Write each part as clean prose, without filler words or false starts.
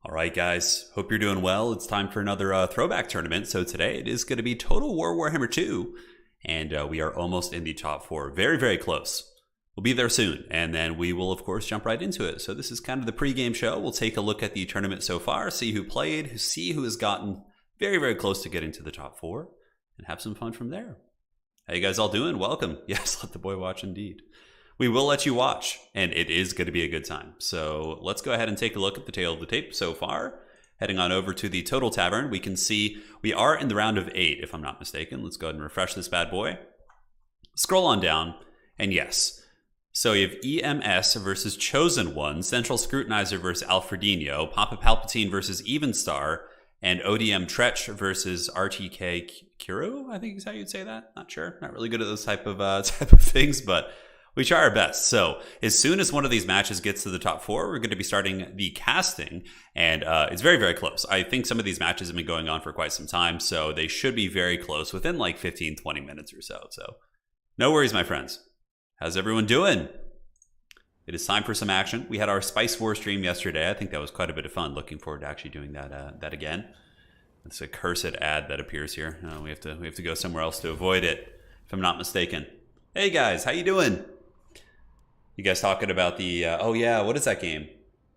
All right, guys. Hope you're doing well. It's time for another throwback tournament. So today it is going to be Total War Warhammer 2, and we are almost in the top 4. Very, very close. We'll be there soon, and then we will, of course, jump right into it. So this is kind of the pregame show. We'll take a look at the tournament so far, see who played, see who has gotten very, very close to getting to the top 4, and have some fun from there. How you guys all doing? Welcome. Yes, let the boy watch indeed. We will let you watch, and it is going to be a good time. So let's go ahead and take a look at the tail of the tape so far. Heading on over to the Total Tavern, we can see we are in the round of 8, if I'm not mistaken. Let's go ahead and refresh this bad boy. Scroll on down, and yes. So you have EMS versus Chosen One, Central Scrutinizer versus Alfredino, Papa Palpatine versus Evenstar, and ODM Tretch versus RTK Kiro, I think is how you'd say that. Not sure. Not really good at those type of things, but we try our best. So as soon as one of these matches gets to the top 4, we're going to be starting the casting, and it's very, very close. I think some of these matches have been going on for quite some time, so they should be very close within like 15, 20 minutes or so. So no worries, my friends. How's everyone doing? It is time for some action. We had our Spice War stream yesterday. I think that was quite a bit of fun. Looking forward to actually doing that again. It's a cursed ad that appears here. We have to go somewhere else to avoid it, if I'm not mistaken. Hey guys, how you doing? You guys talking about the, oh yeah, what is that game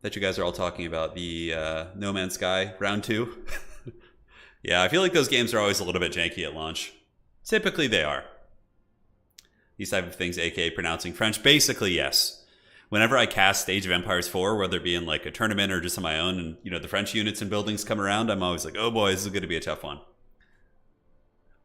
that you guys are all talking about? The No Man's Sky Round 2? Yeah, I feel like those games are always a little bit janky at launch. Typically they are. These type of things, aka pronouncing French, basically yes. Whenever I cast Age of Empires 4, whether it be in like a tournament or just on my own, and the French units and buildings come around, I'm always like, oh boy, this is going to be a tough one.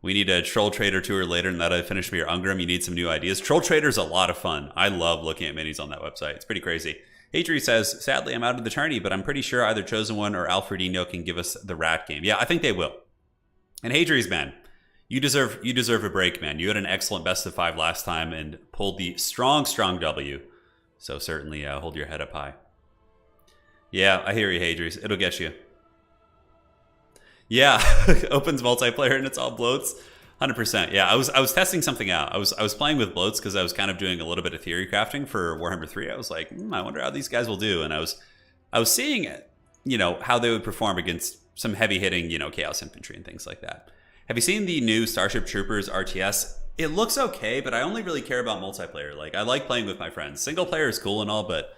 We need a Troll Trader tour later, and that I finished me your Ungram. You need some new ideas. Troll Trader's a lot of fun. I love looking at minis on that website. It's pretty crazy. Hadri says, sadly, I'm out of the tourney, but I'm pretty sure either Chosen One or Alfredino can give us the rat game. Yeah, I think they will. And Hadri's, man, you deserve a break, man. You had an excellent best of 5 last time and pulled the strong W. So certainly hold your head up high. Yeah, I hear you, Hadri. It'll get you. Yeah, opens multiplayer and it's all bloats. 100%. Yeah, I was testing something out. I was playing with bloats because I was kind of doing a little bit of theory crafting for Warhammer 3. I was like, I wonder how these guys will do. And I was seeing how they would perform against some heavy hitting, Chaos Infantry and things like that. Have you seen the new Starship Troopers RTS? It looks okay, but I only really care about multiplayer. Like, I like playing with my friends. Single player is cool and all, but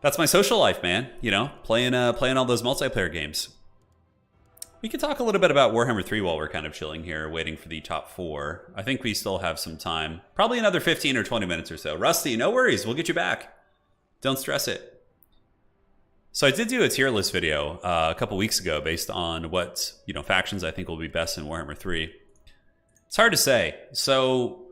that's my social life, man. Playing all those multiplayer games. We could talk a little bit about Warhammer 3 while we're kind of chilling here, waiting for the top 4. I think we still have some time. Probably another 15 or 20 minutes or so. Rusty, no worries. We'll get you back. Don't stress it. So I did do a tier list video a couple weeks ago based on what factions I think will be best in Warhammer 3. It's hard to say. So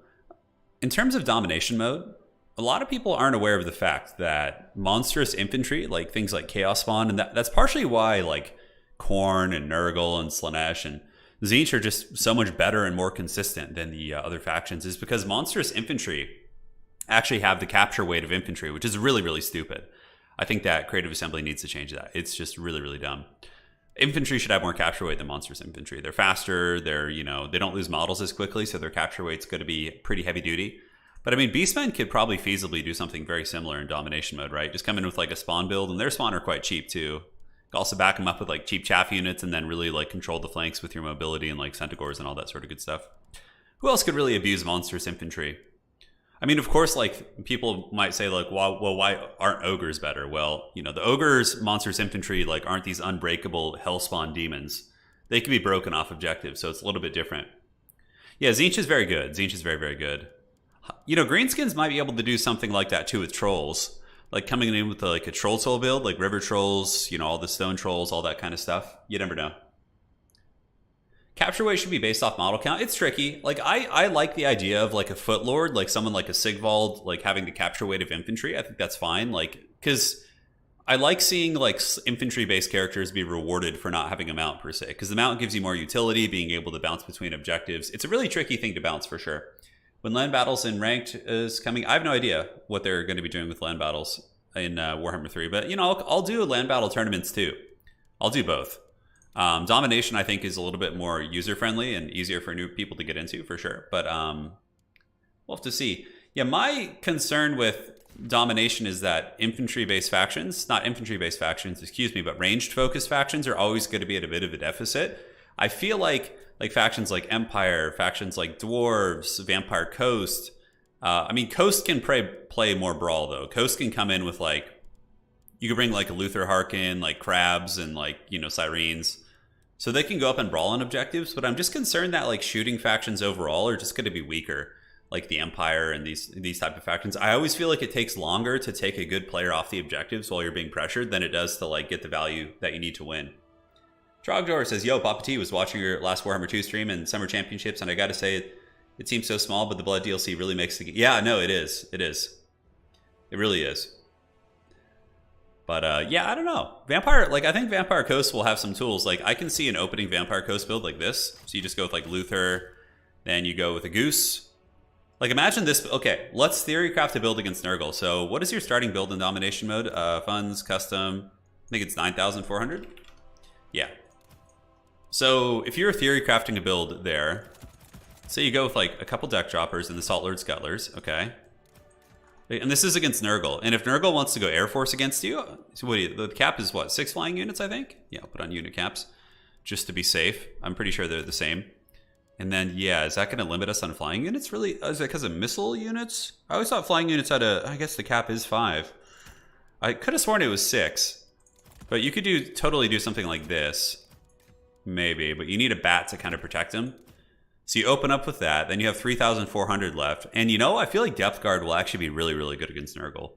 in terms of Domination Mode, a lot of people aren't aware of the fact that monstrous infantry, like things like Chaos Spawn, and that's partially why like Khorne and Nurgle and Slaanesh and Tzeentch are just so much better and more consistent than the other factions, is because monstrous infantry actually have the capture weight of infantry, which is really, really stupid. I think that Creative Assembly needs to change that. It's just really, really dumb. Infantry should have more capture weight than monstrous infantry. They're faster, they don't lose models as quickly, so their capture weight's going to be pretty heavy duty. But I mean, Beastmen could probably feasibly do something very similar in Domination Mode, right? Just come in with like a spawn build, and their spawn are quite cheap too. Also back them up with like cheap chaff units, and then really like control the flanks with your mobility and like Centaurs and all that sort of good stuff. Who else could really abuse monstrous infantry? I mean, of course, like people might say like, well, why aren't ogres better? Well, the ogres, monstrous infantry, like aren't these unbreakable hellspawn demons? They can be broken off objectives, so it's a little bit different. Yeah, Tzeentch is very good. Tzeentch is very, very good. Greenskins might be able to do something like that too with trolls, like coming in with like a troll soul build, like river trolls, all the stone trolls, all that kind of stuff. You never know. Capture weight should be based off model count. It's tricky. Like I like the idea of like a footlord, like someone like a Sigvald, like having the capture weight of infantry. I think that's fine. Like, because I like seeing like infantry based characters be rewarded for not having a mount per se, because the mount gives you more utility, being able to bounce between objectives. It's a really tricky thing to bounce for sure. When land battles in ranked is coming, I have no idea what they're going to be doing with land battles in Warhammer 3, but I'll do land battle tournaments too. I'll do both. Domination, I think, is a little bit more user-friendly and easier for new people to get into, for sure. But we'll have to see. Yeah, my concern with Domination is that infantry-based factions, not infantry-based factions, excuse me, but ranged-focused factions are always going to be at a bit of a deficit. I feel like factions like Empire, factions like Dwarves, Vampire Coast. I mean, Coast can play more Brawl, though. Coast can come in with, like, you could bring, like, a Luther Harkin, like, Crabs, and, like, you know, Sirens. So they can go up and brawl on objectives, but I'm just concerned that, like, shooting factions overall are just going to be weaker. Like the Empire and these type of factions. I always feel like it takes longer to take a good player off the objectives while you're being pressured than it does to like get the value that you need to win. Trogdor says, yo, Papa T was watching your last Warhammer 2 stream and Summer Championships, and I gotta say, it seems so small, but the Blood DLC really makes the game. Yeah, no, it is. It is. It really is. But yeah, I don't know. Vampire, like, I think Vampire Coast will have some tools. Like, I can see an opening Vampire Coast build like this. So you just go with like Luther, then you go with a Goose. Like, imagine this. Okay, let's theorycraft a build against Nurgle. So what is your starting build in Domination Mode? Funds, custom, I think it's 9,400. Yeah. So if you're theory crafting a build there, say you go with like a couple deck droppers and the Salt Lord Scuttlers, okay? And this is against Nurgle. And if Nurgle wants to go Air Force against you, so what do you, the cap is what, 6 flying units, I think? Yeah, I'll put on unit caps just to be safe. I'm pretty sure they're the same. And then, yeah, is that going to limit us on flying units? Really? Is it because of missile units? I always thought flying units had a, I guess the cap is 5. I could have sworn it was 6. But you could totally do something like this. Maybe, but you need a bat to kind of protect him. So you open up with that, then you have 3,400 left. And you know, I feel like Depth Guard will actually be really, really good against Nurgle.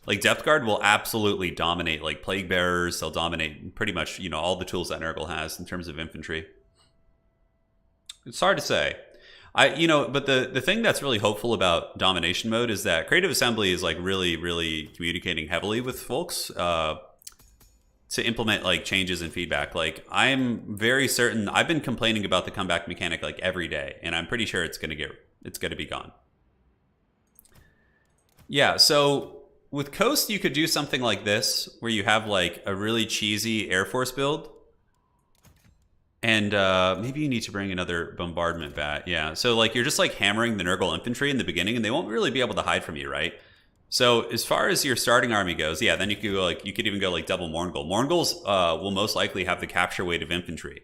Like, Depth Guard will absolutely dominate, like, Plague Bearers. They'll dominate pretty much, you know, all the tools that Nurgle has in terms of infantry. It's hard to say. You know, but the thing that's really hopeful about Domination Mode is that Creative Assembly is, like, really, really communicating heavily with folks to implement, like, changes and feedback. Like, I'm very certain, I've been complaining about the comeback mechanic, like, every day, and I'm pretty sure it's gonna be gone. Yeah, so with Coast, you could do something like this, where you have, like, a really cheesy Air Force build. And maybe you need to bring another bombardment bat. Yeah, so like you're just like hammering the Nurgle infantry in the beginning, and they won't really be able to hide from you, right? So as far as your starting army goes, yeah, then you could go like you could even go like double Morngul. Morngul's will most likely have the capture weight of infantry.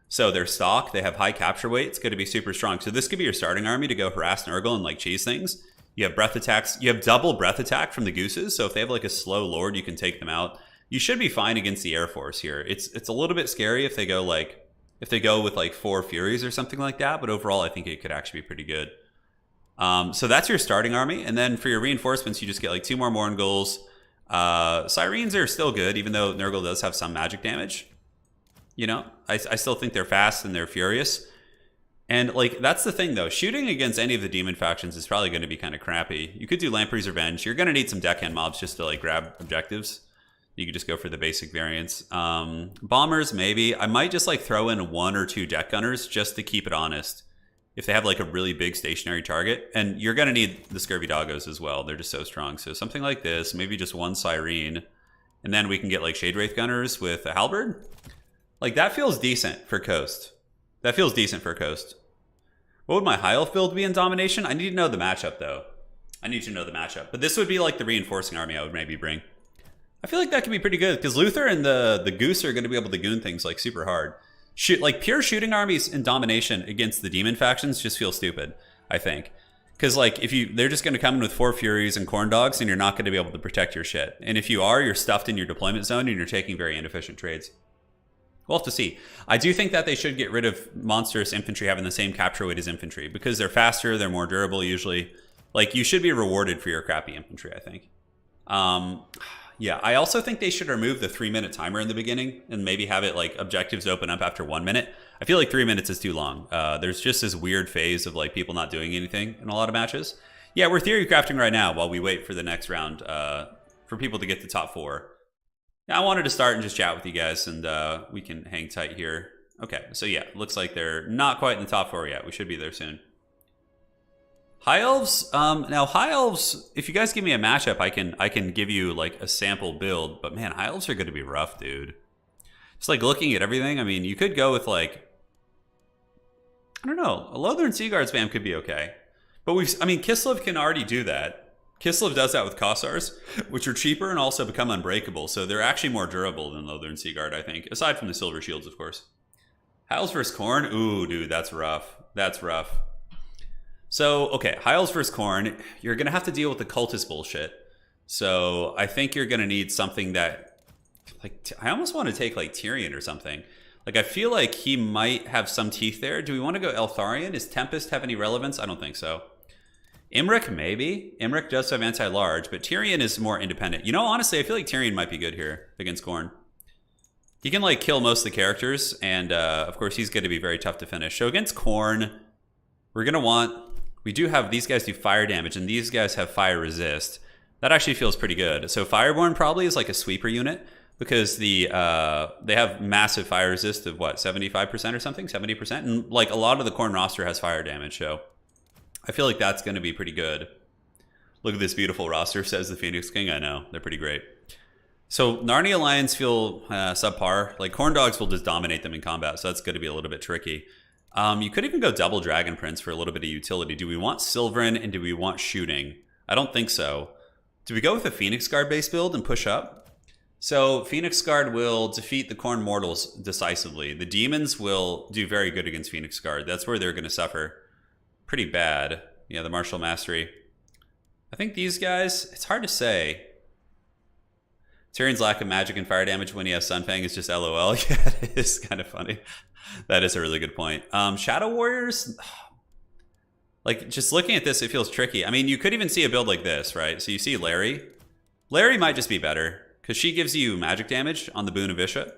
So their stock, they have high capture weight. It's going to be super strong. So this could be your starting army to go harass Nurgle and like cheese things. You have breath attacks. You have double breath attack from the Gooses. So if they have like a slow Lord, you can take them out. You should be fine against the Air Force here. It's a little bit scary if they go like. If they go with like 4 Furies or something like that, but overall I think it could actually be pretty good. So that's your starting army, and then for your reinforcements you just get like 2 more Morngul's. Sirens are still good, even though Nurgle does have some magic damage. You know, I still think they're fast and they're furious. And like that's the thing though, shooting against any of the demon factions is probably going to be kind of crappy. You could do Lamprey's Revenge. You're going to need some deckhand mobs just to like grab objectives. You could just go for the basic variants. Bombers, maybe. I might just like throw in 1 or 2 deck gunners just to keep it honest. If they have like a really big stationary target. And you're going to need the Scurvy Doggos as well. They're just so strong. So something like this, maybe just 1 Siren. And then we can get like Shade Wraith gunners with a Halberd. Like that feels decent for Coast. That feels decent for Coast. What would my High Elf build be in Domination? I need to know the matchup though. I need to know the matchup. But this would be like the reinforcing army I would maybe bring. I feel like that could be pretty good because Luther and the Goose are going to be able to goon things like super hard. Like pure shooting armies in Domination against the demon factions just feel stupid, I think. Because like they're just going to come in with 4 Furies and Corn Dogs and you're not going to be able to protect your shit. And if you are, you're stuffed in your deployment zone and you're taking very inefficient trades. We'll have to see. I do think that they should get rid of monstrous infantry having the same capture weight as infantry because they're faster, they're more durable usually. Like you should be rewarded for your crappy infantry, I think. Yeah, I also think they should remove the 3-minute timer in the beginning and maybe have it like objectives open up after 1 minute. I feel like 3 minutes is too long. There's just this weird phase of like people not doing anything in a lot of matches. Yeah, we're theory crafting right now while we wait for the next round for people to get to top 4. Now, I wanted to start and just chat with you guys and we can hang tight here. Okay, so yeah, looks like they're not quite in the top 4 yet. We should be there soon. High Elves, now High Elves, if you guys give me a matchup, I can give you like a sample build, but man, High Elves are going to be rough, dude. It's like looking at everything. I mean, you could go with like, I don't know, a Lothern Sea Guard spam could be okay. But I mean, Kislev can already do that. Kislev does that with Kossars, which are cheaper and also become unbreakable, so they're actually more durable than Lothern Seaguard, I think, aside from the silver shields, of course. Hiles versus Khorne? Ooh, dude, that's rough. That's rough. So, okay, Hiles versus Khorne, you're going to have to deal with the cultist bullshit. So, I think you're going to need something that, like, I almost want to take, like, Tyrion or something. Like, I feel like he might have some teeth there. Do we want to go Eltharion? Does Tempest have any relevance? I don't think so. Imrik, maybe. Imrik does have anti-large, but Tyrion is more independent. You know, honestly, I feel like Tyrion might be good here against Khorne. He can, like, kill most of the characters, and, of course, he's going to be very tough to finish. So against Khorne, we're going to want... We do have... These guys do fire damage, and these guys have fire resist. That actually feels pretty good. So Fireborn probably is, like, a sweeper unit, because they have massive fire resist of, what, 75% or something? 70%? And, like, a lot of the Khorne roster has fire damage, so... I feel like that's going to be pretty good. Look at this beautiful roster, says the Phoenix King. I know, they're pretty great. So Narnia Lions feel subpar. Like Khorne Dogs will just dominate them in combat, so that's going to be a little bit tricky. You could even go double Dragon Prince for a little bit of utility. Do we want Sylvain and do we want shooting? I don't think so. Do we go with a Phoenix Guard base build and push up? So Phoenix Guard will defeat the Khorne Mortals decisively. The Demons will do very good against Phoenix Guard. That's where they're going to suffer. Pretty bad. Yeah, the Martial Mastery. I think these guys, it's hard to say. Tyrion's lack of magic and fire damage when he has Sunfang is just LOL. Yeah, it is kind of funny. That is a really good point. Shadow Warriors, like just looking at this, it feels tricky. I mean, you could even see a build like this, right? So you see Larry. Larry might just be better because she gives you magic damage on the Boon of Isha.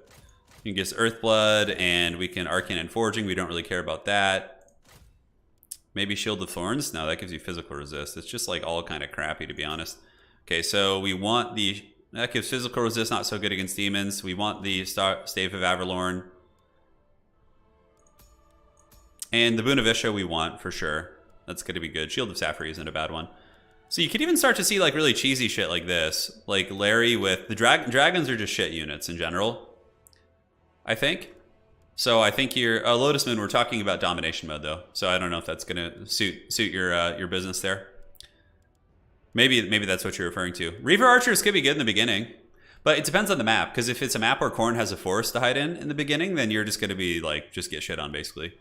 You can get Earthblood and we can Arcane and Forging. We don't really care about that. Maybe Shield of Thorns? No, that gives you physical resist. It's just like all kind of crappy, to be honest. Okay, so we want the... That gives physical resist, not so good against demons. We want the Stave of Averlorn. And the Boon of Isha we want, for sure. That's going to be good. Shield of Safri isn't a bad one. So you could even start to see like really cheesy shit like this. Like Larry with... The dragons are just shit units in general, I think. So I think you're Lotus Moon. We're talking about Domination Mode though, so I don't know if that's gonna suit your business there. Maybe that's what you're referring to. Reaver Archers could be good in the beginning, but it depends on the map. Because if it's a map where Khorne has a forest to hide in the beginning, then you're just gonna be like just get shit on basically.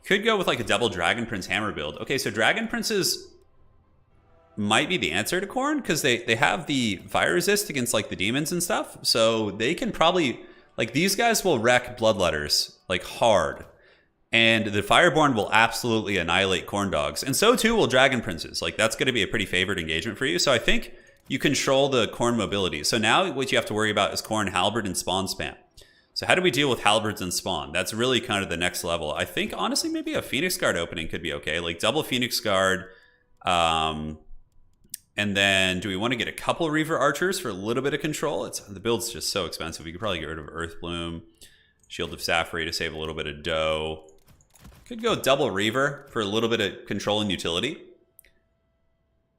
Could go with like a double Dragon Prince hammer build. Okay, so Dragon Princes might be the answer to Khorne because they have the fire resist against like the demons and stuff, so they can probably. Like, these guys will wreck Bloodletters, like, hard. And the Fireborn will absolutely annihilate Khorne Dogs. And so, too, will Dragon Princes. Like, that's going to be a pretty favored engagement for you. So I think you control the Khorne mobility. So now what you have to worry about is Khorne Halberd and Spawn spam. So how do we deal with Halberds and Spawn? That's really kind of the next level. I think, honestly, maybe a Phoenix Guard opening could be okay. Like, double Phoenix Guard. And then, do we want to get a couple Reaver Archers for a little bit of control? The build's just so expensive. We could probably get rid of Earthbloom, Shield of Safri to save a little bit of dough. Could go double Reaver for a little bit of control and utility.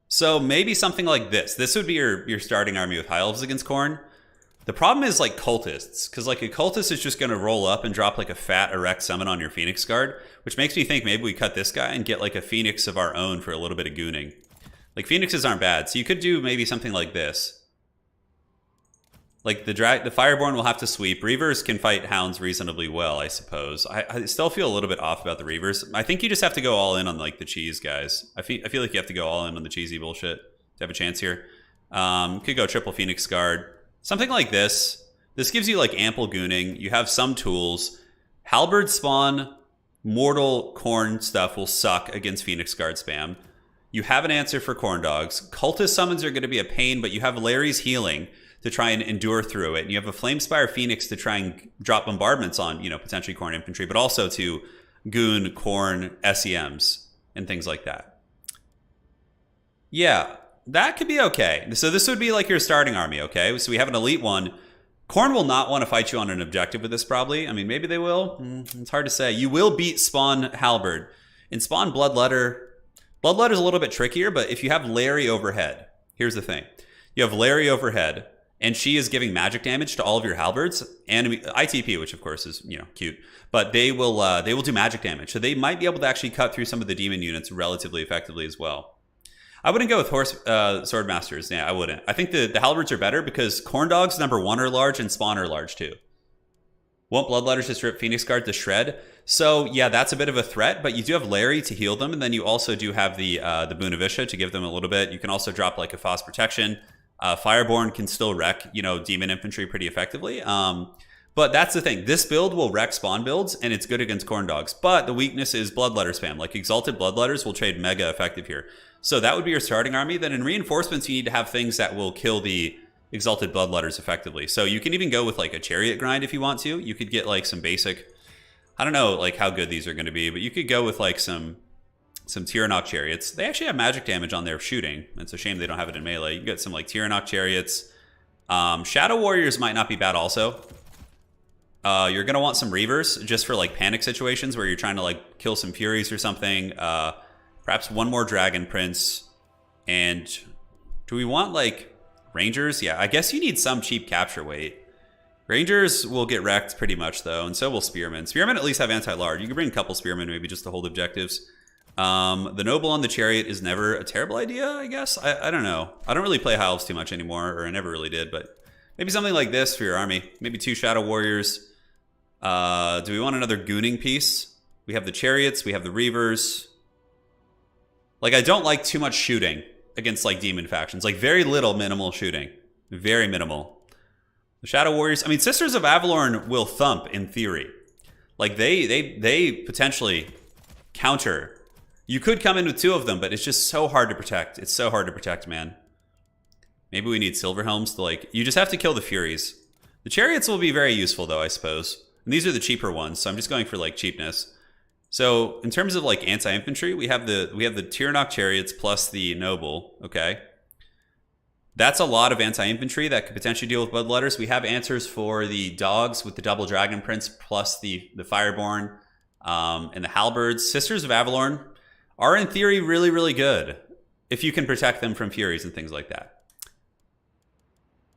So maybe something like this. This would be your starting army with High Elves against Khorne. The problem is like cultists, because like a cultist is just going to roll up and drop like a fat erect summon on your Phoenix Guard, which makes me think maybe we cut this guy and get like a Phoenix of our own for a little bit of gooning. Like, Phoenixes aren't bad, so you could do maybe something like this. Like, the Fireborn will have to sweep. Reavers can fight Hounds reasonably well, I suppose. I still feel a little bit off about the Reavers. I think you just have to go all in on, like, the cheese guys. I feel like you have to go all in on the cheesy bullshit to have a chance here. Could go triple Phoenix Guard. Something like this. This gives you, like, ample gooning. You have some tools. Halberd spawn, mortal Khorne stuff will suck against Phoenix Guard spam. You have an answer for Khorne Dogs. Cultist summons are going to be a pain, but you have Larry's healing to try and endure through it. And you have a Flamespire Phoenix to try and drop bombardments on, potentially Khorne infantry, but also to goon Khorne SEMs and things like that. Yeah, that could be okay. So this would be like your starting army, okay? So we have an elite one. Khorne will not want to fight you on an objective with this probably. I mean, maybe they will. It's hard to say. You will beat Spawn Halberd. In Spawn Bloodletter... Bloodletter's a little bit trickier, but if you have Larry overhead, here's the thing. You have Larry overhead, and she is giving magic damage to all of your halberds, and ITP, which of course is, cute, but they will do magic damage. So they might be able to actually cut through some of the demon units relatively effectively as well. I wouldn't go with sword masters. Yeah, I wouldn't. I think the halberds are better because corn dogs #1 are large and spawn are large too. Won't bloodletters just rip Phoenix Guard to shred? So yeah, that's a bit of a threat, but you do have Larry to heal them, and then you also do have the Boon of Isha to give them a little bit. You can also drop like a Foss Protection. Fireborn can still wreck, demon infantry pretty effectively. But that's the thing. This build will wreck spawn builds, and it's good against corn dogs. But the weakness is bloodletter spam. Like Exalted Bloodletters will trade mega effective here. So that would be your starting army. Then in reinforcements, you need to have things that will kill the Exalted Bloodletters effectively. So you can even go with like a Chariot grind if you want to. You could get like some basic, I don't know like how good these are going to be, but you could go with like some Tyrannok Chariots. They actually have magic damage on their shooting. It's a shame they don't have it in melee. You can get some like Tyrannok Chariots. Shadow Warriors might not be bad also. You're going to want some Reavers just for like panic situations where you're trying to like kill some Furies or something. Perhaps one more Dragon Prince. And do we want like Rangers? Yeah, I guess you need some cheap capture weight. Rangers will get wrecked pretty much though, and so will Spearmen. Spearmen at least have anti-large. You can bring a couple Spearmen maybe just to hold objectives. The Noble on the Chariot is never a terrible idea, I guess. I don't know. I don't really play High Elves too much anymore, or I never really did, but maybe something like this for your army. Maybe 2 Shadow Warriors. Do we want another gooning piece? We have the Chariots, we have the Reavers. Like, I don't like too much shooting against, like, demon factions. Like, very little minimal shooting. Very minimal. The Shadow Warriors, I mean, Sisters of Avalorn will thump, in theory. Like, they potentially counter. You could come in with 2 of them, but it's just so hard to protect. It's so hard to protect, man. Maybe we need Silver Helms to, like... You just have to kill the Furies. The Chariots will be very useful, though, I suppose. And these are the cheaper ones, so I'm just going for, like, cheapness. So, in terms of, like, anti-infantry, we have the Tyrannok Chariots plus the Noble, okay? That's a lot of anti-infantry that could potentially deal with Bloodletters. We have answers for the Dogs with the Double Dragon Prince plus the Fireborn and the Halberds. Sisters of Avalorn are, in theory, really, really good if you can protect them from Furies and things like that.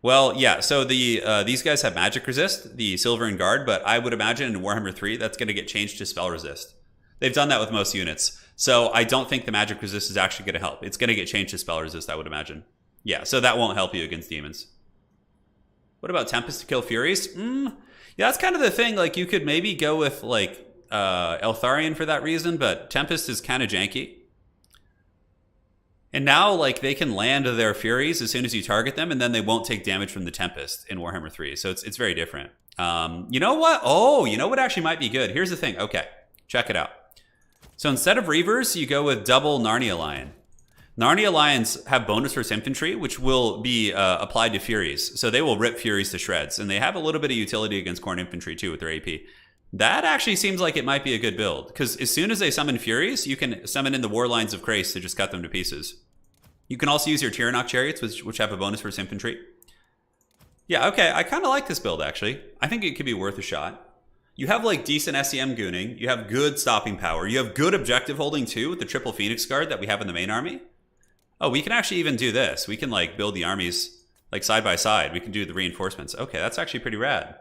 Well, yeah, so these guys have magic resist, the Silver and Guard, but I would imagine in Warhammer 3 that's going to get changed to spell resist. They've done that with most units. So I don't think the magic resist is actually going to help. It's going to get changed to spell resist, I would imagine. Yeah, so that won't help you against demons. What about Tempest to kill Furies? Yeah, that's kind of the thing. Like, you could maybe go with, like, Eltharion for that reason, but Tempest is kind of janky. And now, like, they can land their Furies as soon as you target them, and then they won't take damage from the Tempest in Warhammer 3. So it's very different. You know what? Oh, you know what actually might be good? Here's the thing. Okay, check it out. So instead of Reavers, you go with double Narnia Lion. Narnia Lions have bonus versus infantry, which will be applied to Furies. So they will rip Furies to shreds. And they have a little bit of utility against Khorne infantry, too, with their AP. That actually seems like it might be a good build. Because as soon as they summon Furies, you can summon in the War Lines of Grace to just cut them to pieces. You can also use your Tyrannok Chariots, which have a bonus versus infantry. Yeah, okay, I kind of like this build, actually. I think it could be worth a shot. You have, like, decent SEM gooning. You have good stopping power. You have good objective holding, too, with the triple Phoenix Guard that we have in the main army. Oh, we can actually even do this. We can, like, build the armies, like, side by side. We can do the reinforcements. Okay, that's actually pretty rad.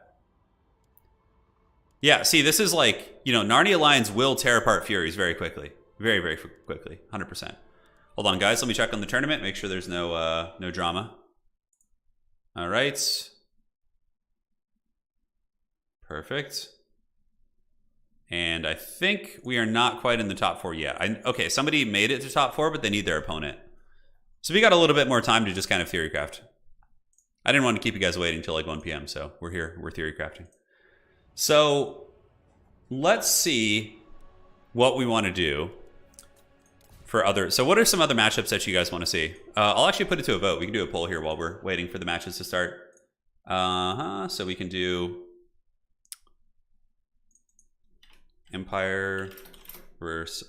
Yeah, see, this is like, Narnia Lions will tear apart Furies very quickly. Very, very quickly. 100%. Hold on, guys. Let me check on the tournament. Make sure there's no drama. All right. Perfect. And I think we are not quite in the top 4 yet. Okay, somebody made it to top 4, but they need their opponent. So we got a little bit more time to just kind of theory craft. I didn't want to keep you guys waiting until like 1 p.m., so we're here. We're theory crafting. So let's see what we want to do for other. So what are some other matchups that you guys want to see? I'll actually put it to a vote. We can do a poll here while we're waiting for the matches to start. So we can do Empire versus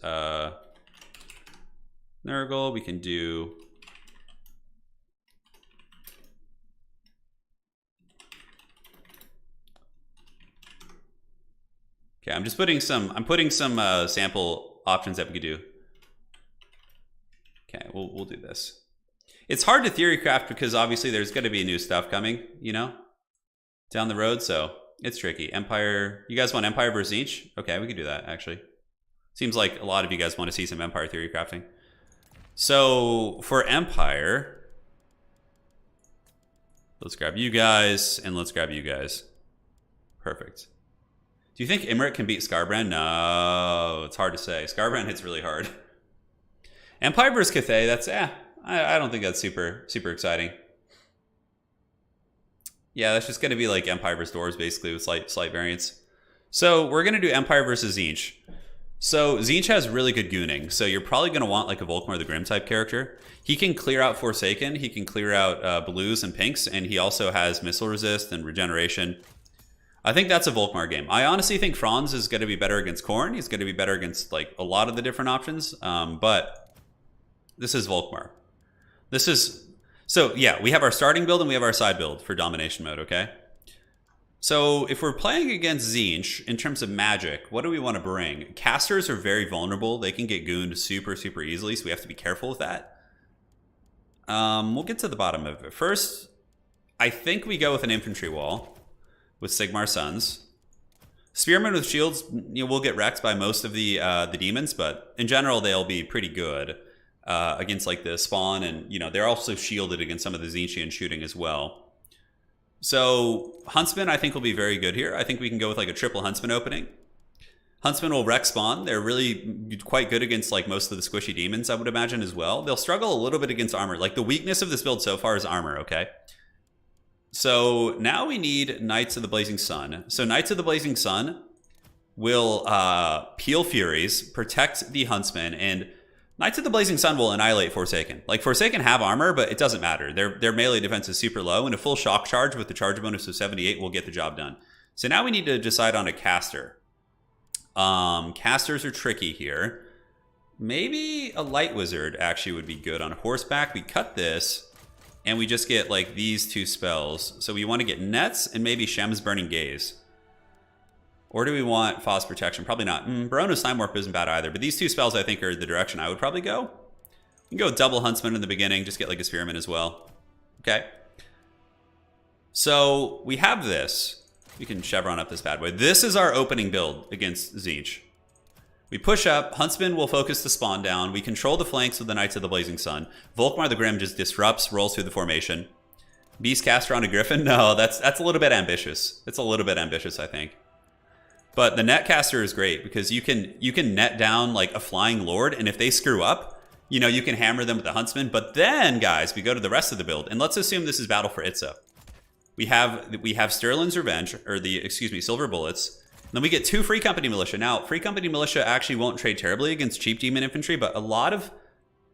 Nurgle. We can do okay, I'm putting some sample options that we could do. Okay, we'll do this. It's hard to theory craft because obviously there's going to be new stuff coming, down the road, so it's tricky. Empire, you guys want Empire versus each? Okay, we could do that, actually. Seems like a lot of you guys want to see some Empire theory crafting. So for Empire, let's grab you guys and let's grab you guys. Perfect. Do you think Imrit can beat Skarbrand? No, it's hard to say. Skarbrand hits really hard. Empire versus Cathay, that's, I don't think that's super exciting. Yeah, that's just going to be like Empire versus Dwarves, basically, with slight variance. So we're going to do Empire versus Tzeentch. So Tzeentch has really good gooning, so you're probably going to want like a Volkmar the Grim type character. He can clear out Forsaken, he can clear out blues and pinks, and he also has missile resist and regeneration. I think that's a Volkmar game. I honestly think Franz is going to be better against Khorne. He's going to be better against like a lot of the different options, but this is Volkmar. This is... So yeah, we have our starting build and we have our side build for Domination Mode, okay? So if we're playing against Tzeentch, in terms of magic, what do we want to bring? Casters are very vulnerable. They can get gooned super easily, so we have to be careful with that. We'll get to the bottom of it. First, I think we go with an infantry wall with Sigmar Sons. Spearmen with shields, we'll get wrecked by most of the demons, but in general, they'll be pretty good. Against like the spawn, and they're also shielded against some of the Tzeentchian shooting as well. So Huntsman I think will be very good here. I think we can go with like a triple Huntsman opening. Huntsman will wreck spawn. They're really quite good against like most of the squishy demons, I would imagine, as well. They'll struggle a little bit against armor. Like the weakness of this build so far is armor, okay? So now we need Knights of the Blazing Sun. So Knights of the Blazing Sun will peel Furies, protect the Huntsman, and Knights of the Blazing Sun will annihilate Forsaken. Like, Forsaken have armor, but it doesn't matter. Their melee defense is super low, and a full shock charge with the charge bonus of 78 will get the job done. So now we need to decide on a caster. Casters are tricky here. Maybe a Light Wizard actually would be good on horseback. We cut this, and we just get, like, these two spells. So we want to get Nets and maybe Shem's Burning Gaze. Or do we want Foss Protection? Probably not. Barona's Time Warp isn't bad either, but these two spells I think are the direction I would probably go. You can go with double Huntsman in the beginning, just get like a Spearman as well. Okay. So we have this. We can chevron up this bad boy. This is our opening build against Tzeentch. We push up. Huntsman will focus the spawn down. We control the flanks with the Knights of the Blazing Sun. Volkmar the Grim just disrupts, rolls through the formation. Beastcaster on a Griffin? No, that's a little bit ambitious. It's a little bit ambitious, I think. But the Netcaster is great because you can net down like a Flying Lord, and if they screw up, you can hammer them with the Huntsman. But then, guys, we go to the rest of the build, and let's assume this is Battle for Itza. We have Sterling's Revenge, or Silver Bullets. And then we get 2 Free Company Militia. Now, Free Company Militia actually won't trade terribly against cheap demon infantry, but a lot of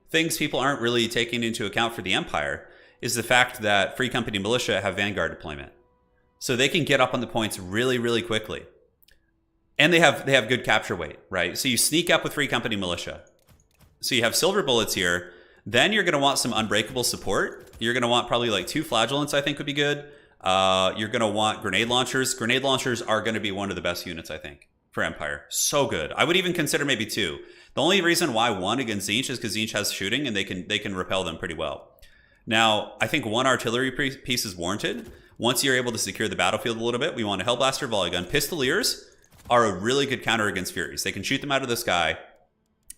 things people aren't really taking into account for the Empire is the fact that Free Company Militia have Vanguard deployment. So they can get up on the points really quickly. And they have good capture weight, right? So you sneak up with Free Company Militia. So you have Silver Bullets here. Then you're going to want some Unbreakable support. You're going to want probably like 2 Flagellants, I think would be good. You're going to want Grenade Launchers. Grenade Launchers are going to be one of the best units, I think, for Empire. So good. I would even consider maybe 2. The only reason why 1 against Tzeentch is because Tzeentch has shooting and they can repel them pretty well. Now, I think 1 artillery piece is warranted. Once you're able to secure the battlefield a little bit, we want a Hellblaster Volley Gun. Pistoliers are a really good counter against Furies. They can shoot them out of the sky,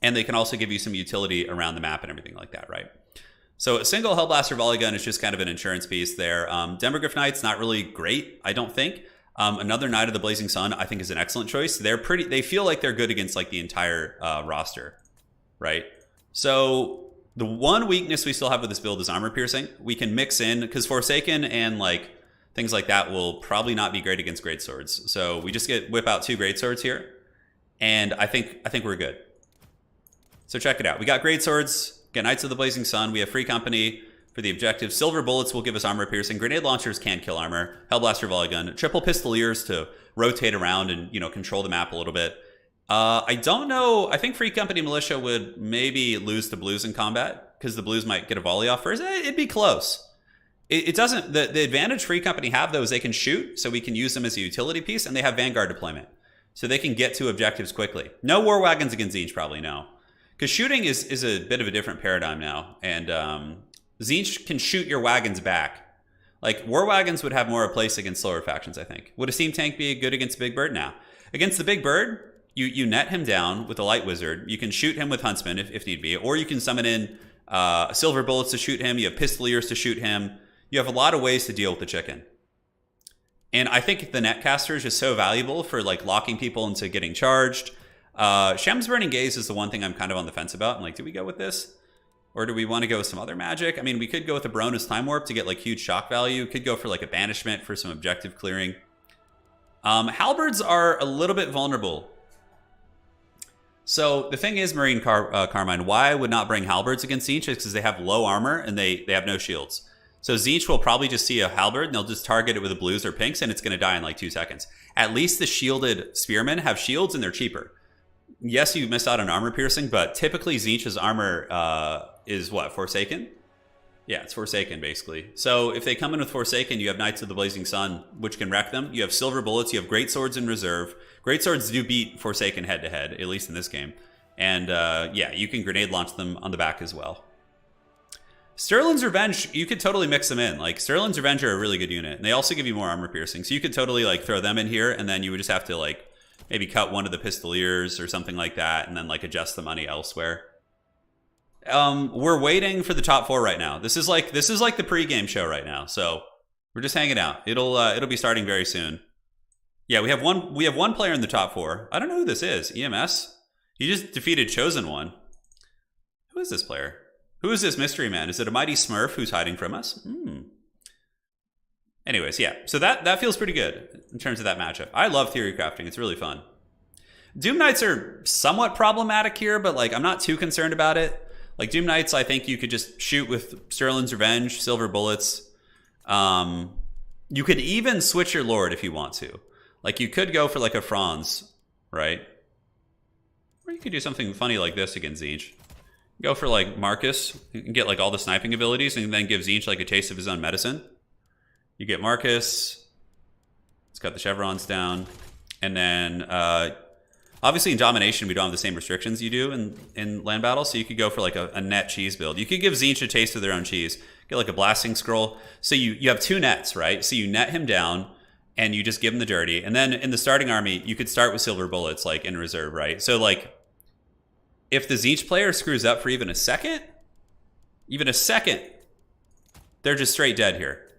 and they can also give you some utility around the map and everything like that, right? So a single Hellblaster Volley Gun is just kind of an insurance piece there. Demogryph Knight's not really great, I don't think. Another Knight of the Blazing Sun, I think, is an excellent choice. They feel like they're good against like the entire roster, right? So the one weakness we still have with this build is armor piercing. We can mix in, because Forsaken and like things like that will probably not be great against greatswords. So we just whip out 2 greatswords here, and I think we're good. So check it out. We got greatswords, get Knights of the Blazing Sun. We have Free Company for the objective. Silver Bullets will give us armor piercing. Grenade Launchers can kill armor. Hellblaster Volley Gun. Triple Pistoliers to rotate around and control the map a little bit. I don't know. I think Free Company Militia would maybe lose to Blues in combat because the Blues might get a volley off first. It'd be close. It doesn't, the advantage Free Company have though is they can shoot, so we can use them as a utility piece, and they have Vanguard deployment. So they can get to objectives quickly. No War Wagons against Tzeentch, probably, no. Because shooting is a bit of a different paradigm now, and Tzeentch can shoot your wagons back. Like, War Wagons would have more a place against slower factions, I think. Would a Steam Tank be good against Big Bird? Now. Against the Big Bird, you net him down with a Light Wizard. You can shoot him with Huntsman if need be, or you can summon in silver bullets to shoot him. You have pistoliers to shoot him. You have a lot of ways to deal with the chicken. And I think the netcaster is just so valuable for like locking people into getting charged. Shem's Burning Gaze is the one thing I'm kind of on the fence about. I'm like, do we go with this? Or do we want to go with some other magic? I mean, we could go with a Barona's Time Warp to get like huge shock value. Could go for like a Banishment for some objective clearing. Halberds are a little bit vulnerable. So the thing is, Marine Carmine, why I would not bring Halberds against Tzeentch is because they have low armor and they have no shields. So Tzeentch will probably just see a Halberd and they'll just target it with the blues or pinks and it's going to die in like 2 seconds. At least the shielded spearmen have shields and they're cheaper. Yes, you missed out on armor piercing, but typically Tzeentch's armor is what? Forsaken? Yeah, it's Forsaken basically. So if they come in with Forsaken, you have Knights of the Blazing Sun, which can wreck them. You have silver bullets, you have great swords in reserve. Great swords do beat Forsaken head to head, at least in this game. And yeah, you can grenade launch them on the back as well. Sterling's Revenge, you could totally mix them in. Like, Sterling's Revenge are a really good unit. And they also give you more armor piercing. So you could totally, like, throw them in here. And then you would just have to, like, maybe cut one of the Pistoliers or something like that. And then, like, adjust the money elsewhere. We're waiting for the top 4 right now. This is like the pregame show right now. So we're just hanging out. It'll be starting very soon. Yeah, we have one player in the top 4. I don't know who this is. EMS? He just defeated Chosen One. Who is this player? Who is this mystery man? Is it a mighty Smurf who's hiding from us? Anyways, yeah. So that feels pretty good in terms of that matchup. I love theory crafting. It's really fun. Doom Knights are somewhat problematic here, but like I'm not too concerned about it. Like Doom Knights, I think you could just shoot with Sterling's Revenge, silver bullets. You could even switch your lord if you want to. Like you could go for like a Franz, right? Or you could do something funny like this against Tzeentch. Go for like Marcus and get like all the sniping abilities and then give Tzeentch like a taste of his own medicine. You get Marcus. Let's cut the chevrons down. And then obviously in Domination we don't have the same restrictions you do in land battle, so you could go for like a net cheese build. You could give Tzeentch a taste of their own cheese. Get like a blasting scroll. So you have 2 nets, right? So you net him down and you just give him the dirty. And then in the starting army, you could start with silver bullets like in reserve, right? So like if the Tzeentch player screws up for even a second, they're just straight dead here.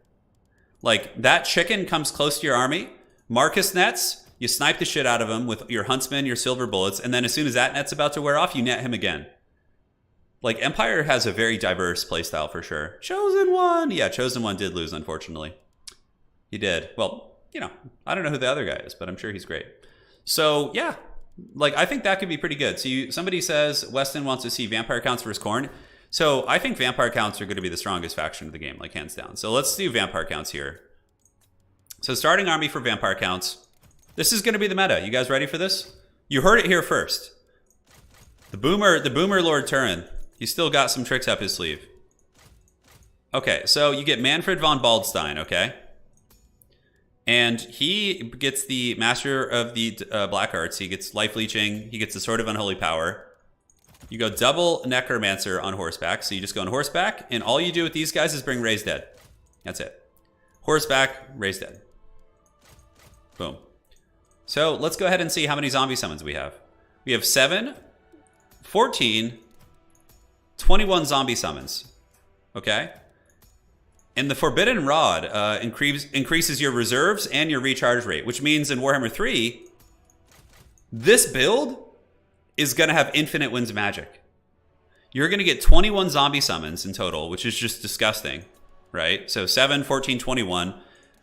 Like, that chicken comes close to your army, Marcus nets, you snipe the shit out of him with your huntsman, your silver bullets, and then as soon as that net's about to wear off, you net him again. Like, Empire has a very diverse playstyle for sure. Chosen One! Yeah, Chosen One did lose, unfortunately. He did. Well, you know, I don't know who the other guy is, but I'm sure he's great. So, yeah. Like, I think that could be pretty good. So somebody says Weston wants to see Vampire Counts versus Khorne. So I think Vampire Counts are going to be the strongest faction of the game, like hands down. So let's do Vampire Counts here. So starting army for Vampire Counts. This is going to be the meta. You guys ready for this? You heard it here first. The Boomer Lord Turin. He's still got some tricks up his sleeve. Okay, so you get Manfred von Baldstein, okay? And he gets the Master of the Black Arts. He gets Life Leeching. He gets the Sword of Unholy Power. You go double Necromancer on horseback. So you just go on horseback. And all you do with these guys is bring Raise Dead. That's it. Horseback, Raise Dead. Boom. So let's go ahead and see how many zombie summons we have. We have 7, 14, 21 zombie summons. Okay? And the Forbidden Rod increases your reserves and your recharge rate, which means in Warhammer 3, this build is going to have infinite winds of magic. You're going to get 21 zombie summons in total, which is just disgusting, right? So 7, 14, 21.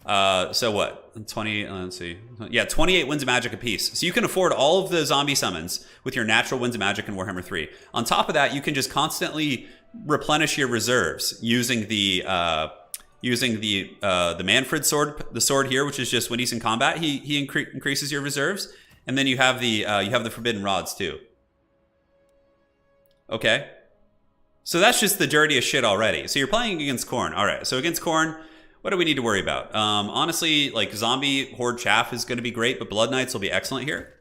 So what? 20, let's see. Yeah, 28 winds of magic apiece. So you can afford all of the zombie summons with your natural winds of magic in Warhammer 3. On top of that, you can just constantly replenish your reserves using the Manfred sword, the sword here, which is just when he's in combat, he increases your reserves, and then you have the Forbidden Rods too. Okay, so that's just the dirtiest shit already. So you're playing against Khorne. All right, so against Khorne, what do we need to worry about? Honestly, like Zombie Horde Chaff is going to be great, but Blood Knights will be excellent here.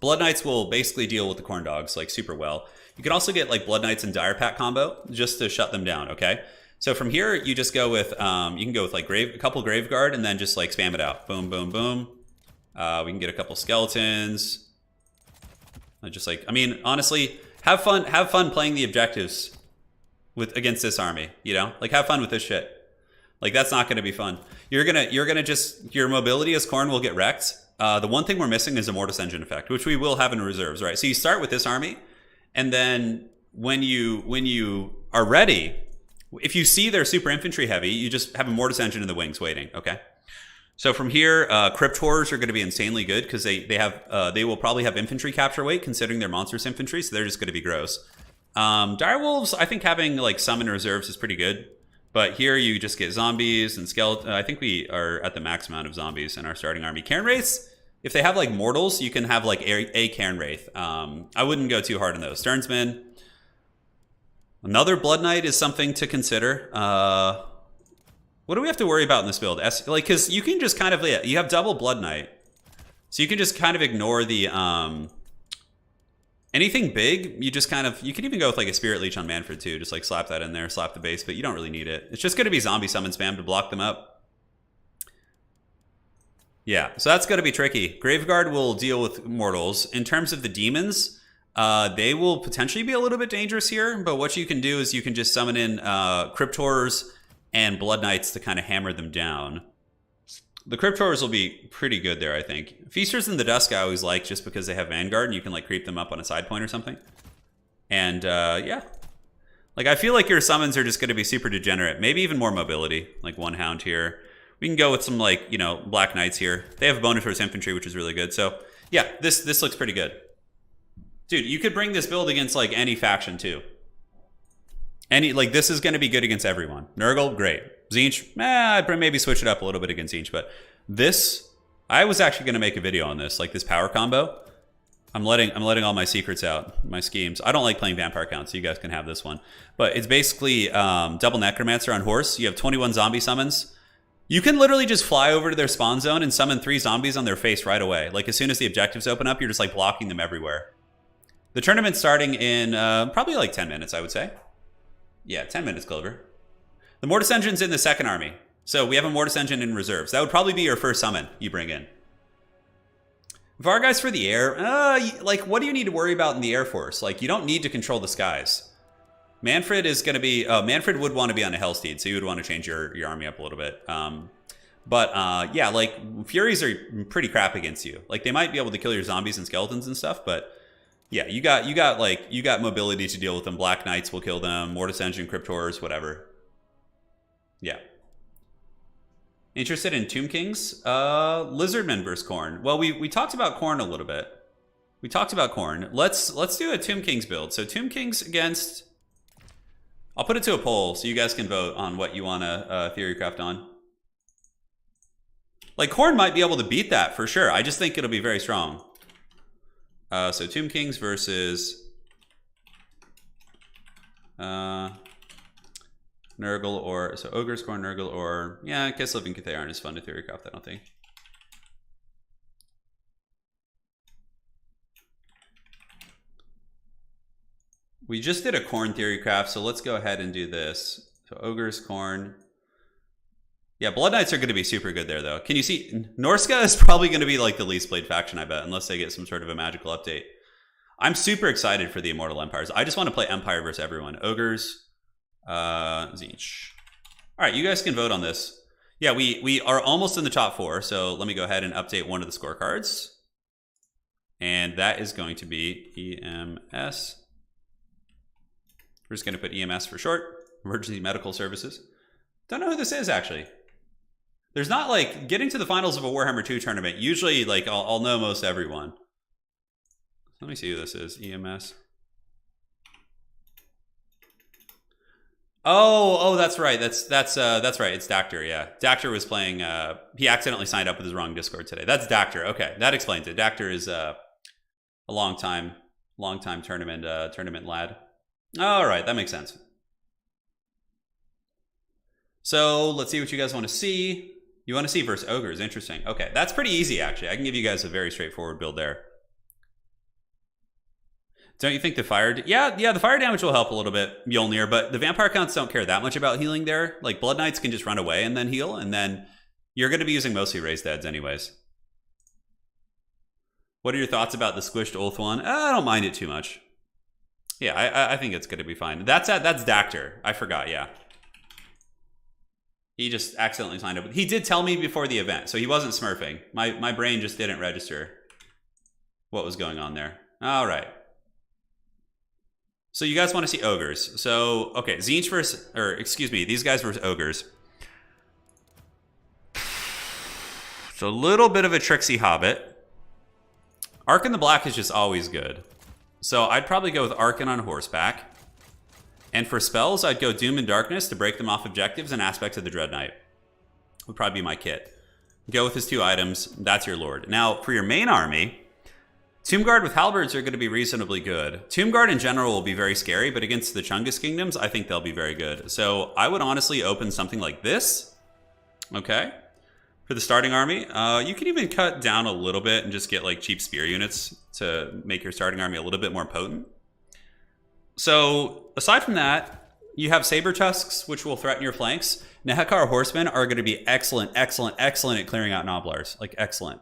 Blood Knights will basically deal with the Khorne dogs like super well. You can also get like Blood Knights and Dire Pack combo just to shut them down. Okay. So from here, you just go with, you can go with like a couple Grave Guard and then just like spam it out. Boom, boom, boom. We can get a couple Skeletons. Just like, I mean, honestly, have fun playing the objectives. with against this army. You know, like have fun with this shit. Like that's not going to be fun. You're gonna just your mobility as Khorne will get wrecked. The one thing we're missing is a Mortis Engine effect, which we will have in reserves, right? So you start with this army, and then when you are ready, if you see they're super infantry heavy, you just have a Mortis Engine in the wings waiting. Okay. So from here, Crypt Horrors are going to be insanely good because they will probably have infantry capture weight considering they're monstrous infantry, so they're just going to be gross. Direwolves, I think having like some in reserves is pretty good, but here you just get zombies and skeleton. I think we are at the max amount of zombies in our starting army. Cairn Wraiths, if they have like mortals, you can have like a Cairn Wraith. I wouldn't go too hard on those. Stearnsman, another Blood Knight is something to consider. What do we have to worry about in this build? Like, because you can just kind of, yeah, you have double Blood Knight. So you can just kind of ignore the, anything big, you just kind of, you can even go with like a Spirit Leech on Manfred too. Just like slap that in there, slap the base, but you don't really need it. It's just going to be zombie summon spam to block them up. Yeah, so that's going to be tricky. Graveguard will deal with mortals. In terms of the demons, they will potentially be a little bit dangerous here, but what you can do is you can just summon in Crypt Horrors and Blood Knights to kind of hammer them down. The Crypt Horrors will be pretty good there, I think. Feasters in the Dusk I always like just because they have Vanguard and you can like creep them up on a side point or something. And yeah. Like I feel like your summons are just going to be super degenerate. Maybe even more mobility, like one Hound here. We can go with some like, you know, Black Knights here. They have bonus towards infantry, which is really good. So yeah, this looks pretty good. Dude, you could bring this build against like any faction too. Like this is going to be good against everyone. Nurgle, great. Tzeentch, I'd maybe switch it up a little bit against Tzeentch, but this, I was actually going to make a video on this, like this power combo. I'm letting all my secrets out, my schemes. I don't like playing Vampire Count, so you guys can have this one. But it's basically double Necromancer on horse. You have 21 zombie summons. You can literally just fly over to their spawn zone and summon 3 zombies on their face right away. Like as soon as the objectives open up, you're just like blocking them everywhere. The tournament's starting in probably like 10 minutes, I would say. Yeah, 10 minutes, Clover. The Mortis Engine's in the second army. So we have a Mortis Engine in reserves. That would probably be your first summon you bring in. Vargheists for the air. Like, what do you need to worry about in the Air Force? Like, you don't need to control the skies. Manfred is going to be... Manfred would want to be on a Hellsteed, so you would want to change your army up a little bit. Yeah, like, Furies are pretty crap against you. Like, they might be able to kill your zombies and skeletons and stuff, but... Yeah, you got mobility to deal with them. Black Knights will kill them. Mortis Engine, Crypt Horrors, whatever. Yeah. Interested in Tomb Kings? Lizardmen versus Khorne. Well, we talked about Khorne a little bit. We talked about Khorne. Let's do a Tomb Kings build. So Tomb Kings against... I'll put it to a poll so you guys can vote on what you want to theorycraft on. Like, Khorne might be able to beat that for sure. I just think it'll be very strong. So Tomb Kings versus Nurgle or... So Ogres, Khorne, Nurgle, or... Yeah, I guess Living Catharon is fun to theorycraft, I don't think. We just did a Khorne theorycraft, so let's go ahead and do this. So Ogres, Khorne... Yeah, Blood Knights are going to be super good there, though. Can you see? Norska is probably going to be like the least played faction, I bet, unless they get some sort of a magical update. I'm super excited for the Immortal Empires. I just want to play Empire versus everyone. Ogres, Tzeentch. All right, you guys can vote on this. Yeah, we are almost in the top 4, so let me go ahead and update one of the scorecards. And that is going to be EMS. We're just going to put EMS for short. Emergency Medical Services. Don't know who this is, actually. There's not like getting to the finals of a Warhammer 2 tournament. Usually, like I'll know most everyone. Let me see who this is. EMS. Oh, that's right. That's right. It's Dactyr. Yeah, Dactyr was playing. He accidentally signed up with his wrong Discord today. That's Dactyr. Okay, that explains it. Dactyr is a long time tournament lad. All right, that makes sense. So let's see what you guys want to see. You want to see versus Ogres. Interesting. Okay, that's pretty easy, actually. I can give you guys a very straightforward build there. Don't you think the fire... Yeah, the fire damage will help a little bit, Mjolnir, but the Vampire Counts don't care that much about healing there. Like, Blood Knights can just run away and then heal, and then you're going to be using mostly Raised Deads anyways. What are your thoughts about the squished Ulth one? I don't mind it too much. Yeah, I think it's going to be fine. That's Dactyr. I forgot, yeah. He just accidentally signed up. He did tell me before the event, so he wasn't smurfing. My brain just didn't register what was going on there. All right. So you guys want to see ogres. So, okay, Tzeentch versus, or excuse me, these guys versus ogres. So a little bit of a tricksy hobbit. Ark in the Black is just always good. So I'd probably go with Arkin on horseback. And for spells, I'd go Doom and Darkness to break them off objectives and Aspect of the Dread Knight. Would probably be my kit. Go with his 2 items. That's your lord. Now, for your main army, Tomb Guard with halberds are going to be reasonably good. Tomb Guard in general will be very scary, but against the Chungus Kingdoms, I think they'll be very good. So I would honestly open something like this. Okay. For the starting army, you can even cut down a little bit and just get like cheap spear units to make your starting army a little bit more potent. So aside from that, you have Saber Tusks, which will threaten your flanks. Nehekar Horsemen are going to be excellent at clearing out Noblars. Like, excellent.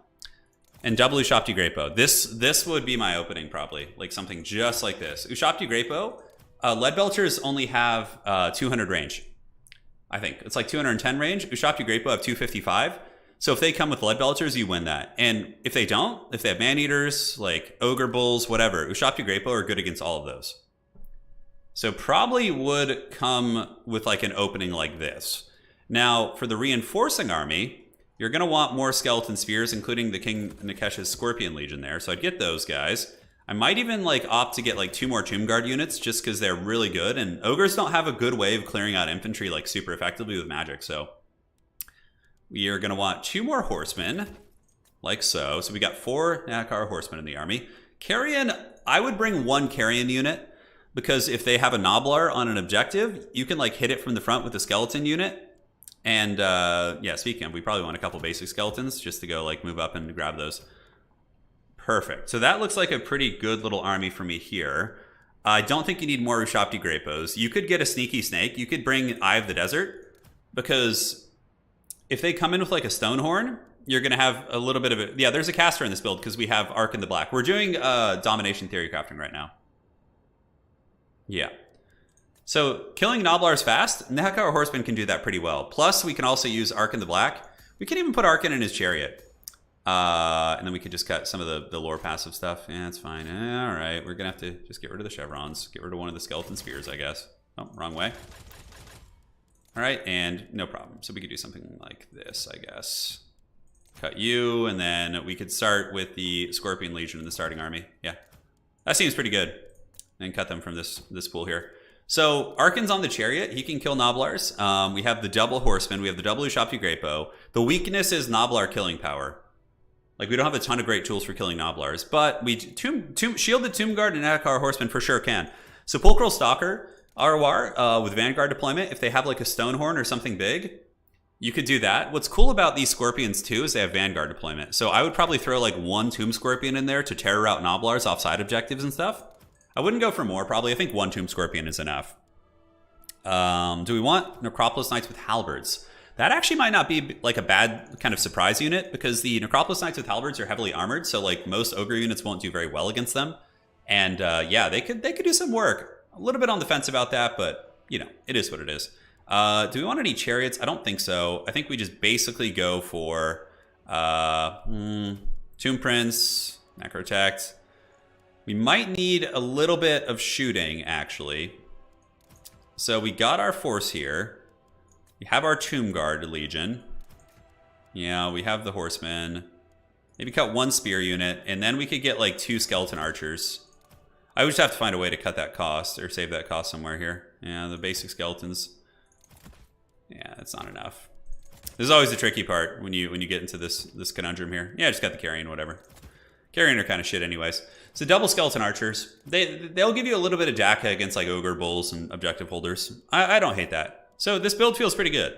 And double Ushapti Greatbow. This would be my opening, probably. Like, something just like this. Ushapti Greatbow, Leadbelchers only have 200 range. I think. It's like 210 range. Ushapti Greatbow have 255. So if they come with Leadbelchers, you win that. And if they don't, if they have Man-Eaters, like Ogre Bulls, whatever, Ushapti Greatbow are good against all of those. So probably would come with like an opening like this. Now, for the reinforcing army, you're going to want more skeleton spears, including the King Nikesh's Scorpion Legion there. So I'd get those guys. I might even like opt to get like 2 more Tomb Guard units just because they're really good. And ogres don't have a good way of clearing out infantry like super effectively with magic. So we are going to want 2 more horsemen, like so. So we got 4 Nehekar horsemen in the army. Carrion, I would bring 1 Carrion unit. Because if they have a Noblar on an objective, you can like hit it from the front with a skeleton unit. And yeah, speaking of, we probably want a couple basic skeletons just to go like move up and grab those. Perfect. So that looks like a pretty good little army for me here. I don't think you need more Ushapti Greatbows. You could get a Sneaky Snake. You could bring Eye of the Desert. Because if they come in with like a Stonehorn, you're going to have a little bit of it. Yeah, there's a caster in this build because we have Ark in the Black. We're doing Domination Theory Crafting right now. Yeah. So killing Noblars fast, Nehekar Horseman can do that pretty well. Plus, we can also use Ark in the Black. We can even put Arkin in his chariot. And then we could just cut some of the lore passive stuff. Yeah, that's fine. All right, we're going to have to just get rid of the chevrons. Get rid of one of the skeleton spears, I guess. Oh, wrong way. All right, and no problem. So we could do something like this, I guess. Cut you, and then we could start with the Scorpion Legion in the starting army. Yeah, that seems pretty good. And cut them from this pool here. So Arkin's on the chariot. He can kill Noblars. We have the double horseman. We have the double Ushapti Greatbow. The weakness is Noblar killing power. Like, we don't have a ton of great tools for killing Noblars, but we shielded Tomb Guard and Nehekar Horseman for sure can. Sepulchral Stalker, ROR, with Vanguard deployment, if they have like a Stonehorn or something big, you could do that. What's cool about these Scorpions too is they have Vanguard deployment. So I would probably throw like 1 Tomb Scorpion in there to terror out Noblars off side objectives and stuff. I wouldn't go for more, probably. I think 1 Tomb Scorpion is enough. Do we want Necropolis Knights with Halberds? That actually might not be like a bad kind of surprise unit because the Necropolis Knights with Halberds are heavily armored, so like most Ogre units won't do very well against them. And yeah, they could do some work. A little bit on the fence about that, but you know, it is what it is. Do we want any chariots? I don't think so. I think we just basically go for Tomb Prince, Necrotect. We might need a little bit of shooting, actually. So we got our force here. We have our Tomb Guard Legion. Yeah, we have the Horsemen. Maybe cut 1 spear unit, and then we could get like 2 skeleton archers. I would just have to find a way to cut that cost, or save that cost somewhere here. Yeah, the basic skeletons. Yeah, that's not enough. This is always the tricky part when you get into this conundrum here. Yeah, just got the Carrion, whatever. Carrion are kind of shit anyways. So double skeleton archers, they'll give you a little bit of Daka against like Ogre Bulls and objective holders. I don't hate that. So this build feels pretty good.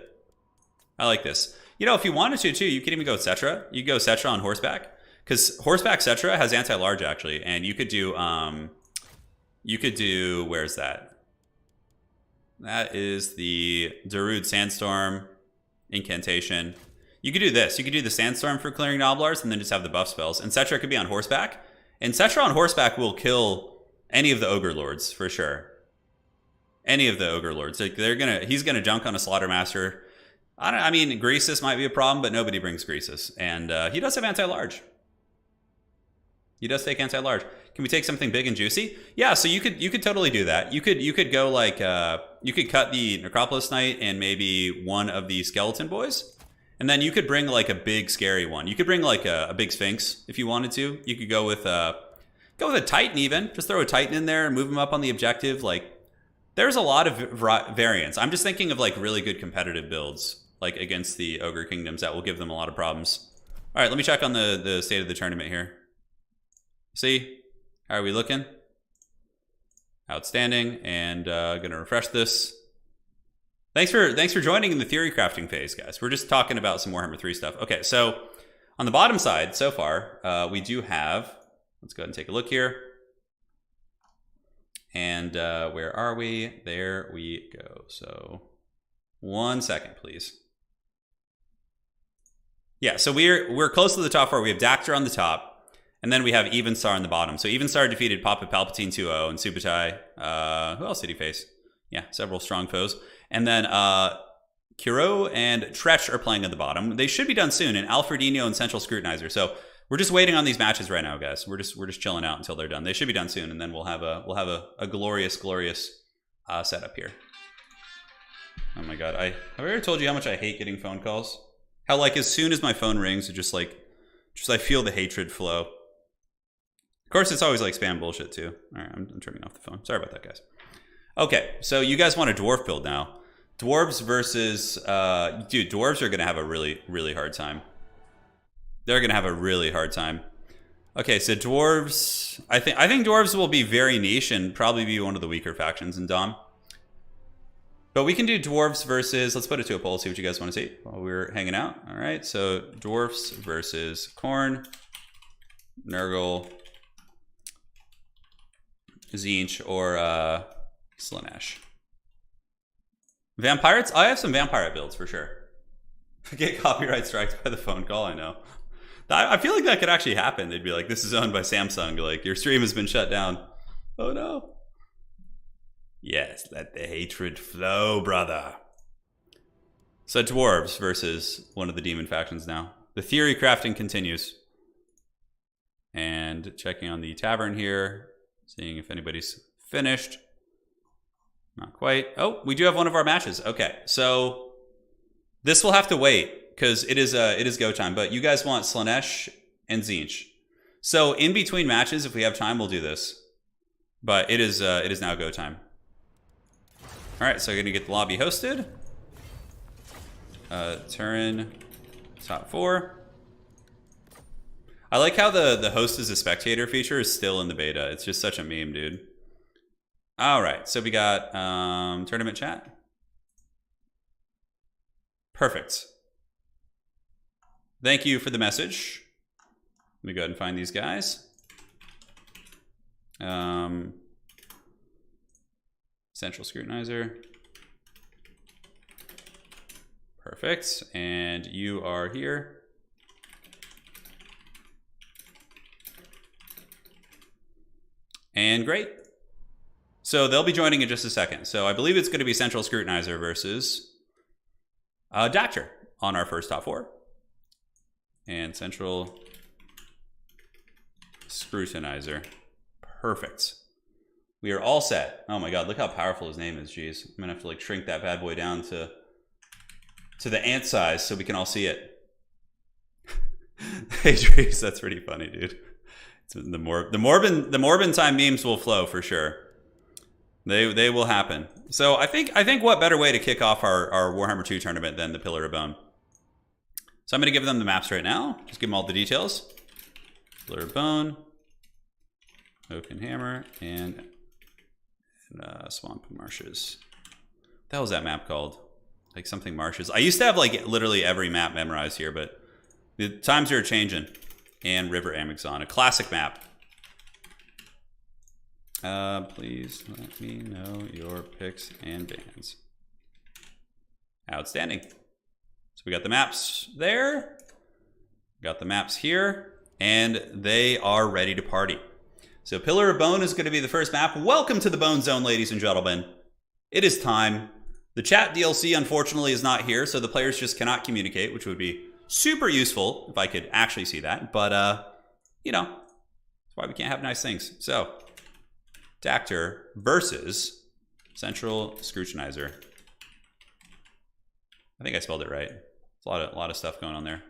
I like this. You know, if you wanted to too, you could even go with Cetra. You could go Cetra on horseback. Because horseback Cetra has anti-large actually. And you could do, where's that? That is the Darude Sandstorm incantation. You could do this. You could do the Sandstorm for clearing Noblars and then just have the buff spells. And Cetra could be on horseback. And Cetra on horseback will kill Any of the Ogre Lords, for sure. Any of the Ogre Lords. Like, he's gonna junk on a Slaughtermaster. I mean, Greasus might be a problem, but nobody brings Greasus. And he does have anti-large. He does take anti-large. Can we take something big and juicy? Yeah, so you could totally do that. You could go like you could cut the Necropolis Knight and maybe one of the Skeleton Boys, and then you could bring like a big scary one. You could bring like a big Sphinx if you wanted to. You could go with a Titan even. Just throw a Titan in there and move him up on the objective. Like, there's a lot of variants. I'm just thinking of like really good competitive builds like against the Ogre Kingdoms that will give them a lot of problems. All right, let me check on the state of the tournament here. See, how are we looking? Outstanding, and gonna refresh this. Thanks for joining in the theory crafting phase, guys. We're just talking about some Warhammer 3 stuff. Okay, so on the bottom side so far, we do have. Let's go ahead and take a look here. And where are we? There we go. So 1 second, please. Yeah, so we're close to the top 4. We have Dactyr on the top. And then we have Evenstar on the bottom. So Evenstar defeated Papa Palpatine 2-0 and Subutai. Who else did he face? Yeah, several strong foes. And then Kiro and Tretch are playing at the bottom. They should be done soon. And Alfredino and Central Scrutinizer. So we're just waiting on these matches right now, guys. We're just chilling out until they're done. They should be done soon, and then we'll have a glorious setup here. Oh my god, have I ever told you how much I hate getting phone calls? How like as soon as my phone rings, it just I feel the hatred flow. Of course, it's always like spam bullshit too. All right, I'm turning off the phone. Sorry about that, guys. Okay, so you guys want a dwarf build now? Dwarves versus dude, dwarves are gonna have a really hard time. They're gonna have a really hard time. Okay, so dwarves. I think dwarves will be very niche and probably be one of the weaker factions in Dom. But we can do dwarves versus. Let's put it to a poll. See what you guys want to see while we're hanging out. All right, so dwarves versus Khorne, Nurgle, Tzeentch, or Slaanesh. Vampirates? I have some vampire builds for sure. Get copyright strikes by the phone call. I know. I feel like that could actually happen. They'd be like, "This is owned by Samsung. Like, your stream has been shut down." Oh no. Yes, let the hatred flow, brother. So dwarves versus one of the demon factions now. The theory crafting continues. And checking on the tavern here, seeing if anybody's finished. Not quite. Oh, we do have one of our matches. Okay, so this will have to wait because it is go time. But you guys want Slaanesh and Tzeentch. So in between matches, if we have time, we'll do this. But it is now go time. All right, so I'm gonna get the lobby hosted. Turin, top 4. I like how the host as a spectator feature is still in the beta. It's just such a meme, dude. All right, so we got tournament chat. Perfect. Thank you for the message. Let me go ahead and find these guys. Central Scrutinizer. Perfect. And you are here. And great. So they'll be joining in just a second. So I believe it's going to be Central Scrutinizer versus Dactyr on our first top 4. And Central Scrutinizer. Perfect. We are all set. Oh my god, look how powerful his name is. Jeez, I'm gonna have to like shrink that bad boy down to the ant size so we can all see it. Hey Drees, that's pretty funny, dude. It's the Morbin time memes will flow for sure. They will happen. So I think what better way to kick off our Warhammer 2 tournament than the Pillar of Bone. So I'm gonna give them the maps right now. Just give them all the details. Pillar of Bone, Oak and Hammer, and Swamp Marshes. What the hell is that map called? Like something marshes. I used to have like literally every map memorized here, but the times are changing. And River Amazon, a classic map. Please let me know your picks and bans. Outstanding. So we got the maps there. Got the maps here. And they are ready to party. So Pillar of Bone is going to be the first map. Welcome to the Bone Zone, ladies and gentlemen. It is time. The chat DLC, unfortunately, is not here, so the players just cannot communicate, which would be super useful if I could actually see that. But, you know, that's why we can't have nice things. So, Dactyr versus Central Scrutinizer. I think I spelled it right. There's a lot of stuff going on there.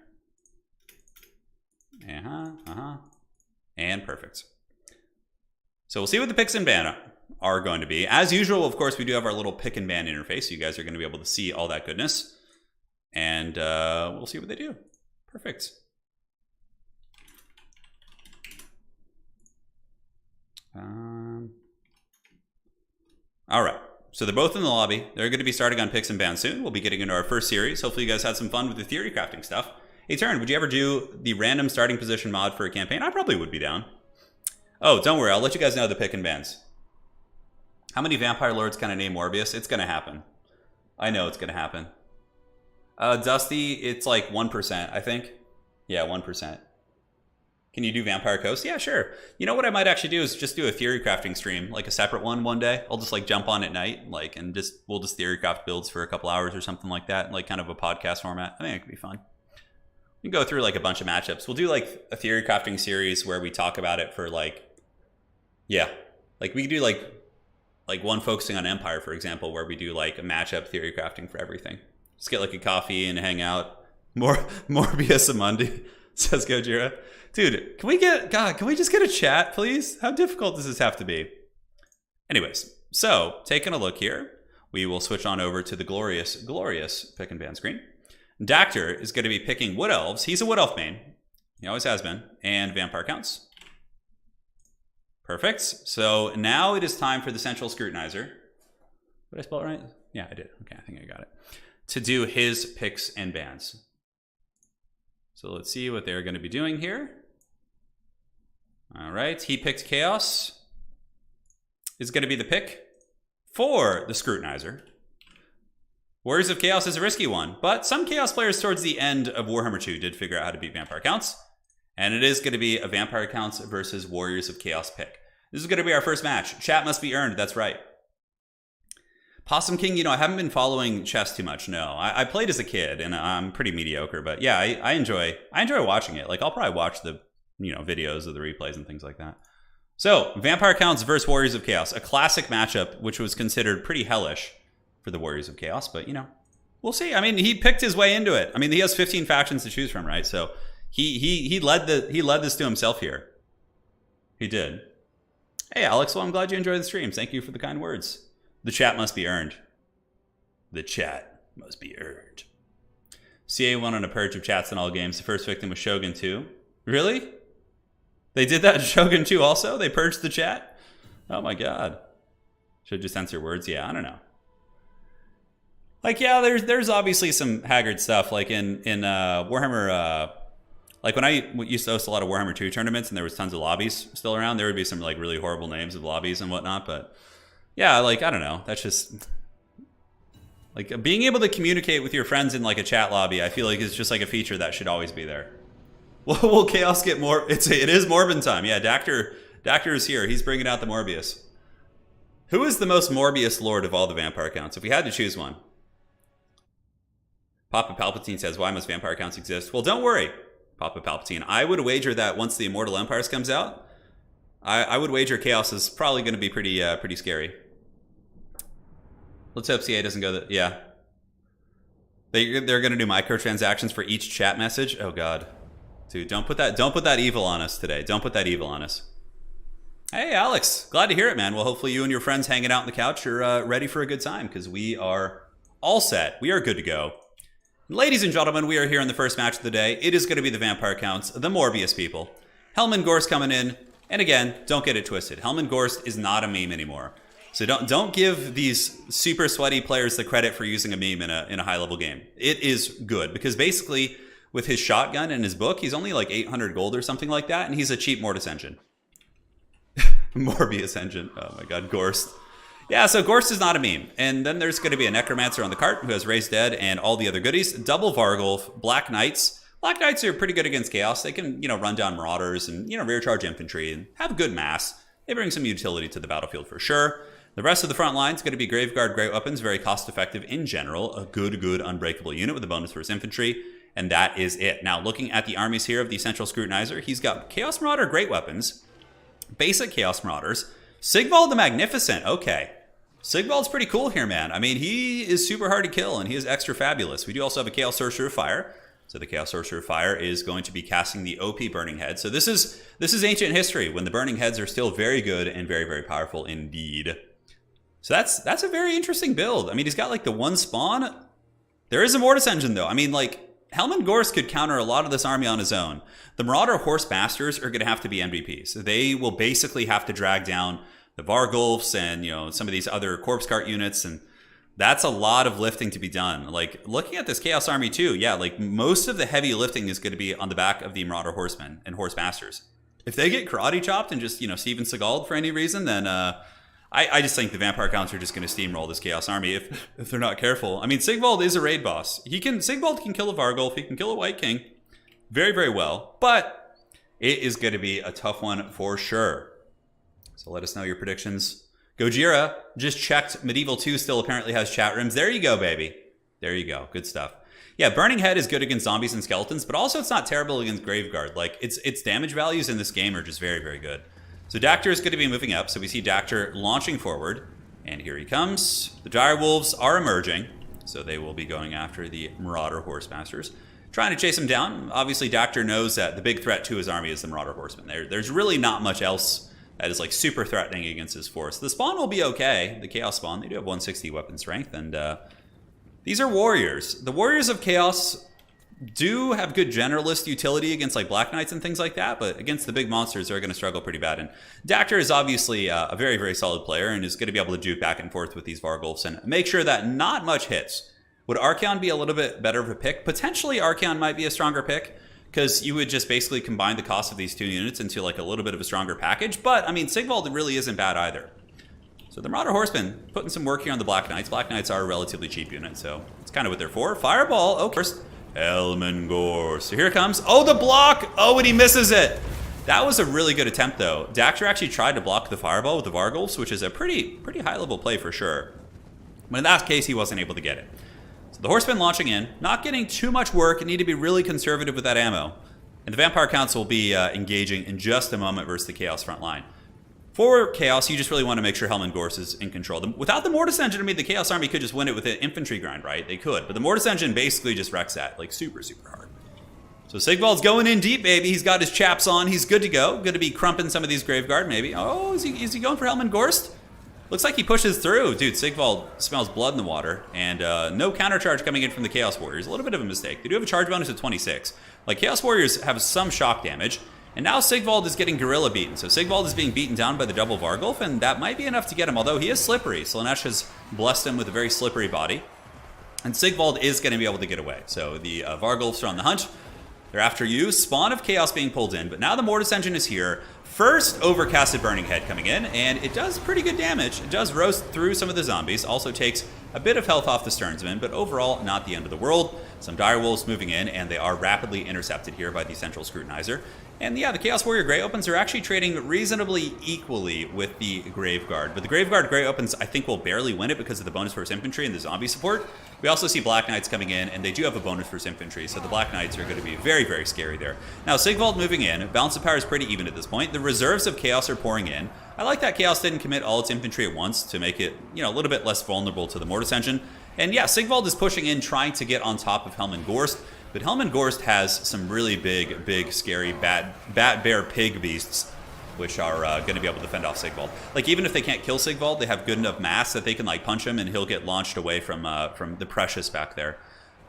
And perfect. So we'll see what the picks and ban are going to be. As usual, of course, we do have our little pick and ban interface, so you guys are going to be able to see all that goodness. And we'll see what they do. Perfect. All right. So they're both in the lobby. They're going to be starting on picks and bans soon. We'll be getting into our first series. Hopefully you guys had some fun with the theory crafting stuff. Hey, Turin, would you ever do the random starting position mod for a campaign? I probably would be down. Oh, don't worry. I'll let you guys know the pick and bans. How many Vampire Lords can I name Morbius? It's going to happen. I know it's going to happen. Dusty, it's like 1%, I think. Yeah, 1%. Can you do Vampire Coast? Yeah, sure. You know what I might actually do is just do a theory crafting stream, like a separate one day. I'll just like jump on at night, like, and we'll just theory craft builds for a couple hours or something like that, like kind of a podcast format. I think it could be fun. We can go through like a bunch of matchups. We'll do like a theory crafting series where we talk about it for like, yeah, like we could do like one focusing on Empire, for example, where we do like a matchup theory crafting for everything. Just get like a coffee and hang out. Morbius Amundi, says Gojira. Dude, can we just get a chat, please? How difficult does this have to be? Anyways, so taking a look here, we will switch on over to the glorious pick and ban screen. Dactyr is going to be picking Wood Elves. He's a Wood Elf main. He always has been. And Vampire Counts. Perfect. So now it is time for the Central Scrutinizer. Did I spell it right? Yeah, I did. Okay, I think I got it. To do his picks and bans. So let's see what they're going to be doing here. All right, he picked Chaos. Is going to be the pick for the Scrutinizer. Warriors of Chaos is a risky one, but some Chaos players towards the end of Warhammer 2 did figure out how to beat Vampire Counts. And it is going to be a Vampire Counts versus Warriors of Chaos pick. This is going to be our first match. Chat must be earned, that's right. Possum King, you know, I haven't been following chess too much, no. I played as a kid, and I'm pretty mediocre, but yeah, I enjoy watching it. Like, I'll probably watch the, you know, videos of the replays and things like that. So, Vampire Counts versus Warriors of Chaos, a classic matchup, which was considered pretty hellish for the Warriors of Chaos, but, you know, we'll see. I mean, he picked his way into it. I mean, he has 15 factions to choose from, right? So, he led this to himself here. He did. Hey, Alex, well, I'm glad you enjoyed the stream. Thank you for the kind words. The chat must be earned. The chat must be earned. CA won on a purge of chats in all games. The first victim was Shogun 2. Really? They did that in Shogun 2 also? They purged the chat? Oh my god. Should just censor words? Yeah, I don't know. Like, yeah, there's obviously some haggard stuff. Like in Warhammer, like when I used to host a lot of Warhammer 2 tournaments and there was tons of lobbies still around, there would be some like really horrible names of lobbies and whatnot, but yeah, like, I don't know. That's just like being able to communicate with your friends in like a chat lobby, I feel like is just like a feature that should always be there. Will Chaos get more? It is Morbin time. Yeah, Dactyr is here. He's bringing out the Morbius. Who is the most Morbius lord of all the Vampire Counts? If we had to choose one. Papa Palpatine says, why must Vampire Counts exist? Well, don't worry, Papa Palpatine. I would wager that once the Immortal Empires comes out, I would wager Chaos is probably going to be pretty scary. Let's hope CA doesn't go yeah. They're going to do microtransactions for each chat message. Oh god. Dude, don't put that evil on us today. Don't put that evil on us. Hey, Alex. Glad to hear it, man. Well, hopefully you and your friends hanging out on the couch are ready for a good time because we are all set. We are good to go. Ladies and gentlemen, we are here in the first match of the day. It is going to be the Vampire Counts, the Morbius people. Hellman Gorst coming in. And again, don't get it twisted. Hellman Gorst is not a meme anymore. So don't give these super sweaty players the credit for using a meme in a high level game. It is good because basically with his shotgun and his book, he's only like 800 gold or something like that, and he's a cheap Mortis engine. Morbius engine. Oh my god, Gorst. Yeah, so Gorst is not a meme. And then there's going to be a Necromancer on the cart who has Raised Dead and all the other goodies. Double Vargulf, Black Knights. Black Knights are pretty good against Chaos. They can, you know, run down Marauders and, you know, rear charge infantry and have a good mass. they bring some utility to the battlefield for sure. The rest of the front line is going to be Graveguard Great Weapons, very cost effective in general. A good unbreakable unit with a bonus for his infantry. And that is it. Now, looking at the armies here of the Central Scrutinizer, he's got Chaos Marauder Great Weapons, basic Chaos Marauders, Sigvald the Magnificent. Okay. Sigvald's pretty cool here, man. I mean, he is super hard to kill, and he is extra fabulous. We do also have a Chaos Sorcerer of Fire. So the Chaos Sorcerer of Fire is going to be casting the OP Burning Head. So this is ancient history, when the Burning Heads are still very good and very powerful indeed. So that's a very interesting build. I mean, he's got like the one spawn. There is a Mortis Engine, though. I mean, like, Helman Gorst could counter a lot of this army on his own. The Marauder Horse Masters are going to have to be MVPs. They will basically have to drag down the Vargulfs and, you know, some of these other Corpse Cart units, and that's a lot of lifting to be done. Like, looking at this Chaos Army too, yeah, like, most of the heavy lifting is going to be on the back of the Marauder Horsemen and Horse Masters. If they get karate chopped and just, you know, Steven Seagal for any reason, then I just think the Vampire Counts are just going to steamroll this Chaos Army if they're not careful. I mean, Sigvald is a raid boss. Sigvald can kill a Vargulf. He can kill a White King very well. But it is going to be a tough one for sure. So let us know your predictions. Gojira just checked. Medieval 2 still apparently has chat rooms. There you go, baby. There you go. Good stuff. Yeah, Burning Head is good against zombies and skeletons, but also it's not terrible against Graveguard. Like, its damage values in this game are just very good. So Dactyr is going to be moving up. So we see Dactyr launching forward. And here he comes. The Direwolves are emerging. So they will be going after the Marauder Horsemasters, trying to chase him down. Obviously, Dactyr knows that the big threat to his army is the Marauder Horsemen. There's really not much else that is like super threatening against his force. The spawn will be okay. The Chaos spawn, they do have 160 weapon strength. And these are warriors. The Warriors of Chaos do have good generalist utility against like Black Knights and things like that, but against the big monsters, they're going to struggle pretty bad. And Dactyr is obviously a very solid player and is going to be able to juke back and forth with these Vargulfs and make sure that not much hits. Would Archaon be a little bit better of a pick? Potentially Archaon might be a stronger pick, because you would just basically combine the cost of these two units into like a little bit of a stronger package. But I mean, Sigvald really isn't bad either. So the Marauder Horsemen putting some work here on the Black Knights. Black Knights are a relatively cheap unit, so it's kind of what they're for. Fireball, okay. First, Elmengor. So here it comes. Oh, the block! Oh, and he misses it! That was a really good attempt, though. Dactyr actually tried to block the Fireball with the Vargulfs, which is a pretty high-level play for sure. But in that case, he wasn't able to get it. So the Horsemen launching in, not getting too much work, and need to be really conservative with that ammo. And the Vampire Counts will be engaging in just a moment versus the Chaos front line. For Chaos, you just really want to make sure Helman Gorst is in control. Without the Mortis Engine, I mean, the Chaos Army could just win it with an infantry grind, right? They could. But the Mortis Engine basically just wrecks that, like, super hard. So Sigvald's going in deep, baby. He's got his chaps on. He's good to go. Good to be crumping some of these Graveguard, maybe. Oh, is he going for Helman Gorst? Looks like he pushes through. Dude, Sigvald smells blood in the water. And no countercharge coming in from the Chaos Warriors. A little bit of a mistake. They do have a charge bonus of 26. Like, Chaos Warriors have some shock damage. And now Sigvald is getting gorilla beaten. So Sigvald is being beaten down by the double Vargulf, and that might be enough to get him, although he is slippery. Slaanesh has blessed him with a very slippery body. And Sigvald is going to be able to get away. So the Vargulfs are on the hunt. They're after you. Spawn of Chaos being pulled in, but now the Mortis Engine is here. First Overcasted Burning Head coming in, and it does pretty good damage. It does roast through some of the zombies. Also takes a bit of health off the Sternsmen, but overall not the end of the world. Some Direwolves moving in, and they are rapidly intercepted here by the Central Scrutinizer. And yeah, the Chaos Warrior Grey Opens are actually trading reasonably equally with the Graveguard. But the Graveguard Grey Opens, I think, will barely win it because of the bonus versus infantry and the zombie support. We also see Black Knights coming in, and they do have a bonus versus infantry, so the Black Knights are going to be very scary there. Now, Sigvald moving in. Balance of power is pretty even at this point. The reserves of Chaos are pouring in. I like that Chaos didn't commit all its infantry at once to make it, you know, a little bit less vulnerable to the Mortis Engine. And yeah, Sigvald is pushing in, trying to get on top of Helman Gorst. But Helman Gorst has some really big, scary bat, bear, pig beasts, which are going to be able to fend off Sigvald. Like, even if they can't kill Sigvald, they have good enough mass that they can, like, punch him and he'll get launched away from the Precious back there.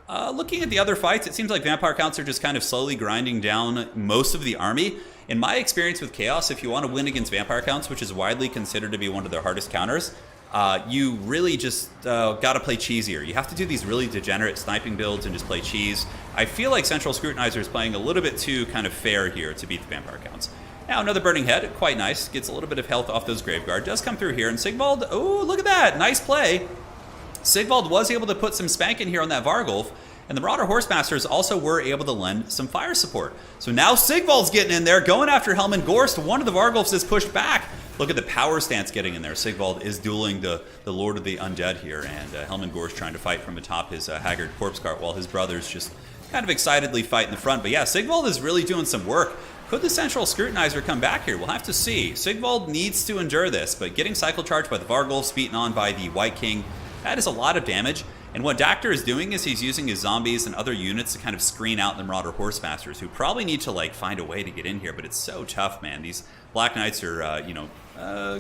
Looking at the other fights, it seems like Vampire Counts are just kind of slowly grinding down most of the army. In my experience with Chaos, if you want to win against Vampire Counts, which is widely considered to be one of their hardest counters, you really just got to play cheesier. You have to do these really degenerate sniping builds and just play cheese. I feel like Central Scrutinizer is playing a little bit too kind of fair here to beat the Vampire Counts. Now, another Burning Head, quite nice. Gets a little bit of health off those Graveguard. Does come through here, and Sigvald, oh, look at that. Nice play. Sigvald was able to put some spank in here on that Vargulf, And the Marauder Horsemasters also were able to lend some fire support. So now Sigvald's getting in there, going after Helman Gorst. One of the Vargulfs is pushed back. Look at the power stance getting in there. Sigvald is dueling the Lord of the Undead here, and Helman Gorst trying to fight from atop his haggard corpse cart while his brothers just kind of excitedly fight in the front. But yeah, Sigvald is really doing some work. Could the Central Scrutinizer come back here? We'll have to see. Sigvald needs to endure this, but getting cycle charged by the Vargulfs, beaten on by the White King, that is a lot of damage. And what Dactyr is doing is he's using his zombies and other units to kind of screen out the Marauder Horsemasters, who probably need to like find a way to get in here, but it's so tough, man. These Black Knights are,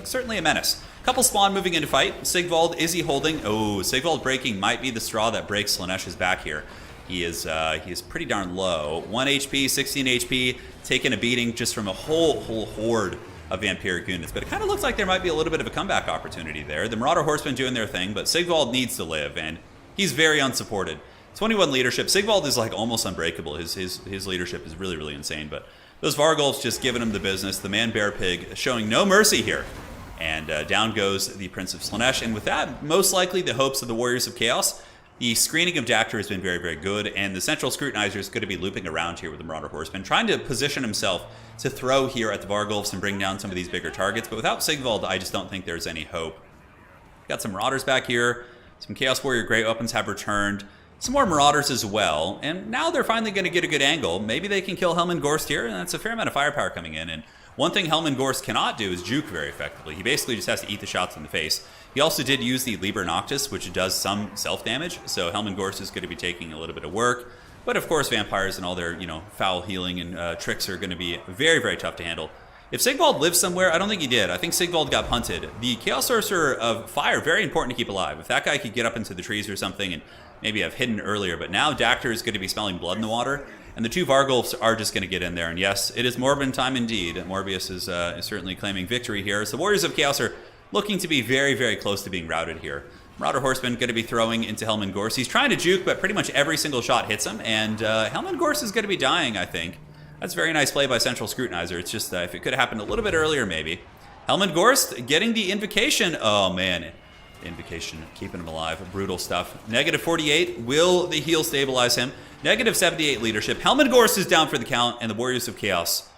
certainly a menace. Couple spawn moving into fight. Sigvald, is he holding? Oh, Sigvald breaking might be the straw that breaks Slanesh's back here. He is pretty darn low. 1 HP, 16 HP, taking a beating just from a whole horde of vampiric units. But it kind of looks like there might be a little bit of a comeback opportunity there. The Marauder Horsemen doing their thing, but Sigvald needs to live, and he's very unsupported. 21 leadership. Sigvald is like almost unbreakable. His leadership is really, really insane. But those Vargulfs just giving him the business. The Man Bear Pig showing no mercy here. And down goes the Prince of Slaanesh. And with that, most likely the hopes of the Warriors of Chaos. The screening of Dactyr has been very, very good, and the Central Scrutinizer is going to be looping around here with the Marauder Horseman, trying to position himself to throw here at the Vargulfs and bring down some of these bigger targets. But without Sigvald, I just don't think there's any hope. Got some Marauders back here. Some Chaos Warrior Great Weapons have returned. Some more Marauders as well. And now they're finally going to get a good angle. Maybe they can kill Helman Gorst here, and that's a fair amount of firepower coming in. And one thing Helman Gorst cannot do is juke very effectively. He basically just has to eat the shots in the face. He also did use the Liber Noctis, which does some self-damage. So Helman Gorst is going to be taking a little bit of work. But of course, vampires and all their, foul healing and tricks are going to be very, very tough to handle. If Sigvald lives somewhere, I don't think he did. I think Sigvald got punted. The Chaos Sorcerer of Fire, very important to keep alive. If that guy could get up into the trees or something and maybe have hidden earlier, but now Dactyr is going to be smelling blood in the water, and the two Vargulfs are just going to get in there. And yes, it is Morbin time indeed. Morbius is certainly claiming victory here. So the Warriors of Chaos are looking to be very, very close to being routed here. Marauder Horseman going to be throwing into Helman Gorst. He's trying to juke, but pretty much every single shot hits him, and Helman Gorst is going to be dying, I think. That's very nice play by Central Scrutinizer. It's just if it could have happened a little bit earlier, maybe. Helman Gorst getting the Invocation. Oh, man. Invocation, keeping him alive. Brutal stuff. Negative 48. Will the heal stabilize him? Negative 78 leadership. Helman Gorst is down for the count, and the Warriors of Chaos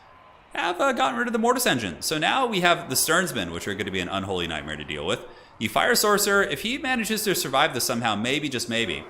have gotten rid of the Mortis Engine. So now we have the Sternsmen, which are going to be an unholy nightmare to deal with. The Fire Sorcerer, if he manages to survive this somehow, maybe, just maybe.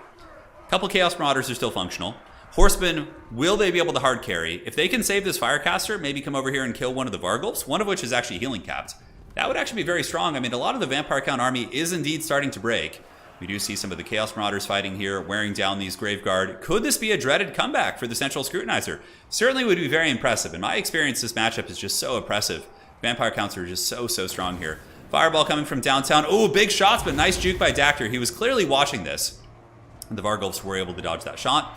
A couple Chaos Marauders are still functional. Horsemen, will they be able to hard carry? If they can save this Firecaster, maybe come over here and kill one of the Vargulfs, one of which is actually healing capped. That would actually be very strong. I mean, a lot of the Vampire Count army is indeed starting to break. We do see some of the Chaos Marauders fighting here, wearing down these Graveguard. Could this be a dreaded comeback for the Central Scrutinizer? Certainly would be very impressive. In my experience, this matchup is just so oppressive. Vampire Counts are just so strong here. Fireball coming from downtown. Oh, big shots, but nice juke by Dactyr. He was clearly watching this. The Vargulfs were able to dodge that shot.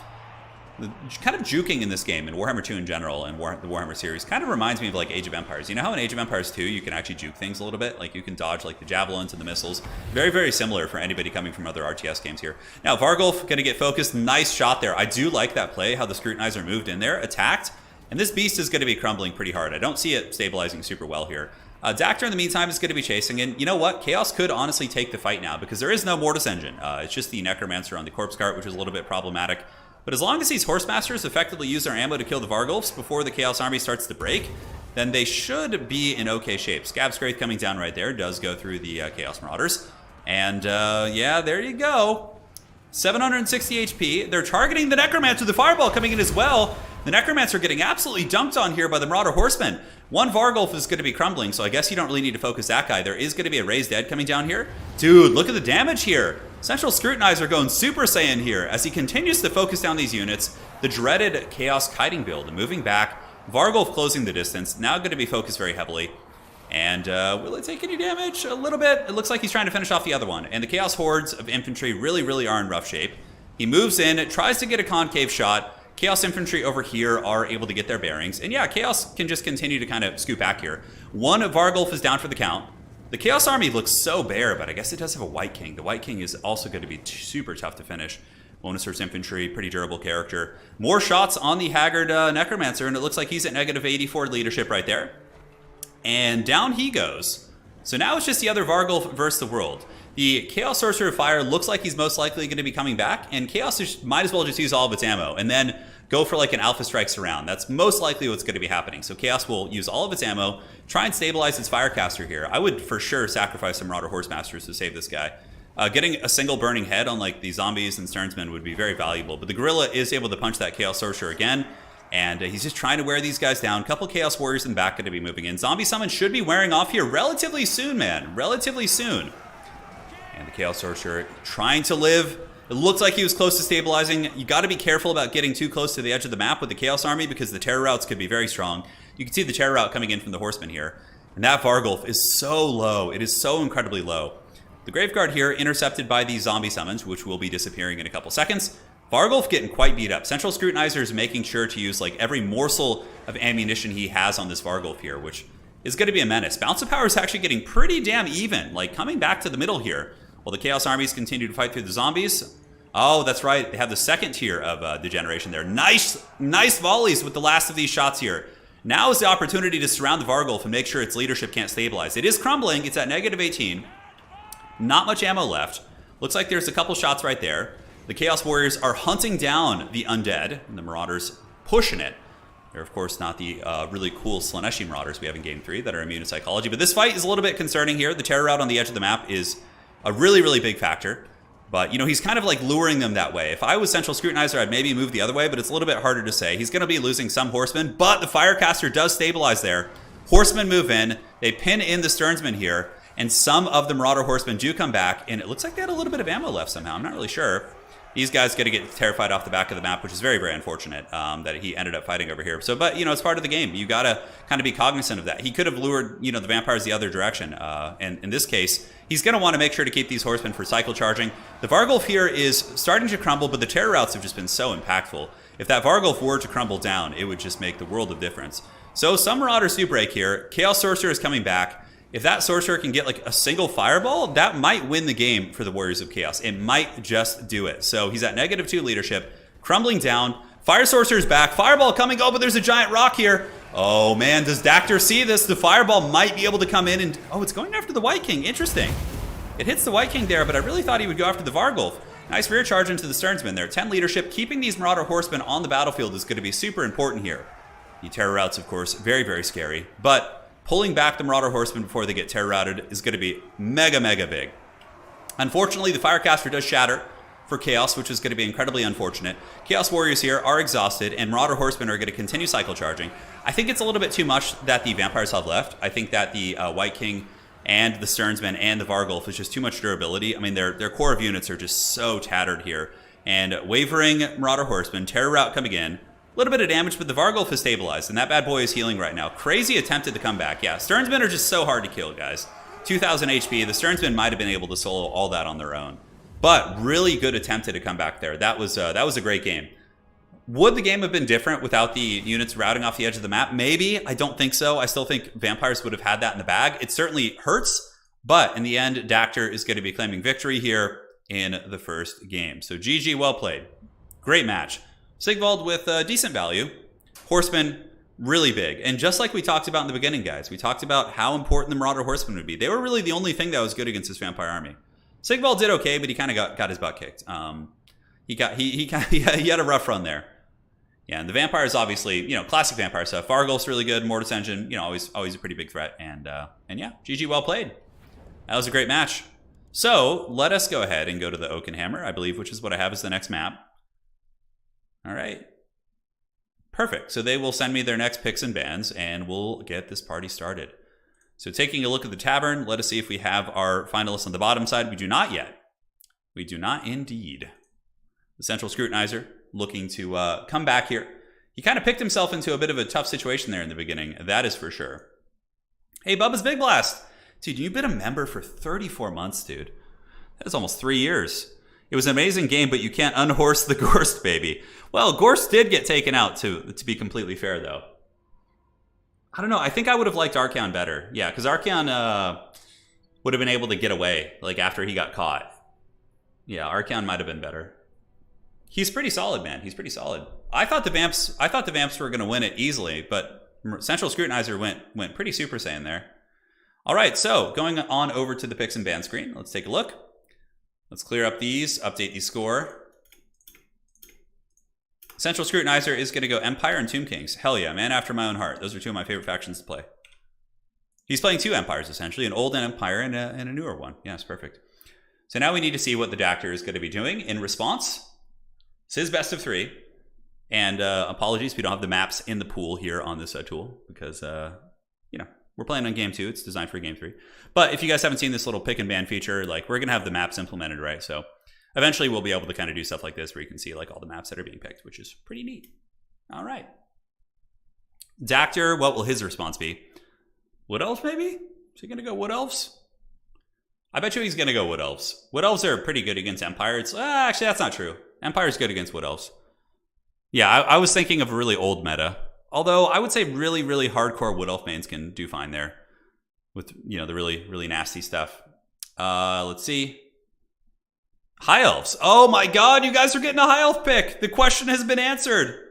The kind of juking in this game, in Warhammer 2 in general, and the Warhammer series, kind of reminds me of like Age of Empires. You know how in Age of Empires 2 you can actually juke things a little bit? Like you can dodge like the javelins and the missiles. Very, very similar for anybody coming from other RTS games here. Now, Vargulf going to get focused. Nice shot there. I do like that play, how the Scrutinizer moved in there, attacked, and this beast is going to be crumbling pretty hard. I don't see it stabilizing super well here. Dactyr, in the meantime, is going to be chasing, and you know what? Chaos could honestly take the fight now, because there is no Mortis Engine. It's just the Necromancer on the Corpse Cart, which is a little bit problematic. But as long as these Horsemasters effectively use their ammo to kill the Vargulfs before the Chaos Army starts to break, then they should be in okay shape. Scab Scrape coming down right there does go through the Chaos Marauders. And yeah, there you go. 760 HP. They're targeting the Necromancer. The Fireball coming in as well. The Necromancer getting absolutely dumped on here by the Marauder Horsemen. One Vargulf is going to be crumbling, so I guess you don't really need to focus that guy. There is going to be a Raised Dead coming down here. Dude, look at the damage here. Central Scrutinizer going Super Saiyan here as he continues to focus down these units. The dreaded Chaos Kiting build moving back. Vargulf closing the distance. Now going to be focused very heavily. And will it take any damage? A little bit. It looks like he's trying to finish off the other one. And the Chaos Hordes of Infantry really, really are in rough shape. He moves in, tries to get a concave shot. Chaos Infantry over here are able to get their bearings. And yeah, Chaos can just continue to kind of scoot back here. One Vargulf is down for the count. The Chaos Army looks so bare, but I guess it does have a White King. The White King is also going to be super tough to finish. Bonusers Infantry, pretty durable character. More shots on the Haggard Necromancer, and it looks like he's at negative 84 leadership right there. And down he goes. So now it's just the other Vargulf versus the world. The Chaos Sorcerer Fire looks like he's most likely going to be coming back, and Chaos might as well just use all of its ammo and then go for like an Alpha Strike surround. That's most likely what's going to be happening. So Chaos will use all of its ammo, try and stabilize its Firecaster here. I would for sure sacrifice some Marauder Horsemasters to save this guy. Getting a single burning head on like the zombies and Sternsmen would be very valuable, but the Gorilla is able to punch that Chaos Sorcerer again, and he's just trying to wear these guys down. A couple Chaos Warriors in the back going to be moving in. Zombie Summon should be wearing off here relatively soon, man. Relatively soon. And the Chaos Sorcerer trying to live. It looks like he was close to stabilizing. You got to be careful about getting too close to the edge of the map with the Chaos Army because the terror routes could be very strong. You can see the terror route coming in from the Horsemen here. And that Vargulf is so low. It is so incredibly low. The Graveguard here intercepted by these zombie summons, which will be disappearing in a couple seconds. Vargulf getting quite beat up. Central Scrutinizer is making sure to use like every morsel of ammunition he has on this Vargulf here, which is going to be a menace. Bounce of Power is actually getting pretty damn even, like coming back to the middle here. While the Chaos Armies continue to fight through the zombies. Oh, that's right. They have the second tier of degeneration there. Nice volleys with the last of these shots here. Now is the opportunity to surround the Vargulf and make sure its leadership can't stabilize. It is crumbling. It's at -18. Not much ammo left. Looks like there's a couple shots right there. The Chaos Warriors are hunting down the Undead, and the Marauders pushing it. They're, of course, not the really cool Slaneshi Marauders we have in Game 3 that are immune to psychology. But this fight is a little bit concerning here. The terror route on the edge of the map is a really, really big factor. But, you know, he's kind of like luring them that way. If I was Central Scrutinizer, I'd maybe move the other way, but it's a little bit harder to say. He's going to be losing some Horsemen, but the Firecaster does stabilize there. Horsemen move in. They pin in the Sternsmen here, and some of the Marauder Horsemen do come back, and it looks like they had a little bit of ammo left somehow. I'm not really sure. These guys got to get terrified off the back of the map, which is very, very unfortunate that he ended up fighting over here. So, but, you know, it's part of the game. You got to kind of be cognizant of that. He could have lured, you know, the vampires the other direction. And in this case, he's going to want to make sure to keep these horsemen for cycle charging. The Vargulf here is starting to crumble, but the terror routes have just been so impactful. If that Vargulf were to crumble down, it would just make the world of difference. So some Marauders do break here. Chaos Sorcerer is coming back. If that Sorcerer can get like a single fireball, that might win the game for the Warriors of Chaos. It might just do it. So he's at -2 leadership, crumbling down. Fire Sorcerer's back. Fireball coming. Oh, but there's a giant rock here. Oh, man. Does Dactyr see this? The fireball might be able to come in and... Oh, it's going after the White King. Interesting. It hits the White King there, but I really thought he would go after the Vargulf. Nice rear charge into the Sternsmen there. 10 leadership. Keeping these Marauder Horsemen on the battlefield is going to be super important here. The terror routes, of course, very, very scary. But... pulling back the Marauder Horsemen before they get terror routed is going to be mega, mega big. Unfortunately, the Firecaster does shatter for Chaos, which is going to be incredibly unfortunate. Chaos Warriors here are exhausted, and Marauder Horsemen are going to continue cycle charging. I think it's a little bit too much that the Vampires have left. I think that the White King and the Sternsmen and the Vargulf is just too much durability. I mean, their core of units are just so tattered here. And wavering Marauder Horsemen, terror route coming in. A little bit of damage, but the Vargulf is stabilized, and that bad boy is healing right now. Crazy attempted to come back. Yeah, Sternsmen are just so hard to kill, guys. 2,000 HP. The Sternsmen might have been able to solo all that on their own. But really good attempted to come back there. That was a great game. Would the game have been different without the units routing off the edge of the map? Maybe. I don't think so. I still think Vampires would have had that in the bag. It certainly hurts, but in the end, Dactyr is going to be claiming victory here in the first game. So GG, well played. Great match. Sigvald with decent value. Horsemen, really big. And just like we talked about in the beginning, guys, we talked about how important the Marauder Horsemen would be. They were really the only thing that was good against this Vampire army. Sigvald did okay, but he kind of got his butt kicked. He had a rough run there. Yeah, and the Vampires, obviously, you know, classic Vampire stuff. Vargulf's really good. Mortis Engine, you know, always a pretty big threat. And yeah, GG, well played. That was a great match. So let us go ahead and go to the Oakenhammer, I believe, which is what I have as the next map. All right. Perfect. So they will send me their next picks and bans, and we'll get this party started. So taking a look at the tavern, let us see if we have our finalists on the bottom side. We do not yet. We do not indeed. The Central Scrutinizer looking to come back here. He kind of picked himself into a bit of a tough situation there in the beginning. That is for sure. Hey, Bubba's Big Blast. Dude, you've been a member for 34 months, dude. That is almost 3 years. It was an amazing game, but you can't unhorse the Gorst, baby. Well, Gorst did get taken out, to be completely fair, though. I don't know. I think I would have liked Archaon better. Yeah, because Archaon would have been able to get away, like, after he got caught. Yeah, Archaon might have been better. He's pretty solid, man. He's pretty solid. I thought the Vamps were going to win it easily, but Central Scrutinizer went pretty Super Saiyan there. All right, so going on over to the picks and ban screen. Let's take a look. Let's clear up these, update the score. Central Scrutinizer is going to go Empire and Tomb Kings. Hell yeah, man after my own heart. Those are two of my favorite factions to play. He's playing two Empires, essentially. An old Empire and a newer one. Yes, perfect. So now we need to see what the Dactyr is going to be doing in response. It's his best of 3. And apologies, we don't have the maps in the pool here on this tool. Because, you know, we're playing on game 2. It's designed for game 3. But if you guys haven't seen this little pick and ban feature, like, we're going to have the maps implemented, right? So eventually we'll be able to kind of do stuff like this where you can see like all the maps that are being picked, which is pretty neat. All right. Dactyr, what will his response be? Wood Elves, maybe? Is he going to go Wood Elves? I bet you he's going to go Wood Elves. Wood Elves are pretty good against Empire. It's actually, that's not true. Empire's good against Wood Elves. Yeah, I was thinking of a really old meta. Although I would say really, really hardcore Wood Elf mains can do fine there. With, you know, the really, really nasty stuff. Let's see. High Elves. Oh my god, you guys are getting a High Elf pick. The question has been answered.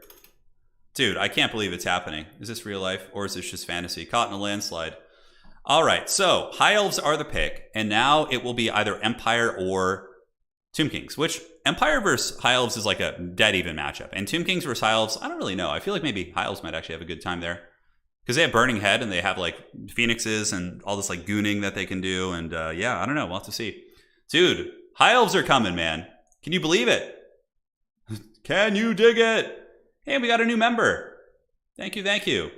Dude, I can't believe it's happening. Is this real life or is this just fantasy? Caught in a landslide. All right, so High Elves are the pick. And now it will be either Empire or Tomb Kings. Which, Empire versus High Elves is like a dead even matchup. And Tomb Kings versus High Elves, I don't really know. I feel like maybe High Elves might actually have a good time there. Because they have Burning Head and they have like Phoenixes and all this like gooning that they can do. And yeah, I don't know. We'll have to see. Dude, High Elves are coming, man. Can you believe it? Can you dig it? Hey, we got a new member. Thank you, thank you.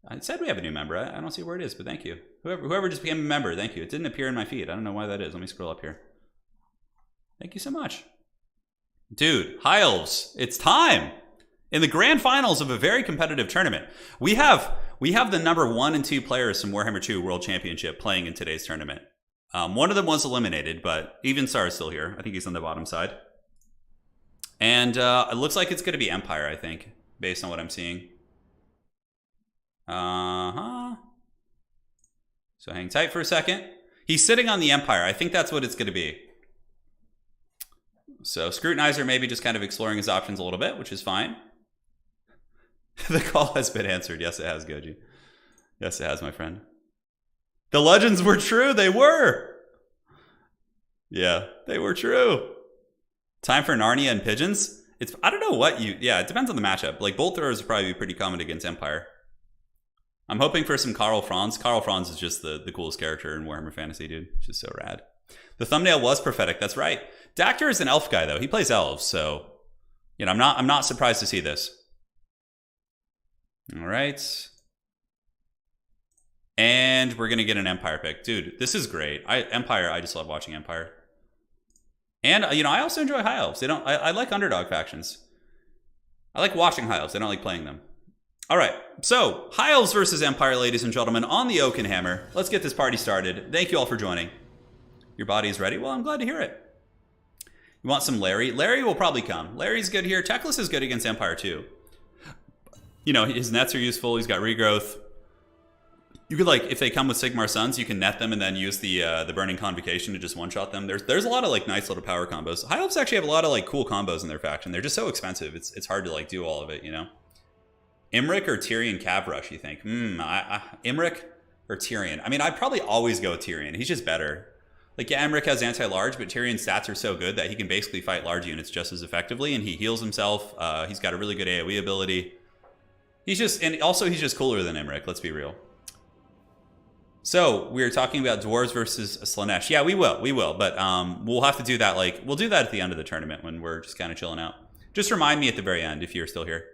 I said we have a new member. I don't see where it is, but thank you. Whoever just became a member, thank you. It didn't appear in my feed. I don't know why that is. Let me scroll up here. Thank you so much. Dude, High Elves, it's time. In the grand finals of a very competitive tournament, we have the number 1 and 2 players from Warhammer 2 World Championship playing in today's tournament. One of them was eliminated, but Evenstar is still here. I think he's on the bottom side. And it looks like it's going to be Empire, I think, based on what I'm seeing. So hang tight for a second. He's sitting on the Empire. I think that's what it's going to be. So Scrutinizer maybe just kind of exploring his options a little bit, which is fine. The call has been answered. Yes, it has, Goji. Yes, it has, my friend. The legends were true. They were. Yeah, they were true. Time for Narnia and Pigeons. I don't know what you... Yeah, it depends on the matchup. Like, Bolt Throwers would probably be pretty common against Empire. I'm hoping for some Karl Franz. Karl Franz is just the coolest character in Warhammer Fantasy, dude. He's just so rad. The thumbnail was prophetic. That's right. Dactyr is an elf guy, though. He plays elves, so... You know, I'm not surprised to see this. All right. And we're going to get an Empire pick. Dude, this is great. Empire, I just love watching Empire. And, you know, I also enjoy High Elves. I like underdog factions. I like watching High Elves. I don't like playing them. All right. So, High Elves versus Empire, ladies and gentlemen, on the Oaken Hammer. Let's get this party started. Thank you all for joining. Your body is ready? Well, I'm glad to hear it. You want some Larry? Larry will probably come. Larry's good here. Teclis is good against Empire, too. You know, his nets are useful. He's got regrowth. You could, like, if they come with Sigmar Suns, you can net them and then use the Burning Convocation to just one-shot them. There's a lot of, like, nice little power combos. High Elves actually have a lot of, like, cool combos in their faction. They're just so expensive. It's hard to, like, do all of it, you know? Imric or Tyrion Cav Rush, you think? Imric or Tyrion? I mean, I'd probably always go with Tyrion. He's just better. Like, yeah, Imric has anti-large, but Tyrion's stats are so good that he can basically fight large units just as effectively, and he heals himself. He's got a really good AoE ability. He's just cooler than Imric, let's be real. So, we were talking about Dwarves versus Slaanesh. Yeah, we will, but we'll have to do that, like, we'll do that at the end of the tournament when we're just kind of chilling out. Just remind me at the very end if you're still here.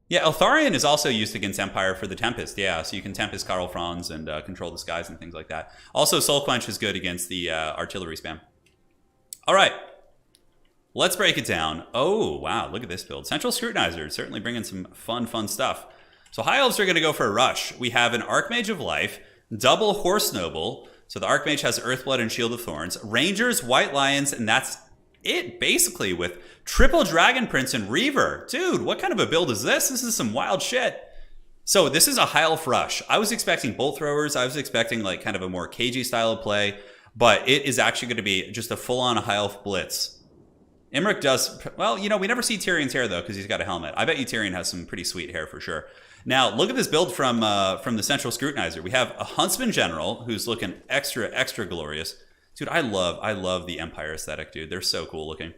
Yeah, Eltharion is also used against Empire for the Tempest, yeah, so you can Tempest Karl Franz and control the skies and things like that. Also, Soul Quench is good against the artillery spam. All right, let's break it down. Oh, wow, look at this build. Central Scrutinizer, certainly bringing some fun stuff. So High Elves are going to go for a rush. We have an Archmage of Life, double Horse Noble, so the Archmage has Earthblood and Shield of Thorns, Rangers, White Lions, and that's it, basically, with triple Dragon Prince and Reaver. Dude, what kind of a build is this? This is some wild shit. So this is a High Elf rush. I was expecting Bolt Throwers. I was expecting like kind of a more cagey style of play, but it is actually going to be just a full-on High Elf blitz. Imric does, well, you know, we never see Tyrion's hair, though, because he's got a helmet. I bet you Tyrion has some pretty sweet hair for sure. Now, look at this build from the Central Scrutinizer. We have a Huntsman General who's looking extra glorious. Dude, I love the Empire aesthetic, dude. They're so cool looking.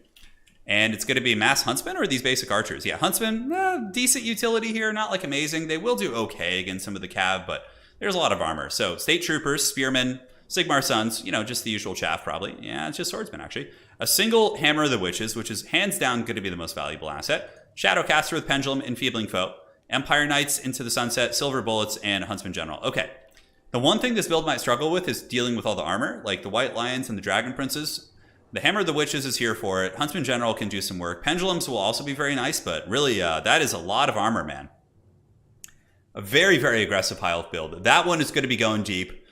And it's going to be Mass Huntsman or these basic archers? Yeah, Huntsman, decent utility here, not like amazing. They will do okay against some of the cav, but there's a lot of armor. So, State Troopers, Spearmen, Sigmar Sons, you know, just the usual chaff probably. Yeah, it's just Swordsmen, actually. A single Hammer of the Witches, which is hands down going to be the most valuable asset. Shadowcaster with Pendulum, Enfeebling Foe. Empire Knights into the Sunset, Silver Bullets, and Huntsman General. Okay. The one thing this build might struggle with is dealing with all the armor, like the White Lions and the Dragon Princes. The Hammer of the Witches is here for it. Huntsman General can do some work. Pendulums will also be very nice, but really, that is a lot of armor, man. A very aggressive High Elf build. That one is going to be going deep.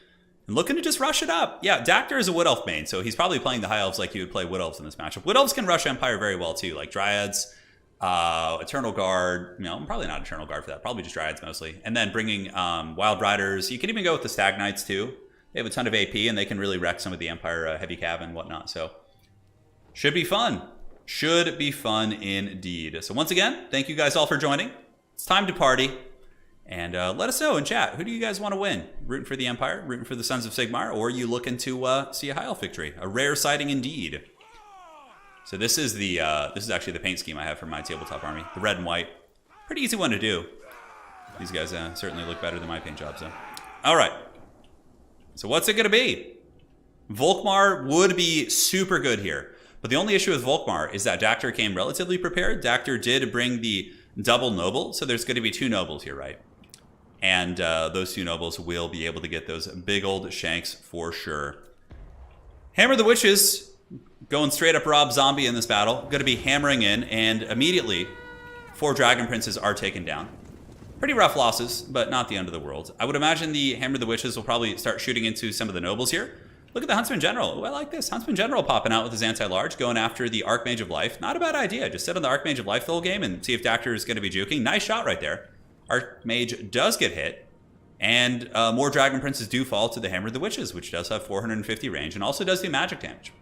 And looking to just rush it up. Yeah, Dactyr is a Wood Elf main, so he's probably playing the High Elves like you would play Wood Elves in this matchup. Wood Elves can rush Empire very well, too, like Dryads, Eternal Guard. No, probably not Eternal Guard for that. Probably just Dryads mostly. And then bringing Wild Riders. You can even go with the Stag Knights, too. They have a ton of AP, and they can really wreck some of the Empire heavy cav and whatnot. So, should be fun. Should be fun indeed. So, once again, thank you guys all for joining. It's time to party. And let us know in chat, who do you guys want to win? Rooting for the Empire, rooting for the Sons of Sigmar, or are you looking to see a High Elf victory? A rare sighting indeed. So this is the this is actually the paint scheme I have for my tabletop army. The red and white. Pretty easy one to do. These guys certainly look better than my paint jobs, though. All right. So what's it going to be? Volkmar would be super good here. But the only issue with Volkmar is that Dactyr came relatively prepared. Dactyr did bring the double noble, so there's going to be 2 nobles here, right? And those 2 nobles will be able to get those big old shanks for sure. Hammer of the Witches, going straight up Rob Zombie in this battle. Going to be hammering in, and immediately 4 Dragon Princes are taken down. Pretty rough losses, but not the end of the world. I would imagine the Hammer of the Witches will probably start shooting into some of the nobles here. Look at the Huntsman General. Oh, I like this. Huntsman General popping out with his anti-large, going after the Archmage of Life. Not a bad idea. Just sit on the Archmage of Life the whole game and see if Dactyr is going to be juking. Nice shot right there. Archmage does get hit, and more Dragon Princes do fall to the Hammer of the Witches, which does have 450 range and also does do magic damage.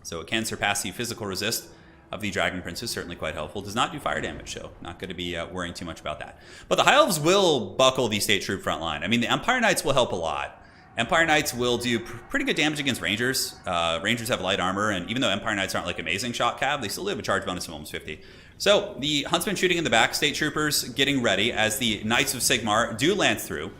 So it can surpass the physical resist of the Dragon Princes, certainly quite helpful. Does not do fire damage, so not going to be worrying too much about that. But the High Elves will buckle the State Troop front line. I mean, the Empire Knights will help a lot. Empire Knights will do pretty good damage against Rangers. Rangers have light armor, and even though Empire Knights aren't like amazing shot cav, they still have a charge bonus of almost 50. So the Huntsman shooting in the back, State Troopers getting ready as the Knights of Sigmar do lance through.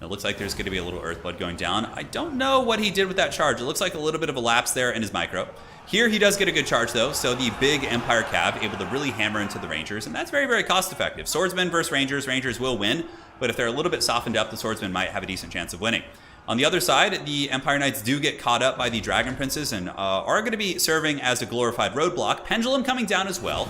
It looks like there's going to be a little Earthblood going down. I don't know what he did with that charge. It looks like a little bit of a lapse there in his micro. Here he does get a good charge though, so the big Empire cav able to really hammer into the Rangers, and that's very cost effective. Swordsmen versus Rangers, Rangers will win, but if they're a little bit softened up, the Swordsmen might have a decent chance of winning. On the other side, the Empire Knights do get caught up by the Dragon Princes and are going to be serving as a glorified roadblock. Pendulum coming down as well.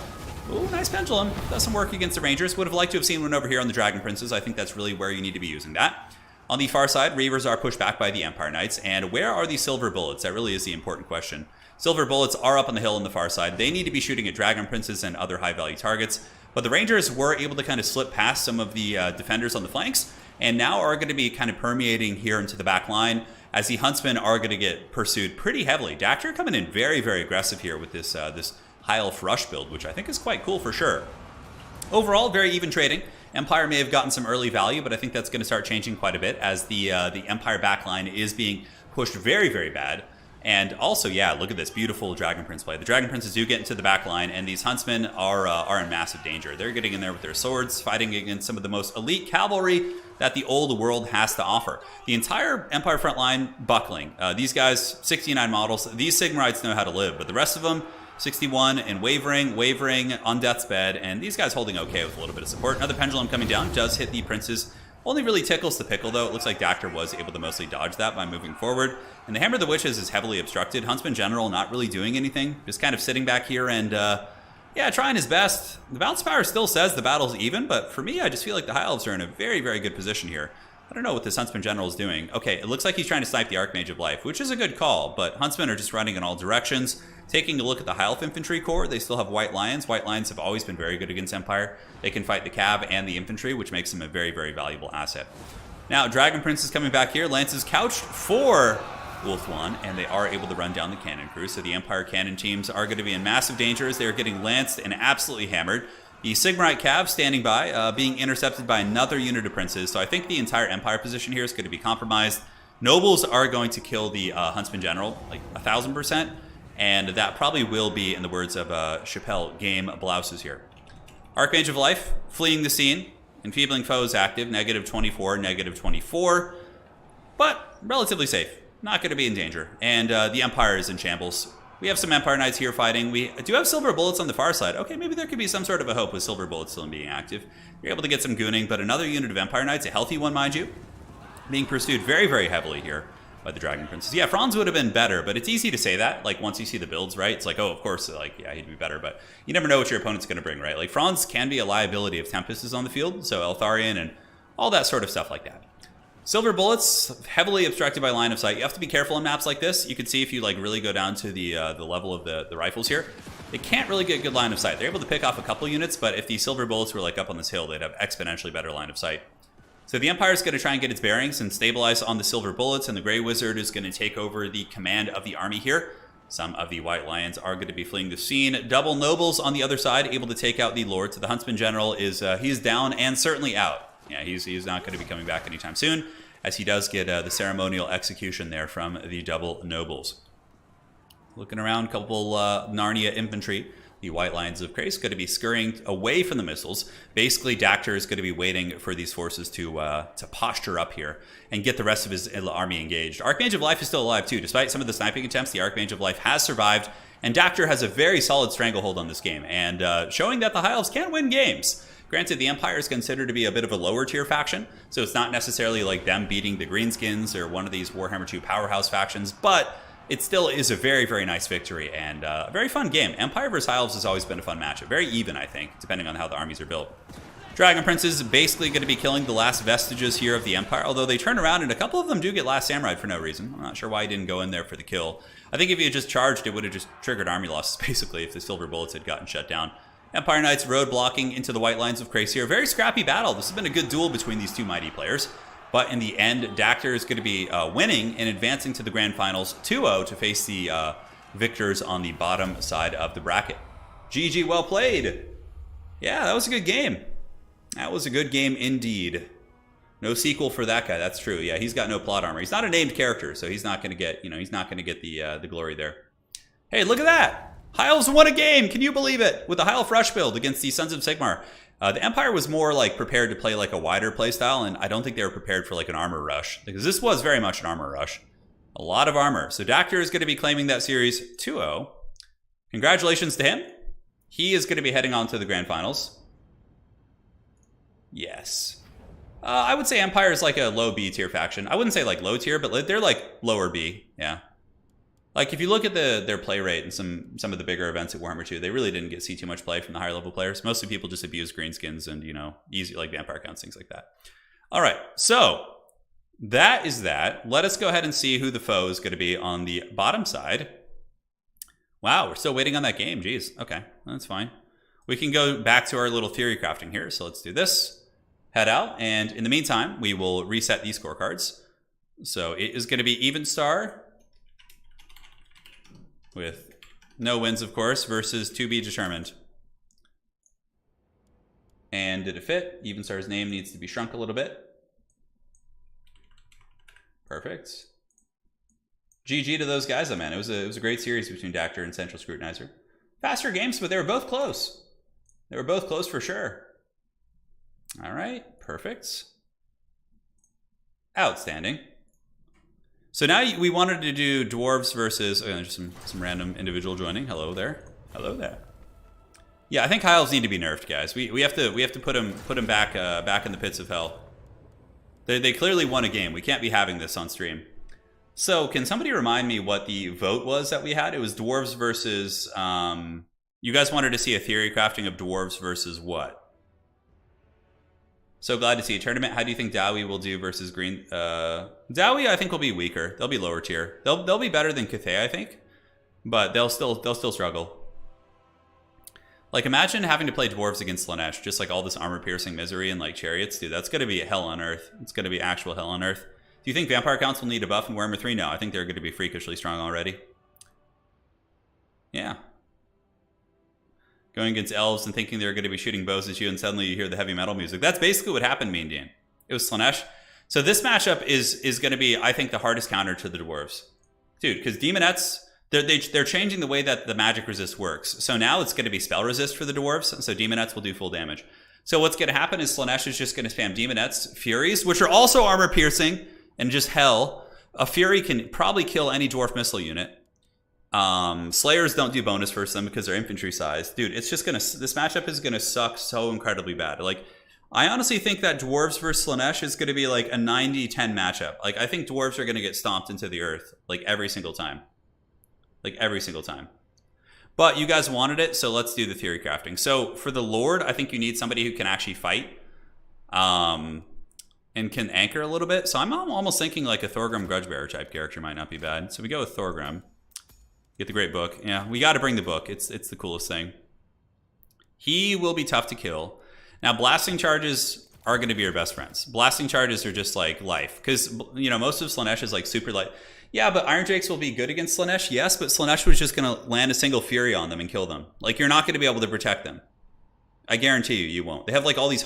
Ooh, nice Pendulum. Does some work against the Rangers. Would have liked to have seen one over here on the Dragon Princes. I think that's really where you need to be using that. On the far side, Reavers are pushed back by the Empire Knights. And where are the Silver Bullets? That really is the important question. Silver Bullets are up on the hill on the far side. They need to be shooting at Dragon Princes and other high-value targets. But the Rangers were able to kind of slip past some of the defenders on the flanks, and now are going to be kind of permeating here into the back line, as the Huntsmen are going to get pursued pretty heavily. Dactyr coming in very aggressive here with this this High Elf Rush build, which I think is quite cool for sure. Overall, very even trading. Empire may have gotten some early value, but I think that's going to start changing quite a bit as the Empire backline is being pushed very bad. And also, yeah, look at this beautiful Dragon Prince play. The Dragon Princes do get into the back line, and these Huntsmen are in massive danger. They're getting in there with their swords, fighting against some of the most elite cavalry that the old world has to offer. The entire Empire front line buckling. These guys, 69 models. These Sigmarites know how to live, but the rest of them, 61 and wavering on death's bed, and these guys holding okay with a little bit of support. Another Pendulum coming down does hit the Princes. Only really tickles the pickle, though. It looks like Dactyr was able to mostly dodge that by moving forward. And the Hammer of the Witches is heavily obstructed. Huntsman General not really doing anything. Just kind of sitting back here and, yeah, trying his best. The Balance Power still says the battle's even, but for me, I just feel like the High Elves are in a very good position here. I don't know what this Huntsman General is doing. Okay, it looks like he's trying to snipe the Archmage of Life, which is a good call, but Huntsmen are just running in all directions. Taking a look at the High Elf Infantry Corps, they still have White Lions. White Lions have always been very good against Empire. They can fight the Cav and the Infantry, which makes them a very valuable asset. Now, Dragon Prince is coming back here. Lance is couched for Wolf 1, and they are able to run down the cannon crew. So the Empire cannon teams are going to be in massive danger as they are getting lanced and absolutely hammered. The Sigmarite Cav standing by, being intercepted by another unit of princes. So I think the entire Empire position here is going to be compromised. Nobles are going to kill the Huntsman General, like 1,000%. And that probably will be, in the words of Chappelle, game blouses here. Archmage of Life, fleeing the scene. Enfeebling foes active, -24, -24. But relatively safe. Not going to be in danger. And the Empire is in shambles. We have some Empire Knights here fighting. We do have Silver Bullets on the far side. Okay, maybe there could be some sort of a hope with Silver Bullets still being active. You're able to get some gooning, but another unit of Empire Knights, a healthy one, mind you, being pursued very, very heavily here by the Dragon Princes. Yeah, Franz would have been better, but it's easy to say that. Like, once you see the builds, right? It's like, oh, of course, like, yeah, he'd be better, but you never know what your opponent's going to bring, right? Like, Franz can be a liability if Tempest is on the field, so Eltharion and all that sort of stuff like that. Silver Bullets, heavily obstructed by line of sight. You have to be careful in maps like this. You can see if you like really go down to the level of the rifles here, they can't really get good line of sight. They're able to pick off a couple units, but if the Silver Bullets were like up on this hill, they'd have exponentially better line of sight. So the Empire is going to try and get its bearings and stabilize on the Silver Bullets, and the Grey Wizard is going to take over the command of the army here. Some of the White Lions are going to be fleeing the scene. Double Nobles on the other side, able to take out the Lord. So the Huntsman General is he's down and certainly out. Yeah, he's not going to be coming back anytime soon, as he does get the ceremonial execution there from the Double Nobles. Looking around, a couple Narnia infantry. The White Lions of Krace going to be scurrying away from the missiles. Basically, Dactyr is going to be waiting for these forces to posture up here and get the rest of his army engaged. Archmage of Life is still alive too. Despite some of the sniping attempts, the Archmage of Life has survived, and Dactyr has a very solid stranglehold on this game, and showing that the High Elves can win games. Granted, the Empire is considered to be a bit of a lower tier faction, so it's not necessarily like them beating the Greenskins or one of these Warhammer 2 powerhouse factions, but it still is a very, very nice victory and a very fun game. Empire vs. High Elves has always been a fun matchup. Very even, I think, depending on how the armies are built. Dragon Princes basically going to be killing the last vestiges here of the Empire, although they turn around and a couple of them do get Last Samurai for no reason. I'm not sure why he didn't go in there for the kill. I think if he had just charged, it would have just triggered army losses, basically, if the Silver Bullets had gotten shut down. Empire Knights road blocking into the White Lines of Krace here. Very scrappy battle. This has been a good duel between these two mighty players. But in the end, Dactyr is going to be winning and advancing to the Grand Finals 2-0 to face the victors on the bottom side of the bracket. GG, well played. Yeah, that was a good game. That was a good game indeed. No sequel for that guy, that's true. Yeah, he's got no plot armor. He's not a named character, so he's not going to get, he's not going to get the glory there. Hey, look at that. High Elves won a game, can you believe it? With the High Elf Rush build against the Sons of Sigmar. The Empire was more like prepared to play like a wider playstyle, and I don't think they were prepared for like an armor rush, because this was very much an armor rush. A lot of armor. So Dactyr is going to be claiming that series 2-0. Congratulations to him. He is going to be heading on to the Grand Finals. Yes. I would say Empire is like a low B tier faction. I wouldn't say like low tier, but they're like lower B. Yeah. Like, if you look at their play rate in some of the bigger events at Warhammer 2, they really didn't see too much play from the higher level players. Mostly people just abuse greenskins and, easy like vampire counts, things like that. All right, so that is that. Let us go ahead and see who the foe is going to be on the bottom side. Wow, we're still waiting on that game. Jeez, okay, that's fine. We can go back to our little theory crafting here. So let's do this, head out, and in the meantime, we will reset these scorecards. So it is going to be Even Star, with no wins, of course, versus to be determined. And did it fit? Evenstar's name needs to be shrunk a little bit. Perfect. GG to those guys, though, man. It was a great series between Dactyr and Central Scrutinizer. Faster games, but they were both close. They were both close for sure. All right, perfect. Outstanding. So now we wanted to do Dwarves versus just some random individual joining. Hello there. Hello there. Yeah, I think High Elves need to be nerfed, guys. We have to put them back in the pits of hell. They clearly won a game. We can't be having this on stream. So can somebody remind me what the vote was that we had? It was Dwarves versus you guys wanted to see a theory crafting of Dwarves versus what? So glad to see a tournament. How do you think Dowie will do versus Green? Dowie, I think, will be weaker. They'll be lower tier. They'll be better than Cathay, I think, but they'll still struggle. Like, imagine having to play Dwarves against Slanesh, just like all this armor piercing misery and like chariots, dude. That's gonna be hell on earth. It's gonna be actual hell on earth. Do you think Vampire Counts will need a buff in Warhammer 3? No, I think they're going to be freakishly strong already. Yeah. Going against elves and thinking they're going to be shooting bows at you, and suddenly you hear the heavy metal music. That's basically what happened, Mean Dean. It was Slaanesh. So this matchup is going to be, I think, the hardest counter to the Dwarves. Dude, because Demonettes, they're changing the way that the magic resist works. So now it's going to be spell resist for the Dwarves, so Demonettes will do full damage. So what's going to happen is Slaanesh is just going to spam Demonettes, Furies, which are also armor piercing, and just hell. A Fury can probably kill any Dwarf missile unit. Slayers don't do bonus versus them because they're infantry size. Dude, it's just gonna, this matchup is gonna suck so incredibly bad. Like, I honestly think that Dwarves versus Slaanesh is gonna be like a 90-10 matchup. Like, I think Dwarves are gonna get stomped into the earth, like, every single time. Like, every single time. But you guys wanted it, so let's do the theory crafting. So, for the Lord, I think you need somebody who can actually fight. And can anchor a little bit. So I'm almost thinking like a Thorgrim Grudgebearer type character might not be bad. So we go with Thorgrim. Get the great book. Yeah, we got to bring the book. It's the coolest thing. He will be tough to kill. Now, blasting charges are going to be your best friends. Blasting charges are just like life. Because, you know, most of Slaanesh is like super light. Yeah, but Iron Drakes will be good against Slaanesh. Yes, but Slaanesh was just going to land a single Fury on them and kill them. Like, you're not going to be able to protect them. I guarantee you won't. They have like all these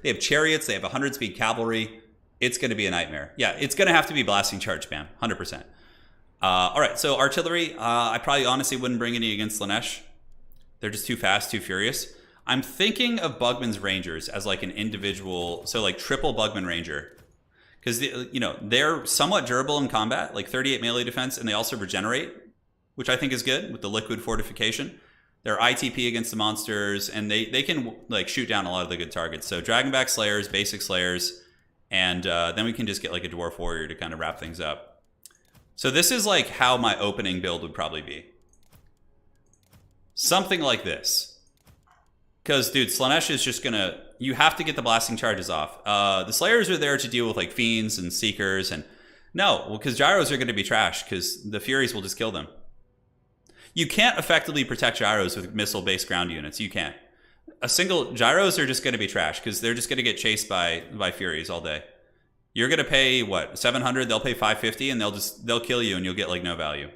they have chariots. They have 100-speed cavalry. It's going to be a nightmare. Yeah, it's going to have to be blasting charge spam. 100%. All right, so artillery, I probably honestly wouldn't bring any against Slaanesh. They're just too fast, too furious. I'm thinking of Bugman's Rangers as like an individual, so like triple Bugman Ranger. Because, you know, they're somewhat durable in combat, like 38 melee defense, and they also regenerate, which I think is good with the liquid fortification. They're ITP against the monsters, and they can like shoot down a lot of the good targets. So Dragonback Slayers, basic Slayers, and then we can just get like a Dwarf Warrior to kind of wrap things up. So this is like how my opening build would probably be. Something like this. Because, dude, Slaanesh is just gonna, you have to get the blasting charges off. The Slayers are there to deal with like Fiends and Seekers, and no, well, because Gyros are gonna be trash, because the Furies will just kill them. You can't effectively protect Gyros with missile-based ground units. You can't. A single Gyros are just going to be trash because they're just going to get chased by Furies all day. You're going to pay what, 700? They'll pay 550, and they'll kill you, and you'll get like no value.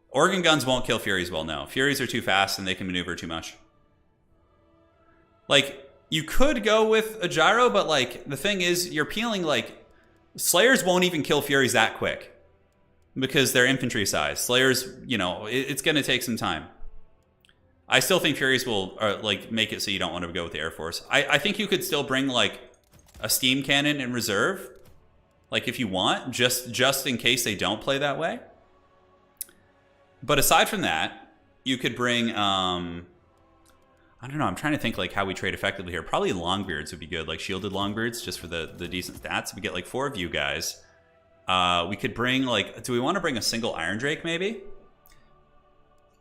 Organ guns won't kill Furies well. No, Furies are too fast and they can maneuver too much. Like, you could go with a Gyro, but like the thing is, you're peeling like Slayers won't even kill Furies that quick. Because they're infantry size. Slayers, you know, it's going to take some time. I still think Furies will like make it so you don't want to go with the Air Force. I think you could still bring like a steam cannon in reserve, like if you want, just in case they don't play that way. But aside from that, you could bring I don't know, I'm trying to think like how we trade effectively here. Probably Longbeards would be good, like shielded Longbeards, just for the decent stats. We get like 4 of you guys. We could bring like, do we want to bring a single Iron Drake maybe?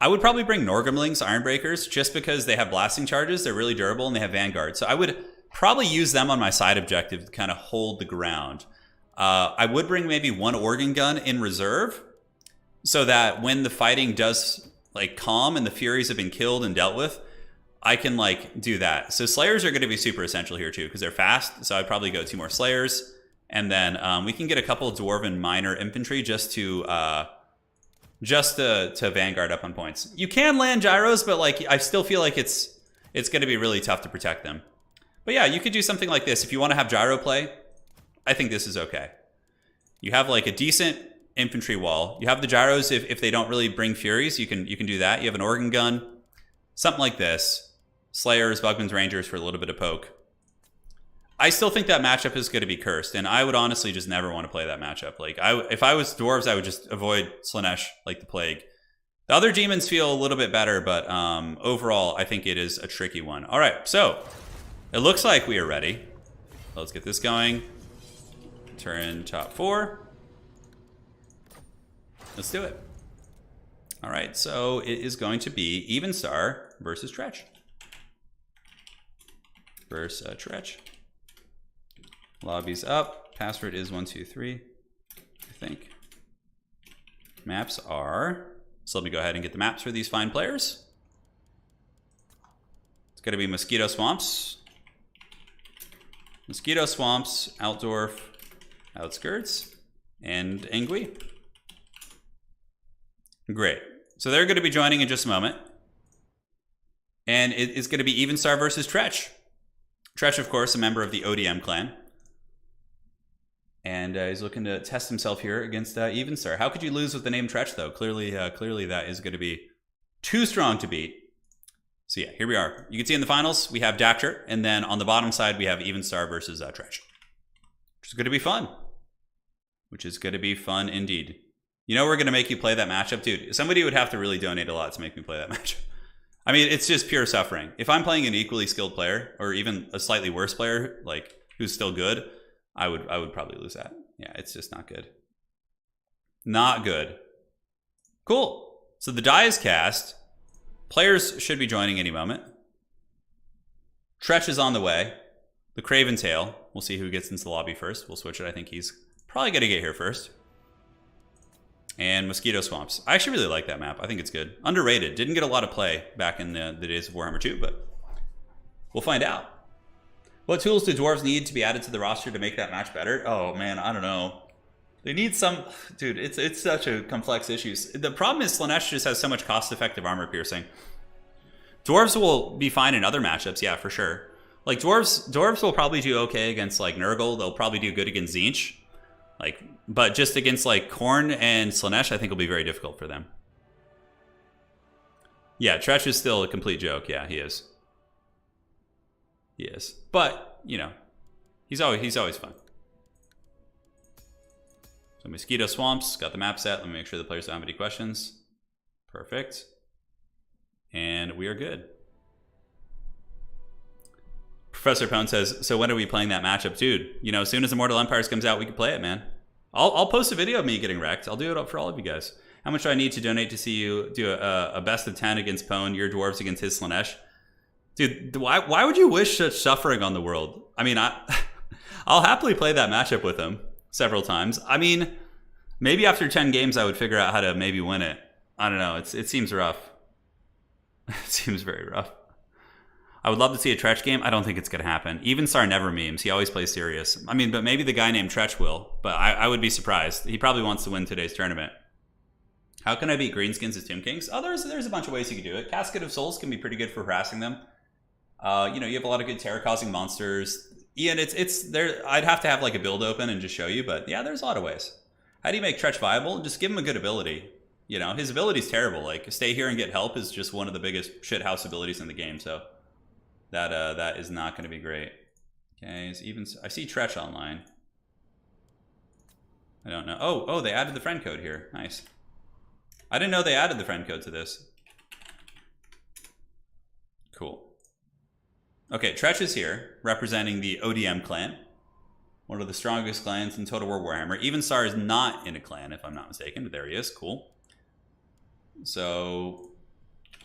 I would probably bring Norgrimlings, Ironbreakers, just because they have blasting charges, they're really durable, and they have Vanguard. So I would probably use them on my side objective to kind of hold the ground. I would bring maybe 1 organ gun in reserve, so that when the fighting does like calm and the Furies have been killed and dealt with, I can like do that. So Slayers are going to be super essential here too, because they're fast. So I'd probably go 2 more Slayers. And then we can get a couple of Dwarven minor infantry just to Vanguard up on points. You can land Gyros, but like I still feel like it's going to be really tough to protect them. But yeah, you could do something like this. If you want to have Gyro play, I think this is okay. You have like a decent infantry wall. You have the Gyros if they don't really bring Furies. You can do that. You have an organ gun, something like this. Slayers, Bugman's Rangers for a little bit of poke. I still think that matchup is going to be cursed, and I would honestly just never want to play that matchup. Like, if I was Dwarves, I would just avoid Slaanesh like the plague. The other demons feel a little bit better, but overall, I think it is a tricky one. All right, so it looks like we are ready. Let's get this going. Turin top 4. Let's do it. All right, so it is going to be Evenstar versus Tretch. Versus Tretch. Lobby's up. Password is 123, I think. Maps are... So let me go ahead and get the maps for these fine players. It's going to be Mosquito Swamps. Mosquito Swamps, Altdorf, Outskirts. and Engui. Great. So they're going to be joining in just a moment. And it is going to be Evenstar versus Tretch. Tretch, of course, a member of the ODM clan. And he's looking to test himself here against Evenstar. How could you lose with the name Tretch, though? Clearly that is going to be too strong to beat. So yeah, here we are. You can see in the finals, we have Dactyr. And then on the bottom side, we have Evenstar versus Tretch. Which is going to be fun. Which is going to be fun indeed. You know we're going to make you play that matchup? Dude, somebody would have to really donate a lot to make me play that matchup. I mean, it's just pure suffering. If I'm playing an equally skilled player, or even a slightly worse player, like, who's still good, I would probably lose that. Yeah, it's just not good. Not good. Cool. So the die is cast. Players should be joining any moment. Tretch is on the way. The Craven Tail. We'll see who gets into the lobby first. We'll switch it. I think he's probably going to get here first. And Mosquito Swamps. I actually really like that map. I think it's good. Underrated. Didn't get a lot of play back in the days of Warhammer 2, but we'll find out. What tools do Dwarves need to be added to the roster to make that match better? Oh, man, I don't know. They need some... Dude, it's such a complex issue. The problem is Slaanesh just has so much cost-effective armor piercing. Dwarves will be fine in other matchups, yeah, for sure. Like, Dwarves will probably do okay against, like, Nurgle. They'll probably do good against Tzeentch. Like, but just against like Khorne and Slaanesh, I think will be very difficult for them. Yeah, Tretch is still a complete joke. Yeah, he is. He is. But, you know, he's always fun. So Mosquito Swamps, got the map set. Let me make sure the players don't have any questions. Perfect. And we are good. Professor Pone says, so when are we playing that matchup? Dude, you know, as soon as Immortal Empires comes out, we can play it, man. I'll post a video of me getting wrecked. I'll do it up for all of you guys. How much do I need to donate to see you do a best of 10 against Pone, your Dwarves against his Slaanesh? Dude, why would you wish such suffering on the world? I mean, I'll happily play that matchup with him several times. I mean, maybe after 10 games, I would figure out how to maybe win it. I don't know. It seems rough. It seems very rough. I would love to see a Tretch game. I don't think it's going to happen. Evenstar never memes. He always plays serious. I mean, but maybe the guy named Tretch will. But I would be surprised. He probably wants to win today's tournament. How can I beat Greenskins as Tomb Kings? Oh, there's a bunch of ways you can do it. Casket of Souls can be pretty good for harassing them. You know, you have a lot of good terror-causing monsters. Ian, it's there. I'd have to have like a build open and just show you. But yeah, there's a lot of ways. How do you make Tretch viable? Just give him a good ability. You know, his ability's terrible. Like, stay here and get help is just one of the biggest shithouse abilities in the game. So... That is not going to be great. Okay, I see Tretch online. I don't know. Oh, they added the friend code here. Nice. I didn't know they added the friend code to this. Cool. Okay, Tretch is here, representing the ODM clan. One of the strongest clans in Total War Warhammer. Evenstar is not in a clan, if I'm not mistaken, but there he is. Cool. So,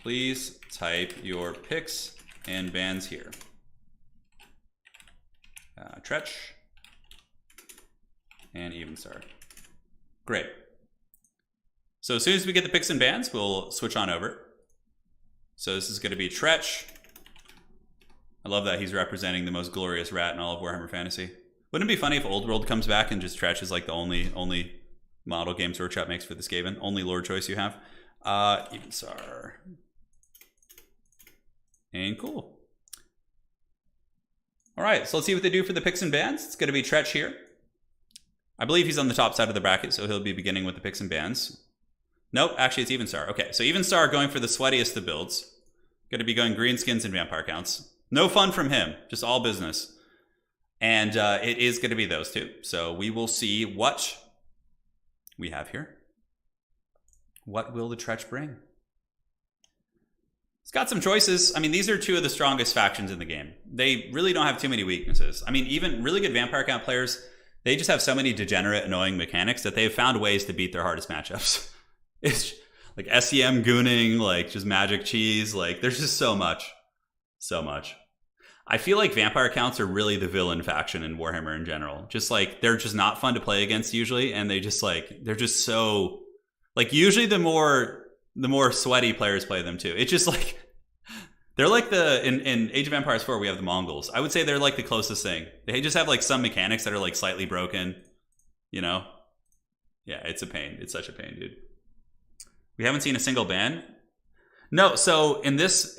please type your picks and bans here. Tretch and Evenstar. Great. So as soon as we get the picks and bans, we'll switch on over. So this is going to be Tretch. I love that he's representing the most glorious rat in all of Warhammer Fantasy. Wouldn't it be funny if Old World comes back and just Tretch is like the only model Games Workshop makes for this Skaven? Only Lord choice you have. Evenstar. And cool. All right, so let's see what they do for the picks and bans. It's going to be Tretch here. I believe he's on the top side of the bracket, so he'll be beginning with the picks and bans. Nope, actually it's Evenstar. Okay, so Evenstar going for the sweatiest of builds. Going to be going Greenskins and Vampire Counts. No fun from him, just all business. And it is going to be those two. So we will see what we have here. What will the Tretch bring? It's got some choices. I mean, these are two of the strongest factions in the game. They really don't have too many weaknesses. I mean, even really good Vampire Count players, they just have so many degenerate, annoying mechanics that they've found ways to beat their hardest matchups. It's like SEM gooning, like just magic cheese. Like, there's just so much. So much. I feel like Vampire Counts are really the villain faction in Warhammer in general. Just like, they're just not fun to play against usually. And they just like, they're just so... Like, usually the more sweaty players play them too. It's just like, they're like in Age of Empires 4, we have the Mongols. I would say they're like the closest thing. They just have like some mechanics that are like slightly broken, you know? Yeah, it's a pain. It's such a pain, dude. We haven't seen a single ban. No, so in this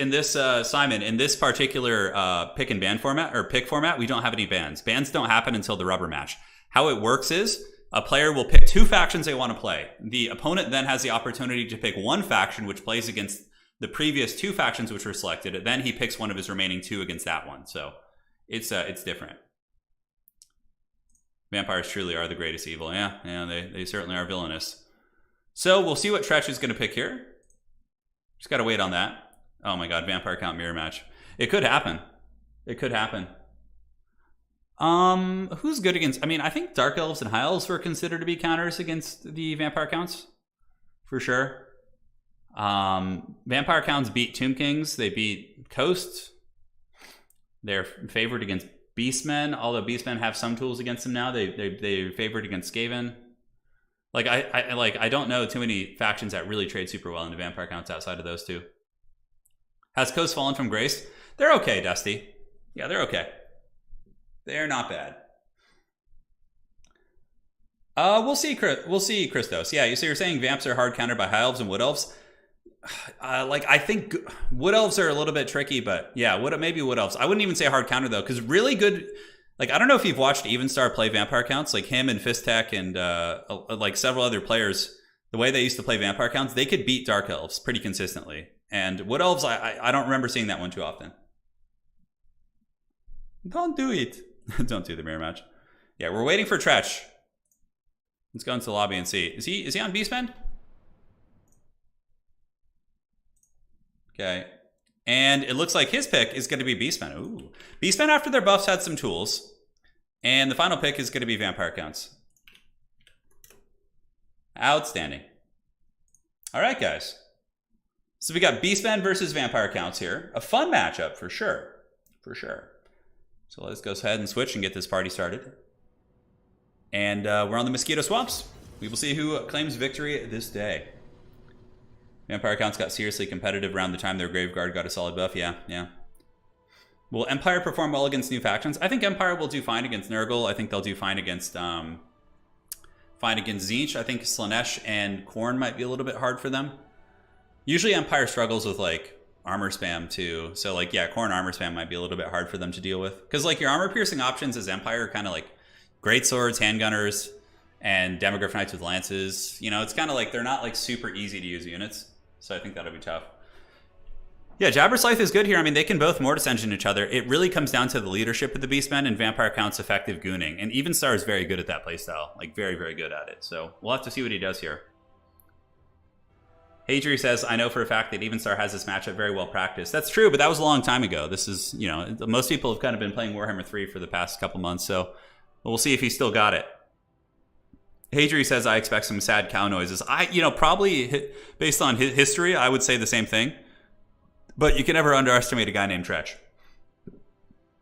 Simon, in this particular pick and ban format or pick format, we don't have any bans. Bans don't happen until the rubber match. How it works is a player will pick 2 factions they want to play. The opponent then has the opportunity to pick 1 faction which plays against the previous 2 factions which were selected. Then he picks one of his remaining 2 against that one. So it's different. Vampires truly are the greatest evil. Yeah, they certainly are villainous. So we'll see what Tretch is going to pick here. Just got to wait on that. Oh my god, Vampire Count Mirror Match. It could happen. It could happen. Who's good against... I mean, I think Dark Elves and High Elves were considered to be counters against the Vampire Counts. For sure. Vampire Counts beat Tomb Kings. They beat Coast. They're favored against Beastmen, although Beastmen have some tools against them now. They're favored against Skaven. Like I don't know too many factions that really trade super well into Vampire Counts outside of those 2. Has Coast fallen from grace? They're okay, Dusty. Yeah, they're okay. They're not bad. We'll see, Christos. Yeah, so you're saying Vamps are hard countered by High Elves and Wood Elves. I think Wood Elves are a little bit tricky, but yeah, maybe Wood Elves. I wouldn't even say hard counter though, because really good. Like, I don't know if you've watched Evenstar play Vampire Counts, like him and Fistek and like several other players. The way they used to play Vampire Counts, they could beat Dark Elves pretty consistently. And Wood Elves, I don't remember seeing that one too often. Don't do it. Don't do the mirror match. Yeah, we're waiting for Tretch. Let's go into the lobby and see. Is he on Beastmen? Okay. And it looks like his pick is going to be Beastmen. Ooh. Beastmen after their buffs had some tools. And the final pick is going to be Vampire Counts. Outstanding. All right, guys. So we got Beastmen versus Vampire Counts here. A fun matchup for sure. For sure. So let's go ahead and switch and get this party started. And we're on the Mosquito Swamps. We will see who claims victory this day. Vampire Counts got seriously competitive around the time their Graveguard got a solid buff. Yeah. Will Empire perform well against new factions? I think Empire will do fine against Nurgle. I think they'll do fine against Tzeentch. I think Slaanesh and Khorne might be a little bit hard for them. Usually Empire struggles with like armor spam too. So like, yeah, Khorne armor spam might be a little bit hard for them to deal with. Because like your armor piercing options as Empire are kind of like great swords, handgunners, and Demogryph Knights with lances. You know, it's kind of like they're not like super easy to use units. So I think that'll be tough. Yeah, Jabberslythe is good here. I mean, they can both Mortis Engine each other. It really comes down to the leadership of the Beastmen and Vampire Count's effective gooning. And Evenstar is very good at that playstyle. Like, very, very good at it. So we'll have to see what he does here. Hadri says, I know for a fact that Evenstar has this matchup very well practiced. That's true, but that was a long time ago. This is, you know, most people have kind of been playing Warhammer 3 for the past couple months. So we'll see if he still got it. Hadri says, I expect some sad cow noises. Probably based on his history, I would say the same thing. But you can never underestimate a guy named Tretch.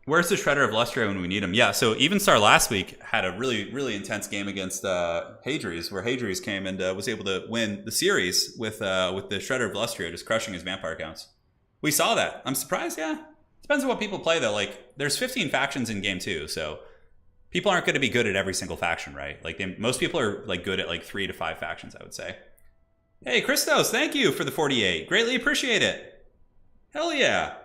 Where's the Shredder of Lustria when we need him? Yeah, so Evenstar last week had a really, really intense game against Hadri's, where Hadri's came and was able to win the series with the Shredder of Lustria just crushing his Vampire Counts. We saw that. I'm surprised, yeah. Depends on what people play, though. Like, there's 15 factions in game 2, so people aren't going to be good at every single faction, right? Like, most people are like good at like 3 to 5 factions, I would say. Hey, Christos, thank you for the 48. Greatly appreciate it. Hell yeah.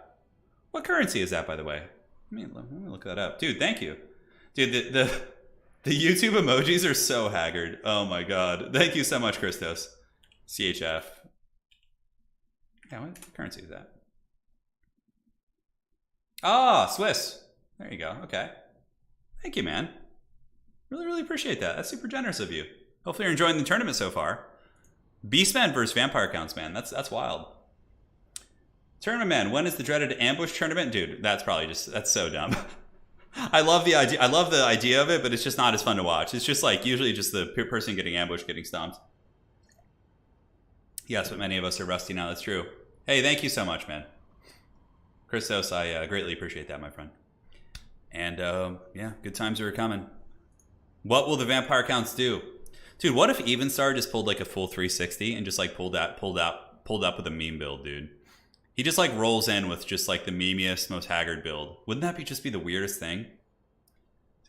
What currency is that, by the way? Let me look that up. Dude, thank you. Dude, the YouTube emojis are so haggard. Oh my god. Thank you so much, Christos. CHF. Yeah, what currency is that? Ah, Swiss. There you go. Okay. Thank you, man. Really, really appreciate that. That's super generous of you. Hopefully you're enjoying the tournament so far. Beastman versus Vampire Counts, man. That's wild. Tournament man, when is the dreaded ambush tournament? Dude, that's so dumb. I love the idea of it, but it's just not as fun to watch. It's just like usually just the person getting ambushed, getting stomped. Yes, but many of us are rusty now. That's true. Hey, thank you so much, man. Christos, I greatly appreciate that, my friend. And yeah, good times are coming. What will the Vampire Counts do? Dude, what if Evenstar just pulled like a full 360 and just like pulled up with a meme build, dude? He just like rolls in with just like the memeiest, most haggard build. Wouldn't that just be the weirdest thing?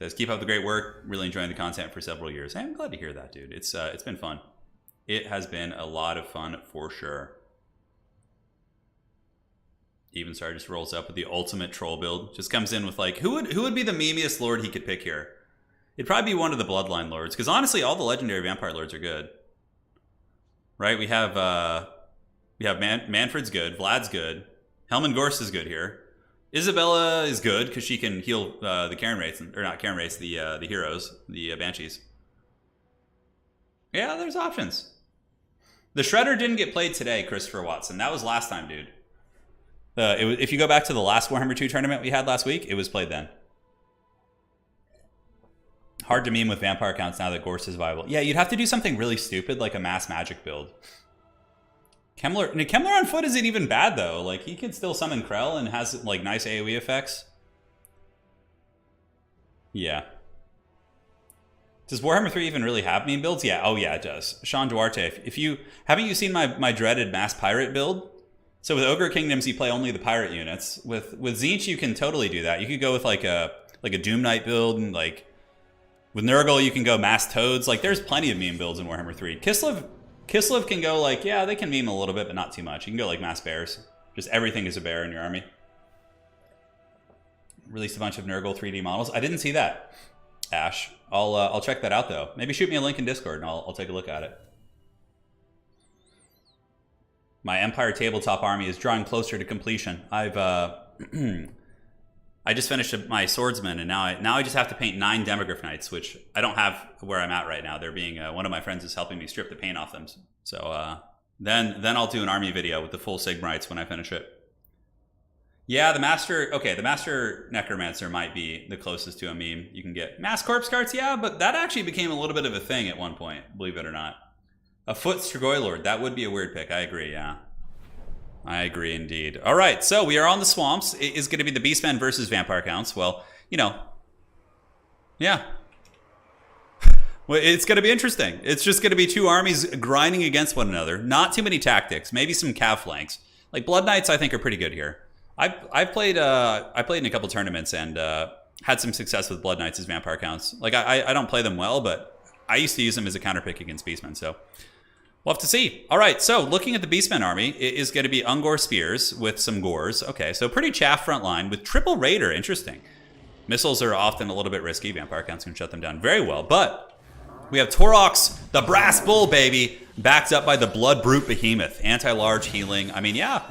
Says, keep up the great work. Really enjoying the content for several years. Hey, I'm glad to hear that, dude. It's been fun. It has been a lot of fun for sure. Even Star just rolls up with the ultimate troll build. Just comes in with like, who would be the memeiest lord he could pick here? It'd probably be one of the Bloodline lords, because honestly, all the legendary vampire lords are good. Right? We have Manfred's good, Vlad's good, Helmengorst is good here. Isabella is good because she can heal the Karen rates, or not Karen rates, the heroes, the Banshees. Yeah, there's options. The Shredder didn't get played today, Christopher Watson. That was last time, dude. If you go back to the last Warhammer 2 tournament we had last week, it was played then. Hard to meme with vampire counts now that Gorst is viable. Yeah, you'd have to do something really stupid like a mass magic build. Kemmler on foot isn't even bad though. Like he can still summon Krell and has like nice AoE effects. Yeah. Does Warhammer 3 even really have meme builds? Yeah, oh yeah, it does. Sean Duarte, haven't you seen my dreaded mass pirate build? So with Ogre Kingdoms, you play only the pirate units. With Tzeentch, you can totally do that. You could go with like a Doom Knight build, and like with Nurgle, you can go mass toads. Like there's plenty of meme builds in Warhammer 3. Kislev can go like, yeah, they can meme a little bit, but not too much. You can go like mass bears. Just everything is a bear in your army. Released a bunch of Nurgle 3D models. I didn't see that, Ash. I'll check that out though. Maybe shoot me a link in Discord and I'll take a look at it. My Empire tabletop army is drawing closer to completion. I've I just finished my swordsman, and now I just have to paint 9 Demogryph Knights, which I don't have where I'm at right now. They're being one of my friends is helping me strip the paint off them. So then I'll do an army video with the full Sigmarites when I finish it. Yeah, the Master Necromancer might be the closest to a meme you can get. Mass Corpse Carts, yeah, but that actually became a little bit of a thing at one point, believe it or not. A foot Strigoi Lord, that would be a weird pick. I agree, yeah. I agree indeed. All right, so we are on the swamps. It is going to be the Beastmen versus Vampire Counts. Well, you know, yeah. Well, it's going to be interesting. It's just going to be 2 armies grinding against one another. Not too many tactics. Maybe some cav flanks. Like Blood Knights, I think are pretty good here. I played in a couple tournaments and had some success with Blood Knights as Vampire Counts. Like I don't play them well, but I used to use them as a counterpick against Beastmen. So we'll have to see. All right, so looking at the Beastmen army, it is going to be Ungor Spears with some Gores. Okay, so pretty chaff front line with triple Raider. Interesting. Missiles are often a little bit risky. Vampire Counts can shut them down very well. But we have Torox, the Brass Bull, baby, backed up by the Blood Brute Behemoth. Anti-large healing. I mean, yeah.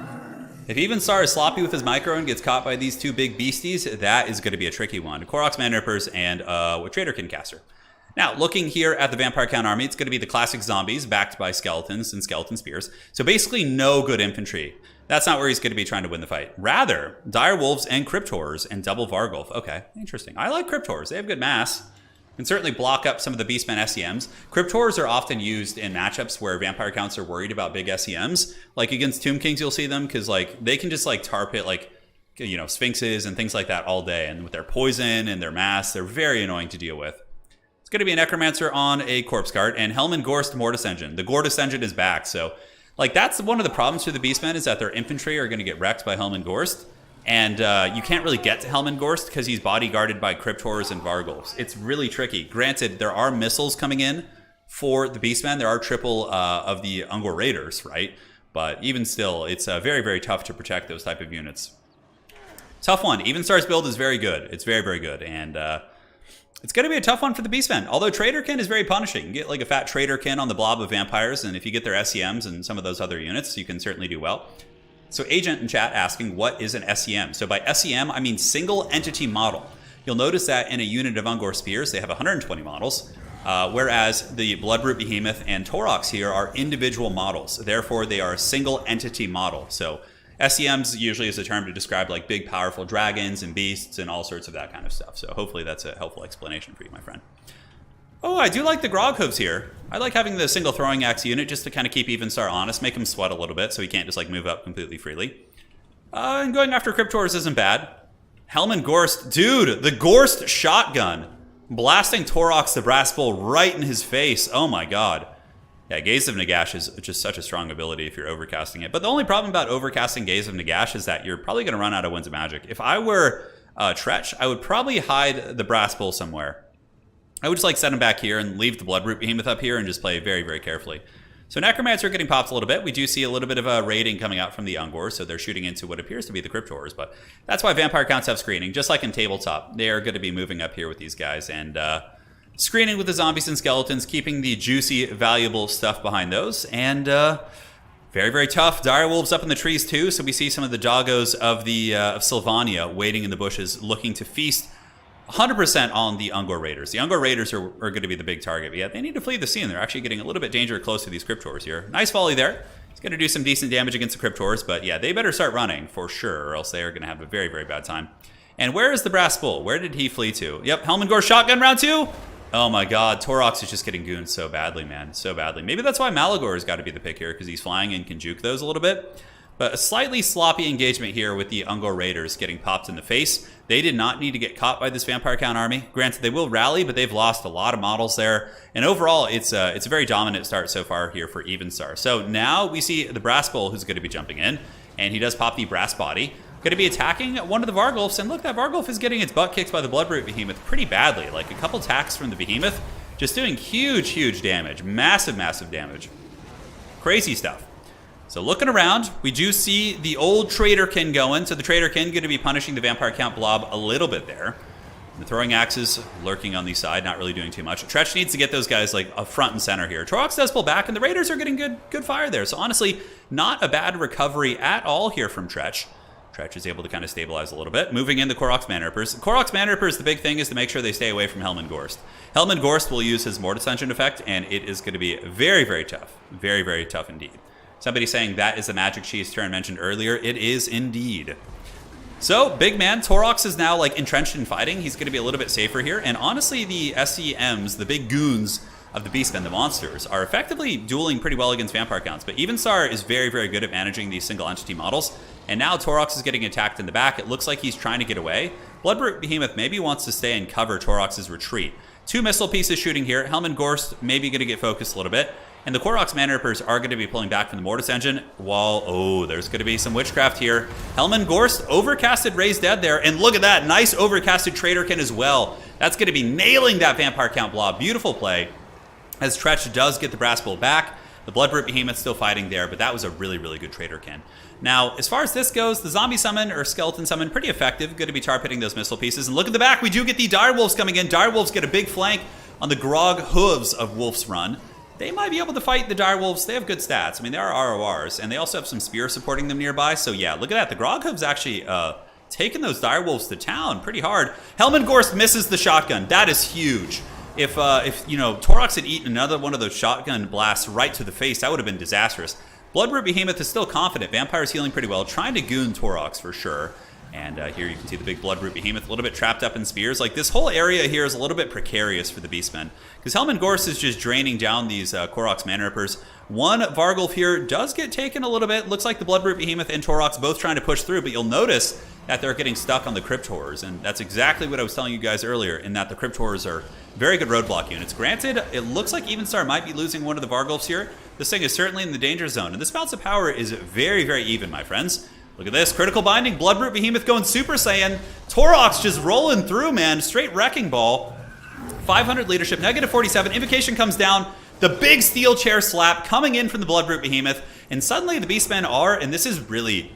If even Star is sloppy with his micro and gets caught by these 2 big beasties, that is going to be a tricky one. Koroks Man Rippers and Traderkin Caster. Now, looking here at the Vampire Count army, it's going to be the classic zombies backed by skeletons and skeleton spears. So basically no good infantry. That's not where he's going to be trying to win the fight. Rather, dire wolves and crypt horrors and double Vargulf. Okay, interesting. I like crypt horrors. They have good mass. Can certainly block up some of the Beastmen SEMs. Crypt horrors are often used in matchups where Vampire Counts are worried about big SEMs. Like against Tomb Kings, you'll see them because like they can just like tar pit like, you know, Sphinxes and things like that all day. And with their poison and their mass, they're very annoying to deal with. Going to be a Necromancer on a Corpse Cart and Helmengorst Mortis Engine. The Gortys Engine is back, so like that's one of the problems for the Beastmen is that their infantry are going to get wrecked by Helmengorst, and you can't really get to Helmengorst because he's bodyguarded by Crypt Horrors and Vargulfs. It's really tricky. Granted, there are missiles coming in for the Beastmen. There are triple of the Ungor Raiders, right? But even still, it's very, very tough to protect those type of units. Tough one. Even Star's build is very good. It's very, very good, and it's going to be a tough one for the Beastmen. Although Traderkin is very punishing. You get like a fat Traderkin on the blob of vampires, and if you get their SEMs and some of those other units, you can certainly do well. So Agent in chat asking, what is an SEM? So by SEM, I mean single entity model. You'll notice that in a unit of Ungor Spears, they have 120 models, whereas the Bloodbrute Behemoth and Torox here are individual models. Therefore, they are a single entity model. So SEMs usually is a term to describe like big, powerful dragons and beasts and all sorts of that kind of stuff. So hopefully that's a helpful explanation for you, my friend. Oh, I do like the Grog Hooves here. I like having the single throwing axe unit just to kind of keep Evenstar honest, make him sweat a little bit so he can't just like move up completely freely. And going after Crypt Horrors isn't bad. Helmengorst, dude, the Gorst shotgun. Blasting Torox the Brass Bull right in his face. Oh my god. Yeah, Gaze of Nagash is just such a strong ability if you're overcasting it. But the only problem about overcasting Gaze of Nagash is that you're probably going to run out of Winds of Magic. If I were Tretch, I would probably hide the Brass Bull somewhere. I would just like set him back here and leave the Bloodroot Behemoth up here and just play very, very carefully. So Necromancer getting popped a little bit. We do see a little bit of a raiding coming out from the Ungors, so they're shooting into what appears to be the Crypt Horrors, but that's why Vampire counts have screening. Just like in Tabletop, they are going to be moving up here with these guys and screening with the zombies and skeletons, keeping the juicy, valuable stuff behind those, and very, very tough. Direwolves up in the trees too, so we see some of the doggos of the of Sylvania waiting in the bushes, looking to feast 100% on the Ungor Raiders. The Ungor Raiders are going to be the big target, but yeah, they need to flee the scene. They're actually getting a little bit dangerous close to these Crypt Horrors here. Nice volley there. It's going to do some decent damage against the Crypt Horrors, but yeah, they better start running for sure, or else they are going to have a very, very bad time. And where is the Brass Bull? Where did he flee to? Yep, Helmengor shotgun round 2. Oh my god, Torox is just getting gooned so badly, man. So badly. Maybe that's why Malagor has got to be the pick here, because he's flying and can juke those a little bit. But a slightly sloppy engagement here with the Ungor Raiders getting popped in the face. They did not need to get caught by this Vampire Count army. Granted, they will rally, but they've lost a lot of models there. And overall, it's a very dominant start so far here for Evenstar. So now we see the Brass Bull who's going to be jumping in, and he does pop the Brass Body. Going to be attacking one of the Vargulfs, and look, that Vargulf is getting its butt kicked by the Bloodroot Behemoth pretty badly. Like a couple attacks from the Behemoth, just doing huge, huge damage. Massive, massive damage. Crazy stuff. So looking around, we do see the old Traderkin going. So the Traderkin going to be punishing the Vampire Count blob a little bit there. The throwing axes lurking on the side, not really doing too much. Tretch needs to get those guys like up front and center here. Torox does pull back, and the Raiders are getting good fire there. So honestly, not a bad recovery at all here from Tretch. Tretch is able to kind of stabilize a little bit. Moving in the Koroks Manrippers. Koroks Manrippers, the big thing is to make sure they stay away from Helmengorst. Helmengorst will use his Mortis Engine effect, and it is going to be very, very tough. Very, very tough indeed. Somebody saying that is the magic cheese Turin mentioned earlier. It is indeed. So, big man, Torox is now like entrenched in fighting. He's going to be a little bit safer here. And honestly, the SCMs, the big goons of the Beastmen, the monsters, are effectively dueling pretty well against Vampire Counts. But Evenstar is very, very good at managing these single entity models. And now Torox is getting attacked in the back. It looks like he's trying to get away. Bloodroot Behemoth maybe wants to stay and cover Torox's retreat. 2 missile pieces shooting here. Helmengorst maybe going to get focused a little bit. And the Koroks Manrippers are going to be pulling back from the Mortis Engine while, oh, there's going to be some witchcraft here. Helmengorst overcasted Raised Dead there. And look at that, nice overcasted Traderkin as well. That's going to be nailing that Vampire Count blob. Beautiful play. As Tretch does get the Brass Bull back. The Bloodroot Behemoth still fighting there, but that was a really, really good Traderkin. Now, as far as this goes, the Zombie Summon or Skeleton Summon, pretty effective. Good to be tar pitting those missile pieces. And look at the back, we do get the Direwolves coming in. Direwolves get a big flank on the Grog Hooves of Wolf's Run. They might be able to fight the Direwolves. They have good stats. I mean, they are RORs, and they also have some spears supporting them nearby. So yeah, look at that. The Grog Hooves actually taking those Direwolves to town pretty hard. Helmengorst misses the shotgun. That is huge. If you know, Torox had eaten another one of those shotgun blasts right to the face, that would have been disastrous. Bloodroot Behemoth is still confident. Vampire's healing pretty well, trying to goon Torox for sure. And here you can see the big Bloodroot Behemoth a little bit trapped up in spears. Like, this whole area here is a little bit precarious for the Beastmen, because Helmengorst is just draining down these Koroks Manrippers. One Vargulf here does get taken a little bit. Looks like the Bloodroot Behemoth and Torox both trying to push through, but you'll notice that they're getting stuck on the Crypt Horrors. And that's exactly what I was telling you guys earlier, in that the Crypt Horrors are very good roadblock units. Granted, it looks like Evenstar might be losing one of the Vargulfs here. This thing is certainly in the danger zone, and this balance of power is very, very even, my friends. Look at this, critical binding, Bloodroot Behemoth going Super Saiyan. Torox just rolling through, man, straight wrecking ball. 500 leadership, -47, Invocation comes down. The big steel chair slap coming in from the Bloodroot Behemoth, and suddenly the Beastmen are, and this is really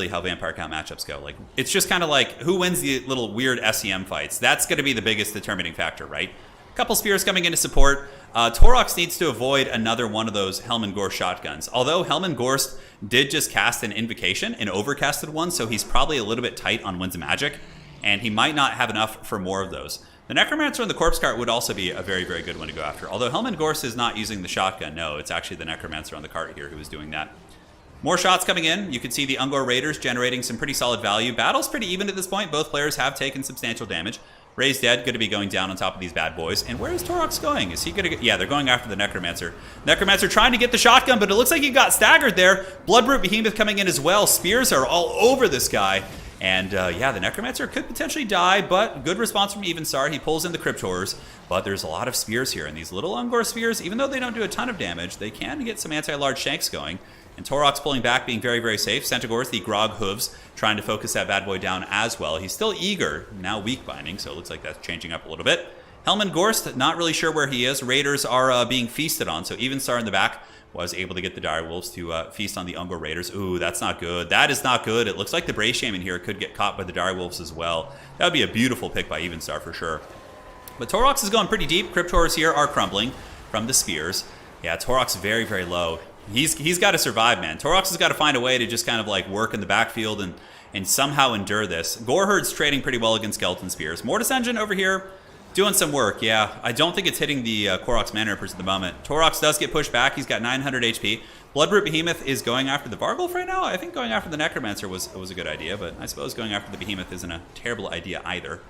how Vampire Count matchups go. Like, it's just kind of like who wins the little weird SEM fights. That's going to be the biggest determining factor, right? Couple spears coming into support. Torox needs to avoid another one of those Helmengorst shotguns. Although Helmengorst did just cast an Invocation, an overcasted one, so he's probably a little bit tight on Winds of Magic, and he might not have enough for more of those. The Necromancer and the Corpse Cart would also be a very, very good one to go after. Although Helmengorst is not using the shotgun. No, it's actually the Necromancer on the cart here who is doing that. More shots coming in. You can see the Ungor Raiders generating some pretty solid value. Battle's pretty even at this point. Both players have taken substantial damage. Raised Dead going to be going down on top of these bad boys. And where is Torox going? Is he going to get... Yeah, they're going after the Necromancer. Necromancer trying to get the shotgun, but it looks like he got staggered there. Bloodroot Behemoth coming in as well. Spears are all over this guy. And yeah, the Necromancer could potentially die, but good response from Evenstar. He pulls in the Crypt Horrors. But there's a lot of spears here, and these little Ungor spears, even though they don't do a ton of damage, they can get some anti-large shanks going. And Torok's pulling back, being very, very safe. Centigor's the Grog Hooves, trying to focus that bad boy down as well. He's still eager, now weak binding, so it looks like that's changing up a little bit. Helman Gorst, not really sure where he is. Raiders are being feasted on, so Evenstar in the back was able to get the Direwolves to feast on the Ungor Raiders. Ooh, that's not good. That is not good. It looks like the Brave Shaman here could get caught by the Direwolves as well. That would be a beautiful pick by Evenstar for sure. But Torox is going pretty deep. Crypt Horrors here are crumbling from the spears. Yeah, Torox very, very low. He's got to survive, man. Torox has got to find a way to just kind of like work in the backfield and somehow endure this. Goreherd's trading pretty well against Skeleton Spears. Mortis Engine over here doing some work, yeah. I don't think it's hitting the Koroks Mana Rippers at the moment. Torox does get pushed back. He's got 900 HP. Bloodroot Behemoth is going after the Vargulf right now. I think going after the Necromancer was a good idea, but I suppose going after the Behemoth isn't a terrible idea either.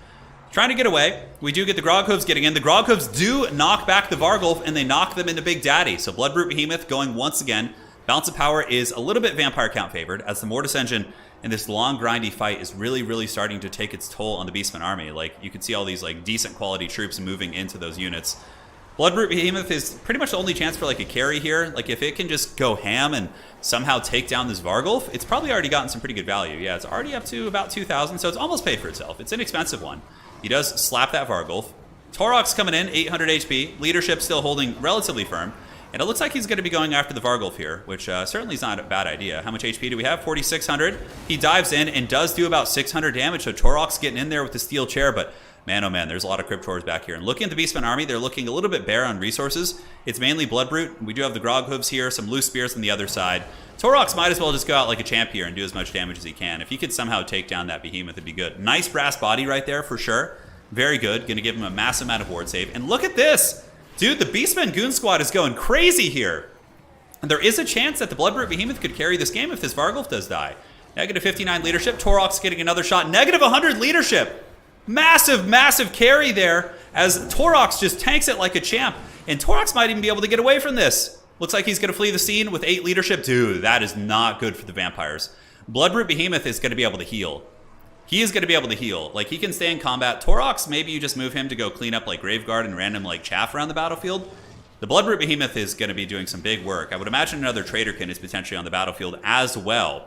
Trying to get away. We do get the Grog Hooves getting in. The Grog Hooves do knock back the Vargulf, and they knock them into Big Daddy. So Bloodroot Behemoth going once again. Balance of Power is a little bit Vampire Count favored, as the Mortis Engine in this long, grindy fight is really, really starting to take its toll on the Beastman army. Like, you can see all these, like, decent quality troops moving into those units. Bloodroot Behemoth is pretty much the only chance for, like, a carry here. Like, if it can just go ham and somehow take down this Vargulf, it's probably already gotten some pretty good value. Yeah, it's already up to about 2,000, so it's almost paid for itself. It's an expensive one. He does slap that Vargulf. Torok's coming in, 800 HP. Leadership still holding relatively firm. And it looks like he's going to be going after the Vargulf here, which certainly is not a bad idea. How much HP do we have? 4,600. He dives in and does do about 600 damage, so Torok's getting in there with the steel chair, but man, oh man, there's a lot of Crypt Horrors back here. And looking at the Beastman army, they're looking a little bit bare on resources. It's mainly Bloodbrute. We do have the Grog Hooves here, some loose spears on the other side. Torox might as well just go out like a champ here and do as much damage as he can. If he could somehow take down that Behemoth, it'd be good. Nice brass body right there for sure. Very good. Going to give him a massive amount of ward save. And look at this! Dude, the Beastman Goon Squad is going crazy here. And there is a chance that the Bloodbrute Behemoth could carry this game if this Vargulf does die. Negative 59 leadership. Torox getting another shot. Negative 100 leadership. Massive, massive carry there as Torox just tanks it like a champ. And Torox might even be able to get away from this. Looks like he's going to flee the scene with 8 leadership. Dude, that is not good for the vampires. Bloodbrute Behemoth is going to be able to heal. He is going to be able to heal. Like, he can stay in combat. Torox, maybe you just move him to go clean up, like, Graveguard and random, like, chaff around the battlefield. The Bloodbrute Behemoth is going to be doing some big work. I would imagine another Traderkin is potentially on the battlefield as well.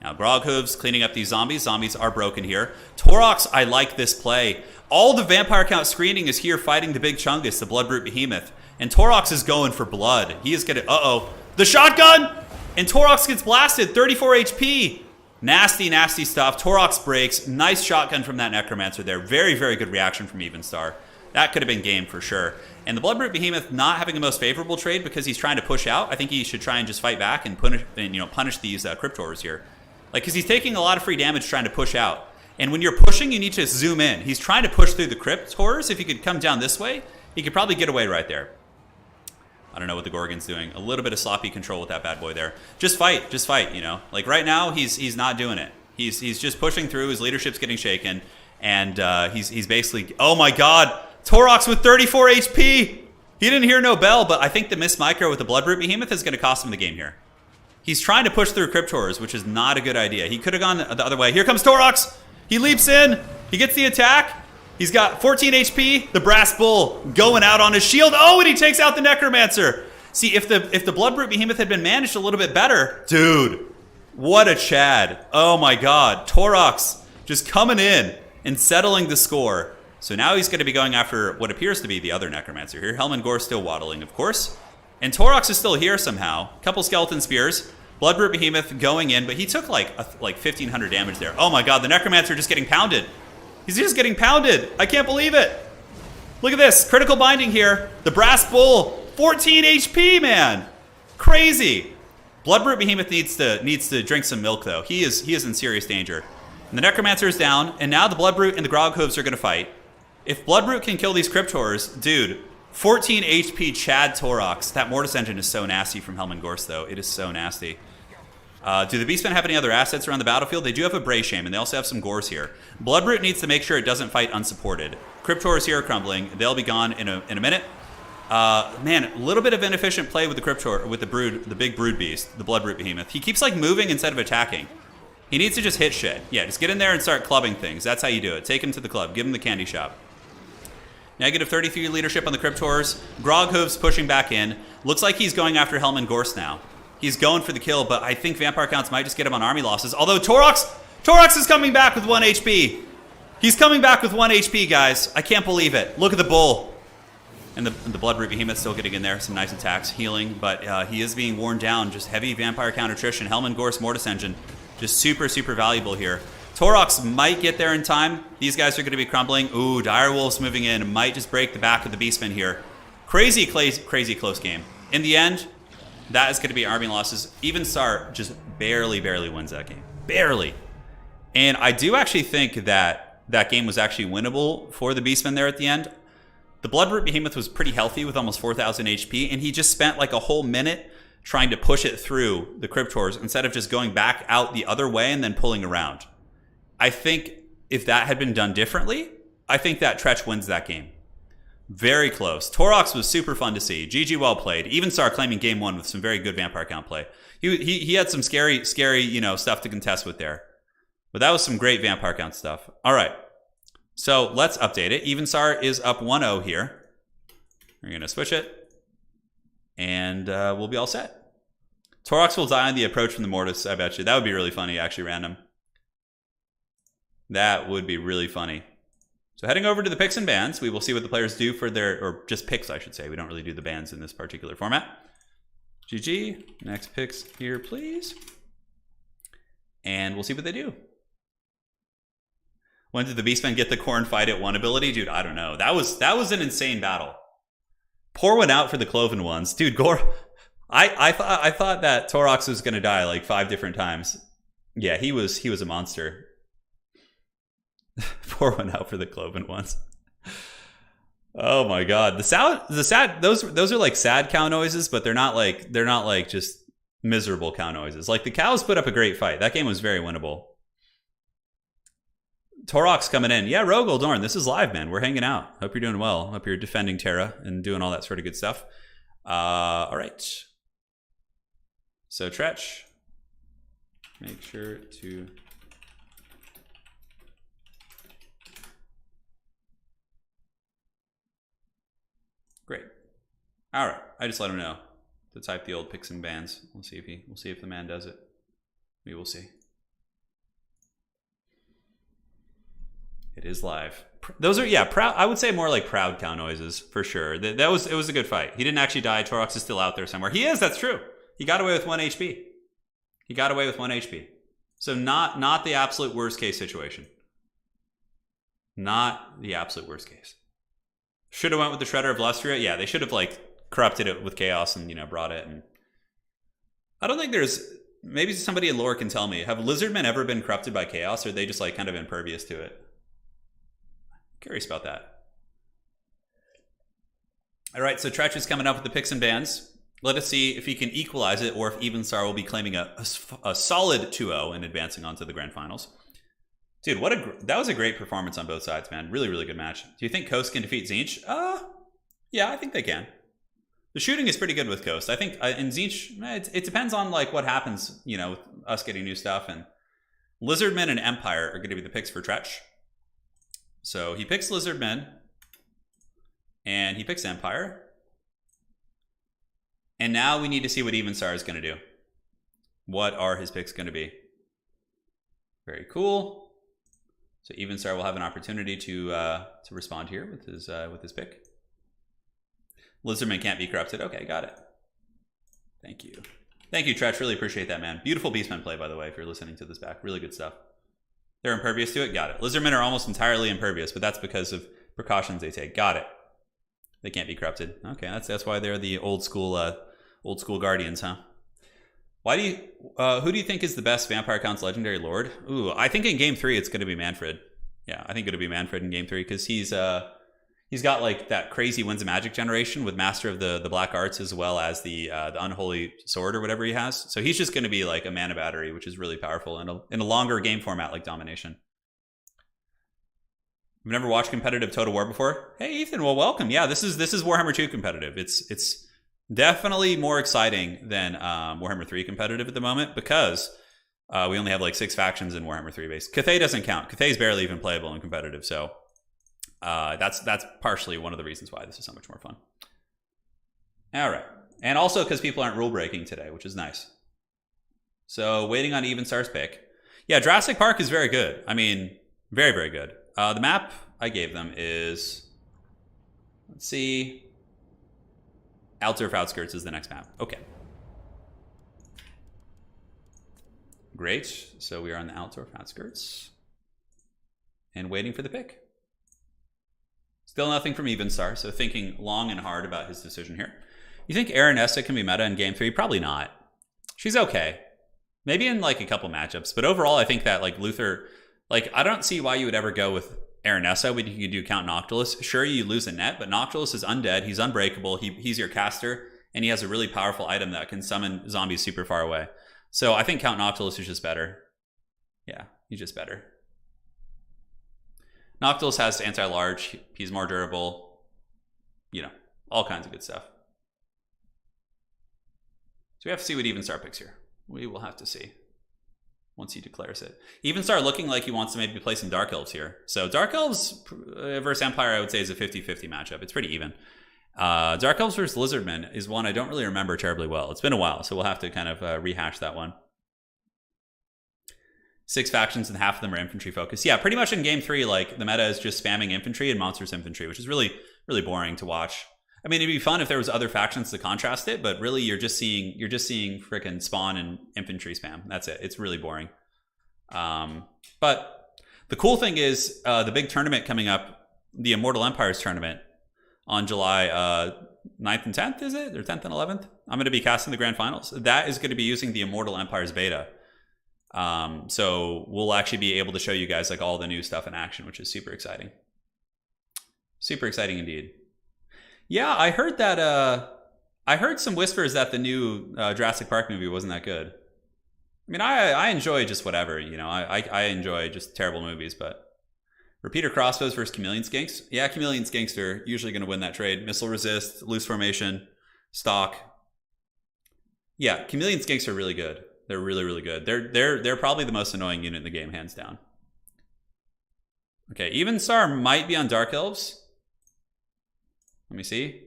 Now, Grog Hooves cleaning up these zombies. Zombies are broken here. Torox, I like this play. All the Vampire Count screening is here fighting the Big Chungus, the Bloodbrute Behemoth. And Torox is going for blood. He is going to... Uh-oh. The shotgun! And Torox gets blasted. 34 HP. Nasty, nasty stuff. Torox breaks. Nice shotgun from that Necromancer there. Very, very good reaction from Evenstar. That could have been game for sure. And the Bloodbrute Behemoth not having the most favorable trade because he's trying to push out. I think he should try and just fight back and punish these Crypt Horrors here. Like, because he's taking a lot of free damage trying to push out. And when you're pushing, you need to zoom in. He's trying to push through the Crypt Horrors. If he could come down this way, he could probably get away right there. I don't know what the Gorgon's doing. A little bit of sloppy control with that bad boy there. Just fight, you know. Like, right now, he's not doing it. He's just pushing through. His leadership's getting shaken. And he's basically... Oh, my God! Torox with 34 HP! He didn't hear no bell, but I think the miss micro with the Bloodbrute Behemoth is going to cost him the game here. He's trying to push through Crypt Horrors, which is not a good idea. He could have gone the other way. Here comes Torox! He leaps in. He gets the attack. He's got 14 HP. The Brass Bull going out on his shield. Oh, and he takes out the Necromancer. See, if the Bloodbrute Behemoth had been managed a little bit better... Dude, what a Chad. Oh my God. Torox just coming in and settling the score. So now he's going to be going after what appears to be the other Necromancer here. Helman Gore still waddling, of course. And Torox is still here somehow. Couple Skeleton Spears. Bloodbrute Behemoth going in, but he took like 1,500 damage there. Oh my God, the Necromancer just getting pounded. He's just getting pounded. I can't believe it. Look at this. Critical binding here. The Brass Bull. 14 HP, man. Crazy. Bloodbrute Behemoth needs to drink some milk, though. He is in serious danger. And the Necromancer is down, and now the Bloodbrute and the Grog Hooves are going to fight. If Bloodbrute can kill these Crypt Horrors, dude, 14 HP Chad Torox. That Mortis Engine is so nasty from Helman Gorst, though. It is so nasty. Do the Beastmen have any other assets around the battlefield? They do have a Bray Shaman. They also have some Gores here. Bloodbrute needs to make sure it doesn't fight unsupported. Crypt Horrors here are crumbling. They'll be gone in a minute. Man, a little bit of inefficient play with the Crypt Horror, with the big Brood Beast, the Bloodbrute Behemoth. He keeps like moving instead of attacking. He needs to just hit shit. Yeah, just get in there and start clubbing things. That's how you do it. Take him to the club. Give him the candy shop. Negative 33 leadership on the Cryptors. Groghoof's pushing back in. Looks like he's going after Helman Gorst now. He's going for the kill, but I think Vampire Counts might just get him on army losses. Although Torox is coming back with 1 HP. He's coming back with 1 HP, guys. I can't believe it. Look at the bull. And the Bloodroot Behemoth still getting in there. Some nice attacks, healing, but he is being worn down. Just heavy Vampire Count attrition. Helman Gorst Mortis Engine. Just super, super valuable here. Torox might get there in time. These guys are going to be crumbling. Ooh, Direwolves moving in. Might just break the back of the Beastmen here. Crazy close game. In the end, that is going to be army losses. Even Sar just barely wins that game. Barely. And I do actually think that that game was actually winnable for the Beastmen there at the end. The Bloodroot Behemoth was pretty healthy with almost 4,000 HP, and he just spent like a whole minute trying to push it through the Cryptors instead of just going back out the other way and then pulling around. I think if that had been done differently, I think that Tretch wins that game. Very close. Torox was super fun to see. GG, well played. Even Sar claiming game 1 with some very good Vampire Count play. He had some scary, stuff to contest with there. But that was some great Vampire Count stuff. All right. So let's update it. Even Sar is up 1-0 here. We're going to switch it. And we'll be all set. Torox will die on the approach from the Mortis, I bet you. That would be really funny, actually, random. That would be really funny. So heading over to the picks and bans, we will see what the players do for their, or just picks, I should say. We don't really do the bans in this particular format. GG. Next picks here, please. And we'll see what they do. When did the Beastmen get the Corn Fight at 1 ability? Dude, I don't know. That was an insane battle. Pour one out for the Cloven ones. Dude, I thought that Torox was going to die like 5 different times. Yeah, he was a monster. Pour one out for the Cloven ones. Oh my god. The sad those are like sad cow noises, but they're not like just miserable cow noises. Like the cows put up a great fight. That game was very winnable. Torox coming in. Yeah, Rogel Dorn, this is live, man. We're hanging out. Hope you're doing well. Hope you're defending Terra and doing all that sort of good stuff. All right. So Tretch, make sure to great. All right. I just let him know to type the old picks and bans. We'll see if the man does it. We will see. It is live. Those are, yeah, proud. I would say more like proud cow noises for sure. It was a good fight. He didn't actually die. Torox is still out there somewhere. He is. That's true. He got away with 1 HP. He got away with 1 HP. So not the absolute worst case situation. Not the absolute worst case. Should have went with the Shredder of Lustria. Yeah, they should have like corrupted it with Chaos and brought it. And I don't think there's, maybe somebody in lore can tell me, have Lizardmen ever been corrupted by Chaos, or are they just like kind of impervious to it? Curious about that. All right, so Tretch is coming up with the picks and bans. Let us see if he can equalize it, or if Evenstar will be claiming a solid 2-0 and advancing on to the grand finals. Dude, that was a great performance on both sides, man. Really, really good match. Do you think Coast can defeat Tzeentch? Yeah, I think they can. The shooting is pretty good with Coast. I think in Tzeentch, it depends on like what happens, with us getting new stuff. And Lizardmen and Empire are going to be the picks for Tretch. So he picks Lizardmen, and he picks Empire. And now we need to see what Evenstar is going to do. What are his picks going to be? Very cool. So Evenstar will have an opportunity to respond here with his pick. Lizardman can't be corrupted. Okay, got it. Thank you. Thank you, Tretch. Really appreciate that, man. Beautiful Beastman play, by the way, if you're listening to this back. Really good stuff. They're impervious to it? Got it. Lizardmen are almost entirely impervious, but that's because of precautions they take. Got it. They can't be corrupted. Okay, that's why they're the old school guardians, huh? Who do you think is the best Vampire Count's Legendary Lord? Ooh, I think in Game 3 it's going to be Manfred. Yeah, I think it'll be Manfred in Game 3 because he's got like that crazy Winds of Magic generation with Master of the Black Arts, as well as the Unholy Sword or whatever he has. So he's just going to be like a mana battery, which is really powerful in a longer game format like Domination. I've never watched competitive Total War before. Hey Ethan, well welcome. Yeah, this is Warhammer 2 competitive. It's definitely more exciting than Warhammer 3 competitive at the moment because we only have like 6 factions in Warhammer 3 base. Cathay doesn't count. Cathay's barely even playable in competitive, so That's partially one of the reasons why this is so much more fun. All right. And also because people aren't rule breaking today, which is nice. So waiting on Even Star's pick. Yeah, Jurassic Park is very good. I mean, very, very good. The map I gave them is, let's see, Altdorf Outskirts is the next map. Okay. Great. So we are on the Altdorf Outskirts. And waiting for the pick. Still nothing from Evenstar, so thinking long and hard about his decision here. You think Aranessa can be meta in Game 3? Probably not. She's okay. Maybe in like a couple matchups. But overall, I think that like Luther, like I don't see why you would ever go with Aranessa when you could do Count Noctilus. Sure, you lose a net, but Noctilus is undead. He's unbreakable. He's your caster, and he has a really powerful item that can summon zombies super far away. So I think Count Noctilus is just better. Yeah, he's just better. Noctilus has anti-large. He's more durable. You know, all kinds of good stuff. So we have to see what Evenstar picks here. We will have to see once he declares it. Evenstar looking like he wants to maybe play some Dark Elves here. So Dark Elves versus Empire, I would say, is a 50-50 matchup. It's pretty even. Dark Elves versus Lizardmen is one I don't really remember terribly well. It's been a while, so we'll have to kind of rehash that one. 6 factions and half of them are infantry focused. Yeah, pretty much in Game 3, like the meta is just spamming infantry and monsters infantry, which is really, really boring to watch. I mean, it'd be fun if there was other factions to contrast it, but really you're just seeing frickin' spawn and infantry spam. That's it. It's really boring. But the cool thing is the big tournament coming up, the Immortal Empires tournament on July 9th and 10th, is it? Or 10th and 11th? I'm going to be casting the grand finals. That is going to be using the Immortal Empires beta. So we'll actually be able to show you guys like all the new stuff in action, which is super exciting. Super exciting indeed. Yeah, I heard that. I heard some whispers that the new Jurassic Park movie wasn't that good. I mean, I enjoy just whatever, you know. I enjoy just terrible movies, but Repeater Crossbows versus Chameleon Skinks. Yeah, Chameleon Skinks are usually going to win that trade. Missile resist, loose formation, stock. Yeah, Chameleon Skinks are really good. They're really, really good. They're probably the most annoying unit in the game, hands down. Okay, Evenstar might be on Dark Elves. Let me see.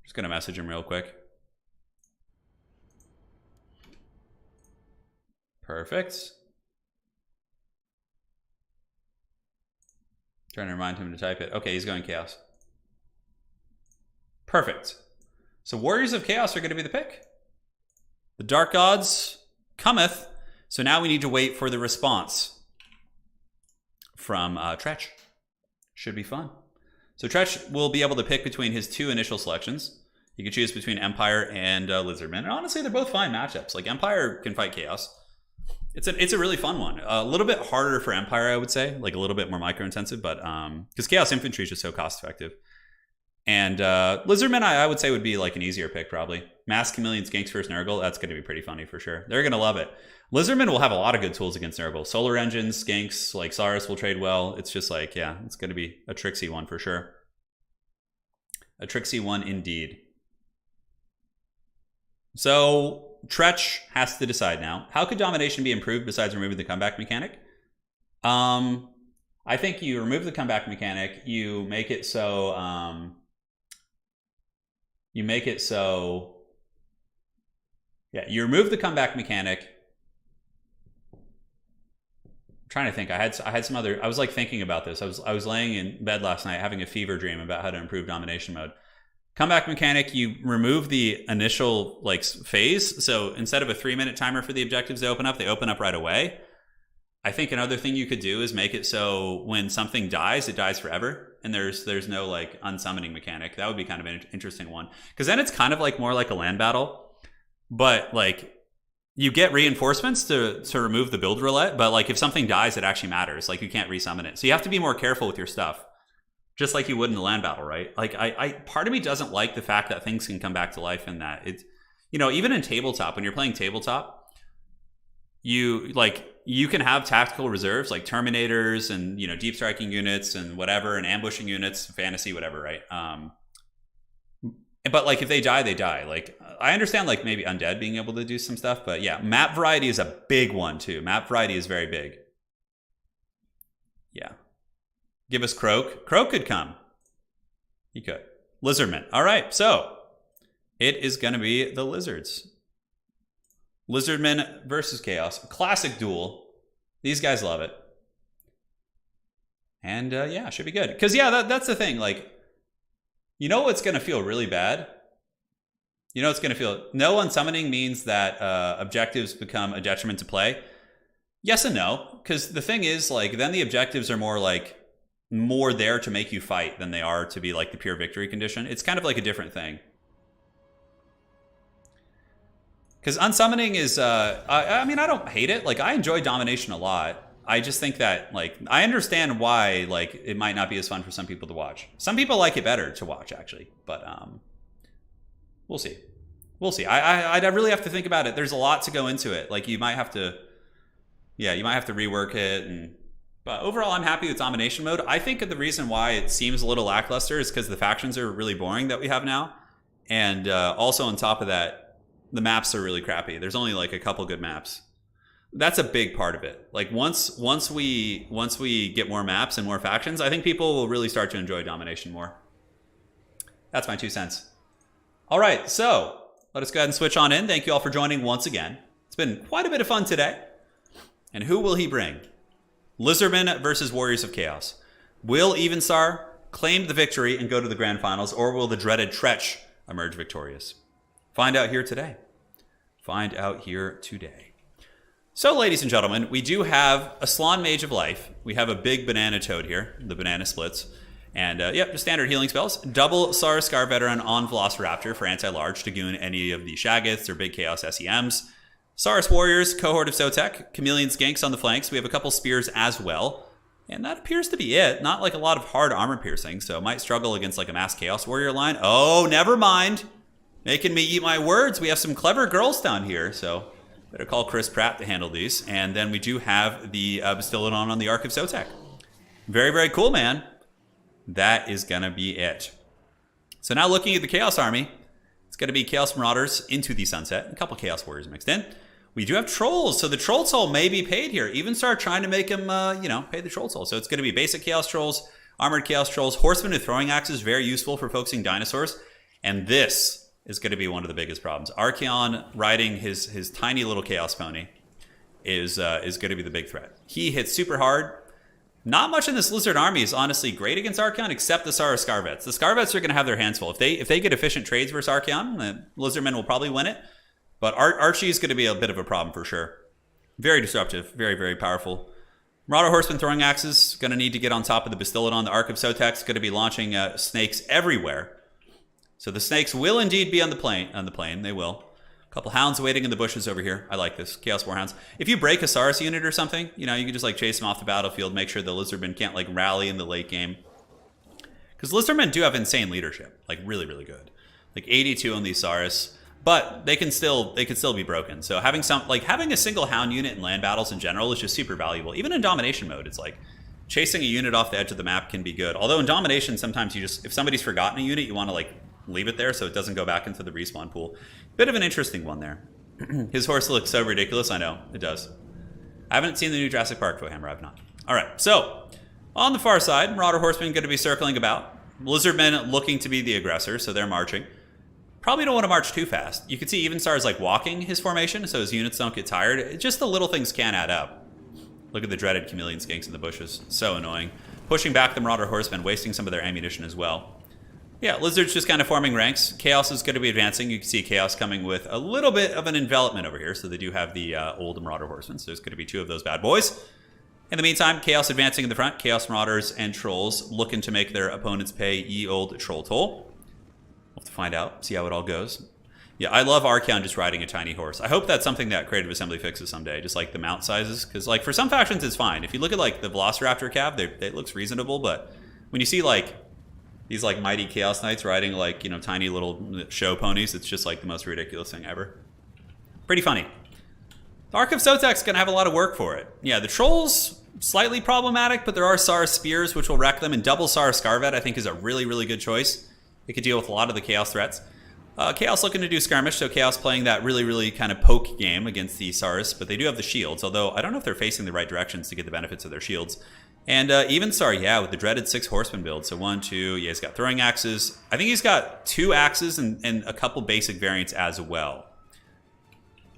Just gonna message him real quick. Perfect. Trying to remind him to type it. Okay, he's going Chaos. Perfect. So Warriors of Chaos are going to be the pick. The Dark Gods cometh. So now we need to wait for the response from Tretch. Should be fun. So Tretch will be able to pick between his 2 initial selections. You can choose between Empire and Lizardmen. And honestly, they're both fine matchups. Like Empire can fight Chaos. It's a really fun one. A little bit harder for Empire, I would say. Like a little bit more micro-intensive, but because Chaos Infantry is just so cost-effective. And Lizardmen, I would say, would be like an easier pick, probably. Mass Chameleon Skinks versus Nurgle, that's going to be pretty funny for sure. They're going to love it. Lizardmen will have a lot of good tools against Nurgle. Solar Engines, Skinks, like Saurus will trade well. It's just like, yeah, it's going to be a tricksy one for sure. A tricksy one indeed. So Tretch has to decide now. How could Domination be improved besides removing the comeback mechanic? I think you remove the comeback mechanic. You make it so... Yeah, you remove the comeback mechanic. I'm trying to think. I had some other... I was like thinking about this. I was laying in bed last night having a fever dream about how to improve Domination Mode. Comeback mechanic, you remove the initial like phase. So instead of a 3-minute timer for the objectives to open up, they open up right away. I think another thing you could do is make it so when something dies, it dies forever. And there's no like unsummoning mechanic. That would be kind of an interesting one. Because then it's kind of like more like a land battle. But like you get reinforcements to remove the build roulette. But like if something dies, it actually matters. Like you can't resummon it. So you have to be more careful with your stuff. Just like you would in the land battle, right? Like I part of me doesn't like the fact that things can come back to life and that it's, you know, even in tabletop, when you're playing tabletop, you can have tactical reserves like Terminators and, you know, deep striking units and whatever, and ambushing units, fantasy, whatever, right? But like if they die, they die. Like I understand like maybe undead being able to do some stuff, but yeah, map variety is a big one too. Map variety is very big. Yeah. give us Croak. Croak could come. He could. Lizardmen. All right, so it is going to be the Lizards. Lizardmen versus Chaos. Classic duel. These guys love it. And yeah, should be good. Because yeah, that's the thing. Like, you know what's going to feel really bad? You know what's going to feel... No unsummoning means that objectives become a detriment to play. Yes and no. Because the thing is, like, then the objectives are more there to make you fight than they are to be like the pure victory condition. It's kind of like a different thing. Because unsummoning is, I mean, I don't hate it. Like, I enjoy domination a lot. I just think that, like, I understand why, like, it might not be as fun for some people to watch. Some people like it better to watch, actually. But, we'll see. We'll see. I really have to think about it. There's a lot to go into it. Like, you might have to, yeah, you might have to rework it. But overall, I'm happy with Domination Mode. I think the reason why it seems a little lackluster is because the factions are really boring that we have now. And also on top of that, the maps are really crappy. There's only like a couple good maps. That's a big part of it. Like once we get more maps and more factions, I think people will really start to enjoy Domination more. That's my 2 cents. All right, so let us go ahead and switch on in. Thank you all for joining once again. It's been quite a bit of fun today. And who will he bring? Lizardmen versus Warriors of Chaos. Will Evenstar claim the victory and go to the grand finals, or will the dreaded Tretch emerge victorious? Find out here today. Find out here today. So, ladies and gentlemen, we do have a Slan Mage of Life. We have a big banana toad here, the banana splits. And, yep, just standard healing spells. Double Sara Scar Veteran on Velociraptor for anti-large to goon any of the Shaggiths or big Chaos SEMs. Saurus Warriors, Cohort of Sotek, Chameleon Skinks on the flanks. We have a couple spears as well. And that appears to be it. Not like a lot of hard armor piercing, so might struggle against like a Mass Chaos Warrior line. Oh, never mind. Making me eat my words. We have some clever girls down here, so better call Chris Pratt to handle these. And then we do have the Bastillodon on the Ark of Sotek. Very, very cool, man. That is going to be it. So now looking at the Chaos Army, it's going to be Chaos Marauders into the Sunset. A couple Chaos Warriors mixed in. We do have Trolls, so the Troll Toll may be paid here. Even start trying to make him, you know, pay the Troll Toll. So it's going to be basic Chaos Trolls, Armored Chaos Trolls, Horsemen with Throwing Axes, very useful for focusing dinosaurs. And this is going to be one of the biggest problems. Archaon riding his tiny little Chaos Pony is going to be the big threat. He hits super hard. Not much in this Lizard army is honestly great against Archaon, except the Sara Scarvets. The Scarvets are going to have their hands full. If they get efficient trades versus Archaon, the Lizardmen will probably win it. But Archie is going to be a bit of a problem for sure. Very disruptive, very, very powerful. Marauder Horseman Throwing Axes, going to need to get on top of the Bastillodon. The Ark of Sotek is going to be launching snakes everywhere. So the snakes will indeed be on the plane. They will. A couple hounds waiting in the bushes over here. I like this. Chaos Warhounds. If you break a Saurus unit or something, you know, you can just like chase them off the battlefield, make sure the Lizardmen can't like rally in the late game. Because Lizardmen do have insane leadership. Like really, really good. Like 82 on these Saurus. But they can still be broken. So having a single hound unit in land battles in general is just super valuable. Even in domination mode, it's like chasing a unit off the edge of the map can be good. Although in domination, sometimes you just, if somebody's forgotten a unit, you want to like leave it there so it doesn't go back into the respawn pool. Bit of an interesting one there. His horse looks so ridiculous. I know, it does. I haven't seen the new Jurassic Park Warhammer. I've not. All right, so on the far side, Marauder Horsemen going to be circling about. Lizardmen looking to be the aggressor, so they're marching. Probably don't want to march too fast. You can see Evenstar is like walking his formation, so his units don't get tired. Just the little things can add up. Look at the dreaded Chameleon Skinks in the bushes. So annoying. Pushing back the Marauder Horsemen, wasting some of their ammunition as well. Yeah, Lizard's just kind of forming ranks. Chaos is going to be advancing. You can see Chaos coming with a little bit of an envelopment over here. So they do have the old Marauder Horsemen. So there's going to be 2 of those bad boys. In the meantime, Chaos advancing in the front. Chaos Marauders and Trolls looking to make their opponents pay ye old Troll Toll. We'll have to find out, see how it all goes. Yeah, I love Archaon just riding a tiny horse. I hope that's something that Creative Assembly fixes someday, just like the mount sizes. Because like for some factions, it's fine. If you look at like the Velociraptor cav, it looks reasonable. But when you see like these like mighty Chaos Knights riding like, you know, tiny little show ponies, it's just like the most ridiculous thing ever. Pretty funny. The Ark of Sotek's going to have a lot of work for it. Yeah, the Trolls, slightly problematic, but there are Sara Spears, which will wreck them. And double Sara Scarvet, I think, is a really, really good choice. It could deal with a lot of the Chaos threats. Chaos looking to do skirmish, so Chaos playing that really kind of poke game against the Saurus, but they do have the shields, although I don't know if they're facing the right directions to get the benefits of their shields. And even Sar, yeah, with the dreaded 6 horseman build. So 1, 2, yeah, he's got throwing axes. I think he's got 2 axes and a couple basic variants as well.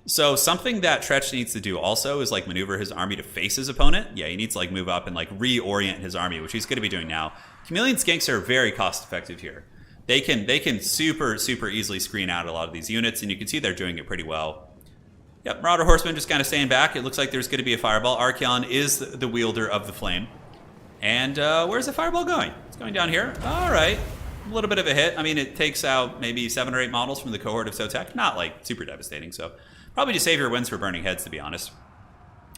So something that Tretch needs to do also is like maneuver his army to face his opponent. Yeah, he needs to like move up and like reorient his army, which he's going to be doing now. Chameleon Skinks are very cost effective here. They can super easily screen out a lot of these units, and you can see they're doing it pretty well. Yep, Marauder Horseman just kind of staying back. It looks like there's going to be a fireball. Archaon is the wielder of the flame. And where's the fireball going? It's going down here. All right. A little bit of a hit. I mean, it takes out maybe 7 or 8 models from the cohort of Sotek. Not like super devastating, so probably just save your wins for burning heads, to be honest.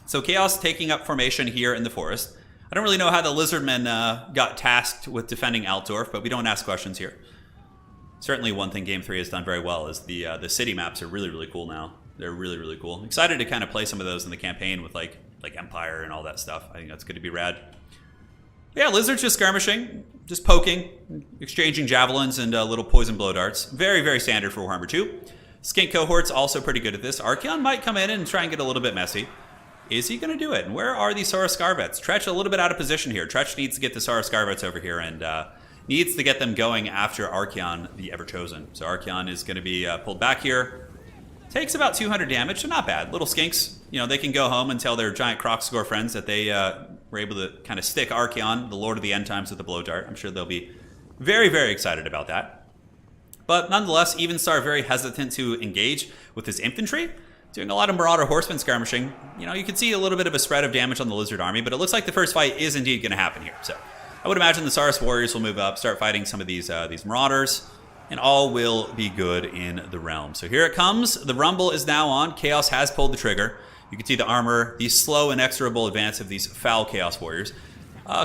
So Chaos taking up formation here in the forest. I don't really know how the Lizardmen got tasked with defending Altdorf, but we don't ask questions here. Certainly one thing Game 3 has done very well is the city maps are really cool now. They're really cool. Excited to kind of play some of those in the campaign with like Empire and all that stuff. I think that's going to be rad. Yeah, Lizards just skirmishing, just poking, exchanging javelins and little poison blow darts. Very standard for Warhammer 2. Skink cohort's also pretty good at this. Archaon might come in and try and get a little bit messy. Is he going to do it? And where are these Saurus Scarvets? Tretch a little bit out of position here. Tretch needs to get the Saurus Scarvets over here and needs to get them going after Archaon, the Ever-Chosen. So Archaon is going to be pulled back here. Takes about 200 damage, so not bad. Little skinks, you know, they can go home and tell their giant Crocscore friends that they were able to kind of stick Archaon, the Lord of the End Times, with the blow dart. I'm sure they'll be very excited about that. But nonetheless, Evenstar very hesitant to engage with his infantry, doing a lot of Marauder Horseman skirmishing. You know, you can see a little bit of a spread of damage on the Lizard army, but it looks like the first fight is indeed going to happen here. So I would imagine the Saurus warriors will move up, start fighting some of these Marauders, and all will be good in the realm. So here it comes. The rumble is now on. Chaos has pulled the trigger. You can see the armor, the slow, inexorable advance of these foul Chaos warriors.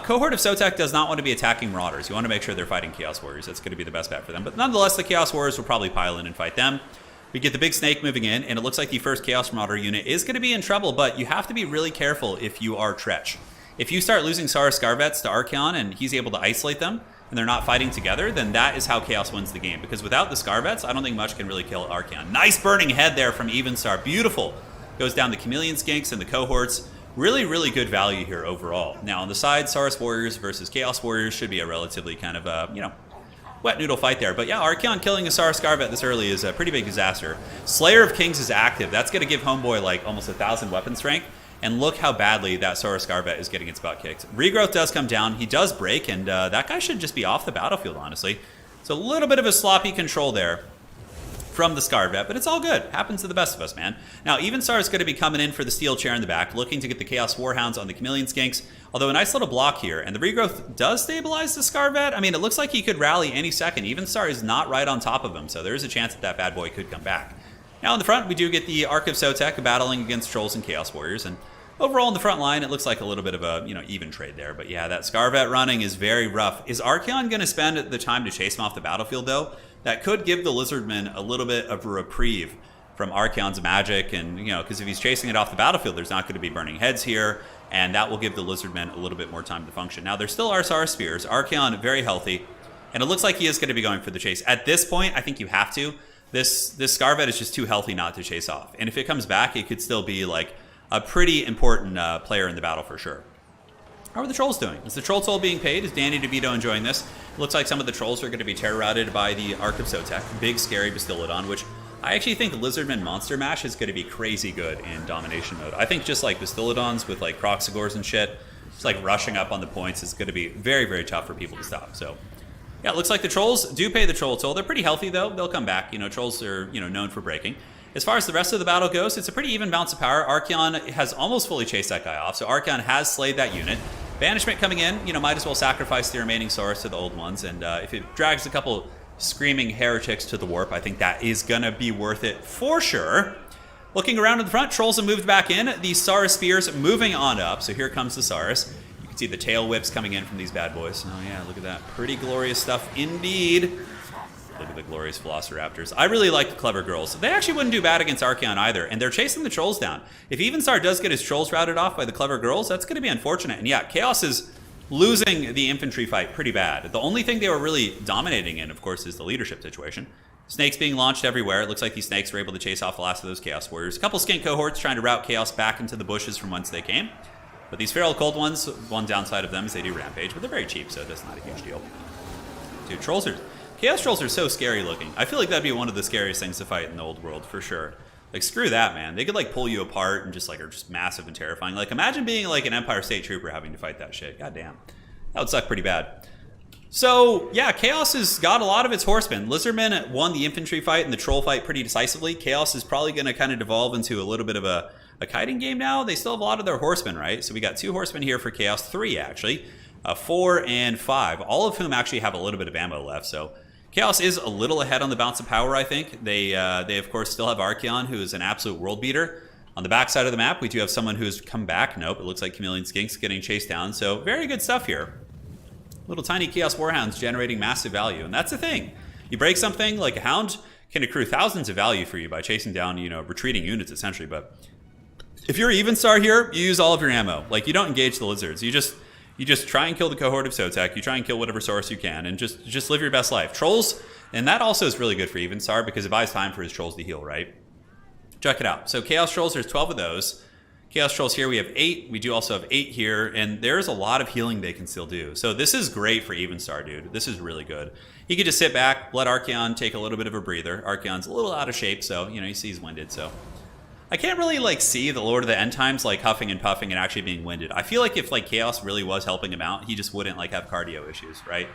Cohort of Sotek does not want to be attacking Marauders. You want to make sure they're fighting Chaos warriors. That's going to be the best bet for them. But nonetheless, the Chaos warriors will probably pile in and fight them. We get the big snake moving in, and it looks like the first Chaos Marauder unit is going to be in trouble, but you have to be really careful if you are Tretch. If you start losing Saurus Scarvets to Archaon and he's able to isolate them, and they're not fighting together, then that is how Chaos wins the game. Because without the Scarvets, I don't think much can really kill Archaon. Nice burning head there from Evenstar. Beautiful. Goes down the Chameleon Skinks and the cohorts. Really good value here overall. Now on the side, Saurus Warriors versus Chaos Warriors should be a relatively kind of, wet noodle fight there. But yeah, Archaon killing a Saurus Scarvet this early is a pretty big disaster. Slayer of Kings is active. That's going to give Homeboy like almost 1,000 weapon strength. And look how badly that Saurus Scarvet is getting its butt kicked. Regrowth does come down. He does break, and that guy should just be off the battlefield, honestly. So a little bit of a sloppy control there from the Scarvet, but it's all good. Happens to the best of us, man. Now, Evenstar is going to be coming in for the steel chair in the back, looking to get the Chaos Warhounds on the Chameleon Skinks. Although a nice little block here, and the Regrowth does stabilize the Scarvet. I mean, it looks like he could rally any second. Evenstar is not right on top of him, so there is a chance that that bad boy could come back. Now in the front, we do get the Ark of Sotek battling against Trolls and Chaos Warriors, and overall in the front line, it looks like a little bit of a, even trade there. But yeah, that Scarvet running is very rough. Is Archaon going to spend the time to chase him off the battlefield, though? That could give the Lizardmen a little bit of a reprieve from Archaon's magic. And, because if he's chasing it off the battlefield, there's not going to be burning heads here. And that will give the Lizardmen a little bit more time to function. Now, there still are Saurus Spears. Archaon, very healthy. And it looks like he is going to be going for the chase. At this point, I think you have to. This Scarvet is just too healthy not to chase off. And if it comes back, it could still be like a pretty important player in the battle for sure. How are the Trolls doing? Is the Troll Toll being paid? Is Danny DeVito enjoying this? It looks like some of the Trolls are going to be terror-routed by the Ark of Sotek. Big, scary Bastillodon, which I actually think Lizardman Monster Mash is going to be crazy good in Domination Mode. I think just like Bastillodons with like Crocsagores and shit, just like rushing up on the points is going to be very tough for people to stop. So yeah, it looks like the Trolls do pay the Troll Toll. They're pretty healthy though. They'll come back. Trolls are, known for breaking. As far as the rest of the battle goes, it's a pretty even bounce of power. Archaon has almost fully chased that guy off, so Archaon has slayed that unit. Banishment coming in, might as well sacrifice the remaining Saurus to the old ones, and if it drags a couple screaming heretics to the warp, I think that is gonna be worth it for sure. Looking around in the front, Trolls have moved back in. The Saurus Spears moving on up, so here comes the Saurus. You can see the tail whips coming in from these bad boys. Oh yeah, look at that. Pretty glorious stuff indeed. Look at the glorious Velociraptors. I really like the Clever Girls. They actually wouldn't do bad against Archaon either, and they're chasing the Trolls down. If Evenstar does get his Trolls routed off by the Clever Girls, that's going to be unfortunate. And yeah, Chaos is losing the infantry fight pretty bad. The only thing they were really dominating in, of course, is the leadership situation. Snakes being launched everywhere. It looks like these snakes were able to chase off the last of those Chaos Warriors. A couple skink cohorts trying to route Chaos back into the bushes from whence they came. But these Feral Cold ones, one downside of them is they do Rampage, but they're very cheap, so that's not a huge deal. Dude, Chaos Trolls are so scary looking. I feel like that'd be one of the scariest things to fight in the old world, for sure. Like, screw that, man. They could, like, pull you apart and just, like, are just massive and terrifying. Like, imagine being, like, an Empire State Trooper having to fight that shit. God damn. That would suck pretty bad. So, yeah, Chaos has got a lot of its horsemen. Lizardmen won the infantry fight and the troll fight pretty decisively. Chaos is probably going to kind of devolve into a little bit of a kiting game now. They still have a lot of their horsemen, right? So we got 2 horsemen here for Chaos, 3 actually, 4 and 5, all of whom actually have a little bit of ammo left. So Chaos is a little ahead on the bounce of power, I think. They of course still have Archaon, who is an absolute world beater. On the back side of the map, we do have someone who's come back. Nope, it looks like Chameleon Skink's getting chased down. So very good stuff here. Little tiny Chaos Warhounds generating massive value. And that's the thing. You break something, like a Hound can accrue thousands of value for you by chasing down, you know, retreating units, essentially. But if you're Even Star here, you use all of your ammo. Like, you don't engage the Lizards. You just try and kill the cohort of Sotek. You try and kill whatever source you can, and just live your best life. Trolls, and that also is really good for Even Star because it buys time for his trolls to heal, right? Check it out. So Chaos Trolls, there's 12 of those. Chaos Trolls here, we have 8. We do also have 8 here, and there's a lot of healing they can still do. So this is great for Even Star, dude. This is really good. He could just sit back, let Archaon take a little bit of a breather. Archaon's a little out of shape, so, you know, you see he's winded, so. I can't really, like, see the Lord of the End Times, like, huffing and puffing and actually being winded. I feel like if, like, Chaos really was helping him out, he just wouldn't, like, have cardio issues, right?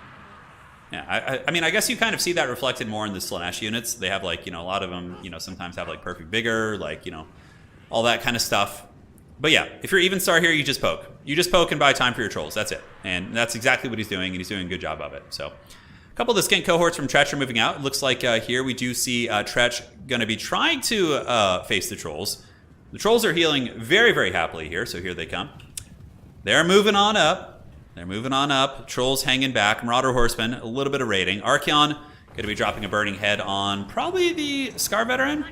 Yeah, I mean, I guess you kind of see that reflected more in the Slaanesh units. They have, like, you know, a lot of them, you know, sometimes have, like, perfect vigor, like, you know, all that kind of stuff. But yeah, if you're Even Star here, you just poke. You just poke and buy time for your trolls. That's it. And that's exactly what he's doing, and he's doing a good job of it. So a couple of the skink cohorts from Tretch are moving out. It looks like here we do see Tretch going to be trying to face the trolls. The trolls are healing very, very happily here, so here they come. They're moving on up. They're moving on up. Trolls hanging back. Marauder Horsemen, a little bit of raiding. Archaon going to be dropping a burning head on probably the Scar Veteran.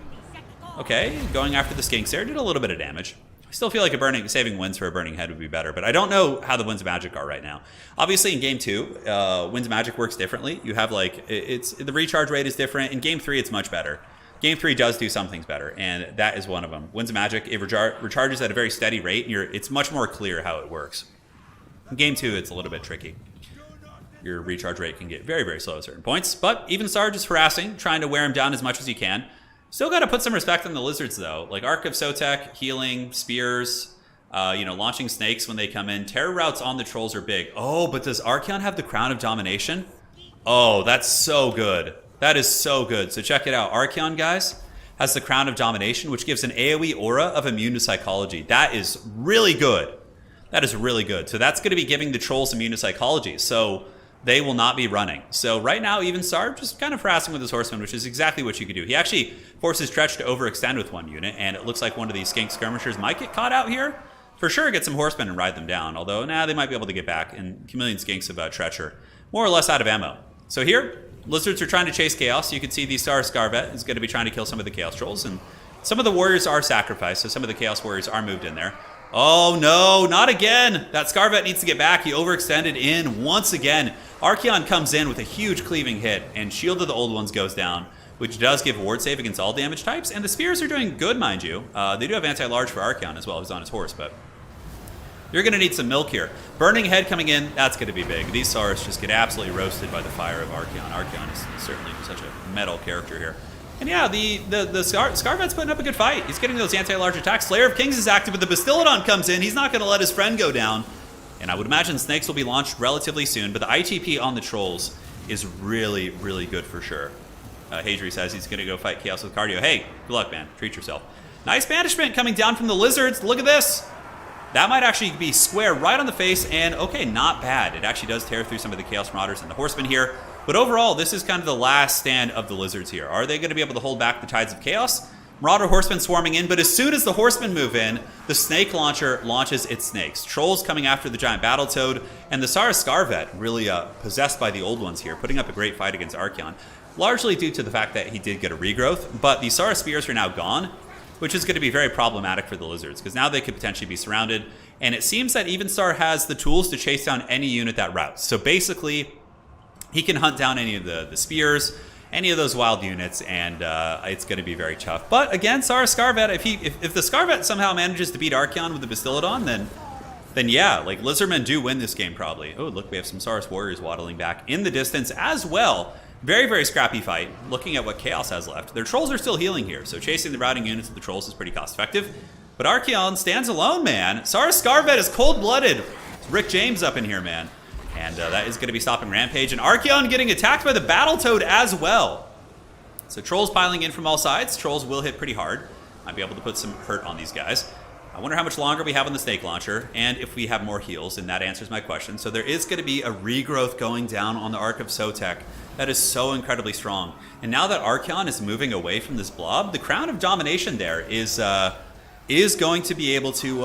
Okay, going after the skinks there. Did a little bit of damage. I still feel like saving Winds for a burning head would be better, but I don't know how the Winds of Magic are right now. Obviously, in Game 2, Winds of Magic works differently. You have, like, the recharge rate is different. In Game 3, it's much better. Game 3 does do some things better, and that is one of them. Winds of Magic, it recharges at a very steady rate, and it's much more clear how it works. In Game 2, it's a little bit tricky. Your recharge rate can get very, very slow at certain points, but Even Star just harassing, trying to wear him down as much as you can. Still got to put some respect on the Lizards, though. Like Arc of Sotek, healing, spears, you know, launching snakes when they come in. Terror routes on the trolls are big. Oh, but does Archaon have the Crown of Domination? Oh, that's so good. That is so good. So check it out. Archaon, guys, has the Crown of Domination, which gives an AoE aura of immune to psychology. That is really good. That is really good. So that's going to be giving the trolls immune to psychology. So they will not be running. So right now, Even Star just kind of harassing with his horsemen, which is exactly what you could do. He actually forces Tretch to overextend with one unit, and it looks like one of these skink skirmishers might get caught out here. For sure, get some horsemen and ride them down, although, nah, they might be able to get back, and Chameleon Skinks of Tretch are more or less out of ammo. So here, Lizards are trying to chase Chaos. You can see the Star Scarvet is going to be trying to kill some of the Chaos Trolls, and some of the warriors are sacrificed, so some of the Chaos Warriors are moved in there. Oh no, not again! That Scarvet needs to get back. He overextended in once again. Archaon comes in with a huge cleaving hit, and Shield of the Old Ones goes down, which does give ward save against all damage types. And the spears are doing good, mind you. They do have anti-large for Archaon as well, who's on his horse, but you're going to need some milk here. Burning head coming in, that's going to be big. These Saurs just get absolutely roasted by the fire of Archaon. Archaon is certainly such a metal character here. And yeah, the Scarvet's putting up a good fight. He's getting those anti-large attacks. Slayer of Kings is active, but the Bastillodon comes in. He's not going to let his friend go down. And I would imagine Snakes will be launched relatively soon, but the ITP on the Trolls is really, really good for sure. Hadri says he's going to go fight Chaos with cardio. Hey, good luck, man. Treat yourself. Nice banishment coming down from the Lizards. Look at this. That might actually be square right on the face, and okay, not bad. It actually does tear through some of the Chaos Marauders and the Horsemen here. But overall, this is kind of the last stand of the Lizards here. Are they going to be able to hold back the tides of chaos? Marauder Horsemen swarming in, but as soon as the Horsemen move in, the Snake Launcher launches its snakes. Trolls coming after the Giant Battletoad, and the Sara Scarvet really possessed by the Old Ones here, putting up a great fight against Archaon. Largely due to the fact that he did get a regrowth, but the Sara Spears are now gone, which is going to be very problematic for the Lizards, because now they could potentially be surrounded, and it seems that Evenstar has the tools to chase down any unit that routes. So basically, he can hunt down any of the spears, any of those wild units, and it's going to be very tough. But again, Sara Scarvet, if the Scarvet somehow manages to beat Archaon with the Bastillodon, then yeah, like Lizardmen do win this game probably. Oh, look, we have some Saurus Warriors waddling back in the distance as well. Very, very scrappy fight. Looking at what Chaos has left. Their Trolls are still healing here, so chasing the routing units of the Trolls is pretty cost effective. But Archaon stands alone, man. Sara Scarvet is cold-blooded. It's Rick James up in here, man. And that is going to be stopping Rampage. And Archaon getting attacked by the Battletoad as well. So Trolls piling in from all sides. Trolls will hit pretty hard. Might be able to put some hurt on these guys. I wonder how much longer we have on the Snake Launcher, and if we have more heals, and that answers my question. So there is going to be a regrowth going down on the Ark of Sotek that is so incredibly strong. And now that Archaon is moving away from this blob, the Crown of Domination there is going to be able to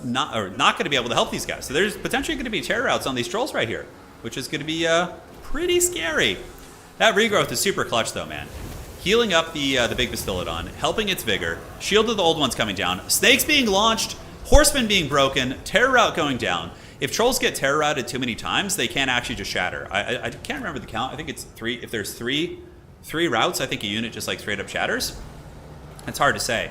not going to be able to help these guys. So there's potentially going to be terror outs on these Trolls right here, which is going to be pretty scary. That regrowth is super clutch though, man. Healing up the big Bastillodon, helping its vigor, shield of the old ones coming down, snakes being launched, horsemen being broken, terror route going down. If Trolls get terror routed too many times, they can actually just shatter. I can't remember the count. I think it's 3. If there's three routes, I think a unit just like straight up shatters. It's hard to say.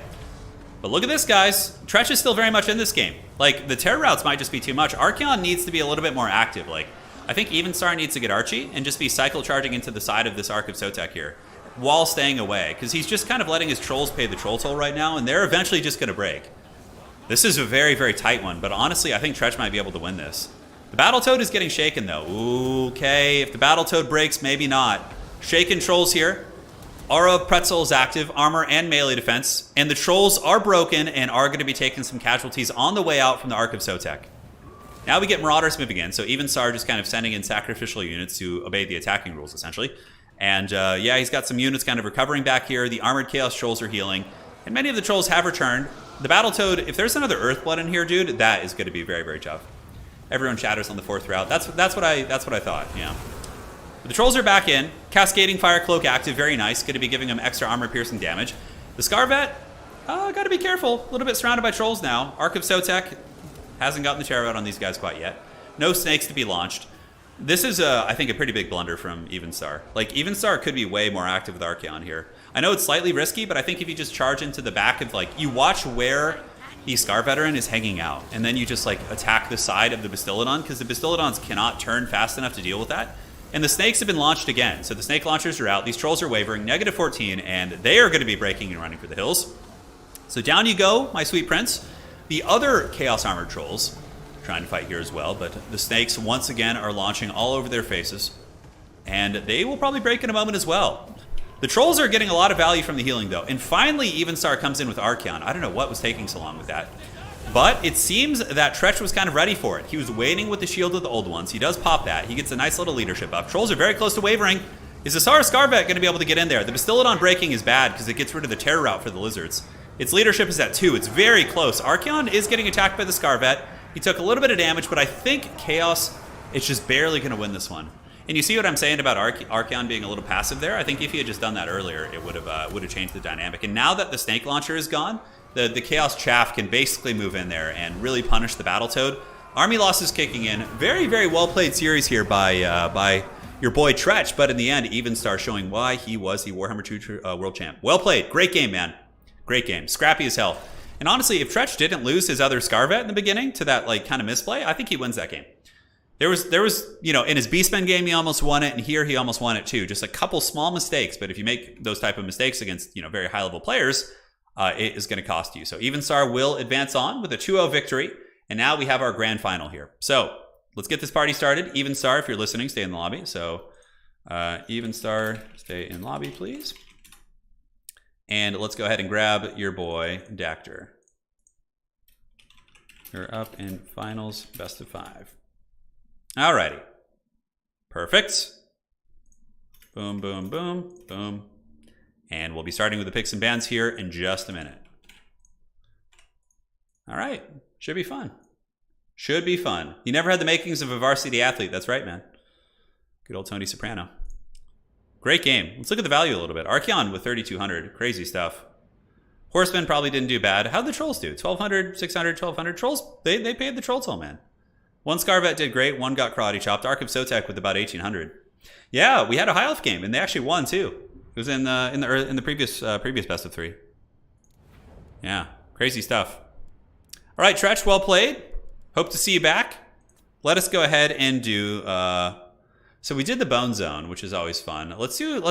But look at this, guys. Tretch is still very much in this game. Like, the terror routes might just be too much. Archaon needs to be a little bit more active. Like, I think Evenstar needs to get Archie and just be cycle charging into the side of this Ark of Sotek here, while staying away, because he's just kind of letting his Trolls pay the troll toll right now, and they're eventually just going to break. This is a very, very tight one, but honestly, I think Tretch might be able to win this. The Battletoad is getting shaken, though. Okay, if the Battletoad breaks, maybe not. Shaken Trolls here. Aura of Pretzel is active, armor and melee defense, and the Trolls are broken and are going to be taking some casualties on the way out from the Ark of Sotek. Now we get Marauders moving in, so Evenstar just kind of sending in sacrificial units to obey the attacking rules, essentially. And yeah, he's got some units kind of recovering back here. The Armored Chaos Trolls are healing. And many of the Trolls have returned. The Battletoad, if there's another Earthblood in here, dude, that is going to be very, very tough. Everyone shatters on the 4th route. That's what I thought, yeah. But the Trolls are back in. Cascading Fire Cloak active, very nice. Going to be giving them extra armor-piercing damage. The Scarvet, got to be careful. A little bit surrounded by Trolls now. Ark of Sotek hasn't gotten the terror out on these guys quite yet. No snakes to be launched. This is, I think, a pretty big blunder from Evenstar. Like, Evenstar could be way more active with Archaon here. I know it's slightly risky, but I think if you just charge into the back of, like, you watch where the Scar Veteran is hanging out, and then you just, like, attack the side of the Bastillodon, because the Bastillodons cannot turn fast enough to deal with that. And the snakes have been launched again, so the snake launchers are out. These Trolls are wavering, negative 14, and they are going to be breaking and running for the hills. So down you go, my sweet prince. The other Chaos Armored Trolls trying to fight here as well, but the snakes once again are launching all over their faces, and they will probably break in a moment as well. The Trolls are getting a lot of value from the healing though, and finally Evenstar comes in with Archaon. I don't know what was taking so long with that, but it seems that Tretch was kind of ready for it. He was waiting with the shield of the old ones. He does pop that. He gets a nice little leadership up. Trolls are very close to wavering. Is the Sara Scarvet going to be able to get in there? The Bastillodon breaking is bad because it gets rid of the terror route for the lizards. Its leadership is at 2. It's very close. Archaon is getting attacked by the Scarvet. He took a little bit of damage, but I think Chaos is just barely going to win this one. And you see what I'm saying about Archaon being a little passive there? I think if he had just done that earlier, it would have changed the dynamic. And now that the Snake Launcher is gone, the Chaos Chaff can basically move in there and really punish the Battletoad. Army losses kicking in. Very, very well-played series here by your boy Tretch, but in the end, Evenstar showing why he was the Warhammer 2 World Champ. Well played. Great game, man. Great game. Scrappy as hell. And honestly, if Tretch didn't lose his other Scarvet in the beginning to that like kind of misplay, I think he wins that game. There was, you know, in his Beastmen game, he almost won it, and here he almost won it too. Just a couple small mistakes, but if you make those type of mistakes against, you know, very high-level players, it is going to cost you. So Evenstar will advance on with a 2-0 victory, and now we have our grand final here. So let's get this party started. Evenstar, if you're listening, stay in the lobby. So Evenstar, stay in lobby, please. And let's go ahead and grab your boy, Dactor. You're up in finals, best of 5. Alrighty. Perfect. Boom, boom, boom, boom. And we'll be starting with the picks and bans here in just a minute. Alright. Should be fun. Should be fun. You never had the makings of a varsity athlete. That's right, man. Good old Tony Soprano. Great game. Let's look at the value a little bit. Archaon with 3,200. Crazy stuff. Horsemen probably didn't do bad. How'd the Trolls do? 1,200, 600, 1,200. Trolls, they paid the troll toll, man. One Scarvet did great. One got karate chopped. Ark of Sotek with about 1,800. Yeah, we had a high elf game, and they actually won, too. It was in the previous best of 3. Yeah, crazy stuff. All right, Tretch, well played. Hope to see you back. Let us go ahead and do. So we did the Bone Zone, which is always fun. Let's do a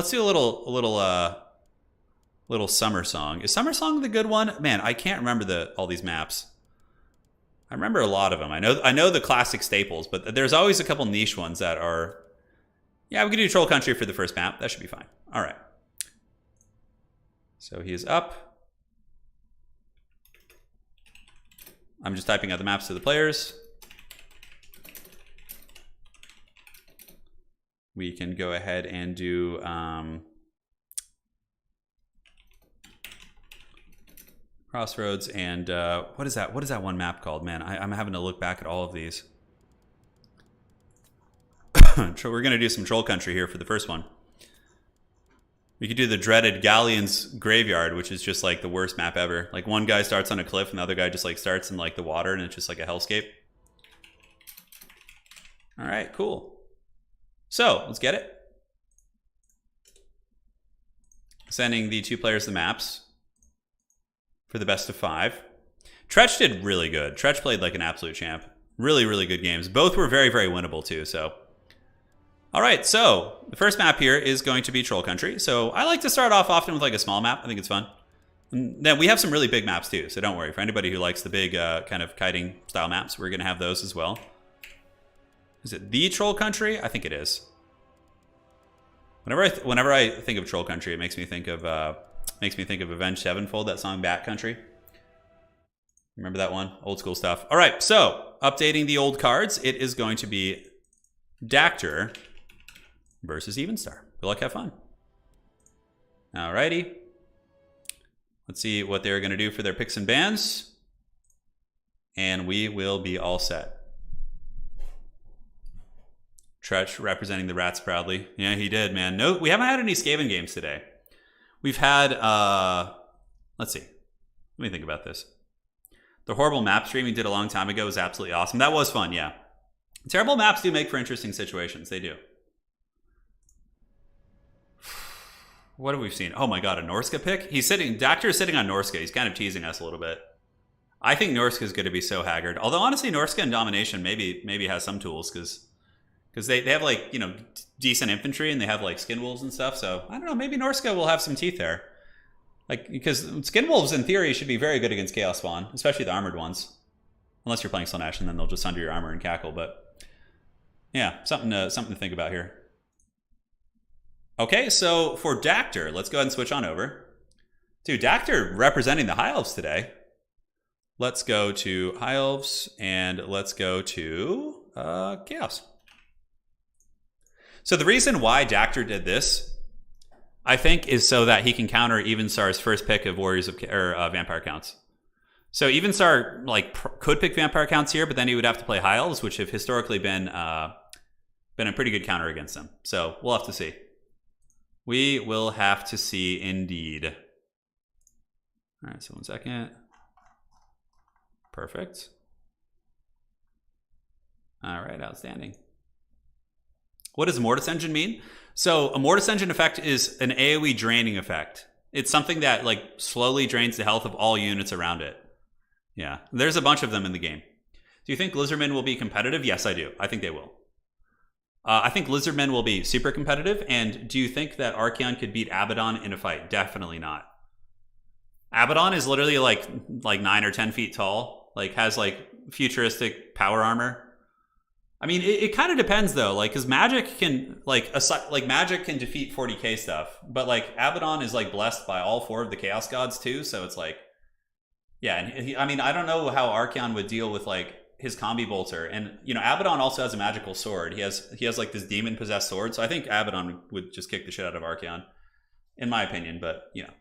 little Summer Song. Is Summer Song the good one? Man, I can't remember all these maps. I remember a lot of them. I know the classic staples, but there's always a couple niche ones that are. Yeah, we can do Troll Country for the first map. That should be fine. All right. So he is up. I'm just typing out the maps to the players. We can go ahead and do Crossroads and what is that? What is that one map called? Man, I'm having to look back at all of these. We're gonna do some Troll Country here for the first one. We could do the dreaded Galleon's Graveyard, which is just like the worst map ever. Like one guy starts on a cliff and the other guy just like starts in like the water and it's just like a hellscape. All right, cool. So let's get it. Sending the 2 players the maps for the best of 5. Tretch did really good. Tretch played like an absolute champ. Really, really good games. Both were very, very winnable too, so. All right, so the first map here is going to be Troll Country. So I like to start off often with like a small map. I think it's fun. And then we have some really big maps too, so don't worry. For anybody who likes the big kind of kiting style maps, we're going to have those as well. Is it the Troll Country? I think it is. Whenever I think of Troll Country, it makes me think of Avenged Sevenfold, that song Bat Country. Remember that one? Old school stuff. All right, so updating the old cards, it is going to be Dactyr versus Evenstar. Good luck, have fun. Alrighty. Let's see what they're going to do for their picks and bans. And we will be all set. Tretch representing the Rats proudly. Yeah, he did, man. No, we haven't had any Skaven games today. We've had, let's see. Let me think about this. The horrible map stream we did a long time ago was absolutely awesome. That was fun, yeah. Terrible maps do make for interesting situations. They do. What have we seen? Oh my god, a Norska pick? Dactyr is sitting on Norska. He's kind of teasing us a little bit. I think Norska is going to be so haggard. Although honestly, Norska and Domination maybe has some tools because they have like, you know, decent infantry and they have like skin wolves and stuff. So I don't know, maybe Norska will have some teeth there. Like, because skin wolves in theory should be very good against Chaos Spawn, especially the armored ones. Unless you're playing Slaanesh and then they'll just sunder your armor and cackle, but yeah, something to think about here. Okay, so for Dactyr, let's go ahead and switch on over. Dude, Dactyr representing the High Elves today. Let's go to High Elves and let's go to Chaos. So the reason why Dactyr did this, I think, is so that he can counter Evenstar's first pick of Warriors of Vampire Counts. So Evenstar could pick Vampire Counts here, but then he would have to play High Elves, which have historically been a pretty good counter against them. So we'll have to see. We will have to see indeed. All right, so 1 second. Perfect. All right, outstanding. What does Mortis Engine mean? So a Mortis Engine effect is an AoE draining effect. It's something that like slowly drains the health of all units around it. Yeah, there's a bunch of them in the game. Do you think Lizardmen will be competitive? Yes, I do. I think they will. I think Lizardmen will be super competitive. And do you think that Archaon could beat Abaddon in a fight? Definitely not. Abaddon is literally like 9 or 10 feet tall. Like has like futuristic power armor. I mean, it kind of depends though. Like, cause magic can magic can defeat 40k stuff, but like Abaddon is like blessed by all 4 of the Chaos Gods too. So it's like, yeah. And I mean, I don't know how Archaon would deal with like his combi bolter, and you know, Abaddon also has a magical sword. He has like this demon possessed sword. So I think Abaddon would just kick the shit out of Archaon, in my opinion. But you know,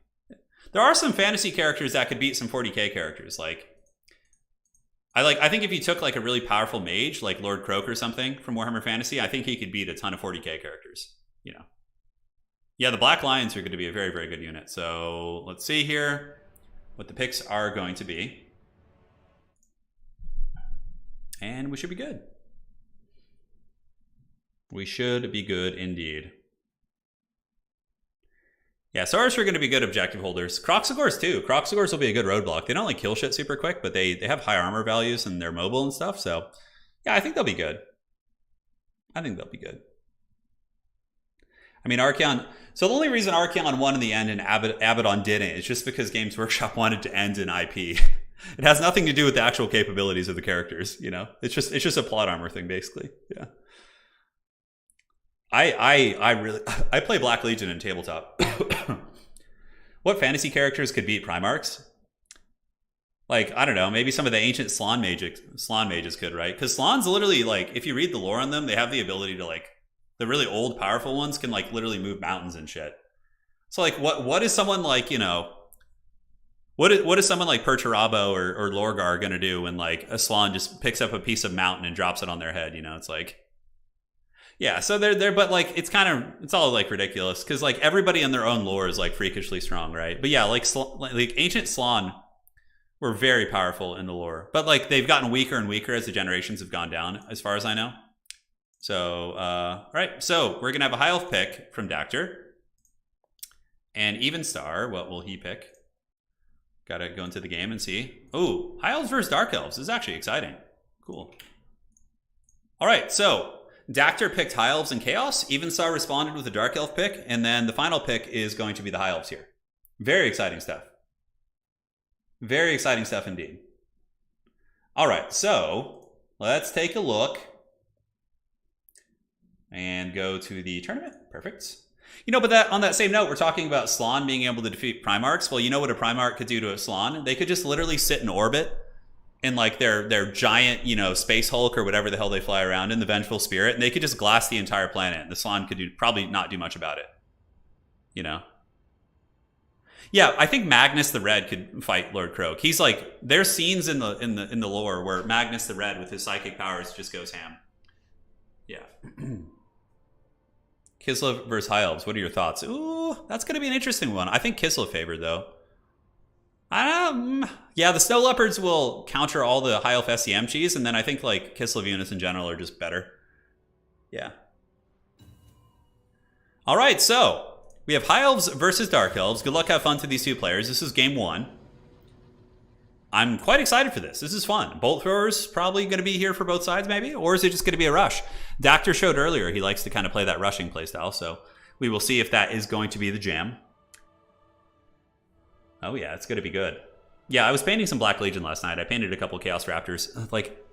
there are some fantasy characters that could beat some 40k characters. Like, I think if you took like a really powerful mage, like Lord Croak or something from Warhammer Fantasy, I think he could beat a ton of 40k characters. You know, yeah, the Black Lions are going to be a very, very good unit. So let's see here what the picks are going to be. And we should be good. We should be good indeed. Yeah, Sorcerer are going to be good objective holders. Croxagores too. Croxagores will be a good roadblock. They don't like kill shit super quick, but they have high armor values and they're mobile and stuff. So yeah, I think they'll be good. I think they'll be good. I mean, Archaon. So the only reason Archaon won in the end and Abaddon didn't is just because Games Workshop wanted to end in IP. It has nothing to do with the actual capabilities of the characters. You know, it's just a plot armor thing, basically. Yeah. I play Black Legion in tabletop. What fantasy characters could beat Primarchs? Like, I don't know, maybe some of the ancient Slann mages could, right? Because Slann's literally, like, if you read the lore on them, they have the ability to, like, the really old, powerful ones can, like, literally move mountains and shit. So, like, what is someone like, you know, what is someone like Perturabo or Lorgar gonna do when, like, a Slann just picks up a piece of mountain and drops it on their head, you know? It's like... Yeah, so they're but like it's all like ridiculous because like everybody in their own lore is like freakishly strong, right? But yeah, like ancient Slann were very powerful in the lore, but like they've gotten weaker and weaker as the generations have gone down, as far as I know. So all right, so we're gonna have a high elf pick from Dactyr, and Even Star. What will he pick? Got to go into the game and see. Oh, high elves versus dark elves. This is actually exciting. Cool. All right, so. Dactyr picked High Elves and Chaos. Evenstar responded with a Dark Elf pick. And then the final pick is going to be the High Elves here. Very exciting stuff. Very exciting stuff indeed. All right, so let's take a look and go to the tournament. Perfect. You know, but on that same note, we're talking about Slann being able to defeat Primarchs. Well, you know what a Primarch could do to a Slann? They could just literally sit in orbit in like their giant, you know, Space Hulk or whatever the hell they fly around in, the Vengeful Spirit, and they could just glass the entire planet. And the Slann could probably not do much about it. You know? Yeah, I think Magnus the Red could fight Lord Croak. He's like, there's scenes in the lore where Magnus the Red with his psychic powers just goes ham. Yeah. Kislev versus High Elves. What are your thoughts? Ooh, that's gonna be an interesting one. I think Kislev favored though. Yeah, the Snow Leopards will counter all the High Elf SCM cheese, and then I think like Kislev units in general are just better. Yeah. All right, so we have High Elves versus Dark Elves. Good luck, have fun to these two players. This is game one. I'm quite excited for this. This is fun. Bolt throwers probably going to be here for both sides, maybe, or is it just going to be a rush? Dactyr showed earlier he likes to kind of play that rushing playstyle, so we will see if that is going to be the jam. Oh yeah, it's going to be good. Yeah, I was painting some Black Legion last night. I painted a couple Chaos Raptors. Like,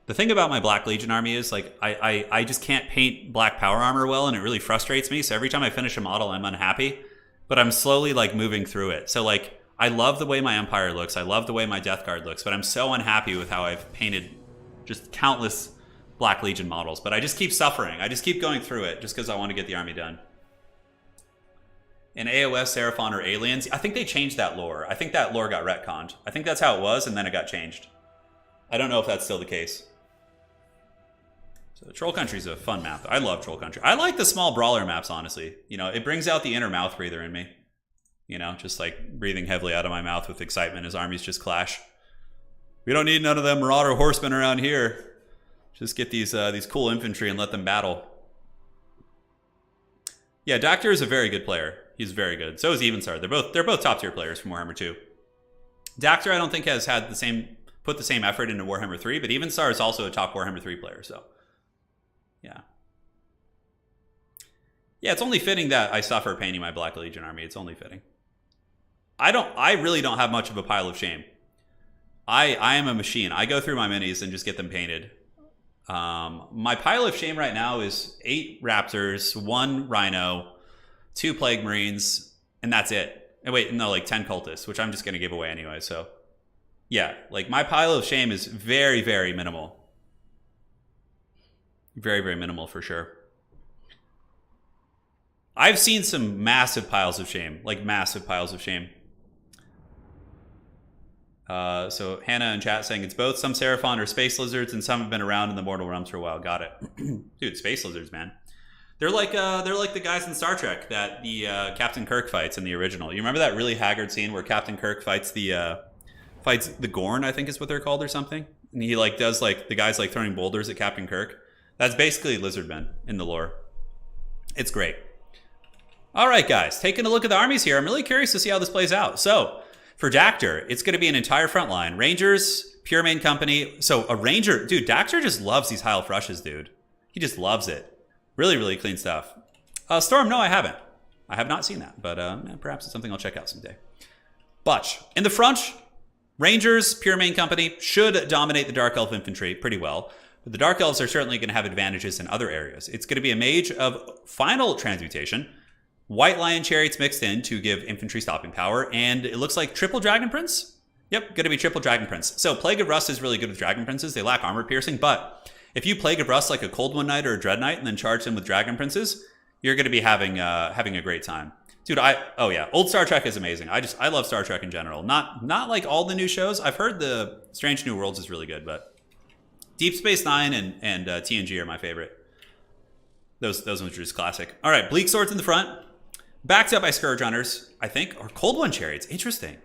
the thing about my Black Legion army is, like, I just can't paint black power armor well, and it really frustrates me. So every time I finish a model, I'm unhappy. But I'm slowly, like, moving through it. So, like, I love the way my Empire looks. I love the way my Death Guard looks. But I'm so unhappy with how I've painted just countless Black Legion models. But I just keep suffering. I just keep going through it just because I want to get the army done. In AOS, Seraphon or Aliens, I think they changed that lore. I think that lore got retconned. I think that's how it was, and then it got changed. I don't know if that's still the case. So Troll Country is a fun map. I love Troll Country. I like the small brawler maps, honestly. You know, it brings out the inner mouth breather in me. You know, just like breathing heavily out of my mouth with excitement as armies just clash. We don't need none of them Marauder horsemen around here. Just get these cool infantry and let them battle. Yeah, Dactyr is a very good player. He's very good. So is Evenstar. They're both top tier players from Warhammer 2. Dactyr I don't think has had put the same effort into Warhammer 3, but Evenstar is also a top Warhammer 3 player, so yeah. Yeah, it's only fitting that I suffer painting my Black Legion army. It's only fitting. I really don't have much of a pile of shame. I am a machine. I go through my minis and just get them painted. My pile of shame right now is 8 Raptors, 1 Rhino, 2 Plague Marines, and that's it. And wait, no, like 10 Cultists, which I'm just going to give away anyway. So, yeah, like my pile of shame is very, very minimal. Very, very minimal for sure. I've seen some massive piles of shame, like massive piles of shame. So Hannah in chat saying it's both. Some Seraphon are space lizards, and some have been around in the mortal realms for a while. Got it, dude. Space lizards, man. They're like the guys in Star Trek that the Captain Kirk fights in the original. You remember that really haggard scene where Captain Kirk fights the Gorn, I think is what they're called or something, and he like does like the guys like throwing boulders at Captain Kirk. That's basically lizardmen in the lore. It's great. All right, guys, taking a look at the armies here. I'm really curious to see how this plays out. So for Dactyr, it's going to be an entire front line. Rangers, Pure Main Company. So a Ranger, dude, Dactyr just loves these high elf rushes, dude. He just loves it. Really, really clean stuff. Storm, no, I haven't. I have not seen that, but perhaps it's something I'll check out someday. But in the front, Rangers, Pure Main Company should dominate the Dark Elf Infantry pretty well. But the Dark Elves are certainly going to have advantages in other areas. It's going to be a mage of final transmutation. White Lion Chariots mixed in to give infantry stopping power. And it looks like triple Dragon Prince. Yep, going to be triple Dragon Prince. So Plague of Rust is really good with Dragon Princes. They lack armor piercing. But if you Plague of Rust like a Cold One Knight or a Dread Knight and then charge them with Dragon Princes, you're going to be having a great time. Dude, oh yeah, old Star Trek is amazing. I love Star Trek in general. Not like all the new shows. I've heard the Strange New Worlds is really good, but Deep Space Nine and TNG are my favorite. Those ones are just classic. All right, Bleak Swords in the front, backed up by Scourge Runners, I think, or Cold One Chariots. Interesting.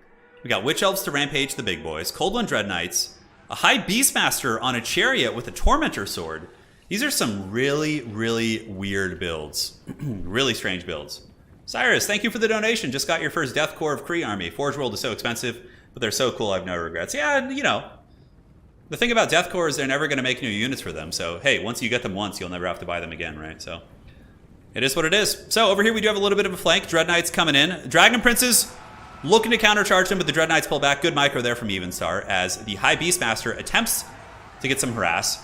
We got Witch Elves to rampage the big boys, Cold One Dread Knights, a High Beastmaster on a chariot with a Tormentor sword. These are some really, really weird builds. Really strange builds. Cyrus, thank you for the donation. Just got your first Death Corps of Kree army. Forge World is so expensive, but they're so cool, I have no regrets. Yeah, you know, the thing about Death Corps is they're never going to make new units for them. So, hey, once you get them once, you'll never have to buy them again, right? So, it is what it is. So, over here we do have a little bit of a flank. Dread Knights coming in. Dragon Princes looking to countercharge them, but the Dread Knights pull back. Good micro there from Evenstar as the High Beastmaster attempts to get some harass.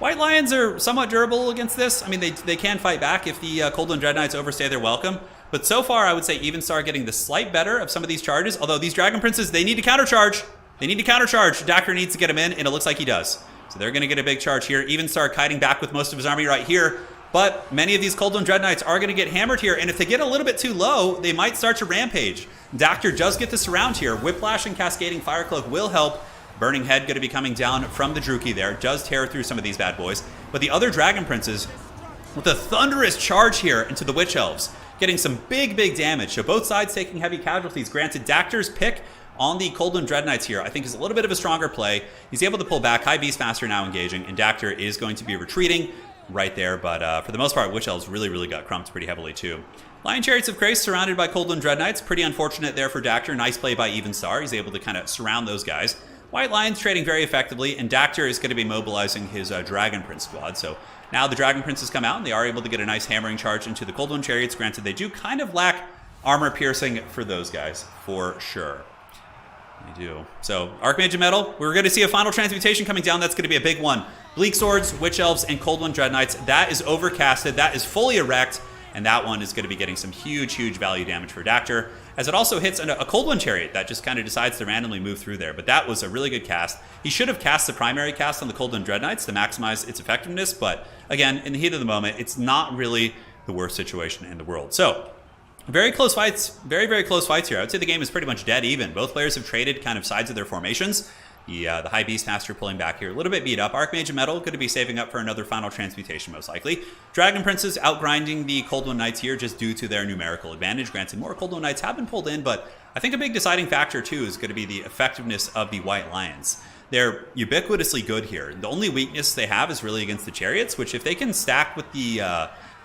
White Lions are somewhat durable against this. I mean, they can fight back if the Cold One Dread Knights overstay their welcome. But so far, I would say Evenstar getting the slight better of some of these charges. Although these Dragon Princes, they need to countercharge. They need to countercharge. Dactyr needs to get him in, and it looks like he does. So they're going to get a big charge here. Evenstar kiting back with most of his army right here. But many of these Cold One Dread Knights are going to get hammered here. And if they get a little bit too low, they might start to rampage. Dactyr does get the surround here. Whiplash and Cascading Firecloak will help. Burning Head going to be coming down from the Druchii there. Does tear through some of these bad boys. But the other Dragon Princes, with a thunderous charge here into the Witch Elves, getting some big, big damage. So both sides taking heavy casualties. Granted, Dactyr's pick on the Cold One Dread Knights here, I think, is a little bit of a stronger play. He's able to pull back. High Beastmaster now engaging, and Dactyr is going to be retreating right there. But for the most part, Witch Elves really, really got crumped pretty heavily too. Lion Chariots of Grace surrounded by Cold One Dread Knights. Pretty unfortunate there for Dactyr. Nice play by Evenstar. He's able to kind of surround those guys. White Lions trading very effectively, and Dactyr is going to be mobilizing his Dragon Prince squad. So now the Dragon Princes come out, and they are able to get a nice hammering charge into the Cold One Chariots. Granted, they do kind of lack armor piercing for those guys, for sure. They do. So Archmage of Metal, we're going to see a final transmutation coming down. That's going to be a big one. Bleak Swords, Witch Elves, and Cold One Dread Knights. That is overcasted. That is fully erect. And that one is going to be getting some huge, huge value damage for Dactyr, as it also hits a Cold One Chariot that just kind of decides to randomly move through there. But that was a really good cast. He should have cast the primary cast on the Cold One Dread Knights to maximize its effectiveness. But again, in the heat of the moment, it's not really the worst situation in the world. So very close fights, very, very close fights here. I would say the game is pretty much dead even. Both players have traded kind of sides of their formations. The High Beastmaster pulling back here. A little bit beat up. Archmage of Metal going to be saving up for another final transmutation, most likely. Dragon Princes outgrinding the Cold One Knights here just due to their numerical advantage. Granted, more Cold One Knights have been pulled in, but I think a big deciding factor, too, is going to be the effectiveness of the White Lions. They're ubiquitously good here. The only weakness they have is really against the Chariots, which if they can stack with the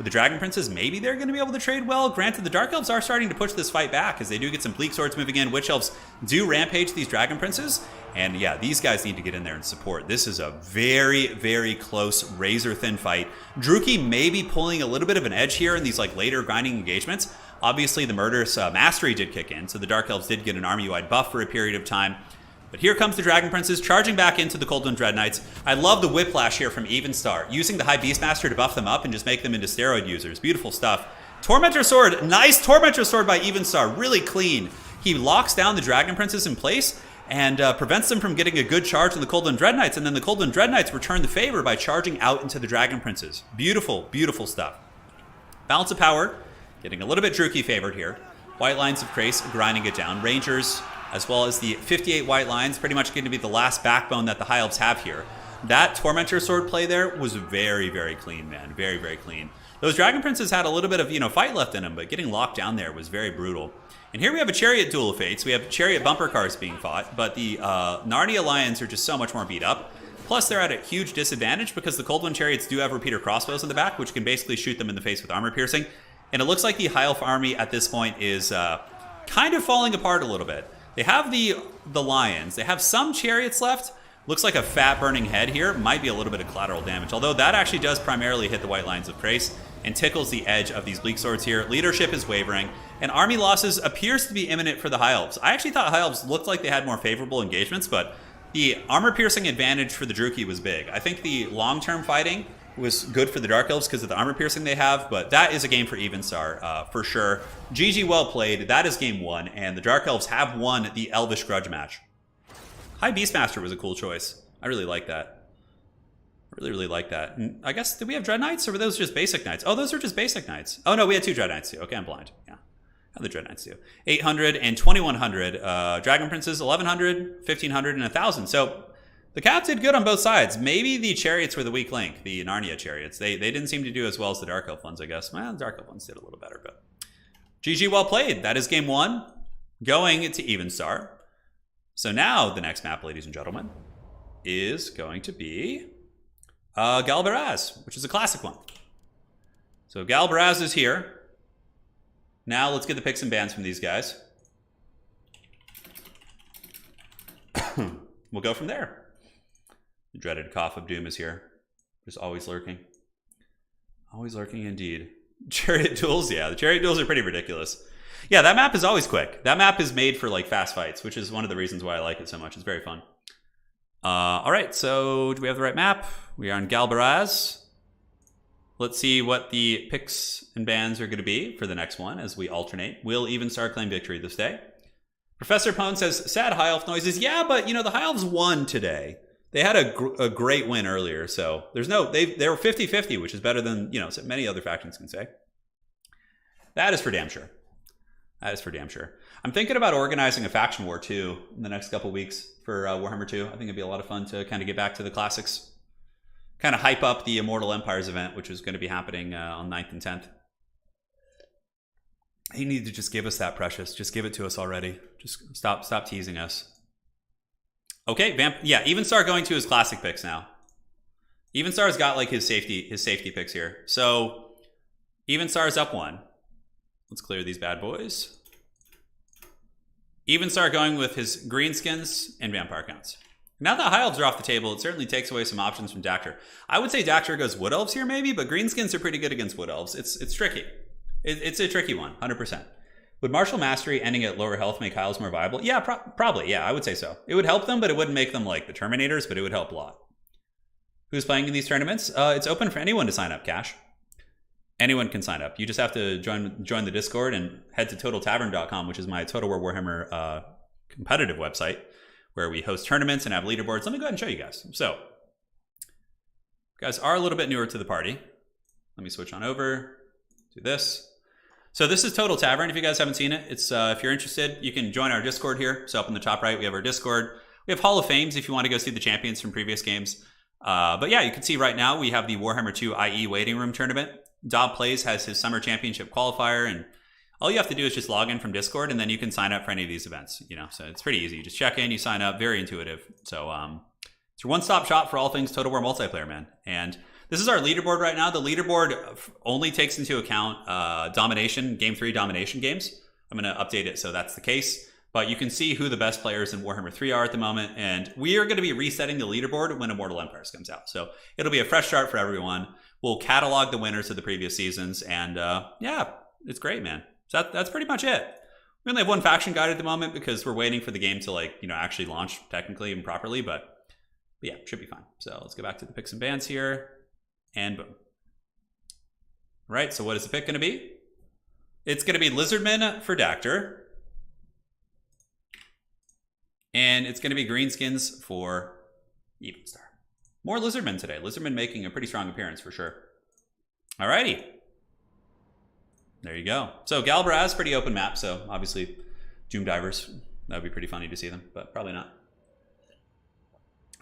Dragon Princes, maybe they're going to be able to trade well. Granted, the Dark Elves are starting to push this fight back as they do get some Bleak Swords moving in. Witch Elves do rampage these Dragon Princes. And yeah, these guys need to get in there and support. This is a very, very close, razor-thin fight. Druchii may be pulling a little bit of an edge here in these like later grinding engagements. Obviously, the Murderous Mastery did kick in, so the Dark Elves did get an army-wide buff for a period of time. But here comes the Dragon Princes charging back into the Cold One Dread Knights. I love the Whiplash here from Evenstar, using the High Beastmaster to buff them up and just make them into steroid users. Beautiful stuff. Tormentor Sword, nice Tormentor Sword by Evenstar, really clean. He locks down the Dragon Princes in place and prevents them from getting a good charge on the Cold One Dread Knights, and then the Cold One Dread Knights return the favor by charging out into the Dragon Princes. Beautiful, beautiful stuff. Balance of Power, getting a little bit Druchii favored here. White Lions of Grace grinding it down. Rangers, as well as the 58 White Lions, pretty much going to be the last backbone that the High Elves have here. That Tormentor Sword play there was very, very clean, man. Very, very clean. Those Dragon Princes had a little bit of, fight left in them, but getting locked down there was very brutal. And here we have a Chariot Duel of Fates. We have Chariot bumper cars being fought, but the Narnia Lions are just so much more beat up. Plus, they're at a huge disadvantage because the Cold One Chariots do have repeater crossbows in the back, which can basically shoot them in the face with armor piercing. And it looks like the High Elf army at this point is kind of falling apart a little bit. They have the lions. They have some chariots left. Looks like a fat burning head here. Might be a little bit of collateral damage, although that actually does primarily hit the white lions of Trace and tickles the edge of these bleak swords here. Leadership is wavering, and army losses appears to be imminent for the High Elves. I actually thought High Elves looked like they had more favorable engagements, but the armor-piercing advantage for the Druchii was big. I think the long-term fighting was good for the Dark Elves because of the armor-piercing they have, but that is a game for Evenstar, for sure. GG, well played. That is game 1, and the Dark Elves have won the Elvish Grudge match. High Beastmaster was a cool choice. I really like that. I really like that. And I guess, did we have Dread Knights, or were those just basic Knights? Oh, those are just basic Knights. Oh, no, we had 2 Dread Knights, too. Okay, I'm blind. Yeah. How the Dread Knights do? 800 and 2100. Dragon Princes, 1100, 1500, and 1000. So the Cap did good on both sides. Maybe the Chariots were the weak link, the Narnia Chariots. They didn't seem to do as well as the Dark Elf ones, I guess. Well, the Dark Elf ones did a little better, but GG, well played. That is game 1, going to Evenstar. So now the next map, ladies and gentlemen, is going to be Galbaraz, which is a classic one. So Galbaraz is here. Now let's get the picks and bans from these guys. We'll go from there. The dreaded cough of doom is here. Just always lurking. Always lurking indeed. Chariot duels, yeah, the chariot duels are pretty ridiculous. Yeah, that map is always quick. That map is made for like fast fights, which is one of the reasons why I like it so much. It's very fun. All right, so do we have the right map? We are on Galbaraz. Let's see what the picks and bans are going to be for the next one as we alternate. Will Evenstar claim victory this day? Professor Pone says, sad High Elf noises. Yeah, but, you know, the High Elves won today. They had a great win earlier, so there's no... They were 50-50, which is better than, you know, many other factions can say. That is for damn sure. That is for damn sure. I'm thinking about organizing a faction war, too, in the next couple weeks for Warhammer 2. I think it'd be a lot of fun to kind of get back to the classics. Kind of hype up the Immortal Empires event, which is going to be happening on 9th and 10th. You need to just give us that, Precious. Just give it to us already. Just stop teasing us. Okay, yeah, Evenstar going to his classic picks now. Evenstar's got like his safety picks here. So Evenstar's up 1. Let's clear these bad boys. Evenstar going with his greenskins and vampire counts. Now that High Elves are off the table, it certainly takes away some options from Dactyr. I would say Dactyr goes Wood Elves here maybe, but greenskins are pretty good against Wood Elves. It's tricky. It's a tricky one, 100%. Would Martial Mastery ending at lower health make High Elves more viable? Yeah, probably. Yeah, I would say so. It would help them, but it wouldn't make them like the Terminators, but it would help a lot. Who's playing in these tournaments? It's open for anyone to sign up, Cash. Anyone can sign up. You just have to join the Discord and head to TotalTavern.com, which is my Total War Warhammer competitive website, where we host tournaments and have leaderboards. Let me go ahead and show you guys. So, you guys are a little bit newer to the party. Let me switch on over to this. So this is Total Tavern. If you guys haven't seen it, it's if you're interested, you can join our Discord here. So up in the top right, we have our Discord. We have Hall of Fames if you want to go see the champions from previous games. But yeah, you can see right now we have the Warhammer 2 IE waiting room tournament. Dob Plays has his summer championship qualifier, and all you have to do is just log in from Discord, and then you can sign up for any of these events. You know, so it's pretty easy. You just check in, you sign up, very intuitive. So it's your one-stop shop for all things Total War multiplayer, man. And this is our leaderboard right now. The leaderboard only takes into account Game 3 domination games. I'm going to update it so that's the case. But you can see who the best players in Warhammer 3 are at the moment, and we are going to be resetting the leaderboard when Immortal Empires comes out. So it'll be a fresh start for everyone. We'll catalog the winners of the previous seasons, and yeah, it's great, man. So that's pretty much it. We only have one faction guide at the moment because we're waiting for the game to actually launch technically and properly, but yeah, should be fine. So let's go back to the picks and bans here, and boom. All right, so what is the pick going to be? It's going to be Lizardmen for Dactyr. And it's going to be greenskins for Evenstar. More Lizardmen today. Lizardmen making a pretty strong appearance for sure. Alrighty. There you go. So Galbaraz, pretty open map. So obviously Doom Divers, that would be pretty funny to see them, but probably not.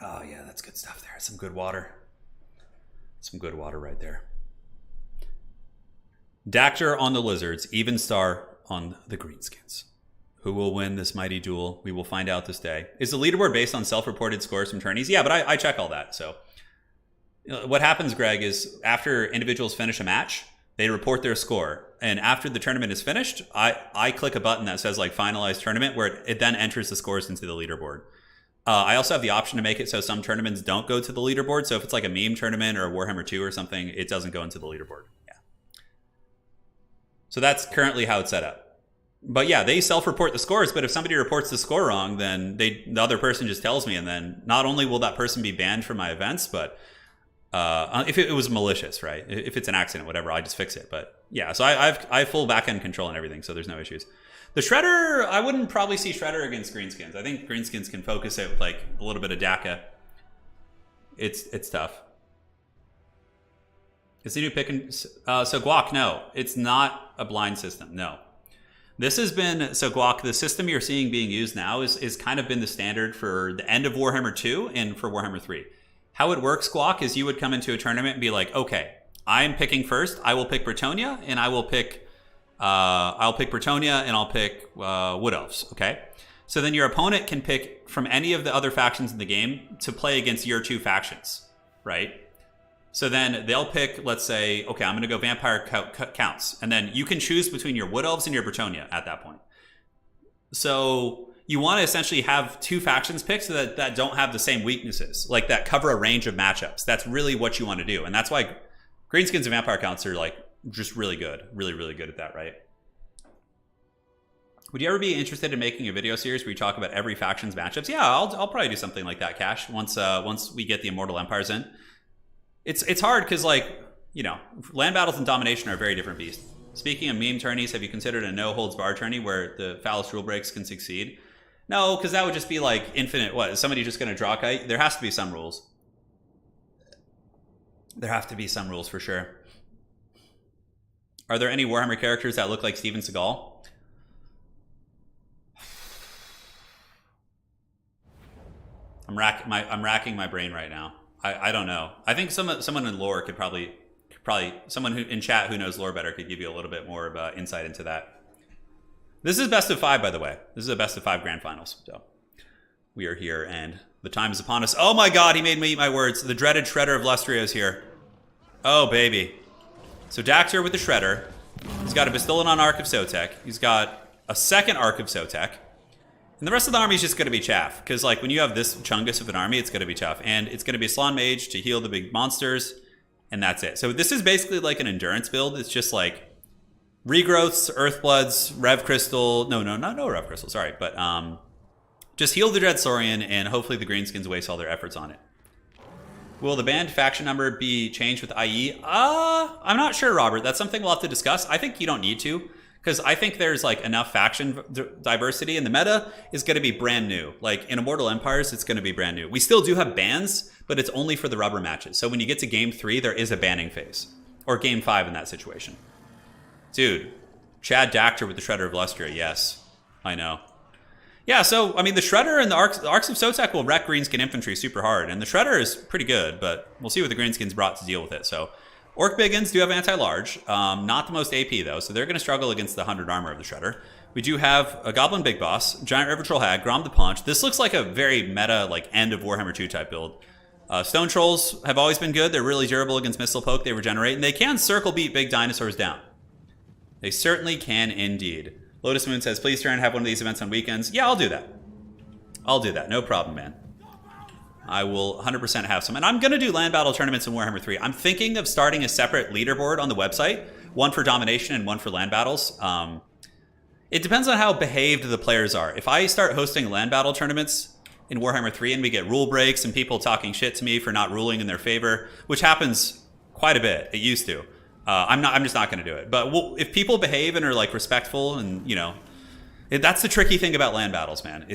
Oh yeah, that's good stuff there. Some good water. Some good water right there. Dactyr on the Lizards, Evenstar on the greenskins. Who will win this mighty duel? We will find out this day. Is the leaderboard based on self-reported scores from tourneys? Yeah, but I check all that. So what happens, Greg, is after individuals finish a match, they report their score. and after the tournament is finished, I click a button that says like finalize tournament, where it then enters the scores into the leaderboard. I also have the option to make it so some tournaments don't go to the leaderboard. So if it's like a meme tournament or a Warhammer 2 or something, it doesn't go into the leaderboard. Yeah. So that's currently how it's set up. But yeah, they self-report the scores, but if somebody reports the score wrong, then the other person just tells me, and then not only will that person be banned from my events, but if it was malicious, right? If it's an accident, whatever, I just fix it. But yeah, so I have full back-end control and everything, so there's no issues. The Shredder, I wouldn't probably see Shredder against Greenskins. I think Greenskins can focus it with like a little bit of DACA. It's tough. Is the new pick and so Guac? No, it's not a blind system. No. This has been, so Guac, the system you're seeing being used now is kind of been the standard for the end of Warhammer 2 and for Warhammer 3. How it works, Guac, is you would come into a tournament and be like, okay, I'm picking first. I will pick Bretonnia, and I'll pick Bretonnia, and I'll pick Wood Elves, okay? So then your opponent can pick from any of the other factions in the game to play against your two factions, right? So then they'll pick, let's say, okay, I'm going to go Vampire Counts. And then you can choose between your Wood Elves and your Bretonnia at that point. So you want to essentially have two factions picked so that don't have the same weaknesses, like that cover a range of matchups. That's really what you want to do. And that's why Greenskins and Vampire Counts are like just really good. Really, really good at that, right? Would you ever be interested in making a video series where you talk about every faction's matchups? Yeah, I'll probably do something like that, Cash, once we get the Immortal Empires in. It's hard because, like, you know, land battles and domination are a very different beast. Speaking of meme tourneys, have you considered a no-holds-barred tourney where the foulest rule breaks can succeed? No, because that would just be like infinite. What, is somebody just going to draw kite? There has to be some rules. There have to be some rules for sure. Are there any Warhammer characters that look like Steven Seagal? I'm racking my brain right now. I don't know. I think someone in lore could probably someone who in chat who knows lore better could give you a little bit more of insight into that. This is best of 5, by the way. This is a best of 5 grand finals. So we are here, and the time is upon us. Oh my God, he made me eat my words. The dreaded Shredder of Lustria is here. Oh baby. So Daxter with the Shredder. He's got a Bastillon Arc of Sotek. He's got a second Arc of Sotek. And the rest of the army is just going to be chaff. Because, like, when you have this chungus of an army, it's going to be chaff. And it's going to be a Salon Mage to heal the big monsters. And that's it. So this is basically like an endurance build. It's just like regrowths, Earthbloods, Rev Crystal. No Rev Crystal, sorry. But just heal the Dread Saurian, and hopefully the Greenskins waste all their efforts on it. Will the banned faction number be changed with IE? I'm not sure, Robert. That's something we'll have to discuss. I think you don't need to. Because I think there's like enough faction diversity, and the meta is going to be brand new. Like in Immortal Empires, it's going to be brand new. We still do have bans, but it's only for the rubber matches. So when you get to game 3, there is a banning phase. Or game 5 in that situation. Dude, Chad Daxter with the Shredder of Lustria, yes. I know. Yeah, so, I mean, the Shredder and the Arcs of Sotek will wreck Greenskin Infantry super hard. And the Shredder is pretty good, but we'll see what the Greenskins brought to deal with it. So Orc Biggins do have anti-large, not the most AP though, so they're going to struggle against the 100 armor of the Shredder. We do have a Goblin Big Boss, Giant River Troll Hag, Grom the Punch. This looks like a very meta, like end of Warhammer 2 type build. Stone Trolls have always been good. They're really durable against Missile Poke. They regenerate, and they can circle beat big dinosaurs down. They certainly can indeed. Lotus Moon says, please try and have one of these events on weekends. Yeah, I'll do that. I'll do that. No problem, man. I will 100% have some. And I'm going to do land battle tournaments in Warhammer 3. I'm thinking of starting a separate leaderboard on the website, one for domination and one for land battles. It depends on how behaved the players are. If I start hosting land battle tournaments in Warhammer 3 and we get rule breaks and people talking shit to me for not ruling in their favor, which happens quite a bit. It used to. I'm just not going to do it. But if people behave and are like respectful, and you know, that's the tricky thing about land battles, man.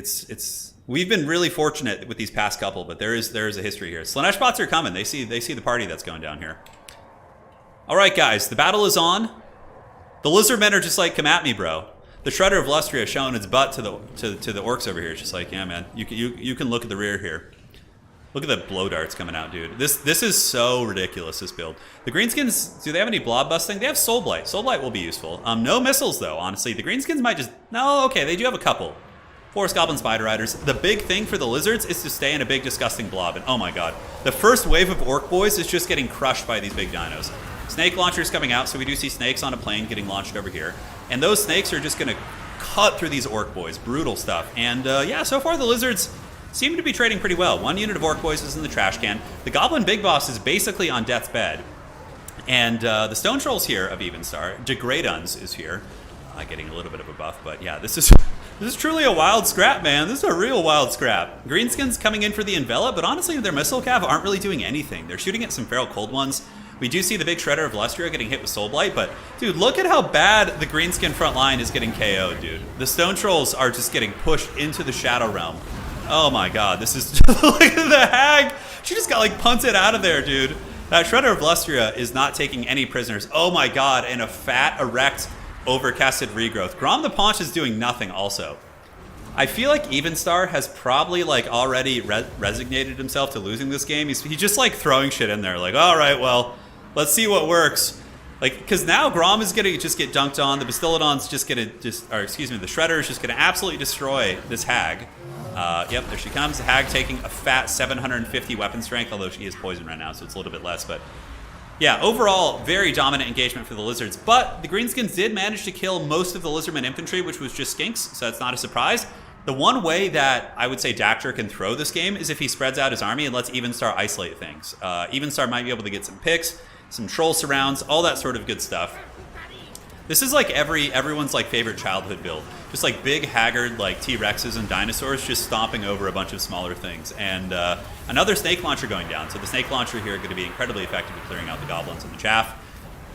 We've been really fortunate with these past couple, but there is a history here. Slanesh bots are coming. They see the party that's going down here. All right, guys, the battle is on. The lizard men are just like, come at me, bro. The Shredder of Lustria showing its butt to the orcs over here. It's just like, yeah, man, you can look at the rear here. Look at the blow darts coming out, dude. This is so ridiculous, this build. The Greenskins, do they have any blob busting? They have Soul Blight. Soul Blight will be useful. No missiles, though, honestly. The Greenskins might just... No, okay, they do have a couple. Forest Goblin Spider Riders. The big thing for the lizards is to stay in a big, disgusting blob. And oh my god. The first wave of Orc Boys is just getting crushed by these big dinos. Snake launchers coming out, so we do see snakes on a plane getting launched over here. And those snakes are just going to cut through these orc boys. Brutal stuff. And yeah, so far the lizards seem to be trading pretty well. One unit of orc boys is in the trash can. The goblin big boss is basically on death's bed. And the stone trolls here of Evenstar, Degraduns is here, getting a little bit of a buff. But yeah, this is truly a wild scrap, man. This is a real wild scrap. Greenskins coming in for the envelop, but honestly, their missile cav aren't really doing anything. They're shooting at some feral cold ones. We do see the big shredder of Lestria getting hit with Soul Blight, but dude, look at how bad the greenskin front line is getting KO'd, dude. The stone trolls are just getting pushed into the Shadow Realm. Oh my god, this is look at the hag. She just got like punted out of there, dude. That shredder of Lestria is not taking any prisoners. Oh my god, and a fat, erect, overcasted regrowth. Grom the Paunch is doing nothing also. I feel like Evenstar has probably like already resignated himself to losing this game. He's just like throwing shit in there, like, all right, well, let's see what works. Like, because now Grom is gonna just get dunked on. The Bastiladon's just gonna the Shredder is just gonna absolutely destroy this hag. Yep, there she comes. The hag taking a fat 750 weapon strength, although she is poisoned right now, so it's a little bit less. But yeah, overall, very dominant engagement for the lizards. But the greenskins did manage to kill most of the lizardman infantry, which was just skinks, so that's not a surprise. The one way that I would say Dactyr can throw this game is if he spreads out his army and lets Evenstar isolate things. Evenstar might be able to get some picks, some troll surrounds, all that sort of good stuff. This is like everyone's like favorite childhood build. Just like big haggard like T-Rexes and dinosaurs just stomping over a bunch of smaller things. And another snake launcher going down. So the snake launcher here are going to be incredibly effective at clearing out the goblins and the chaff.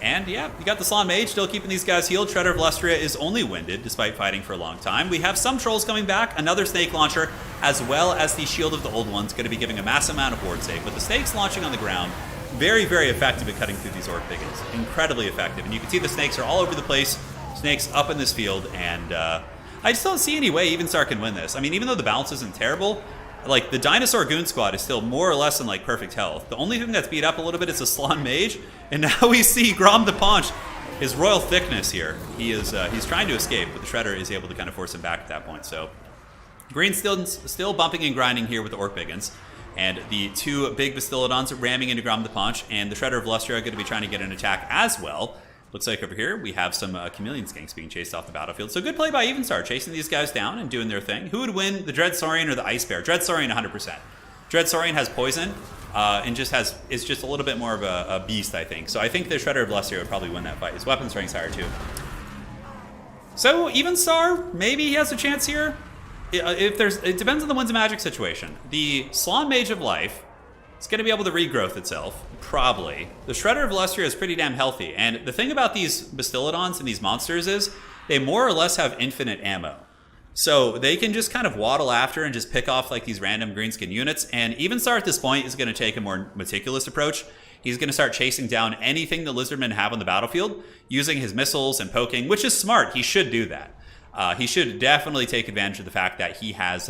And yeah, you got the Slan Mage still keeping these guys healed. Shredder of Lestria is only winded despite fighting for a long time. We have some trolls coming back, another snake launcher, as well as the Shield of the Old Ones, going to be giving a massive amount of ward save. But the snakes launching on the ground, very, very effective at cutting through these orc biggins. Incredibly effective. And you can see the snakes are all over the place. Snakes up in this field. And I just don't see any way Evenstar can win this. I mean, even though the balance isn't terrible, like the Dinosaur Goon Squad is still more or less in like perfect health. The only thing that's beat up a little bit is the Slan Mage. And now we see Grom the Paunch, his royal thickness here. He's trying to escape, but the Shredder is able to kind of force him back at that point. So Green's still bumping and grinding here with the Orc Biggins. And the two big Bastiladons ramming into Grom the Paunch, and the Shredder of Lestria are going to be trying to get an attack as well. Looks like over here we have some Chameleon Skanks being chased off the battlefield. So good play by Evenstar, chasing these guys down and doing their thing. Who would win, the Dread Saurian or the Ice Bear? Dread Saurian 100%. Dread Saurian has poison and is just a little bit more of a beast, I think. So I think the Shredder of Lestria would probably win that fight. His weapon strength's higher too. So Evenstar, maybe he has a chance here. It depends on the Winds of Magic situation. The Slan Mage of Life is going to be able to regrowth itself, probably. The Shredder of Lestria is pretty damn healthy. And the thing about these Bastiladons and these monsters is they more or less have infinite ammo. So they can just kind of waddle after and just pick off like these random greenskin units. And Evenstar at this point is going to take a more meticulous approach. He's going to start chasing down anything the lizardmen have on the battlefield, using his missiles and poking, which is smart. He should do that. He should definitely take advantage of the fact that he has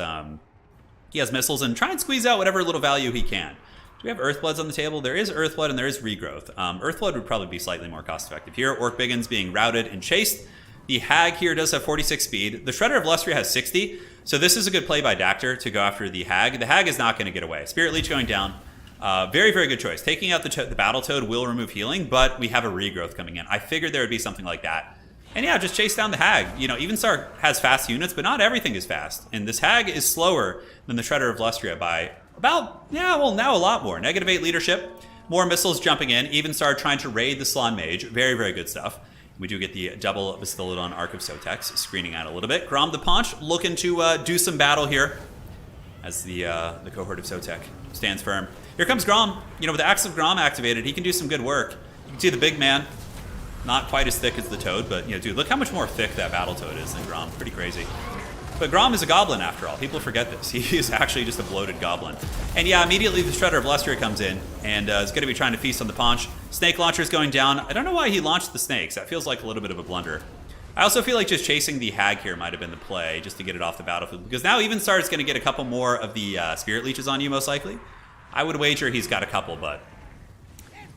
missiles and try and squeeze out whatever little value he can. Do we have Earthbloods on the table? There is Earthblood and there is Regrowth. Earthblood would probably be slightly more cost effective here. Orc Biggins being routed and chased. The Hag here does have 46 speed. The Shredder of Lestria has 60. So this is a good play by Dactyr to go after the Hag. The Hag is not going to get away. Spirit Leech going down. Very, very good choice. Taking out the Battle Toad will remove healing, but we have a Regrowth coming in. I figured there would be something like that. And yeah, just chase down the Hag. You know, Evenstar has fast units, but not everything is fast. And this Hag is slower than the Shredder of Lestria by about, now a lot more. -8 leadership, more missiles jumping in. Evenstar trying to raid the Slan Mage. Very, very good stuff. We do get the double Bastiladon Arc of Sotex screening out a little bit. Grom the Paunch looking to do some battle here as the cohort of Sotek stands firm. Here comes Grom. You know, with the Axe of Grom activated, he can do some good work. You can see the big man. Not quite as thick as the Toad, but, you know, dude, look how much more thick that Battle Toad is than Grom. Pretty crazy. But Grom is a goblin, after all. People forget this. He is actually just a bloated goblin. And yeah, immediately the Shredder of Lestria comes in and is going to be trying to feast on the Paunch. Snake launcher is going down. I don't know why he launched the snakes. That feels like a little bit of a blunder. I also feel like just chasing the Hag here might have been the play, just to get it off the battlefield. Because now Evenstar is going to get a couple more of the Spirit Leeches on you, most likely. I would wager he's got a couple, but...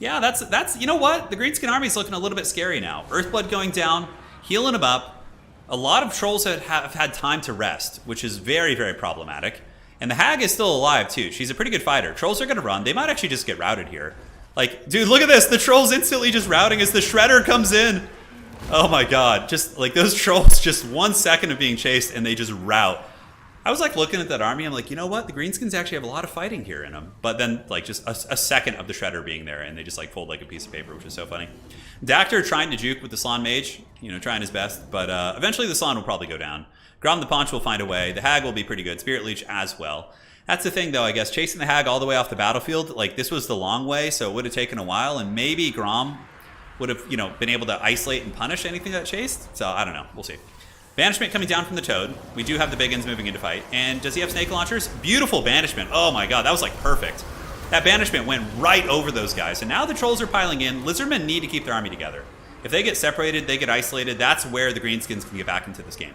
yeah, that's you know what? The Greenskin army is looking a little bit scary now. Earthblood going down, healing him up. A lot of trolls have had time to rest, which is very, very problematic. And the Hag is still alive, too. She's a pretty good fighter. Trolls are going to run. They might actually just get routed here. Like, dude, look at this. The Troll's instantly just routing as the Shredder comes in. Oh my god. Just, like, those Trolls, just 1 second of being chased, and they just rout. I was, like, looking at that army. I'm like, you know what? The Greenskins actually have a lot of fighting here in them. But then, like, just a second of the Shredder being there, and they just, like, fold like a piece of paper, which is so funny. Dactor trying to juke with the Slan Mage. You know, trying his best. But eventually the Slan will probably go down. Grom the Paunch will find a way. The Hag will be pretty good. Spirit Leech as well. That's the thing, though, I guess. Chasing the Hag all the way off the battlefield, like, this was the long way, so it would have taken a while, and maybe Grom would have, you know, been able to isolate and punish anything that chased. So, I don't know. We'll see. Banishment coming down from the Toad. We do have the big ends moving into fight. And does he have Snake Launchers? Beautiful Banishment. Oh, my god. That was, like, perfect. That Banishment went right over those guys. And now the Trolls are piling in. Lizardmen need to keep their army together. If they get separated, they get isolated, that's where the Greenskins can get back into this game.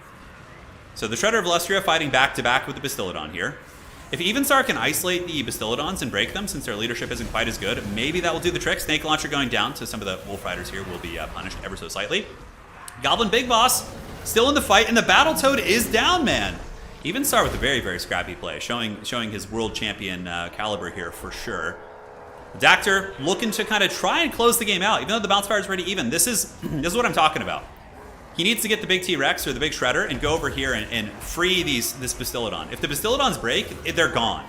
So the Shredder of Lustria fighting back-to-back with the Bastillodon here. If Evenstar can isolate the Bastillodons and break them, since their leadership isn't quite as good, maybe that will do the trick. Snake Launcher going down, so some of the Wolf Riders here will be punished ever so slightly. Goblin Big Boss still in the fight, and the Battletoad is down, man. Evenstar with a very, very scrappy play, showing his world champion caliber here for sure. Dactor looking to kind of try and close the game out, even though the Bounce Fire is already even. This is what I'm talking about. He needs to get the big T-Rex or the big Shredder and go over here and free this Bastillodon. If the Bastillodons break, they're gone.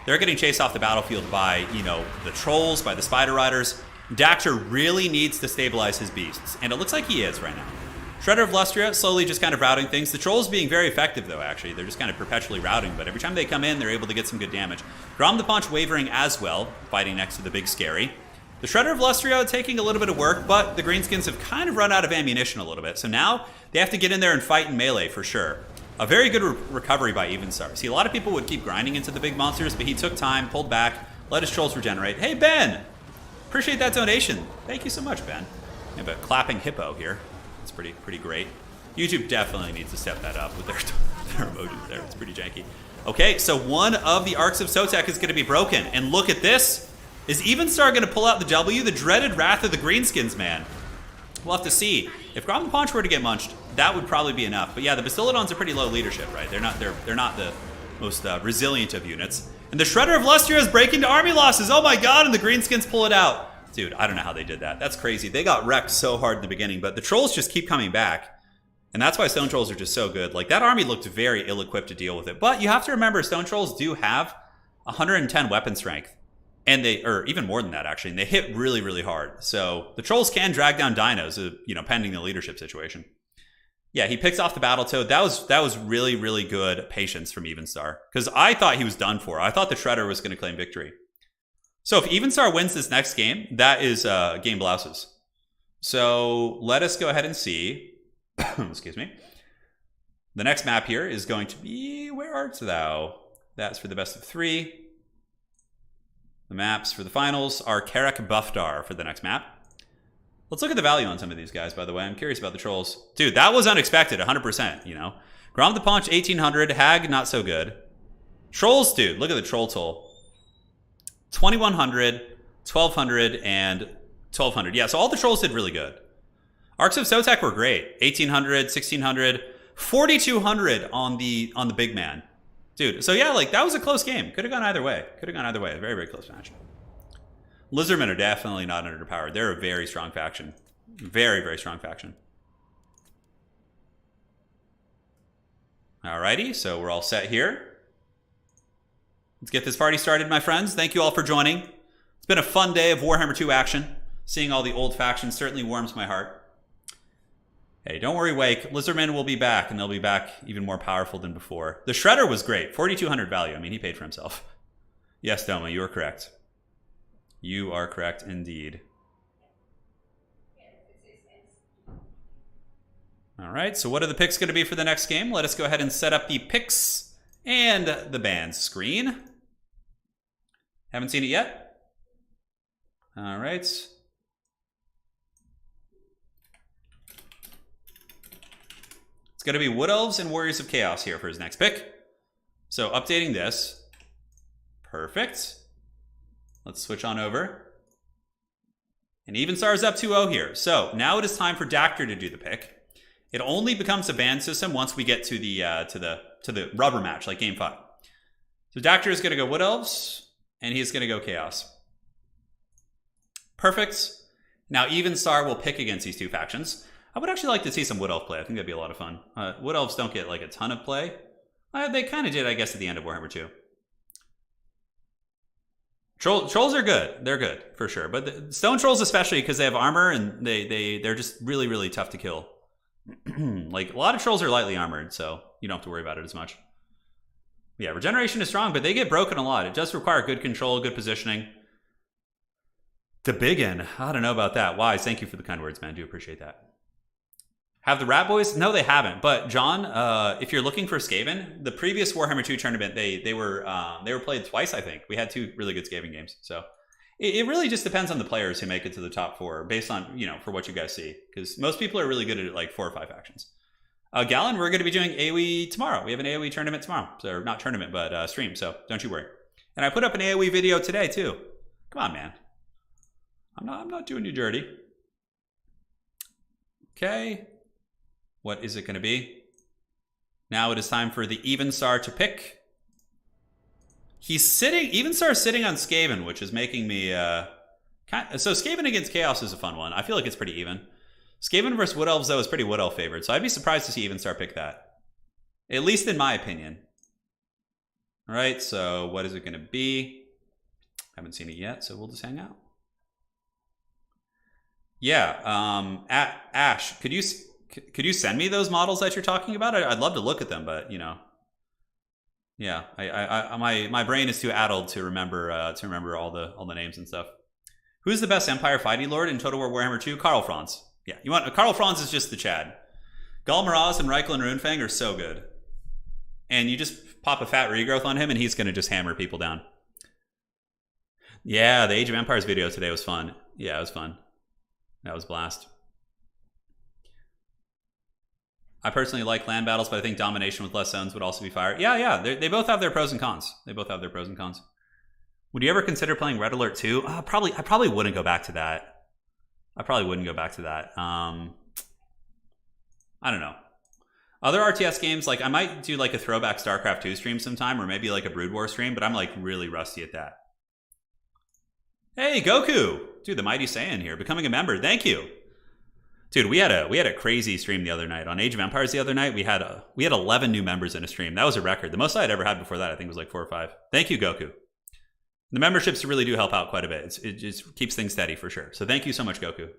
They're getting chased off the battlefield by, you know, the Trolls, by the Spider Riders. Dactor really needs to stabilize his beasts, and it looks like he is right now. Shredder of Lustria slowly just kind of routing things. The Trolls being very effective, though, actually. They're just kind of perpetually routing, but every time they come in, they're able to get some good damage. Grom the Paunch wavering as well, fighting next to the big Scary. The Shredder of Lustria taking a little bit of work, but the Greenskins have kind of run out of ammunition a little bit. So now they have to get in there and fight in melee for sure. A very good recovery by Evenstar. See, a lot of people would keep grinding into the big monsters, but he took time, pulled back, let his Trolls regenerate. Hey, Ben! Appreciate that donation. Thank you so much, Ben. We have a clapping hippo here. It's pretty great. YouTube definitely needs to step that up with their emojis there. It's pretty janky. Okay, so one of the Arcs of Sotek is going to be broken. And look at this. Is Evenstar going to pull out the W? The dreaded Wrath of the Greenskins, man. We'll have to see. If Grom the Paunch were to get munched, that would probably be enough. But yeah, the Bastillodons are pretty low leadership, right? They're not the most resilient of units. And the Shredder of Lustria is breaking to army losses. Oh my god, and the Greenskins pull it out. Dude, I don't know how they did that. That's crazy. They got wrecked so hard in the beginning, but the Trolls just keep coming back. And that's why Stone Trolls are just so good. Like, that army looked very ill-equipped to deal with it. But you have to remember, Stone Trolls do have 110 weapon strength. And or even more than that, actually. And they hit really, really hard. So the Trolls can drag down dinos, you know, pending the leadership situation. Yeah, he picks off the Battletoad. That was really, really good patience from Evenstar. Because I thought he was done for. I thought the Shredder was going to claim victory. So if Evenstar wins this next game, that is game blouses. So let us go ahead and see. Excuse me. The next map here is going to be, where art thou? That's for the best of 3. The maps for the finals are Karak Bufdar for the next map. Let's look at the value on some of these guys, by the way. I'm curious about the Trolls. Dude, that was unexpected, 100%, you know. Grom the Paunch, 1800. Hag, not so good. Trolls, dude, look at the Troll toll. 2100, 1200, and 1200. Yeah, so all the Trolls did really good. Arcs of Sotek were great. 1800, 1600, 4200 on the big man. Dude, so yeah, like, that was a close game. Could have gone either way. A very, very close match. Lizardmen are definitely not underpowered. They're a very strong faction. Very, very strong faction. Alrighty, so we're all set here. Let's get this party started, my friends. Thank you all for joining. It's been a fun day of Warhammer 2 action. Seeing all the old factions certainly warms my heart. Hey, don't worry, Wake. Lizardmen will be back, and they'll be back even more powerful than before. The Shredder was great. 4,200 value. I mean, he paid for himself. Yes, Doma, you are correct. You are correct indeed. All right, so what are the picks going to be for the next game? Let us go ahead and set up the picks and the bans screen. Haven't seen it yet? All right. It's going to be Wood Elves and Warriors of Chaos here for his next pick. So updating this. Perfect. Let's switch on over. And Evenstar is up 2-0 here. So now it is time for Dactor to do the pick. It only becomes a ban system once we get to the rubber match, like game 5. So Dactor is going to go Wood Elves, and he's going to go Chaos. Perfect. Now, Even Star will pick against these two factions. I would actually like to see some Wood Elf play. I think that'd be a lot of fun. Wood Elves don't get like a ton of play. They kind of did, I guess, at the end of Warhammer 2. Trolls are good. They're good, for sure. But the Stone Trolls especially, because they have armor and they're just really, really tough to kill. Like, a lot of Trolls are lightly armored, so you don't have to worry about it as much. Yeah, regeneration is strong, but they get broken a lot. It does require good control, good positioning. The Big N. I don't know about that. Wise, thank you for the kind words, man. I do appreciate that. Have the Rat Boys? No, they haven't. But John, if you're looking for Skaven, the previous Warhammer 2 tournament, they were played twice, I think. We had 2 really good Skaven games. So it really just depends on the players who make it to the top 4 based on, for what you guys see. Because most people are really good at like 4 or 5 factions. Gallon, we're going to be doing AoE tomorrow. We have an AoE tournament tomorrow. So not tournament, but stream. So don't you worry. And I put up an AoE video today too. Come on, man. I'm not doing you dirty. Okay. What is it going to be? Now it is time for the Even Star to pick. Even Star is sitting on Skaven, which is making me so Skaven against Chaos is a fun one. I feel like it's pretty even. Skaven versus Wood Elves though is pretty Wood Elf favored, so I'd be surprised to see Even Star pick that. At least in my opinion. All right, so what is it going to be? Haven't seen it yet, so we'll just hang out. Yeah, Ash, could you send me those models that you're talking about? I'd love to look at them, but yeah, my brain is too addled to remember all the names and stuff. Who's the best Empire fighting lord in Total War Warhammer 2? Karl Franz. Yeah, Karl Franz is just the Chad. Gal Maraz and Reichel and Runefang are so good, and you just pop a fat regrowth on him, and he's gonna just hammer people down. Yeah, the Age of Empires video today was fun. Yeah, it was fun. That was blast. I personally like land battles, but I think domination with less zones would also be fire. Yeah, they both have their pros and cons. Would you ever consider playing Red Alert 2? I probably wouldn't go back to that. I don't know. Other RTS games, like I might do like a throwback StarCraft 2 stream sometime, or maybe like a Brood War stream, but I'm like really rusty at that. Hey, Goku! Dude, the Mighty Saiyan here, becoming a member. Thank you. Dude, we had a crazy stream the other night. On Age of Empires the other night, we had 11 new members in a stream. That was a record. The most I had ever had before that, I think, was like 4 or 5. Thank you, Goku. The memberships really do help out quite a bit. It just keeps things steady for sure. So thank you so much, Goku.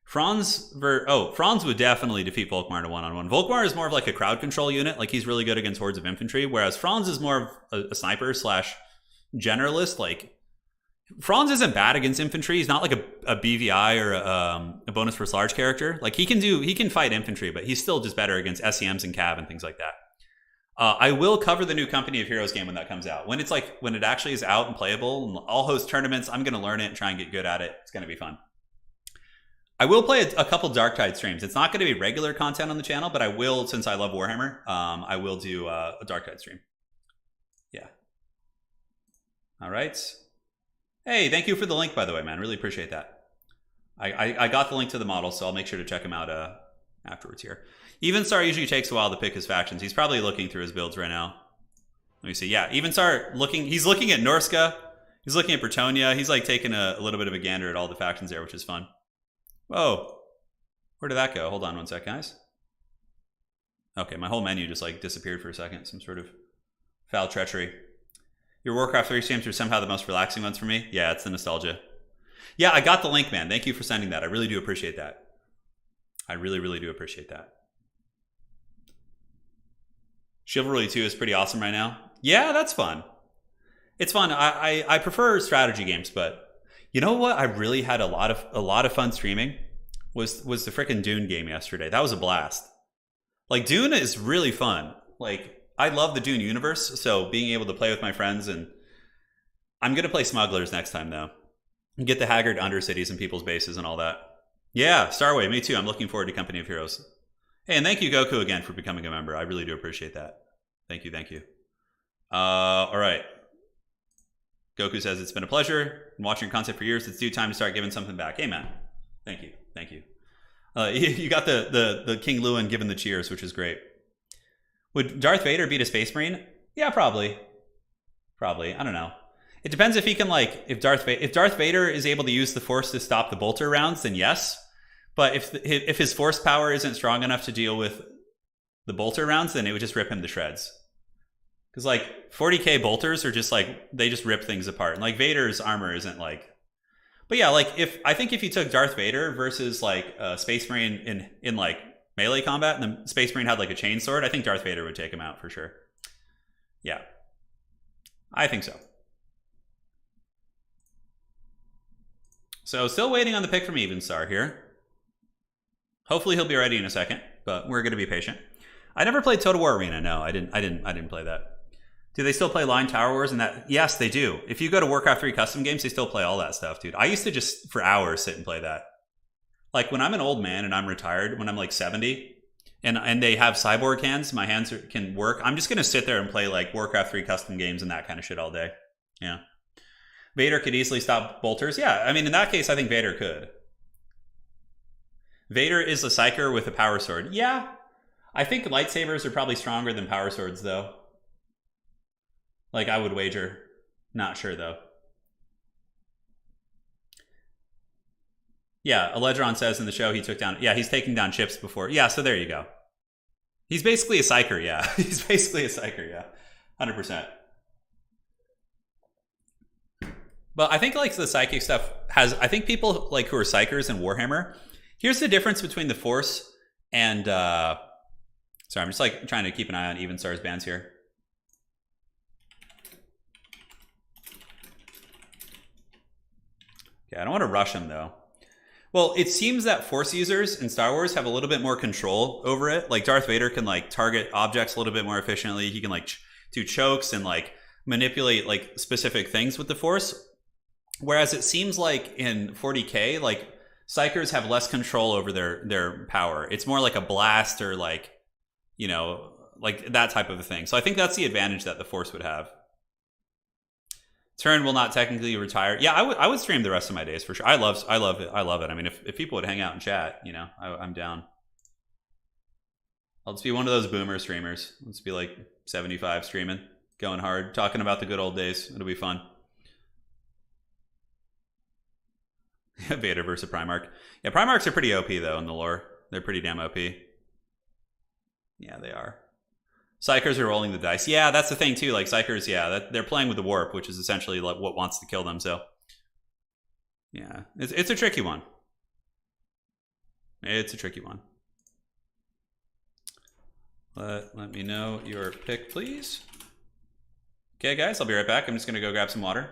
Franz would definitely defeat Volkmar in a one-on-one. Volkmar is more of like a crowd control unit. Like he's really good against hordes of infantry, whereas Franz is more of a sniper / generalist. Like Franz isn't bad against infantry. He's not like a BVI or a bonus versus large character. Like he can fight infantry, but he's still just better against SEMs and cav and things like that. I will cover the new Company of Heroes game when that comes out. When it actually is out and playable, and I'll host tournaments. I'm going to learn it and try and get good at it. It's going to be fun. I will play a couple Darktide streams. It's not going to be regular content on the channel, but I will, since I love Warhammer, I will do a Darktide stream. Yeah. All right. Hey, thank you for the link, by the way, man. Really appreciate that. I got the link to the model, so I'll make sure to check him out afterwards here. Evenstar usually takes a while to pick his factions. He's probably looking through his builds right now. Let me see. Yeah, Evenstar he's looking at Norska. He's looking at Bretonia. He's like taking a little bit of a gander at all the factions there, which is fun. Whoa. Where did that go? Hold on one sec, guys. Okay, my whole menu just like disappeared for a second. Some sort of foul treachery. Your Warcraft 3 streams are somehow the most relaxing ones for me. Yeah, it's the nostalgia. Yeah, I got the link, man. Thank you for sending that. I really do appreciate that. I really, really do appreciate that. Chivalry 2 is pretty awesome right now. Yeah, that's fun. It's fun. I prefer strategy games, but you know what? I really had a lot of fun streaming was the frickin' Dune game yesterday. That was a blast. Like Dune is really fun. Like I love the Dune universe, so being able to play with my friends, and I'm gonna play Smugglers next time though. And get the haggard undercities and people's bases and all that. Yeah, Starway, me too. I'm looking forward to Company of Heroes. Hey, and thank you, Goku, again for becoming a member. I really do appreciate that. Thank you, thank you. All right. Goku says, it's been a pleasure. Been watching your content for years. It's due time to start giving something back. Hey, man. Thank you, thank you. You got the King Lewin giving the cheers, which is great. Would Darth Vader beat a Space Marine? Yeah, probably. Probably. I don't know. It depends if he can, like, if Darth Vader is able to use the Force to stop the bolter rounds, then yes. But if his Force power isn't strong enough to deal with the bolter rounds, then it would just rip him to shreds. Because, like, 40k bolters are just, like, they just rip things apart. And, like, Vader's armor isn't, like... But yeah, like, I think if you took Darth Vader versus, like, a Space Marine in like, melee combat, and the Space Marine had, like, a chain sword, I think Darth Vader would take him out for sure. Yeah. I think so. So, still waiting on the pick from Evenstar here. Hopefully he'll be ready in a second, but we're going to be patient. I never played Total War Arena. No, I didn't play that. Do they still play Line Tower Wars and that? Yes, they do. If you go to Warcraft 3 custom games, they still play all that stuff, dude. I used to just, for hours, sit and play that. Like, when I'm an old man and I'm retired, when I'm like 70, and they have cyborg hands, my hands can work, I'm just going to sit there and play, like, Warcraft 3 custom games and that kind of shit all day. Yeah. Vader could easily stop bolters. Yeah, I mean, in that case, I think Vader could. Vader is a psyker with a power sword. Yeah. I think lightsabers are probably stronger than power swords, though. Like, I would wager. Not sure, though. Yeah, Aledron says in the show he took down... Yeah, he's taken down ships before. Yeah, so there you go. He's basically a psyker, yeah. He's basically a psyker, yeah. 100%. But I think, like, the psychic stuff has... I think people, like, who are psychers in Warhammer... Here's the difference between the Force and... Sorry, I'm just, like, trying to keep an eye on Evenstar's bands here. Okay, I don't want to rush him, though. Well, it seems that Force users in Star Wars have a little bit more control over it. Like, Darth Vader can, like, target objects a little bit more efficiently. He can, like, do chokes and, like, manipulate, like, specific things with the Force. Whereas it seems like in 40k, like, Psychers have less control over their power. It's more like a blast or, like, you know, like that type of a thing. So I think that's the advantage that the Force would have. Turin will not technically retire. Yeah, I would stream the rest of my days for sure. I love it. I mean, if people would hang out and chat, you know, I'm down. I'll just be one of those boomer streamers. Let's be like 75 streaming, going hard, talking about the good old days. It'll be fun. Vader versus Primarch. Yeah, Primarchs are pretty OP though in the lore. They're pretty damn OP. Yeah, they are. Psychers are rolling the dice. Yeah, that's the thing too. Like, Psychers, yeah, they're playing with the warp, which is essentially like what wants to kill them. So, yeah, it's a tricky one. It's a tricky one. Let me know your pick, please. Okay, guys, I'll be right back. I'm just gonna go grab some water.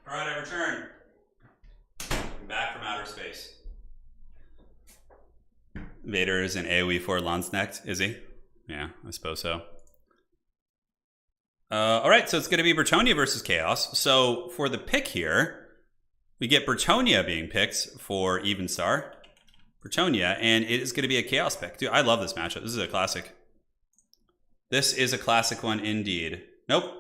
All right, I return. I'm back from outer space. Vader is an AoE for Landsnecht, is he? Yeah, I suppose so. All right, so it's going to be Bretonnia versus Chaos. So for the pick here, we get Bretonnia being picked for Evenstar. Bretonnia, and it is going to be a Chaos pick. Dude, I love this matchup. This is a classic. This is a classic one indeed. Nope.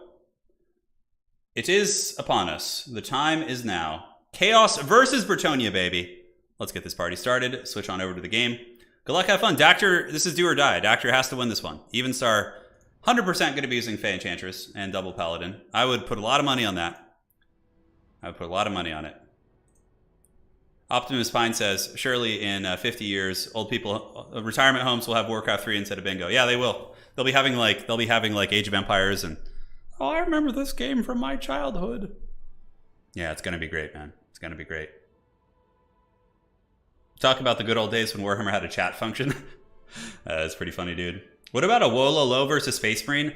It is upon us. The time is now. Chaos versus Bretonnia, baby. Let's get this party started. Switch on over to the game. Good luck, have fun. Dactyr, this is do or die. Dactyr has to win this one. Evenstar, 100% going to be using Fey Enchantress and double Paladin. I would put a lot of money on that. I would put a lot of money on it. Optimus Pine says, surely in 50 years, old people, retirement homes will have Warcraft 3 instead of bingo. Yeah, they will. They'll be having like Age of Empires and, oh, I remember this game from my childhood. Yeah, it's going to be great, man. It's going to be great. Talk about the good old days when Warhammer had a chat function. That's pretty funny, dude. What about a Wololo versus Space Marine?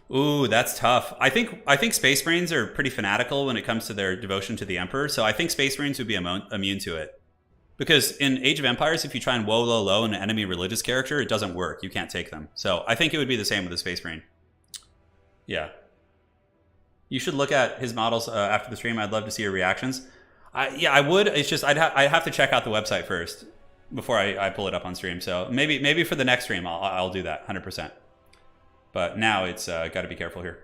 Ooh, that's tough. I think Space Marines are pretty fanatical when it comes to their devotion to the Emperor, so I think Space Marines would be immune to it. Because in Age of Empires, if you try and woe low low an enemy religious character, it doesn't work. You can't take them. So I think it would be the same with the Space Marine. Yeah. You should look at his models after the stream. I'd love to see your reactions. Yeah, I would. It's just I'd have to check out the website first before I pull it up on stream. So maybe for the next stream I'll do that 100%. But now it's got to be careful here.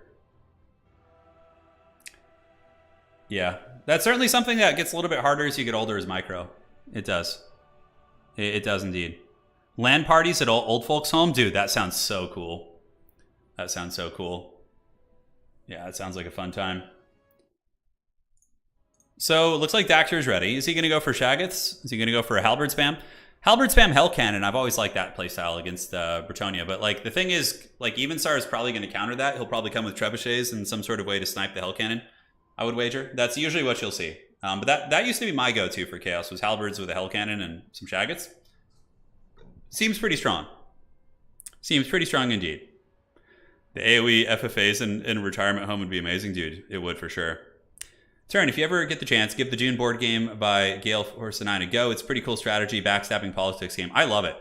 Yeah, that's certainly something that gets a little bit harder as you get older as micro. It does. It does indeed. LAN parties at old folks' home, dude. That sounds so cool. That sounds so cool. Yeah, it sounds like a fun time. So it looks like Dactyr is ready. Is he going to go for Shaggoths? Is he going to go for a Halberd spam? Halberd spam Hell Cannon. I've always liked that playstyle against Bretonnia. But like the thing is, like Evenstar is probably going to counter that. He'll probably come with trebuchets and some sort of way to snipe the Hell Cannon, I would wager. That's usually what you'll see. But that used to be my go-to for Chaos, was Halberds with a Hell Cannon and some Shaggoths. Seems pretty strong. Seems pretty strong indeed. The AoE FFAs in a retirement home would be amazing, dude. It would for sure. Turin, if you ever get the chance, give the June board game by Gale Force9 a go. It's a pretty cool strategy, backstabbing politics game. I love it.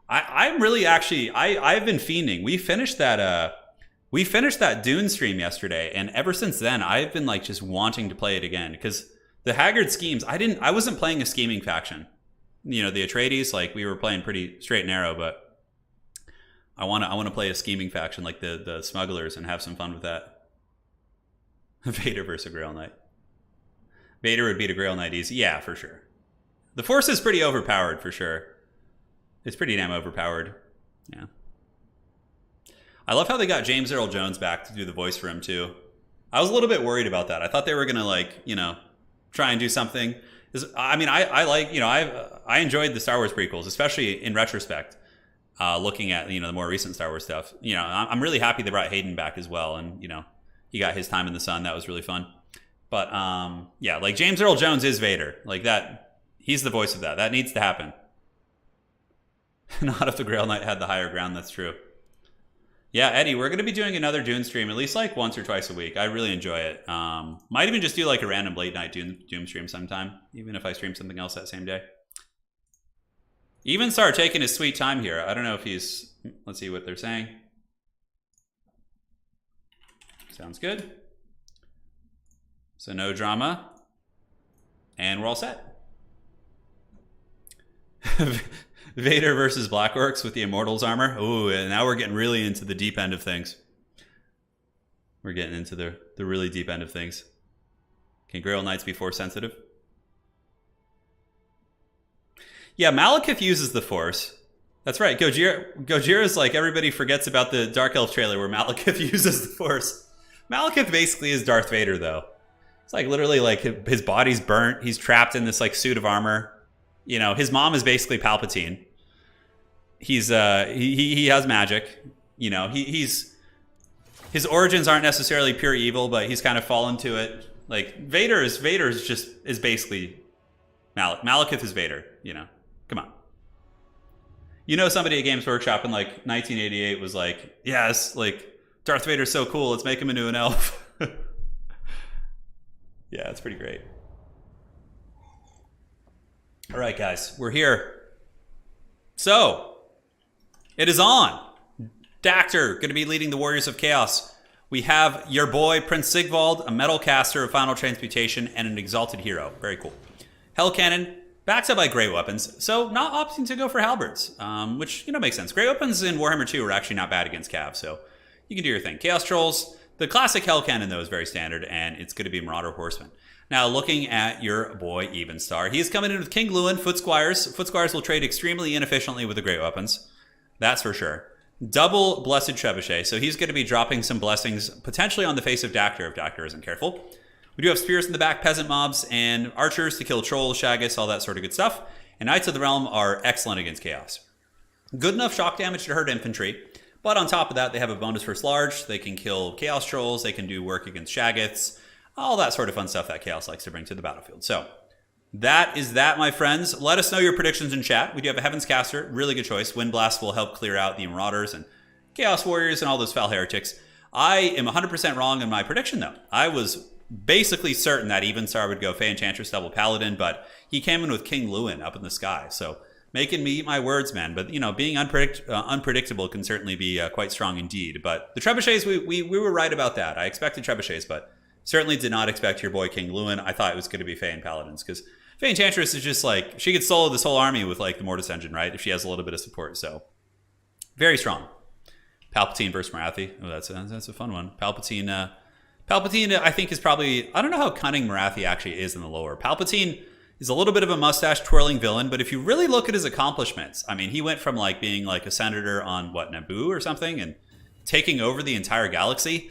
I'm really actually, I've been fiending. We finished that Dune stream yesterday, and ever since then, I've been like just wanting to play it again, because the Haggard schemes, I wasn't playing a scheming faction. You know, the Atreides, like we were playing pretty straight and narrow, but I want to play a scheming faction like the Smugglers and have some fun with that. Vader versus a Grail Knight. Vader would beat a Grail Knight easy. Yeah, for sure. The Force is pretty overpowered, for sure. It's pretty damn overpowered. Yeah. I love how they got James Earl Jones back to do the voice for him, too. I was a little bit worried about that. I thought they were going to, like, you know, try and do something. I mean, I like, you know, I enjoyed the Star Wars prequels, especially in retrospect, looking at, you know, the more recent Star Wars stuff. You know, I'm really happy they brought Hayden back as well. And, you know, he got his time in the sun. That was really fun. But, yeah, like James Earl Jones is Vader. Like that, he's the voice of that. That needs to happen. Not if the Grail Knight had the higher ground, that's true. Yeah, Eddie, we're going to be doing another Dune stream at least like once or twice a week. I really enjoy it. Might even just do like a random late night Doom stream sometime, even if I stream something else that same day. Evenstar taking his sweet time here. I don't know if he's... Let's see what they're saying. Sounds good. So no drama. And we're all set. Vader versus Black Orcs with the Immortals armor. Ooh, and now we're getting really into the deep end of things. We're getting into the really deep end of things. Can Grail Knights be Force sensitive? Yeah, Malekith uses the Force. That's right. Gojira is like, everybody forgets about the Dark Elf trailer where Malekith uses the Force. Malekith basically is Darth Vader, though. It's like literally like his body's burnt. He's trapped in this like suit of armor. You know, his mom is basically Palpatine. He's he has magic. You know, his origins aren't necessarily pure evil, but he's kind of fallen to it. Like Vader is basically Malekith is Vader. You know, come on. You know, somebody at Games Workshop in like 1988 was like, yes, like Darth Vader's so cool. Let's make him into an elf. Yeah, it's pretty great. All right, guys, we're here. So, it is on. Dactyr, going to be leading the Warriors of Chaos. We have your boy, Prince Sigvald, a Metal Caster, a Final Transmutation, and an Exalted Hero. Very cool. Hell Cannon, backed up by Great Weapons, so not opting to go for Halberds, which, you know, makes sense. Great Weapons in Warhammer 2 are actually not bad against Cav, so you can do your thing. Chaos Trolls, the classic Hell Cannon, though, is very standard, and it's going to be Marauder Horseman. Now, looking at your boy, Evenstar, he is coming in with King Lewin, Foot Squires. Foot Squires will trade extremely inefficiently with the Great Weapons. That's for sure. Double Blessed Trebuchet, so he's going to be dropping some blessings, potentially on the face of Dactyr, if Dactyr isn't careful. We do have Spears in the back, Peasant Mobs, and Archers to kill Trolls, Shaggoths, all that sort of good stuff. And Knights of the Realm are excellent against Chaos. Good enough shock damage to hurt infantry, but on top of that, they have a bonus first large. They can kill Chaos Trolls, they can do work against Shaggoths, all that sort of fun stuff that Chaos likes to bring to the battlefield. So that is that, my friends. Let us know your predictions in chat. We do have a Heaven's Caster, really good choice. Windblast will help clear out the Marauders and Chaos Warriors and all those foul heretics. I am 100% wrong in my prediction, though. I was basically certain that Evenstar would go Fey Enchantress double Paladin, but he came in with King Lewin up in the sky. So making me eat my words, man. But, you know, being unpredictable can certainly be quite strong indeed. But the Trebuchets, we were right about that. I expected Trebuchets, but certainly did not expect your boy King Lewin. I thought it was going to be Fey and Paladins, because Fey Enchantress is just like, she could solo this whole army with like the Mortis engine, right? If she has a little bit of support. So very strong. Palpatine versus Marathi. Oh, that's a fun one. Palpatine, I think, is probably, I don't know how cunning Marathi actually is in the lore. Palpatine is a little bit of a mustache twirling villain, but if you really look at his accomplishments, I mean, he went from like being like a senator on what, Naboo or something, and taking over the entire galaxy.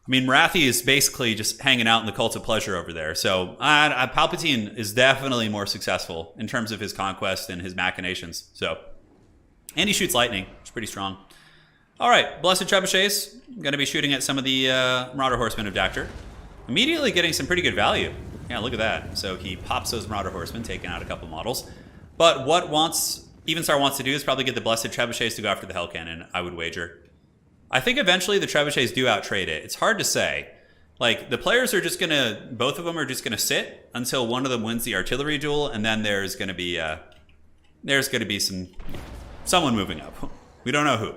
I mean, Marathi is basically just hanging out in the cult of pleasure over there. So Palpatine is definitely more successful in terms of his conquest and his machinations. So, and he shoots lightning, which is pretty strong. All right, Blessed Trebuchets. I'm going to be shooting at some of the Marauder Horsemen of Dactyr. Immediately getting some pretty good value. Yeah, look at that. So he pops those Marauder Horsemen, taking out a couple models. But what Evenstar wants to do is probably get the Blessed Trebuchets to go after the Hell Cannon, I would wager. I think eventually the Trebuchets do outtrade it. It's hard to say. Like, the players are just going to, both of them are just going to sit until one of them wins the artillery duel, and then there's going to be someone moving up. We don't know who.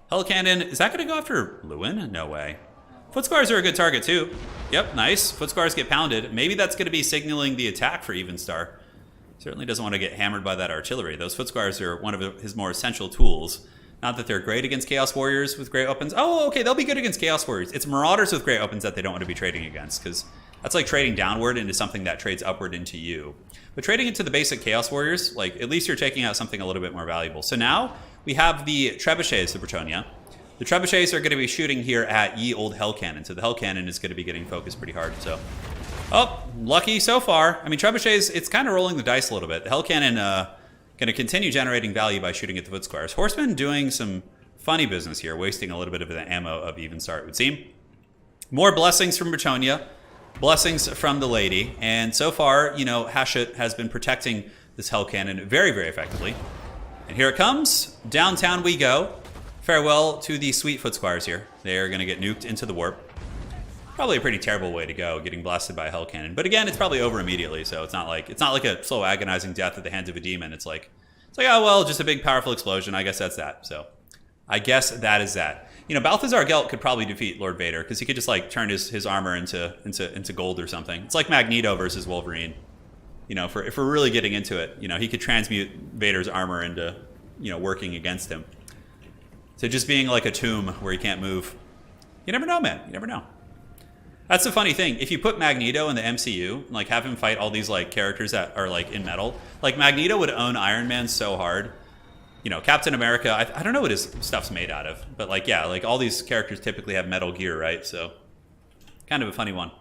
Hell Cannon, is that going to go after Lewin? No way. Footsquires are a good target too. Yep, nice. Footsquires get pounded. Maybe that's going to be signaling the attack for Evenstar. Certainly doesn't want to get hammered by that artillery. Those Footsquires are one of his more essential tools. Not that they're great against Chaos Warriors with great weapons. Oh, okay, they'll be good against Chaos Warriors. It's Marauders with great weapons that they don't want to be trading against, because that's like trading downward into something that trades upward into you. But trading into the basic Chaos Warriors, like, at least you're taking out something a little bit more valuable. So now we have the Trebuchets of Bretonnia. The Trebuchets are going to be shooting here at Ye Old Hell Cannon. So the Hell Cannon is going to be getting focused pretty hard. So, oh, lucky so far. I mean, Trebuchets, it's kind of rolling the dice a little bit. The Hell Cannon going to continue generating value by shooting at the Footsquires. Horsemen doing some funny business here, wasting a little bit of the ammo of Evenstar, it would seem. More blessings from Bretonnia. Blessings from the lady. And so far, you know, Hashut has been protecting this Hell Cannon very, very effectively. And here it comes. Downtown we go. Farewell to the sweet Footsquires here. They are going to get nuked into the warp. Probably a pretty terrible way to go, getting blasted by a Hell Cannon. But again, it's probably over immediately, so it's not like a slow, agonizing death at the hands of a demon. It's like, oh well, just a big, powerful explosion. I guess that's that. So, I guess that is that. You know, Balthazar Gelt could probably defeat Lord Vader, because he could just like turn his armor into gold or something. It's like Magneto versus Wolverine. You know, if we're really getting into it, you know, he could transmute Vader's armor into, you know, working against him. So just being like a tomb where he can't move. You never know, man. You never know. That's the funny thing. If you put Magneto in the MCU, like have him fight all these like characters that are like in metal, like Magneto would own Iron Man so hard. You know, Captain America, I don't know what his stuff's made out of, but like, yeah, like all these characters typically have metal gear, right? So kind of a funny one.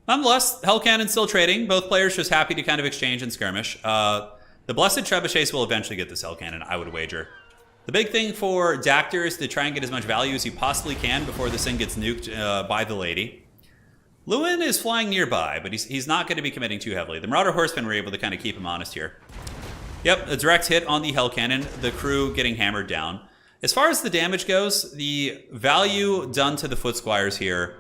Nonetheless, Hell Cannon's still trading. Both players just happy to kind of exchange and skirmish. The Blessed Trebuchets will eventually get this Hell Cannon, I would wager. The big thing for Dactyr is to try and get as much value as you possibly can before this thing gets nuked by the lady. Lewin is flying nearby, but he's not going to be committing too heavily. The Marauder Horsemen were able to kind of keep him honest here. Yep, a direct hit on the Hell Cannon, the crew getting hammered down. As far as the damage goes, the value done to the Footsquires here,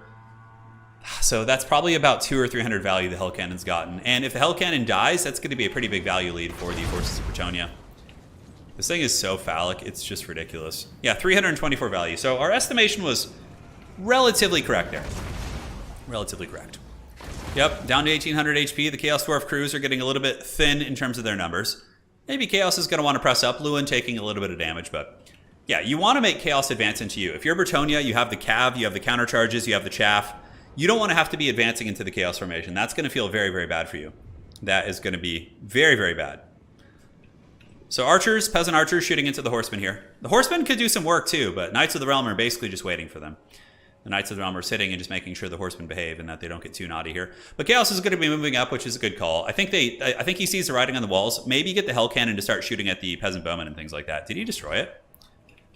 so that's probably about 200 or 300 value the Hell Cannon's gotten. And if the Hell Cannon dies, that's going to be a pretty big value lead for the forces of Bretonnia. This thing is so phallic, it's just ridiculous. Yeah, 324 value. So our estimation was relatively correct there. Relatively correct. Yep, down to 1800 HP. The Chaos Dwarf crews are getting a little bit thin in terms of their numbers. Maybe Chaos is going to want to press up. Lewin taking a little bit of damage, but yeah, you want to make Chaos advance into you. If you're Bretonnia, you have the Cav, you have the countercharges, you have the Chaff. You don't want to have to be advancing into the Chaos formation. That's going to feel very, very bad for you. That is going to be very, very bad. So archers, peasant archers shooting into the horsemen here. The horsemen could do some work too, but Knights of the Realm are basically just waiting for them. The Knights of the Realm are sitting and just making sure the horsemen behave and that they don't get too naughty here. But Chaos is going to be moving up, which is a good call. I think he sees the writing on the walls. Maybe get the Hell Cannon to start shooting at the peasant bowmen and things like that. Did he destroy it?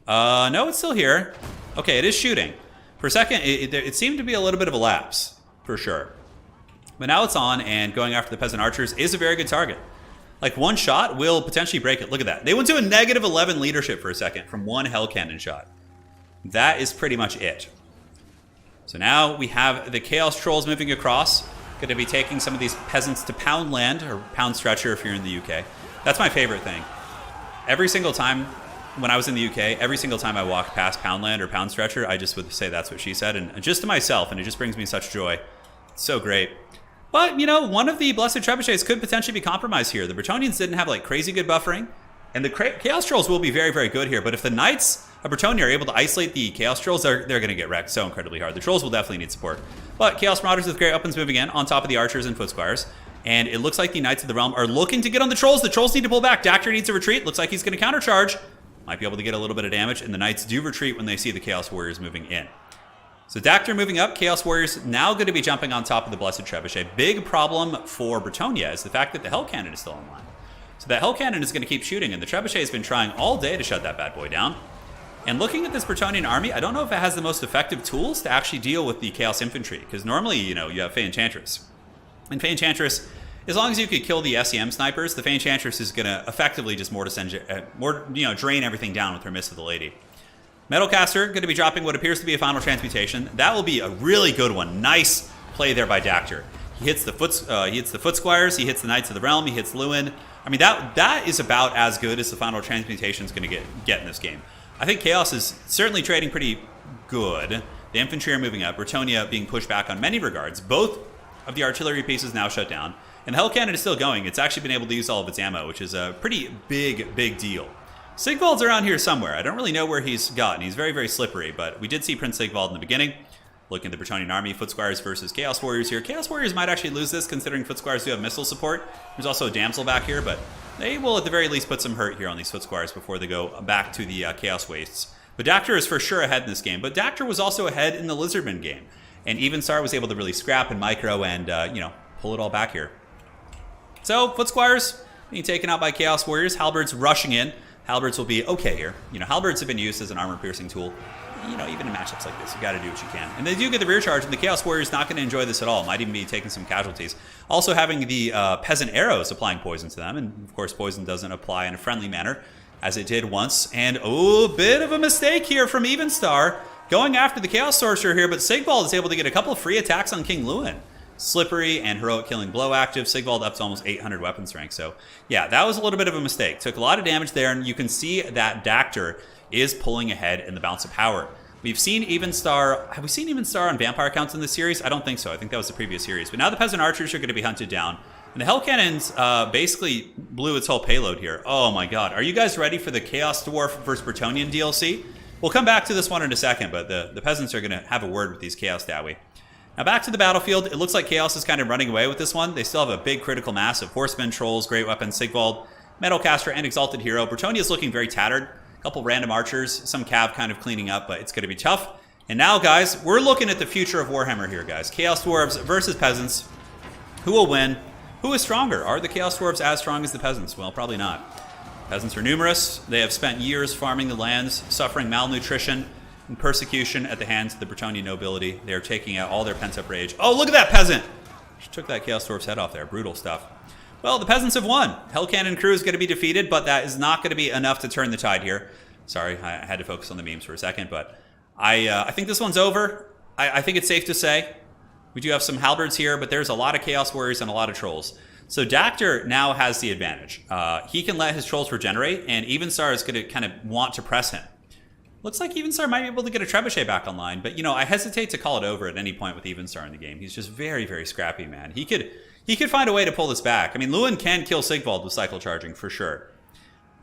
No, it's still here. Okay, it is shooting. For a second, it seemed to be a little bit of a lapse, for sure. But now it's on, and going after the peasant archers is a very good target. Like, one shot will potentially break it. Look at that. They went to a negative 11 leadership for a second from one Hell Cannon shot. That is pretty much it. So now we have the Chaos Trolls moving across. Going to be taking some of these peasants to Poundland, or Pound Stretcher if you're in the UK. That's my favorite thing. Every single time when I was in the UK, every single time I walked past Poundland or Pound Stretcher, I just would say that's what she said, and just to myself, and it just brings me such joy. It's so great. But, you know, one of the Blessed Trebuchets could potentially be compromised here. The Bretonians didn't have, like, crazy good buffering, and the Chaos Trolls will be very, very good here, but if the Knights of Bretonia are able to isolate the Chaos Trolls, they're going to get wrecked so incredibly hard. The Trolls will definitely need support. But Chaos Marauders with great weapons moving in on top of the Archers and Foot Squires. And it looks like the Knights of the Realm are looking to get on the Trolls. The Trolls need to pull back. Dactyr needs to retreat. Looks like he's going to countercharge. Might be able to get a little bit of damage. And the Knights do retreat when they see the Chaos Warriors moving in. So Dactyr moving up. Chaos Warriors now going to be jumping on top of the Blessed Trebuchet. Big problem for Bretonia is the fact that the Hell Cannon is still online. So that Hell Cannon is going to keep shooting. And the Trebuchet has been trying all day to shut that bad boy down. And looking at this Bretonian army, I don't know if it has the most effective tools to actually deal with the Chaos Infantry. Because normally, you know, you have Fey Enchantress. And Fey Enchantress, as long as you could kill the SEM snipers, the Fey Enchantress is going to effectively just drain everything down with her Mist of the Lady. Metalcaster going to be dropping what appears to be a Final Transmutation. That will be a really good one. Nice play there by Dactyr. He hits the Foot Squires, he hits the Knights of the Realm, he hits Lewin. I mean, that is about as good as the Final Transmutation is going to get in this game. I think Chaos is certainly trading pretty good. The infantry are moving up. Bretonia being pushed back on many regards. Both of the artillery pieces now shut down. And the Hell Cannon is still going. It's actually been able to use all of its ammo, which is a pretty big deal. Sigvald's around here somewhere. I don't really know where he's gotten. He's very, very slippery, but we did see Prince Sigvald in the beginning. Looking at the Bretonian army, Foot Squires versus Chaos Warriors here. Chaos Warriors might actually lose this, considering Foot Squires do have missile support. There's also a Damsel back here, but they will at the very least put some hurt here on these Foot Squires before they go back to the Chaos Wastes. But Dactyr is for sure ahead in this game, but Dactyr was also ahead in the Lizardman game. And Evenstar was able to really scrap and micro and, pull it all back here. So, Foot Squires being taken out by Chaos Warriors. Halberds rushing in. Halberds will be okay here. You know, Halberds have been used as an armor-piercing tool. You know, even in matchups like this, you got to do what you can. And they do get the rear charge, and the Chaos Warriors not going to enjoy this at all. Might even be taking some casualties. Also having the Peasant Arrows applying poison to them, and of course poison doesn't apply in a friendly manner, as it did once. And, oh, bit of a mistake here from Evenstar, going after the Chaos Sorcerer here, but Sigvald is able to get a couple of free attacks on King Lewin. Slippery and Heroic Killing Blow active. Sigvald up to almost 800 weapons rank. So, yeah, that was a little bit of a mistake. Took a lot of damage there, and you can see that Dactyr is pulling ahead in the Balance of Power. We've seen Evenstar. Have we seen Evenstar on Vampire counts in this series? I don't think so. I think that was the previous series. But now the Peasant Archers are going to be hunted down. And the Hell Cannons basically blew its whole payload here. Oh my god. Are you guys ready for the Chaos Dwarf vs. Bretonian DLC? We'll come back to this one in a second, but the Peasants are going to have a word with these Chaos Dawi. Now back to the battlefield. It looks like Chaos is kind of running away with this one. They still have a big critical mass of Horsemen, Trolls, Great Weapons, Sigvald, Metalcaster, and Exalted Hero. Bretonia is looking very tattered. A couple random archers, some cav kind of cleaning up, but it's going to be tough. And now, guys, we're looking at the future of Warhammer here, guys. Chaos Dwarves versus Peasants. Who will win? Who is stronger? Are the Chaos Dwarves as strong as the Peasants? Well, probably not. Peasants are numerous. They have spent years farming the lands, suffering malnutrition and persecution at the hands of the Bretonian nobility. They are taking out all their pent-up rage. Oh, look at that peasant! She took that Chaos Dwarf's head off there. Brutal stuff. Well, the Peasants have won. Hell Cannon crew is going to be defeated, but that is not going to be enough to turn the tide here. Sorry, I had to focus on the memes for a second, but I think this one's over. I think it's safe to say. We do have some halberds here, but there's a lot of Chaos Warriors and a lot of Trolls. So Dactyr now has the advantage. He can let his Trolls regenerate, and Evenstar is going to kind of want to press him. Looks like Evenstar might be able to get a Trebuchet back online, but, you know, I hesitate to call it over at any point with Evenstar in the game. He's just very, very scrappy, man. He could find a way to pull this back. I mean, Lewin can kill Sigvald with cycle charging, for sure.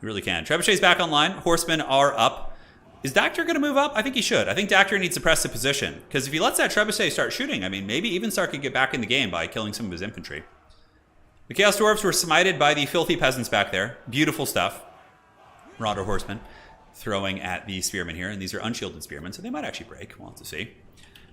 He really can. Trebuchet's back online. Horsemen are up. Is Dactyr going to move up? I think he should. I think Dactyr needs to press the position, because if he lets that Trebuchet start shooting, I mean, maybe Evenstar could get back in the game by killing some of his infantry. The Chaos Dwarves were smited by the filthy peasants back there. Beautiful stuff. Marauder Horsemen throwing at the spearmen here, and these are unshielded spearmen, so they might actually break. We'll have to see.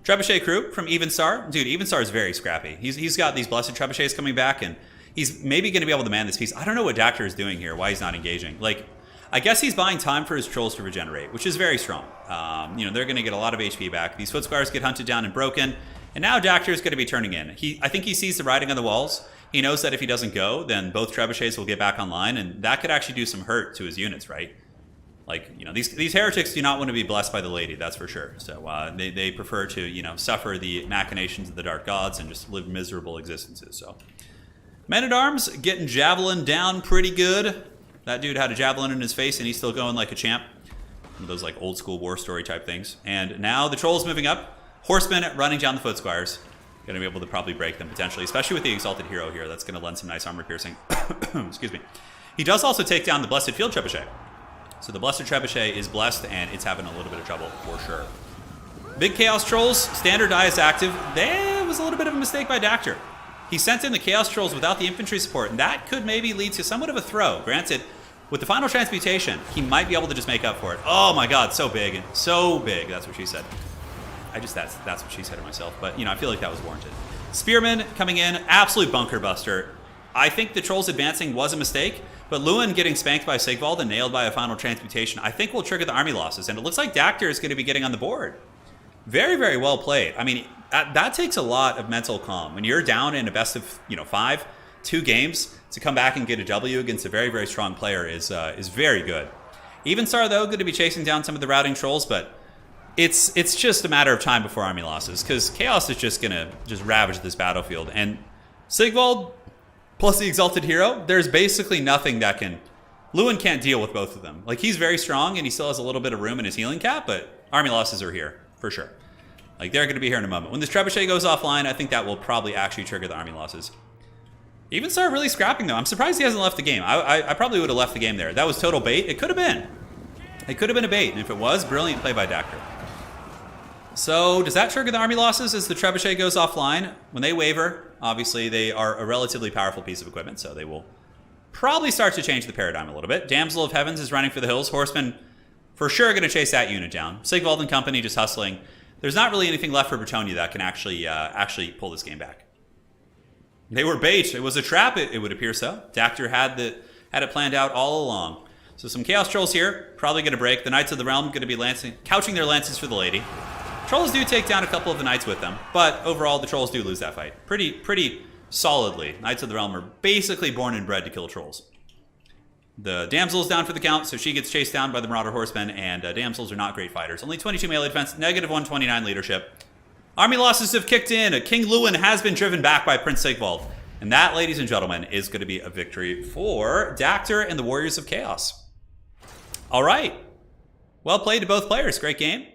Trebuchet crew from Evenstar. Dude, Evenstar is very scrappy. He's got these blessed Trebuchets coming back, and he's maybe going to be able to man this piece. I don't know what Dactyr is doing here, why he's not engaging. Like, I guess he's buying time for his Trolls to regenerate, which is very strong. You know, they're going to get a lot of HP back. These Foot Squires get hunted down and broken, and now Dactyr is going to be turning in. I think he sees the writing on the walls. He knows that if he doesn't go, then both Trebuchets will get back online, and that could actually do some hurt to his units, right? Like, you know, these heretics do not want to be blessed by the lady, that's for sure. So they prefer to, you know, suffer the machinations of the dark gods and just live miserable existences. So Men-at-Arms getting javelin down pretty good. That dude had a javelin in his face and he's still going like a champ. One of those like old school war story type things. And now the Troll's moving up. Horsemen running down the foot squires. Going to be able to probably break them potentially, especially with the Exalted Hero here. That's going to lend some nice armor piercing. Excuse me. He does also take down the Blessed Field Trebuchet. So the Blessed Trebuchet is blessed and it's having a little bit of trouble for sure. Big Chaos Trolls, standard die is active. There was a little bit of a mistake by Dactyr. He sent in the Chaos Trolls without the infantry support, and that could maybe lead to somewhat of a throw. Granted, with the final transmutation, he might be able to just make up for it. Oh my god, so big, and so big. That's what she said. That's what she said to myself, but you know, I feel like that was warranted. Spearman coming in, absolute bunker buster. I think the Trolls advancing was a mistake, but Lewin getting spanked by Sigvald and nailed by a final transmutation, I think will trigger the army losses, and it looks like Dactyr is going to be getting on the board. Very, very well played. I mean, that takes a lot of mental calm. When you're down in a best of 5, 2 games, to come back and get a W against a very, very strong player is very good. Evenstar, though, going to be chasing down some of the routing Trolls, but it's just a matter of time before army losses, because Chaos is just going to ravage this battlefield. And Sigvald plus the Exalted Hero, there's basically nothing that can... Lewin can't deal with both of them. Like, he's very strong, and he still has a little bit of room in his healing cap, but army losses are here, for sure. Like, they're going to be here in a moment. When this Trebuchet goes offline, I think that will probably actually trigger the army losses. Evenstar really scrapping, though. I'm surprised he hasn't left the game. I probably would have left the game there. That was total bait. It could have been. It could have been a bait, and if it was, brilliant play by Dactyr. So, does that trigger the army losses as the Trebuchet goes offline? When they waver, obviously, they are a relatively powerful piece of equipment, so they will probably start to change the paradigm a little bit. Damsel of Heavens is running for the hills. Horsemen for sure going to chase that unit down. Sigvald and company just hustling. There's not really anything left for Bretonia that can actually pull this game back. They were bait. It was a trap, it would appear so. Dactyr had it planned out all along. So some Chaos Trolls here, probably going to break. The Knights of the Realm going to be couching their lances for the lady. Trolls do take down a couple of the Knights with them, but overall the Trolls do lose that fight. Pretty solidly. Knights of the Realm are basically born and bred to kill Trolls. The Damsel is down for the count, so she gets chased down by the Marauder Horsemen, and Damsels are not great fighters. Only 22 melee defense, negative 129 leadership. Army losses have kicked in. King Lewin has been driven back by Prince Sigvald. And that, ladies and gentlemen, is going to be a victory for Dactyr and the Warriors of Chaos. All right. Well played to both players. Great game.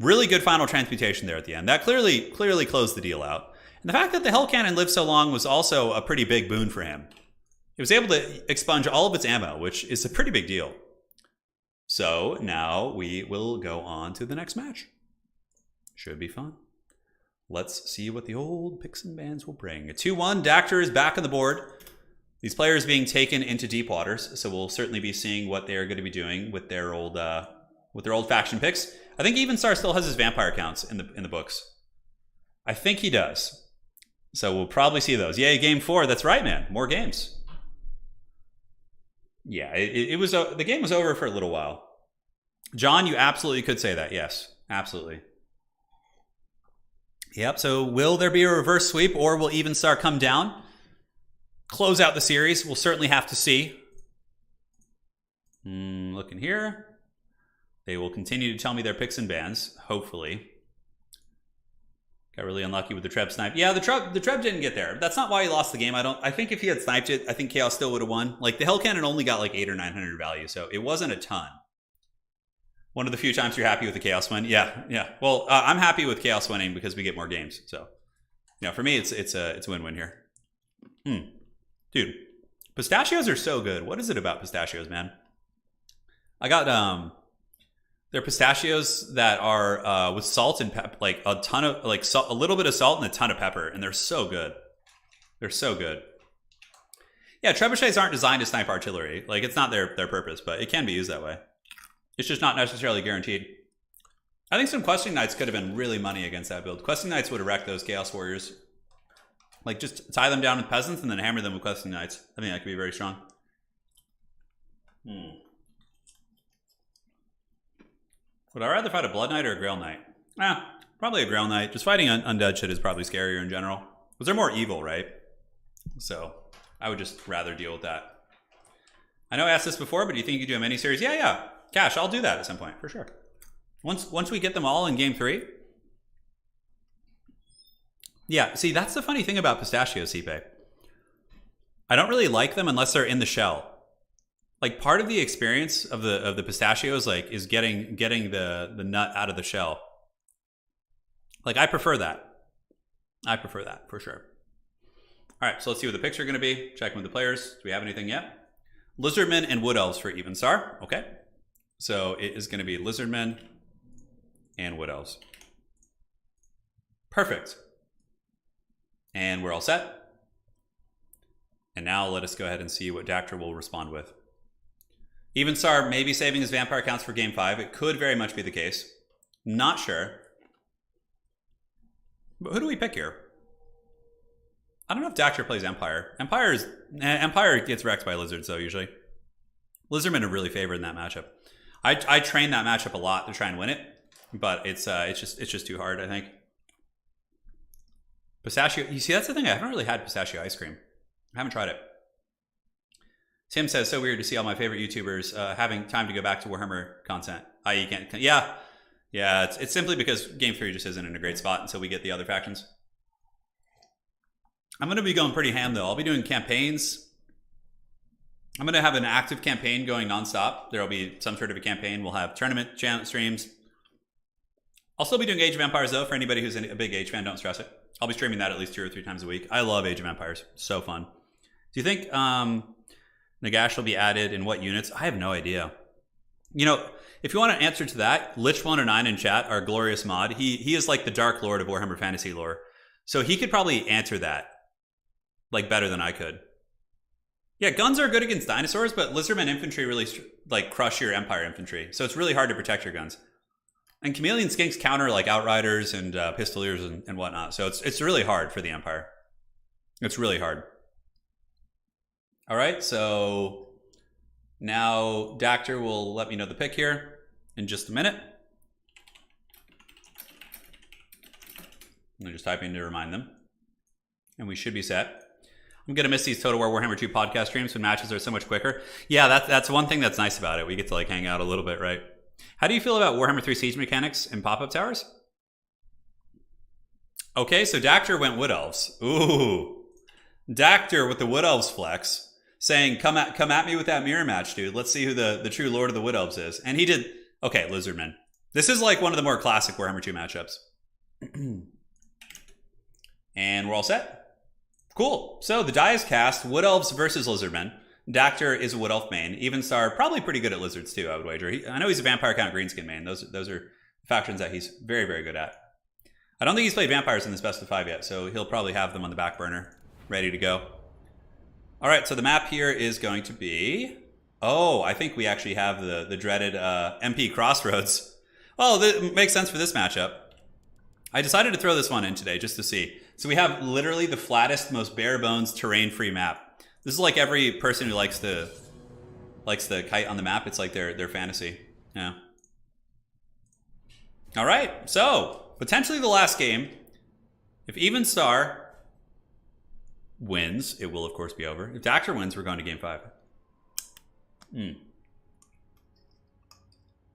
Really good final transmutation there at the end. That clearly closed the deal out. And the fact that the Hell Cannon lived so long was also a pretty big boon for him. It was able to expunge all of its ammo, which is a pretty big deal. So now we will go on to the next match. Should be fun. Let's see what the old picks and bans will bring. A 2-1, Dactyr is back on the board. These players being taken into deep waters, so we'll certainly be seeing what they are going to be doing with their old faction picks. I think Evenstar still has his vampire counts in the books. I think he does. So we'll probably see those. Yay, game 4. That's right, man. More games. Yeah, it was the game was over for a little while. John, you absolutely could say that. Yes, absolutely. Yep, so will there be a reverse sweep, or will Evenstar come down? Close out the series. We'll certainly have to see. Looking here. They will continue to tell me their picks and bans, hopefully. Got really unlucky with the Treb snipe. Yeah, the Treb didn't get there. That's not why he lost the game. I think if he had sniped it, I think Chaos still would have won. Like, the Hell Cannon only got like 800 or 900 value, so it wasn't a ton. One of the few times you're happy with the Chaos win. Yeah. Well, I'm happy with Chaos winning because we get more games. So, yeah, for me, it's a win-win here. Dude, pistachios are so good. What is it about pistachios, man? I got they're pistachios that are with salt and pepper, like a ton of a little bit of salt and a ton of pepper, and they're so good. They're so good. Yeah, trebuchets aren't designed to snipe artillery. Like, it's not their purpose, but it can be used that way. It's just not necessarily guaranteed. I think some Questing Knights could have been really money against that build. Questing Knights would have wrecked those Chaos Warriors. Like, just tie them down with Peasants and then hammer them with Questing Knights. I think that could be very strong. Would I rather fight a Blood Knight or a Grail Knight? Probably a Grail Knight. Just fighting undead shit is probably scarier in general. Because they're more evil, right? So, I would just rather deal with that. I know I asked this before, but do you think you could do a miniseries? Yeah. Cash, I'll do that at some point, for sure. Once we get them all in game 3. Yeah, see, that's the funny thing about pistachios, Cipe. I don't really like them unless they're in the shell. Like, part of the experience of the pistachios, like, is getting the nut out of the shell. Like, I prefer that. I prefer that, for sure. All right, so let's see what the picks are going to be. Checking with the players. Do we have anything yet? Lizardmen and Wood Elves for Even Star. Okay. So it is going to be Lizardmen and Wood Elves. Perfect. And we're all set. And now let us go ahead and see what Dactyr will respond with. Even Star may be saving his vampire counts for game 5. It could very much be the case. Not sure. But who do we pick here? I don't know if Dactyr plays Empire. Empire gets wrecked by Lizards, though, usually. Lizardmen are really favored in that matchup. I train that matchup a lot to try and win it, but it's just too hard, I think. Pistachio, you see, that's the thing. I haven't really had pistachio ice cream. I haven't tried it. Tim says, so weird to see all my favorite YouTubers having time to go back to Warhammer content. I.e. can't. Yeah, it's simply because Game 3 just isn't in a great spot until we get the other factions. I'm going to be going pretty ham, though. I'll be doing campaigns. I'm going to have an active campaign going nonstop. There will be some sort of a campaign. We'll have tournament streams. I'll still be doing Age of Empires, though. For anybody who's a big Age fan, don't stress it. I'll be streaming that at least 2 or 3 times a week. I love Age of Empires. So fun. Do you think Nagash will be added in what units? I have no idea. You know, if you want an answer to that, Lich109 in chat, our glorious mod, he is like the Dark Lord of Warhammer Fantasy lore. So he could probably answer that like better than I could. Yeah, guns are good against dinosaurs, but Lizardmen infantry really like crush your Empire infantry. So it's really hard to protect your guns. And Chameleon Skinks counter like Outriders and Pistoliers and whatnot. So it's really hard for the Empire. It's really hard. All right, so now Dactyr will let me know the pick here in just a minute. I'm just typing to remind them. And we should be set. I'm going to miss these Total War Warhammer 2 podcast streams when matches are so much quicker. Yeah, that's one thing that's nice about it. We get to like hang out a little bit, right? How do you feel about Warhammer 3 siege mechanics and pop-up towers? Okay, so Dactyr went Wood Elves. Ooh. Dactyr with the Wood Elves flex, saying, come at me with that mirror match, dude. Let's see who the true Lord of the Wood Elves is. And he did. Okay, Lizardmen. This is like one of the more classic Warhammer 2 matchups. And we're all set. Cool. So the die is cast. Wood Elves versus Lizardmen. Dactyr is a Wood Elf main. Even Star, probably pretty good at Lizards too, I would wager. I know he's a Vampire Count Greenskin main. Those are factions that he's very, very good at. I don't think he's played Vampires in this best of 5 yet, so he'll probably have them on the back burner, ready to go. All right, so the map here is going to be... Oh, I think we actually have the dreaded MP Crossroads. Oh, that makes sense for this matchup. I decided to throw this one in today just to see. So we have literally the flattest, most bare bones, terrain-free map. This is like every person who likes the kite on the map. It's like their fantasy. Yeah. All right. So potentially the last game. If Even Star wins, it will of course be over. If Dactyr wins, we're going to game 5. All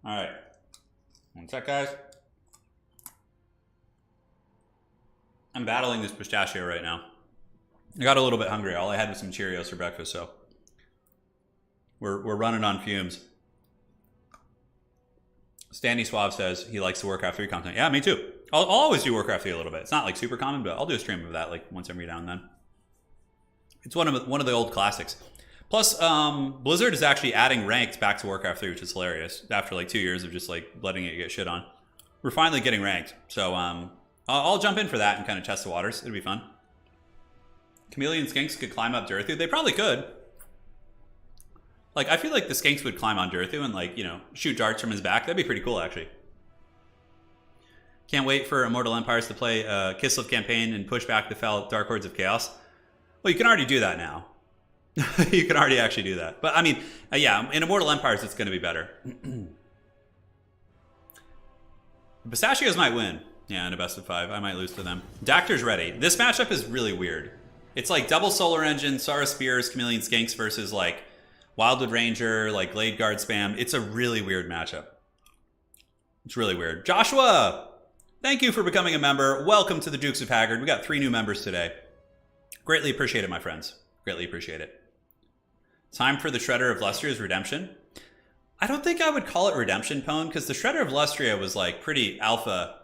right. One sec, guys. I'm battling this pistachio right now. I got a little bit hungry. All I had was some Cheerios for breakfast, so we're running on fumes. Standy Suave says he likes the Warcraft 3 content. Yeah, me too. I'll always do Warcraft 3 a little bit. It's not like super common, but I'll do a stream of that like once every now and then. It's one of the old classics. Plus, Blizzard is actually adding ranked back to Warcraft 3, which is hilarious. After like 2 years of just like letting it get shit on, we're finally getting ranked. So I'll jump in for that and kind of test the waters. It'll be fun. Chameleon Skinks could climb up Durathu. They probably could. Like, I feel like the Skinks would climb on Durathu and, like, you know, shoot darts from his back. That'd be pretty cool, actually. Can't wait for Immortal Empires to play Kislev campaign and push back the fell Dark Hordes of Chaos. Well, you can already do that now. You can already actually do that. But, I mean, yeah, in Immortal Empires, it's going to be better. Pistachios might win. Yeah, in a best of 5. I might lose to them. Dactyr's ready. This matchup is really weird. It's like double Solar Engine, Sara Spears, Chameleon Skinks versus like Wildwood Ranger, like Glade Guard spam. It's a really weird matchup. It's really weird. Joshua, thank you for becoming a member. Welcome to the Dukes of Haggard. We got 3 new members today. Greatly appreciate it, my friends. Greatly appreciate it. Time for the Shredder of Lustria's redemption. I don't think I would call it redemption, Pwn, because the Shredder of Lustria was like pretty alpha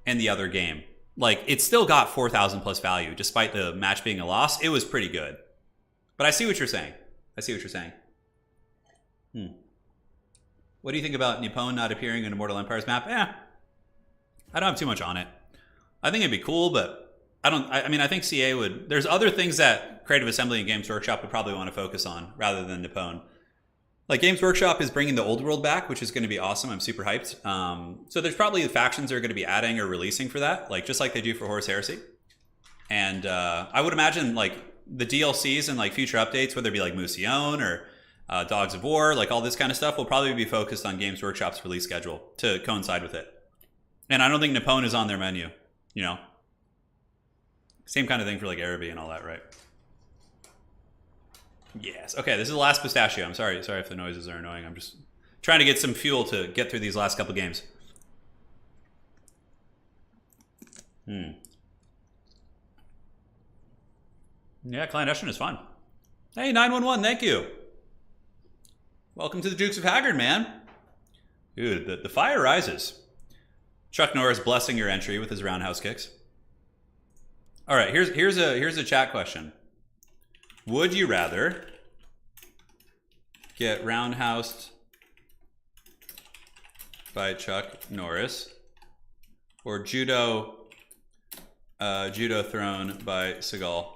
in the other game. Like, it still got 4,000 plus value, despite the match being a loss. It was pretty good. But I see what you're saying. I see what you're saying. What do you think about Nippon not appearing in Immortal Empire's map? I don't have too much on it. I think it'd be cool, but I mean, I think CA would... There's other things that Creative Assembly and Games Workshop would probably want to focus on, rather than Nippon. Like, Games Workshop is bringing the Old World back, which is going to be awesome. I'm super hyped. So there's probably the factions they're going to be adding or releasing for that, like just like they do for Horus Heresy. And I would imagine, like, the DLCs and like future updates, whether it be like Musion or Dogs of War, like all this kind of stuff, will probably be focused on Games Workshop's release schedule to coincide with it. And I don't think Nippon is on their menu, you know? Same kind of thing for like Araby and all that, right? Yes. Okay, this is the last pistachio. I'm sorry if the noises are annoying. I'm just trying to get some fuel to get through these last couple games. Yeah, clandestine is fun. Hey, 911, thank you. Welcome to the Dukes of Haggard, man. Dude, the fire rises. Chuck Norris blessing your entry with his roundhouse kicks. All right, here's a chat question. Would you rather get roundhoused by Chuck Norris or judo thrown by Seagal?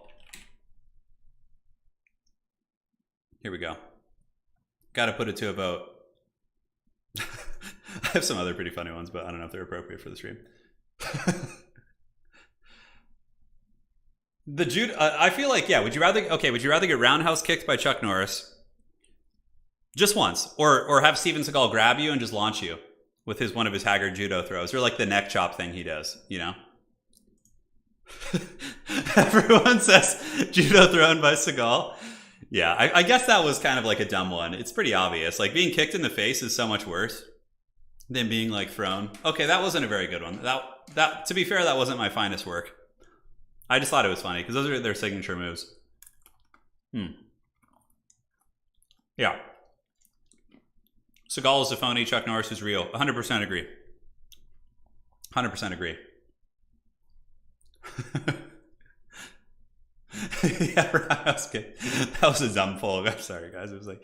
Here we go. Got to put it to a vote. I have some other pretty funny ones, but I don't know if they're appropriate for the stream. The judo, I feel like, yeah. Would you rather get roundhouse kicked by Chuck Norris just once, or have Steven Seagal grab you and just launch you with one of his Haggard judo throws, or like the neck chop thing he does, you know? Everyone says judo thrown by Seagal. Yeah, I guess that was kind of like a dumb one. It's pretty obvious. Like, being kicked in the face is so much worse than being like thrown. Okay, that wasn't a very good one. That to be fair, that wasn't my finest work. I just thought it was funny because those are their signature moves. Yeah. Seagal is a phony. Chuck Norris is real. 100% agree. 100% agree. Yeah, that was a dumb poll. I'm sorry, guys. It was like,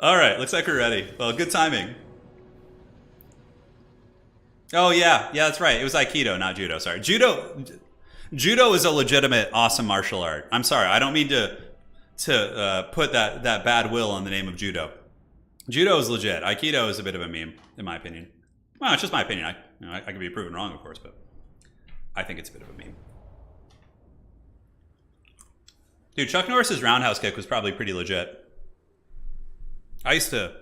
all right, looks like we're ready. Well, good timing. Oh yeah, that's right. It was Aikido, not Judo. Sorry, Judo is a legitimate, awesome martial art. I'm sorry, I don't mean to put that bad will on the name of Judo. Judo is legit. Aikido is a bit of a meme, in my opinion. Well, it's just my opinion. I could be proven wrong, of course, but I think it's a bit of a meme. Dude, Chuck Norris's roundhouse kick was probably pretty legit. I used to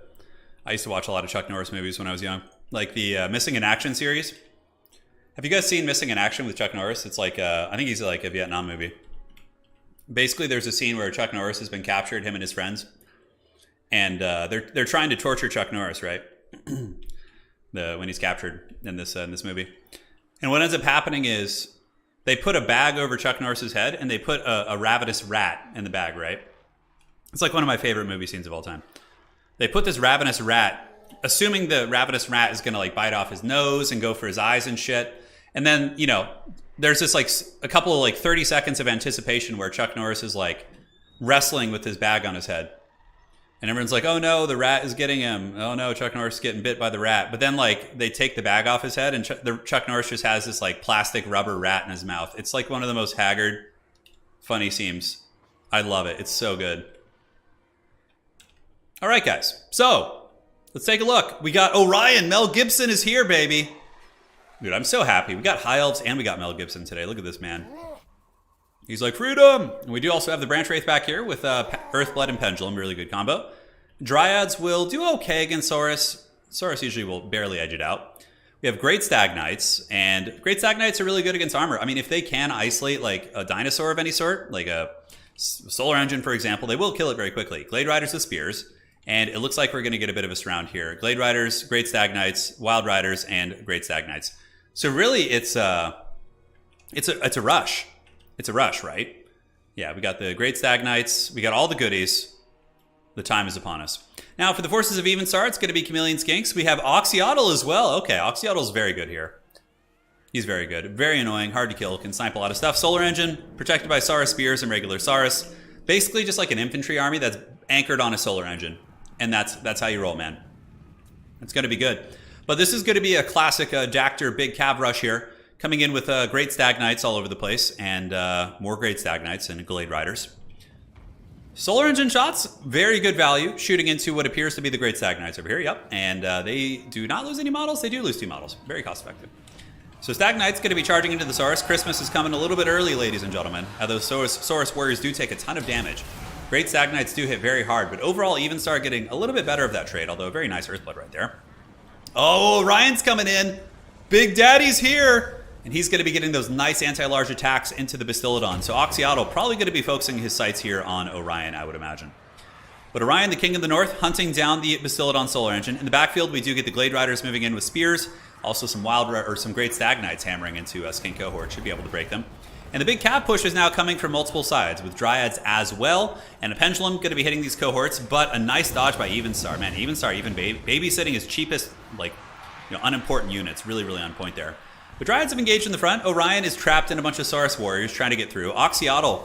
watch a lot of Chuck Norris movies when I was young, like the Missing in Action series. Have you guys seen Missing in Action with Chuck Norris? It's like I think he's like a Vietnam movie. Basically, there's a scene where Chuck Norris has been captured, him and his friends, and they're trying to torture Chuck Norris, right? When he's captured in this movie, and what ends up happening is they put a bag over Chuck Norris's head, and they put a ravenous rat in the bag, right? It's like one of my favorite movie scenes of all time. They put this ravenous rat, assuming the ravenous rat is going to like bite off his nose and go for his eyes and shit. And then, you know, there's this like a couple of like 30 seconds of anticipation where Chuck Norris is like wrestling with his bag on his head. And everyone's like, oh no, the rat is getting him. Oh no, Chuck Norris is getting bit by the rat. But then like they take the bag off his head and Chuck Norris just has this like plastic rubber rat in his mouth. It's like one of the most Haggard funny scenes. I love it. It's so good. All right, guys. So let's take a look. We got Orion. Mel Gibson is here, baby. Dude, I'm so happy. We got High Elves and we got Mel Gibson today. Look at this man. He's like, freedom! And we do also have the Branch Wraith back here with Earthblood and Pendulum. Really good combo. Dryads will do okay against Saurus. Saurus usually will barely edge it out. We have Great Stag Knights, and Great Stag Knights are really good against armor. I mean, if they can isolate like a dinosaur of any sort, like a Solar Engine, for example, they will kill it very quickly. Glade Riders with Spears, and it looks like we're going to get a bit of a surround here. Glade Riders, Great Stag Knights, Wild Riders, and Great Stag Knights. So really, it's a rush. It's a rush, right? Yeah, we got the Great Stag Knights. We got all the goodies. The time is upon us. Now, for the forces of Evenstar, it's going to be Chameleon Skinks. We have Oxyotl as well. Okay, Oxyotl is very good here. He's very good. Very annoying, hard to kill, can snipe a lot of stuff. Solar Engine, protected by Saurus Spears and regular Saurus. Basically just like an infantry army that's anchored on a Solar Engine. And that's how you roll, man. It's going to be good. But this is going to be a classic Jactor big cav rush here. Coming in with Great Stag Knights all over the place. And more Great Stag Knights and Glade Riders. Solar Engine shots, very good value. Shooting into what appears to be the Great Stag Knights over here. Yep. And they do not lose any models. They do lose 2 models. Very cost effective. So Stag Knight's going to be charging into the Saurus. Christmas is coming a little bit early, ladies and gentlemen. Those Saurus warriors do take a ton of damage. Great Stag Knights do hit very hard, but overall Evenstar getting a little bit better of that trade, although a very nice Earthblood right there. Oh, Orion's coming in. Big Daddy's here. And he's going to be getting those nice anti-large attacks into the Bastiladon. So Oxyotl probably going to be focusing his sights here on Orion, I would imagine. But Orion, the King of the North, hunting down the Bastiladon Solar Engine. In the backfield, we do get the Glade Riders moving in with Spears. Also some Great Stag Knights hammering into Skink Cohort. Should be able to break them. And the big cap push is now coming from multiple sides, with Dryads as well. And a Pendulum going to be hitting these cohorts, but a nice dodge by Evenstar. Man, Evenstar even babysitting his cheapest, unimportant units. Really, really on point there. The Dryads have engaged in the front. Orion is trapped in a bunch of Saurus warriors trying to get through. Oxyotl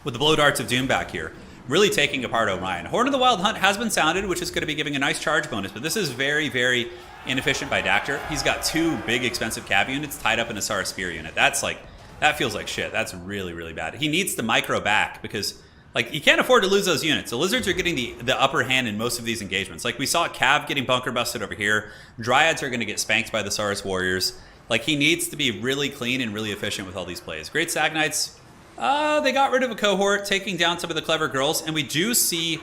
with the Blow Darts of Doom back here. Really taking apart Orion. Horn of the Wild Hunt has been sounded, which is going to be giving a nice charge bonus, but this is very, very inefficient by Dactor. He's got 2 big expensive cav units tied up in a Saurus Spear unit. That feels like shit. That's really, really bad. He needs to micro back because he can't afford to lose those units. The Lizards are getting the upper hand in most of these engagements. We saw Cav getting bunker busted over here. Dryads are going to get spanked by the Saurus warriors. He needs to be really clean and really efficient with all these plays. Great Stag Knights, they got rid of a cohort, taking down some of the clever girls, and we do see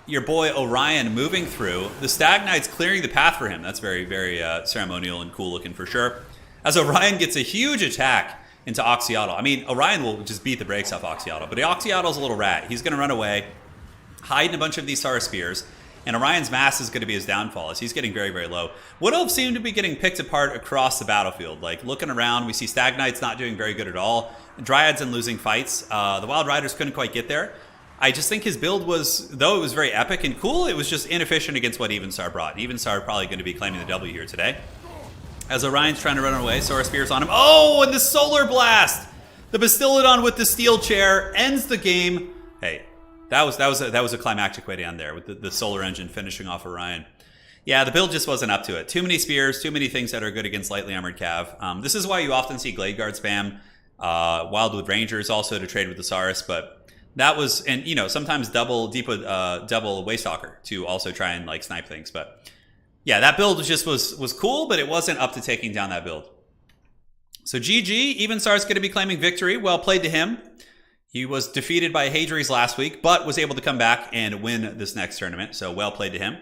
your boy Orion moving through. The Stag Knights clearing the path for him. That's very, very ceremonial and cool looking for sure. As Orion gets a huge attack into Oxyotl. I mean, Orion will just beat the brakes off Oxyotl, but Oxyotl's a little rat. He's going to run away, hide in a bunch of these Saurus Spears, and Orion's mass is going to be his downfall as he's getting very, very low. Wood Elves seem to be getting picked apart across the battlefield. Looking around, we see Stag Knights not doing very good at all. Dryads and losing fights. The Wild Riders couldn't quite get there. I just think his build was, though it was very epic and cool, it was just inefficient against what Evenstar brought. Evenstar probably going to be claiming the W here today. As Orion's trying to run away, Saurus Spears on him. Oh, and the Solar Blast! The Bastiladon with the Steel Chair ends the game. Hey, that was a climactic way to end there with the Solar Engine finishing off Orion. Yeah, the build just wasn't up to it. Too many spears, too many things that are good against lightly armored cav. This is why you often see Glade Guard spam Wildwood Rangers also to trade with the Saurus, but that was, and sometimes double Waystalker to also try and snipe things. But yeah, that build was cool, but it wasn't up to taking down that build. So GG, Evenstar's going to be claiming victory. Well played to him. He was defeated by Hadries last week, but was able to come back and win this next tournament. So well played to him.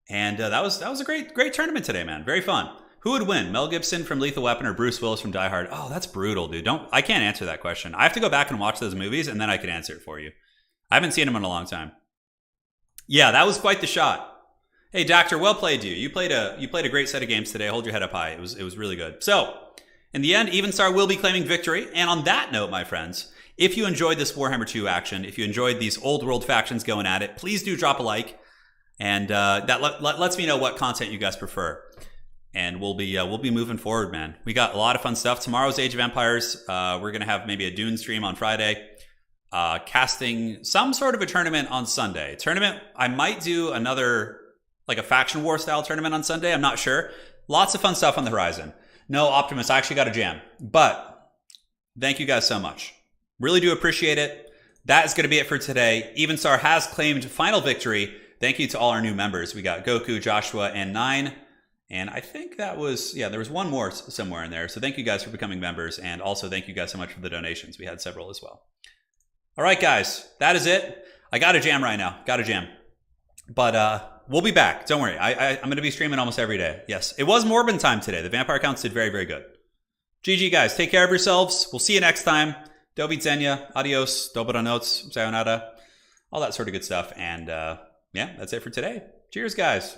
And that was a great tournament today, man. Very fun. Who would win, Mel Gibson from Lethal Weapon or Bruce Willis from Die Hard? Oh, that's brutal, dude. I can't answer that question. I have to go back and watch those movies, and then I can answer it for you. I haven't seen them in a long time. Yeah, that was quite the shot. Hey, Doctor, well played, you. You played a great set of games today. Hold your head up high. It was really good. So, in the end, Evenstar will be claiming victory. And on that note, my friends, if you enjoyed this Warhammer 2 action, if you enjoyed these old world factions going at it, please do drop a like. And that lets me know what content you guys prefer. And we'll be moving forward, man. We got a lot of fun stuff. Tomorrow's Age of Empires. We're going to have maybe a Dune stream on Friday. Casting some sort of a tournament on Sunday. I might do another, a faction war style tournament on Sunday. I'm not sure. Lots of fun stuff on the horizon. No, Optimus, I actually got a jam. But thank you guys so much. Really do appreciate it. That is going to be it for today. Evenstar has claimed final victory. Thank you to all our new members. We got Goku, Joshua, and 9. And I think that was, there was one more somewhere in there. So thank you guys for becoming members. And also thank you guys so much for the donations. We had several as well. All right, guys, that is it. I got a jam right now. Got a jam. But we'll be back. Don't worry. I'm going to be streaming almost every day. Yes, it was Morbin time today. The vampire counts did very, very good. GG, guys. Take care of yourselves. We'll see you next time. Do widzenia, adios, dobranoc, sayonara, all that sort of good stuff. And yeah, that's it for today. Cheers, guys.